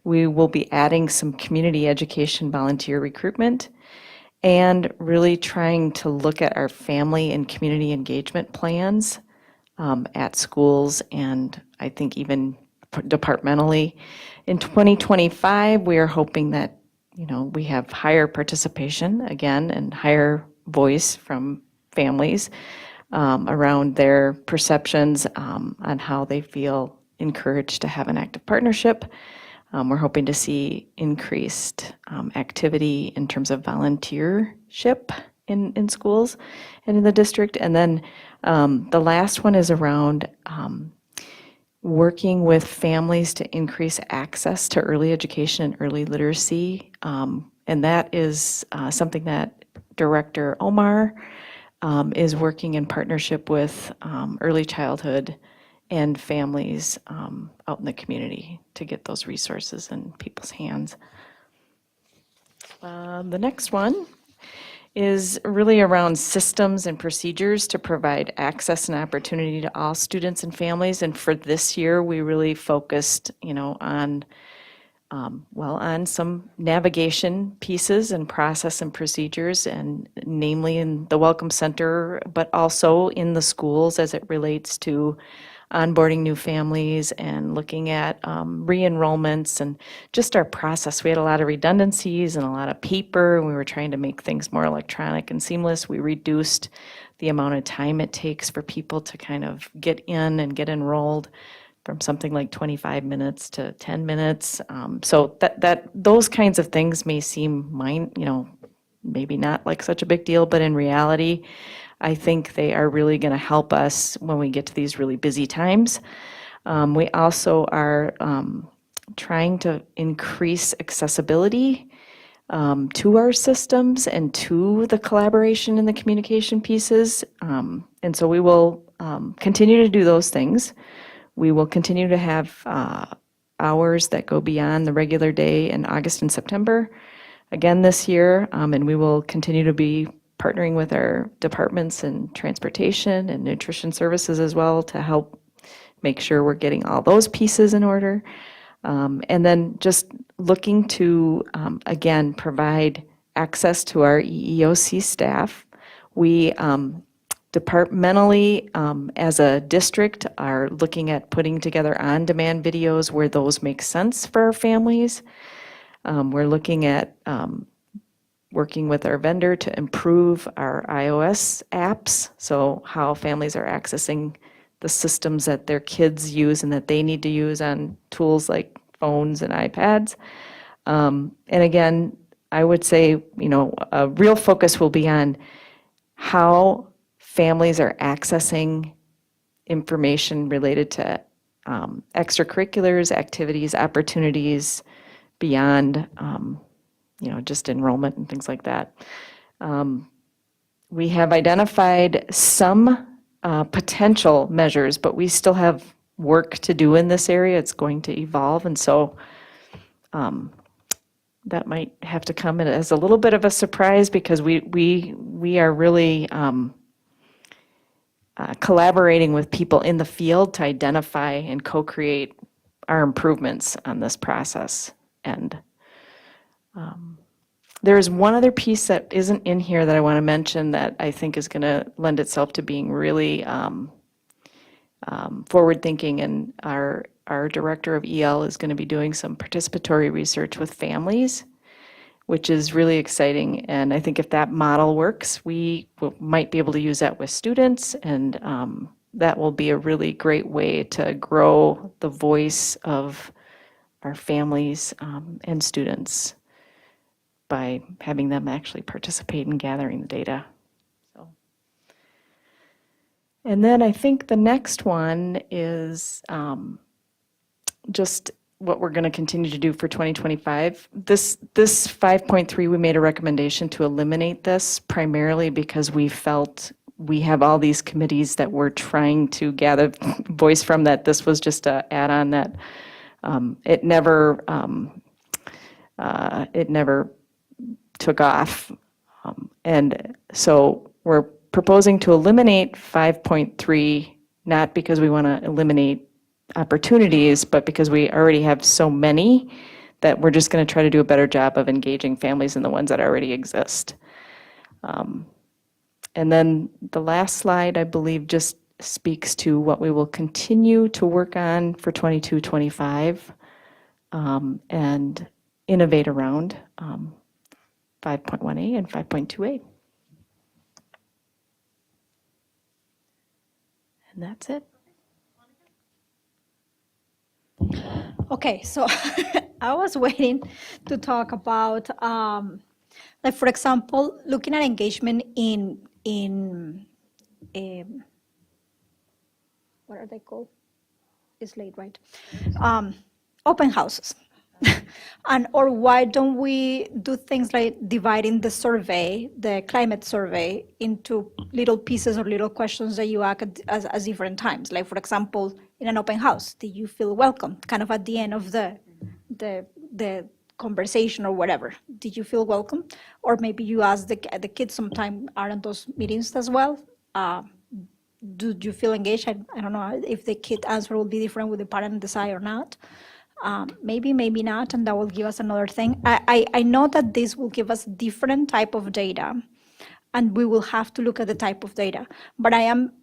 we will be adding some community education volunteer recruitment and really trying to look at our family and community engagement plans at schools, and I think even departmentally. In 2025, we are hoping that, we have higher participation again and higher voice from families around their perceptions on how they feel encouraged to have an active partnership. We're hoping to see increased activity in terms of volunteership in schools and in the district. And then the last one is around working with families to increase access to early education and early literacy. And that is something that Director Omar is working in partnership with early childhood and families out in the community to get those resources in people's hands. The next one is really around systems and procedures to provide access and opportunity to all students and families. And for this year, we really focused, on some navigation pieces and process and procedures, and namely in the Welcome Center, but also in the schools as it relates to onboarding new families and looking at re-enrollments and just our process. We had a lot of redundancies and a lot of paper, and we were trying to make things more electronic and seamless. We reduced the amount of time it takes for people to kind of get in and get enrolled from something like 25 minutes to 10 minutes. So that those kinds of things may seem maybe not like such a big deal, but in reality, I think they are really going to help us when we get to these really busy times. We also are trying to increase accessibility to our systems and to the collaboration and the communication pieces. And so we will continue to do those things. We will continue to have hours that go beyond the regular day in August and September again this year, and we will continue to be partnering with our departments in transportation and nutrition services as well to help make sure we're getting all those pieces in order. And then just looking to, again, provide access to our EEOC staff. We departmentally, as a district, are looking at putting together on-demand videos where those make sense for our families. We're looking at working with our vendor to improve our iOS apps, so how families are accessing the systems that their kids use and that they need to use on tools like phones and iPads. And again, I would say, a real focus will be on how families are accessing information related to extracurriculars, activities, opportunities beyond just enrollment and things like that. We have identified some potential measures, but we still have work to do in this area. It's going to evolve, and so that might have to come in as a little bit of a surprise, because we are really collaborating with people in the field to identify and co-create our improvements on this process. And there's one other piece that isn't in here that I want to mention that I think is going to lend itself to being really forward-thinking, and our director of EL is going to be doing some participatory research with families which is really exciting. And I think if that model works, might be able to use that with students, and that will be a really great way to grow the voice of our families and students by having them actually participate in gathering the data. So, and then I think the next one is just what we're going to continue to do for 2025. This 5.3, we made a recommendation to eliminate this primarily because we felt we have all these committees that we're trying to gather voice from, that this was just an add-on that it never took off. And so we're proposing to eliminate 5.3, not because we want to eliminate opportunities, but because we already have so many that we're just going to try to do a better job of engaging families in the ones that already exist. And then the last slide, I believe, just speaks to what we will continue to work on for 22-25 and innovate around 5.1a and 5.2a. And that's it. Okay, so I was waiting to talk about, like, for example, looking at engagement in what are they called? It's late, right? Open houses. Or why don't we do things like dividing the survey, the climate survey, into little pieces or little questions that you ask at different times? Like, for example, in an open house, do you feel welcome? Kind of at the end of the conversation or whatever. Did you feel welcome? Or maybe you ask the kids sometime, aren't those meetings as well? Do you feel engaged? I don't know if the kid answer will be different with the parent decide or not. Maybe not, and that will give us another thing. I know that this will give us different type of data, and we will have to look at the type of data. But I am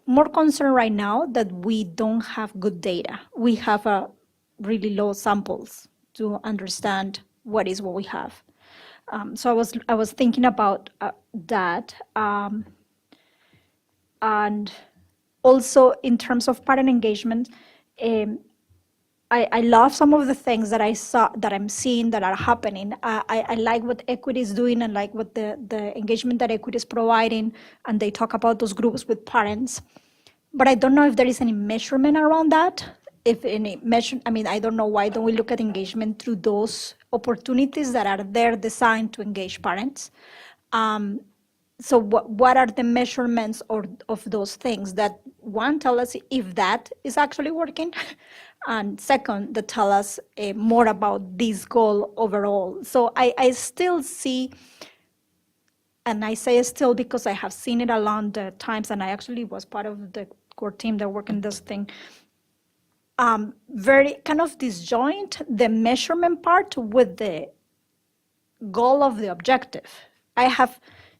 more concerned right now that we don't have good data. We have a really low samples to understand what we have. So I was thinking about that, and also in terms of parent engagement. I love some of the things that I saw, that I'm seeing that are happening. I like what Equity is doing, and like what the engagement that Equity is providing, and they talk about those groups with parents. But I don't know if there is any measurement around that. If any measure, I don't know, why don't we look at engagement through those opportunities that are there designed to engage parents? So what are the measurements of those things that, one, tell us if that is actually working, and second, that tell us more about this goal overall. So I still see, and I say still because I have seen it along the times, and I actually was part of the core team that worked in this thing, very kind of disjoint the measurement part with the goal of the objective.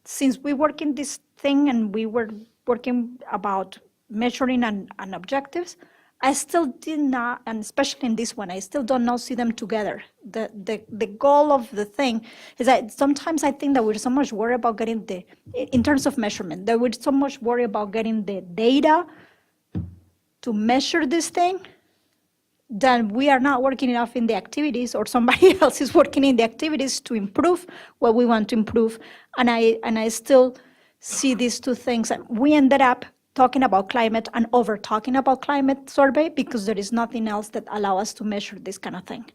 Since we work in this thing and we were working about measuring and objectives, I still did not, and especially in this one, I still don't know, see them together. The goal of the thing is that sometimes I think that we're so much worried about getting in terms of measurement, that we're so much worried about getting the data to measure this thing, then we are not working enough in the activities, or somebody else is working in the activities to improve what we want to improve. And I still see these two things. We ended up talking about climate and over talking about climate survey because there is nothing else that allow us to measure this kind of thing.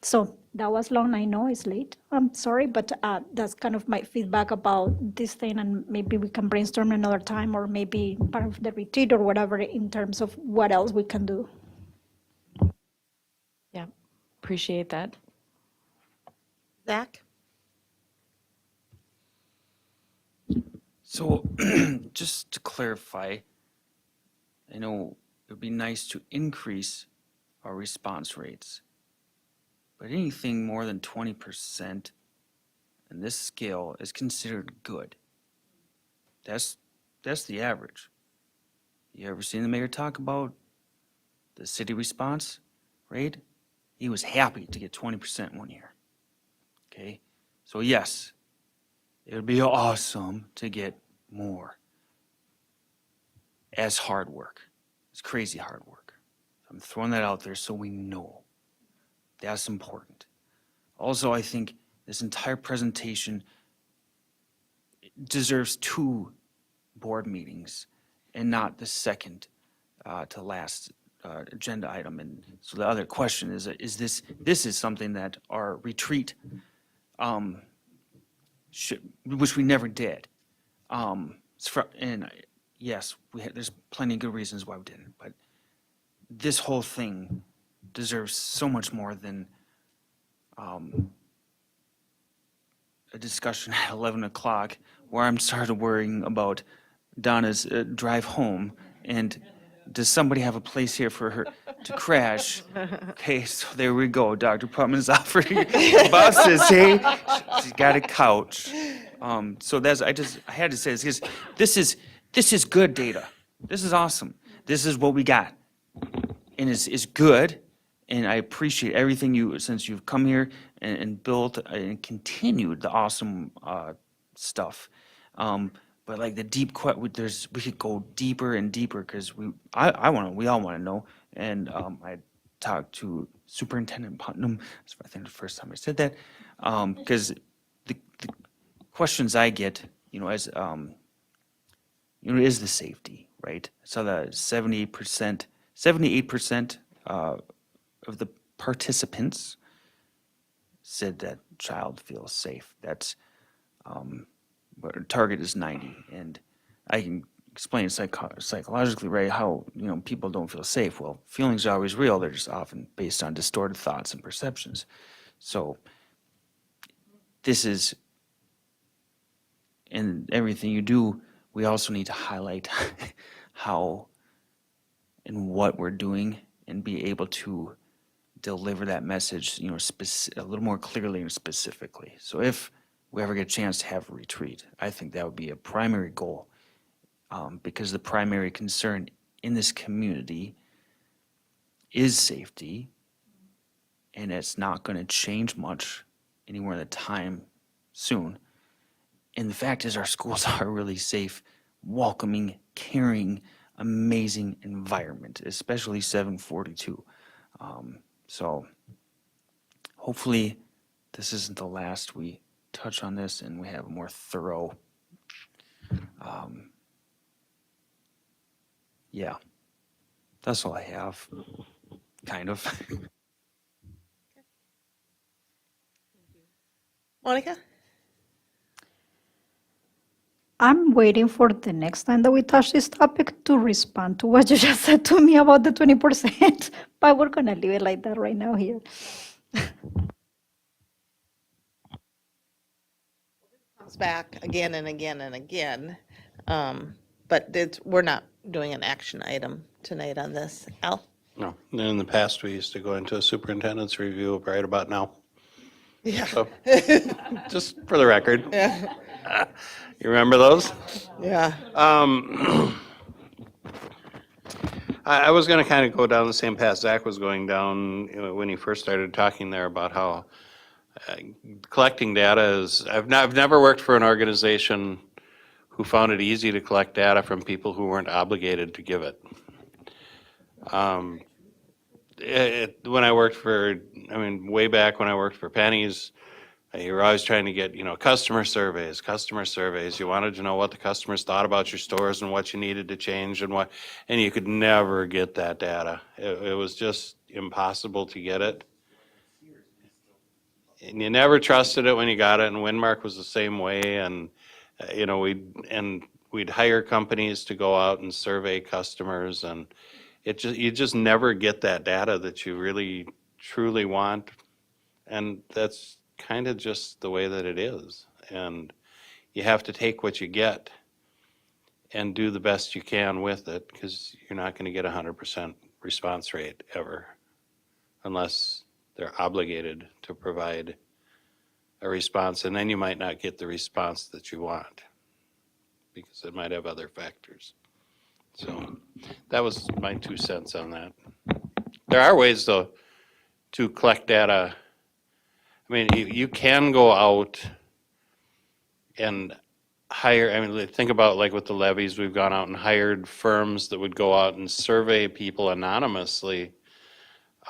So that was long. I know it's late. I'm sorry, but that's kind of my feedback about this thing, and maybe we can brainstorm another time, or maybe part of the retreat or whatever, in terms of what else we can do. Yeah, appreciate that. Zach? So just to clarify, I know it would be nice to increase our response rates, but anything more than 20% in this scale is considered good. That's the average. You ever seen the mayor talk about the city response rate? He was happy to get 20% one year. Okay? So yes, it would be awesome to get more as hard work. It's crazy hard work. I'm throwing that out there so we know. That's important. Also, I think this entire presentation deserves 2 board meetings and not the second to last agenda item. And so the other question is this is something that our retreat, which we never did. And yes, there's plenty of good reasons why we didn't, but this whole thing deserves so much more than a discussion at 11 o'clock where I'm started worrying about Donna's drive home and does somebody have a place here for her to crash? Okay, so there we go. Dr. Putman's offering. Bob says, hey, she's got a couch. So I had to say this because this is good data. This is awesome. This is what we got. And it's good. And I appreciate everything since you've come here and built and continued the awesome stuff. But like the deep we could go deeper and deeper because we all want to know. And I talked to Superintendent Putnam. That's I think the first time I said that, because the questions I get, as is the safety, right? So the 78% of the participants said that child feels safe. That's our target is 90, and I can explain psychologically, right, how people don't feel safe. Well, feelings are always real. They're just often based on distorted thoughts and perceptions. So this is, in everything you do, we also need to highlight how and what we're doing and be able to deliver that message, a little more clearly and specifically. So if we ever get a chance to have a retreat, I think that would be a primary goal, because the primary concern in this community is safety, and it's not going to change much anywhere in the time soon. And the fact is our schools are a really safe, welcoming, caring, amazing environment, especially 742. So hopefully this isn't the last we touch on this and we have a more thorough, yeah, that's all I have, kind of. Monica? I'm waiting for the next time that we touch this topic to respond to what you just said to me about the 20%, but we're gonna leave it like that right now here. Comes back again and again and again, but we're not doing an action item tonight on this. Al? No, in the past, we used to go into a superintendent's review right about now. Yeah. So, just for the record. Yeah. You remember those? Yeah. I was going to kind of go down the same path Zach was going down when he first started talking there about how collecting data is. I've never worked for an organization who found it easy to collect data from people who weren't obligated to give it. When I worked for, way back when I worked for Penny's, you were always trying to get, customer surveys. You wanted to know what the customers thought about your stores and what you needed to change and you could never get that data. It was just impossible to get it. And you never trusted it when you got it, and Windmark was the same way, and, we'd hire companies to go out and survey customers, and you just never get that data that you really, truly want, and that's kind of just the way that it is. And you have to take what you get and do the best you can with it, because you're not going to get 100% response rate ever, unless they're obligated to provide a response, and then you might not get the response that you want, because it might have other factors. So that was my 2 cents on that. There are ways, though, to collect data I mean, you can go out and hire, I mean, think about like with the levies, we've gone out and hired firms that would go out and survey people anonymously,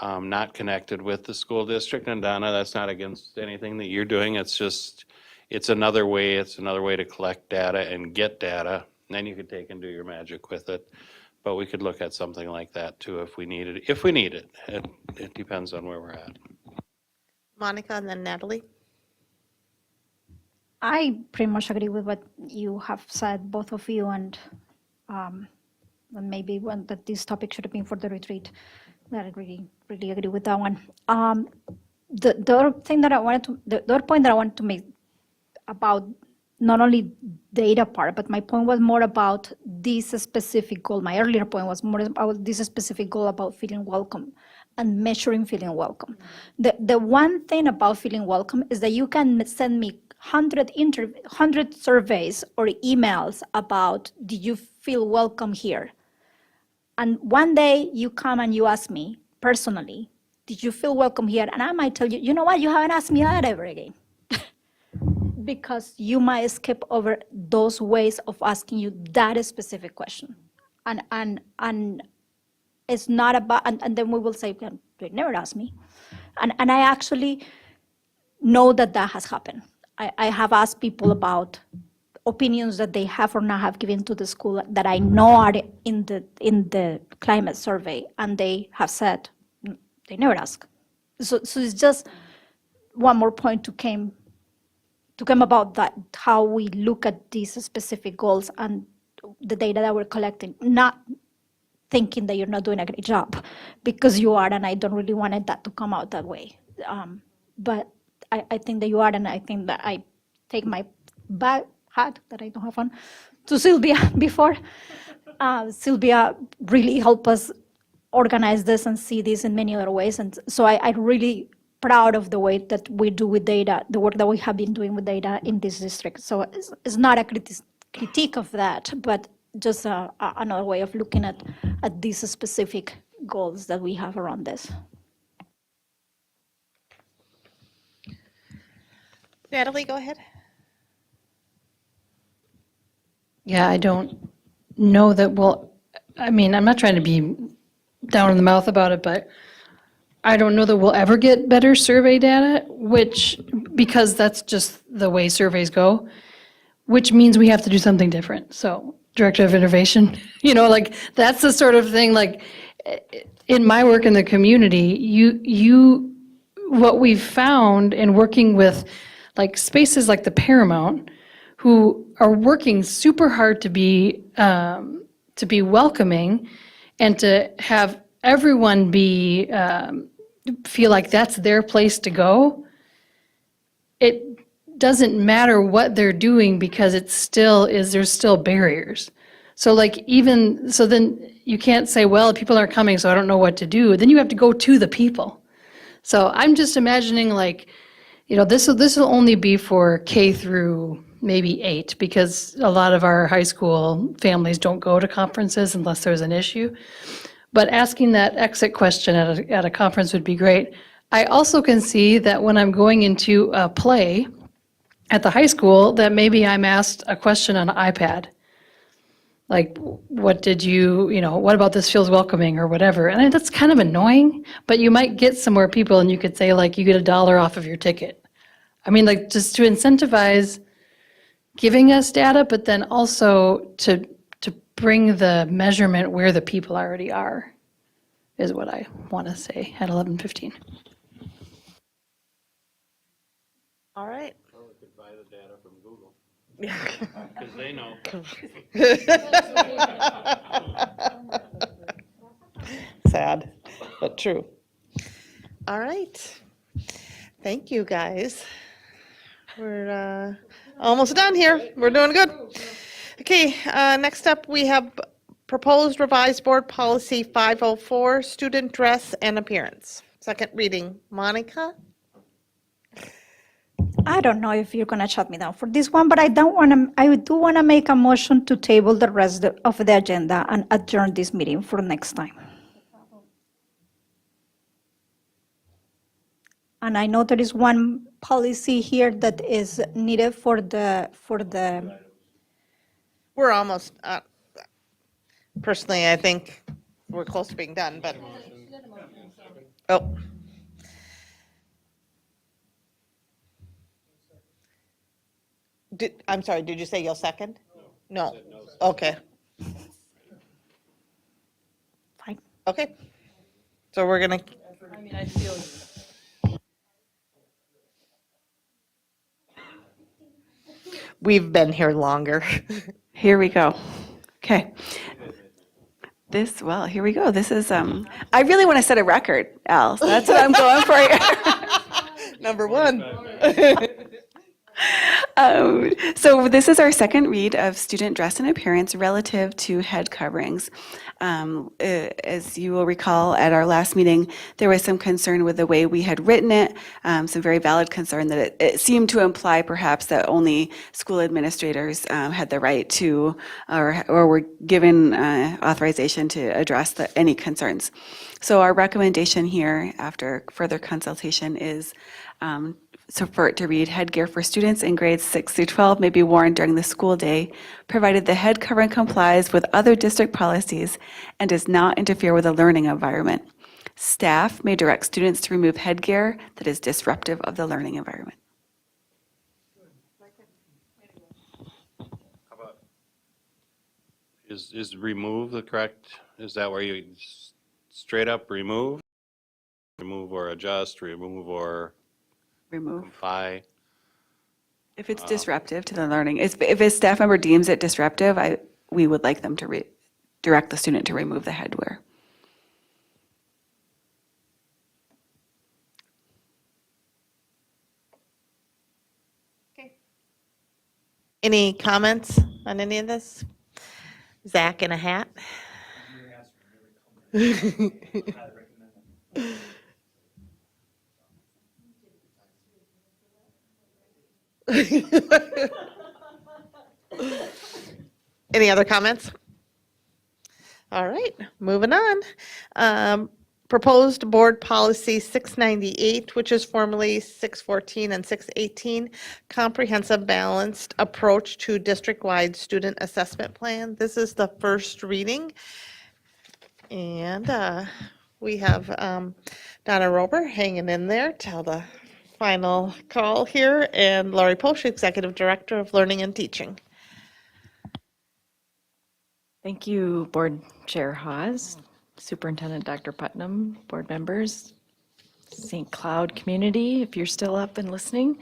not connected with the school district. And Donna, that's not against anything that you're doing. It's just, it's another way to collect data and get data. And then you could take and do your magic with it. But we could look at something like that too if we need it. If we need it, it depends on where we're at. Monica and then Natalie. I pretty much agree with what you have said, both of you, and maybe one that this topic should have been for the retreat. That I really agree with that one. The other thing that I wanted to, the other point that I wanted to make about not only data part, but my point was more about this specific goal. My earlier point was more about this specific goal about feeling welcome and measuring feeling welcome. The one thing about feeling welcome is that you can send me 100 surveys or emails about, did you feel welcome here? And one day you come and you ask me personally, did you feel welcome here? And I might tell you, you know what, you haven't asked me that ever again. Because you might skip over those ways of asking you that specific question. And it's not about, and then we will say, they never asked me. And I actually know that has happened. I have asked people about opinions that they have or not have given to the school that I know are in the climate survey, and they have said they never ask. So it's just one more point to come about that, how we look at these specific goals and the data that we're collecting, not thinking that you're not doing a great job, because you are, and I don't really want that to come out that way. But I think that you are, and I think that I take my bad hat that I don't have on to Sylvia before. Sylvia really helped us organize this and see this in many other ways. And so I'm really proud of the way that we do with data, the work that we have been doing with data in this district. So it's not a critique of that, but just another way of looking at these specific goals that we have around this. Natalie, go ahead. Yeah, I don't know that I mean, I'm not trying to be down in the mouth about it, but I don't know that we'll ever get better survey data, because that's just the way surveys go, which means we have to do something different. So, Director of Innovation, like that's the sort of thing, like in my work in the community, what we've found in working with like spaces like the Paramount, who are working super hard to be welcoming and to have everyone feel like that's their place to go. It doesn't matter what they're doing, because there's still barriers. So then you can't say, well, people aren't coming, so I don't know what to do. Then you have to go to the people. So I'm just imagining this will only be for K through maybe 8, because a lot of our high school families don't go to conferences unless there's an issue. But asking that exit question at a conference would be great. I also can see that when I'm going into a play at the high school, that maybe I'm asked a question on an iPad. Like, what about this feels welcoming or whatever. And that's kind of annoying, but you might get some more people, and you could say, like, you get $1 off of your ticket. I mean, like, just to incentivize giving us data, but then also to bring the measurement where the people already are, is what I want to say at 11:15. All right. Or we could buy the data from Google. Because they know. Sad, but true. All right. Thank you, guys. We're almost done here. We're doing good. Okay, next up we have proposed revised board policy 504, student dress and appearance. Second reading. Monica? I don't know if you're gonna shut me down for this one, but I do want to make a motion to table the rest of the agenda and adjourn this meeting for next time. And I know there is one policy here that is needed for the, We're almost, personally, I think we're close to being done, but. Oh. I'm sorry, did you say you'll second? No. Okay. Fine. Okay. So we're gonna, I mean, I feel we've been here longer. Here we go. Okay. Well, here we go. This is, I really want to set a record, Al. So that's what I'm going for here. Number one. So this is our second read of student dress and appearance relative to head coverings. As you will recall, at our last meeting, there was some concern with the way we had written it, some very valid concern that it seemed to imply perhaps that only school administrators had the right to, or were given authorization to address any concerns. So our recommendation here, after further consultation, is for it to read, headgear for students in grades 6 through 12 may be worn during the school day, provided the head covering complies with other district policies and does not interfere with the learning environment. Staff may direct students to remove headgear that is disruptive of the learning environment. Is remove the correct, is that where you straight up remove? Remove or adjust, remove or Remove. comply? If it's disruptive to the learning, if a staff member deems it disruptive, we would like them to direct the student to remove the headwear. Any comments on any of this? Zach in a hat? Any other comments? All right, moving on. Proposed Board Policy 698, which is formerly 614 and 618, Comprehensive Balanced Approach to District-Wide Student Assessment Plan. This is the first reading. And we have Donna Rober hanging in there till the final call here, and Laurie Posch, Executive Director of Learning and Teaching. Thank you, Board Chair Hawes, Superintendent Dr. Putnam, board members, St. Cloud community, if you're still up and listening.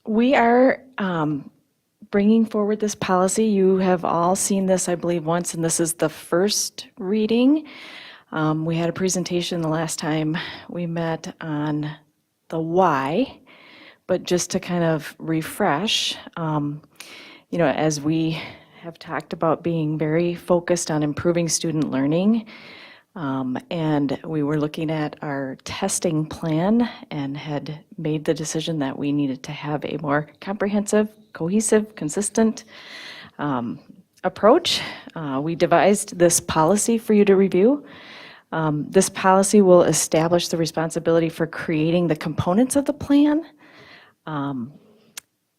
We are bringing forward this policy. You have all seen this, I believe, once, and this is the first reading. We had a presentation the last time we met on the why, but just to kind of refresh, as we have talked about being very focused on improving student learning, and we were looking at our testing plan and had made the decision that we needed to have a more comprehensive, cohesive, consistent approach. We devised this policy for you to review. This policy will establish the responsibility for creating the components of the plan.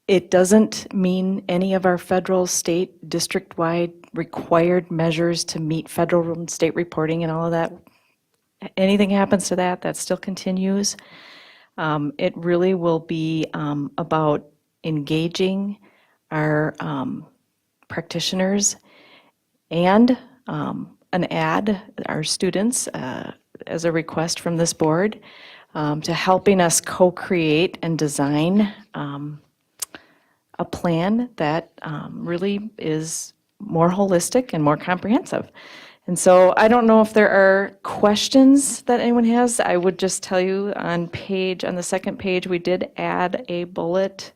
It doesn't mean any of our federal, state, district-wide required measures to meet federal and state reporting and all of that. Anything happens to that, that still continues. It really will be about engaging our practitioners and our students as a request from this board to helping us co-create and design a plan that really is more holistic and more comprehensive. And so I don't know if there are questions that anyone has. I would just tell you on the second page, we did add a bullet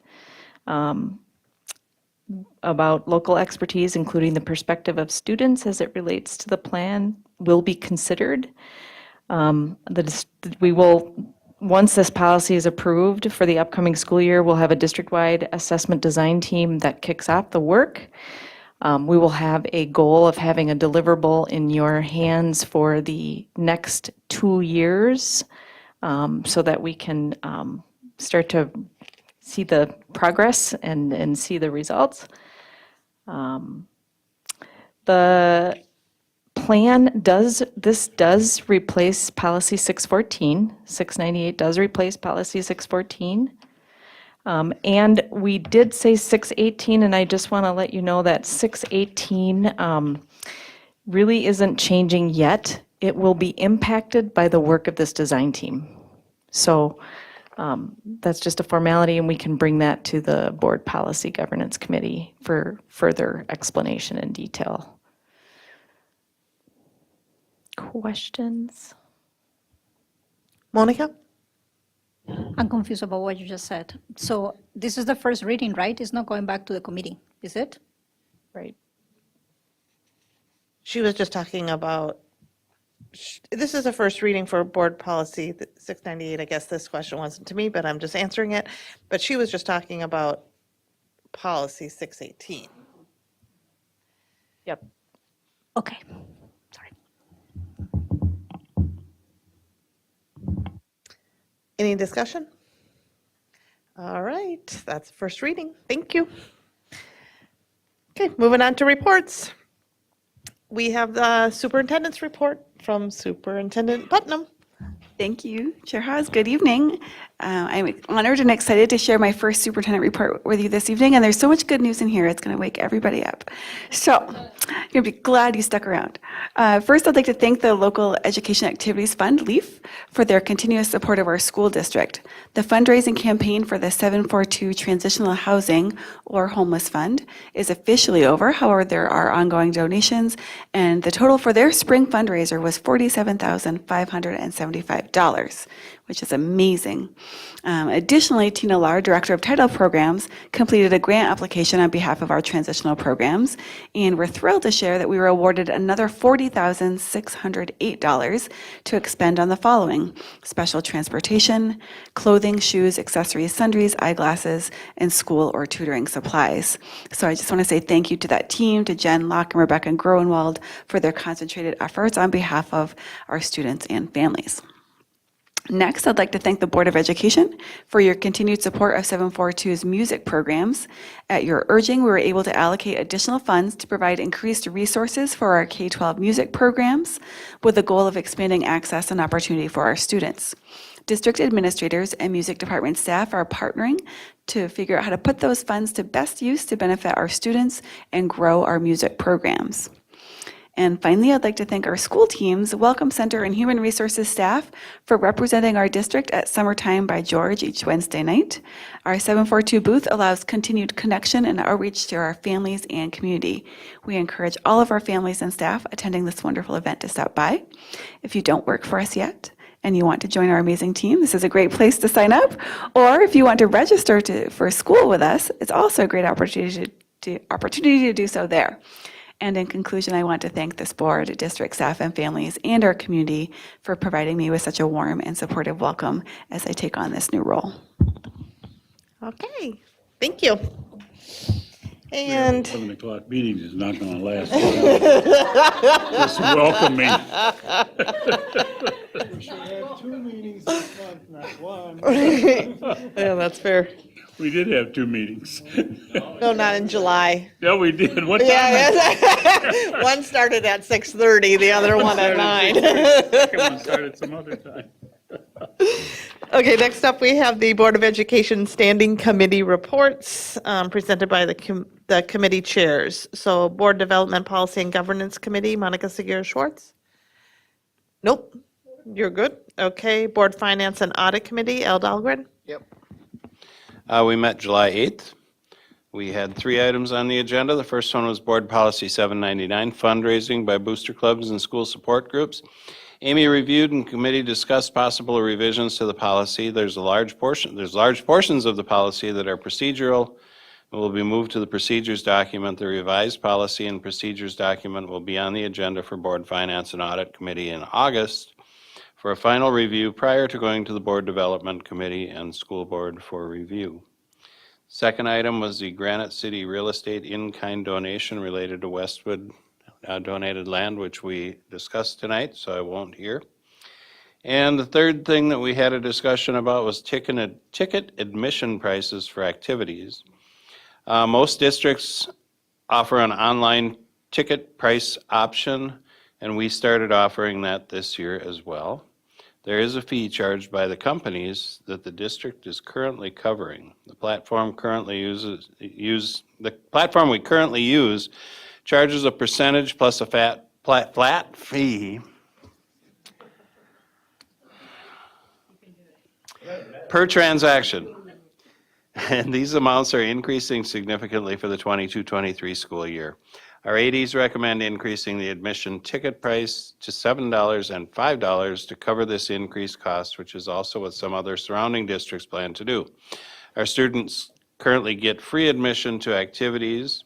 about local expertise, including the perspective of students as it relates to the plan, will be considered. We will, once this policy is approved for the upcoming school year, we'll have a district-wide assessment design team that kicks off the work. We will have a goal of having a deliverable in your hands for the next 2 years so that we can start to see the progress and see the results. The plan does replace policy 614. 698 does replace policy 614. And we did say 618, and I just want to let you know that 618 really isn't changing yet. It will be impacted by the work of this design team. So that's just a formality, and we can bring that to the Board Policy Governance Committee for further explanation and detail. Questions? Monica? I'm confused about what you just said. So this is the first reading, right? It's not going back to the committee, is it? Right. She was just talking about, this is a first reading for Board Policy 698. I guess this question wasn't to me, but I'm just answering it. But she was just talking about Policy 618. Yep. Okay. Any discussion? All right, that's first reading. Thank you. Okay, moving on to reports. We have the superintendent's report from Superintendent Putnam. Thank you, Chair Haas. Good evening. I'm honored and excited to share my first superintendent report with you this evening, and there's so much good news in here, it's going to wake everybody up. So you'll be glad you stuck around. First, I'd like to thank the Local Education Activities Fund, LEAF, for their continuous support of our school district. The fundraising campaign for the 742 Transitional Housing or Homeless Fund is officially over. However, there are ongoing donations, and the total for their spring fundraiser was $47,575, which is amazing. Additionally, Tina Lahr, Director of Title Programs, completed a grant application on behalf of our transitional programs, and we're thrilled to share that we were awarded another $40,608 to expend on the following: special transportation, clothing, shoes, accessories, sundries, eyeglasses, and school or tutoring supplies. So I just want to say thank you to that team, to Jen Locke and Rebecca Groenwald for their concentrated efforts on behalf of our students and families. Next, I'd like to thank the Board of Education for your continued support of 742's music programs. At your urging, we were able to allocate additional funds to provide increased resources for our K-12 music programs with the goal of expanding access and opportunity for our students. District administrators and music department staff are partnering to figure out how to put those funds to best use to benefit our students and grow our music programs. And finally, I'd like to thank our school teams, Welcome Center, and Human Resources staff for representing our district at Summertime by George each Wednesday night. Our 742 booth allows continued connection and outreach to our families and community. We encourage all of our families and staff attending this wonderful event to stop by. If you don't work for us yet and you want to join our amazing team, this is a great place to sign up. Or if you want to register for school with us, it's also a great opportunity to do so there. And in conclusion, I want to thank this board, district staff and families, and our community for providing me with such a warm and supportive welcome as I take on this new role. Okay, thank you. And 7 o'clock meetings is not going to last Just welcome me. We should have 2 meetings this month, not 1. Yeah, that's fair. We did have 2 meetings. No, not in July. Yeah, we did. What time? Yeah, one started at 6:30, the other one at 9. Second one started some other time. Okay, next up, we have the Board of Education Standing Committee reports presented by the committee chairs. So Board Development Policy and Governance Committee, Monica Seguir-Schwartz? Nope, you're good. Okay, Board Finance and Audit Committee, Al Dahlgren? Yep. We met July 8th. We had 3 items on the agenda. The first one was Board Policy 799, fundraising by booster clubs and school support groups. Amy reviewed and committee discussed possible revisions to the policy. There's large portions of the policy that are procedural and will be moved to the procedures document. The revised policy and procedures document will be on the agenda for Board Finance and Audit Committee in August for a final review prior to going to the Board Development Committee and School Board for review. Second item was the Granite City Real Estate in-kind donation related to Westwood donated land, which we discussed tonight, so I won't here. And the third thing that we had a discussion about was ticket admission prices for activities. Most districts offer an online ticket price option, and we started offering that this year as well. There is a fee charged by the companies that the district is currently covering. The platform we currently use charges a percentage plus a flat fee per transaction. And these amounts are increasing significantly for the 22-23 school year. Our ADs recommend increasing the admission ticket price to $7 and $5 to cover this increased cost, which is also what some other surrounding districts plan to do. Our students currently get free admission to activities.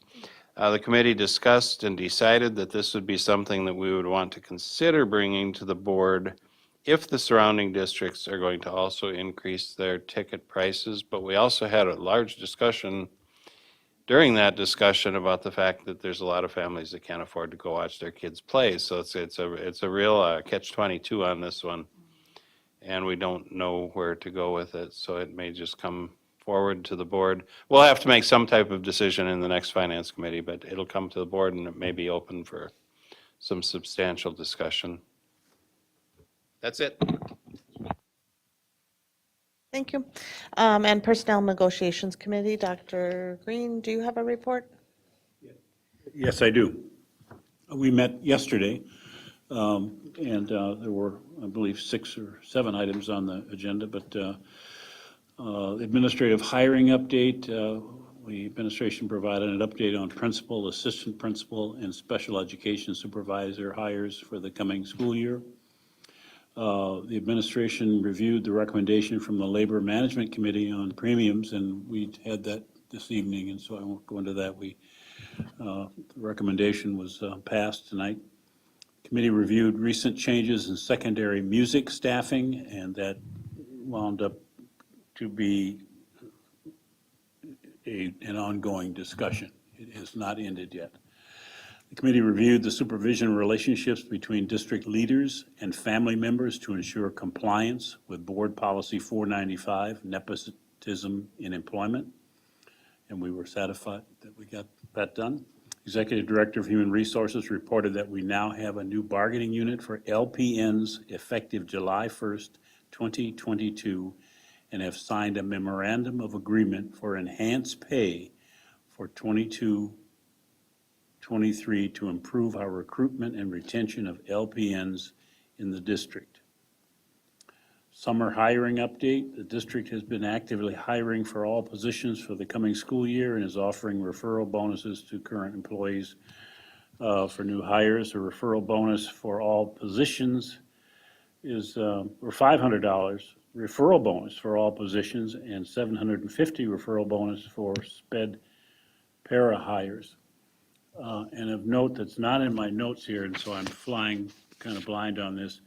The committee discussed and decided that this would be something that we would want to consider bringing to the board if the surrounding districts are going to also increase their ticket prices. But we also had a large discussion during that discussion about the fact that there's a lot of families that can't afford to go watch their kids play. So it's a real catch-22 on this one. And we don't know where to go with it. So it may just come forward to the board. We'll have to make some type of decision in the next finance committee, but it'll come to the board and it may be open for some substantial discussion. That's it. Thank you. And Personnel Negotiations Committee, Dr. Green, do you have a report? Yes, I do. We met yesterday, and there were, I believe, 6 or 7 items on the agenda, but administrative hiring update, the administration provided an update on principal, assistant principal, and special education supervisor hires for the coming school year. The administration reviewed the recommendation from the Labor Management Committee on premiums, and we had that this evening, and so I won't go into that. The recommendation was passed tonight. Committee reviewed recent changes in secondary music staffing, and that wound up to be an ongoing discussion. It has not ended yet. The committee reviewed the supervision relationships between district leaders and family members to ensure compliance with Board Policy 495, nepotism in employment, and we were satisfied that we got that done. Executive Director of Human Resources reported that we now have a new bargaining unit for LPNs effective July 1st, 2022, and have signed a memorandum of agreement for enhanced pay for 22-23 to improve our recruitment and retention of LPNs in the district. Summer hiring update. The district has been actively hiring for all positions for the coming school year and is offering referral bonuses to current employees for new hires. A referral bonus for all positions is or $500 referral bonus for all positions and $750 referral bonus for sped para hires. And of note that's not in my notes here, and so I'm flying kind of blind on this.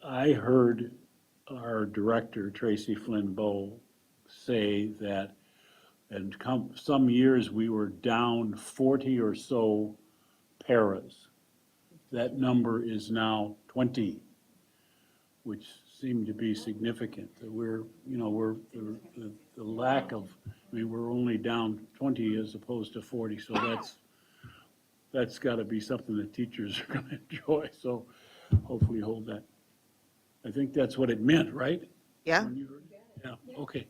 I heard our director, Tracy Flynn Bowe, say that in some years we were down 40 or so paras. That number is now 20, which seemed to be significant. That we're the lack of, we're only down 20 as opposed to 40, so that's got to be something that teachers are going to enjoy. So hopefully hold that. I think that's what it meant, right? Yeah. Yeah, okay,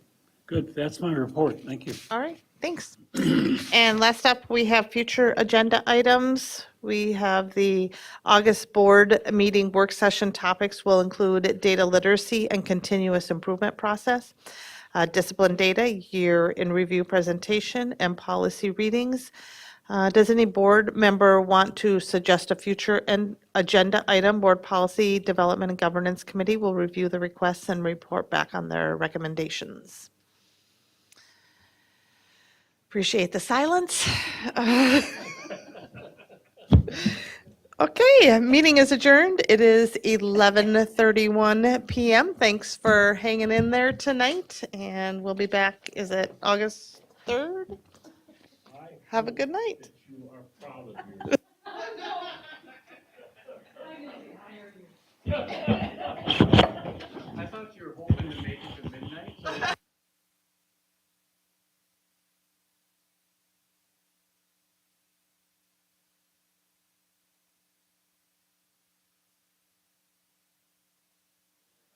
good. That's my report. Thank you. All right, thanks. And last up, we have future agenda items. We have the August board meeting work session topics will include data literacy and continuous improvement process, discipline data, year in review presentation, and policy readings. Does any board member want to suggest a future agenda item? Board Policy Development and Governance Committee will review the requests and report back on their recommendations. Appreciate the silence. Okay, meeting is adjourned. It is 11:31 p.m. Thanks for hanging in there tonight, and we'll be back, is it August 3rd? Have a good night. You are proud of you.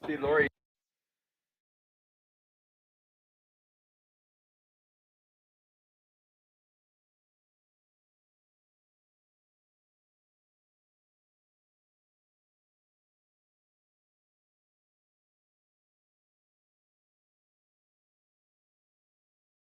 See, Lori,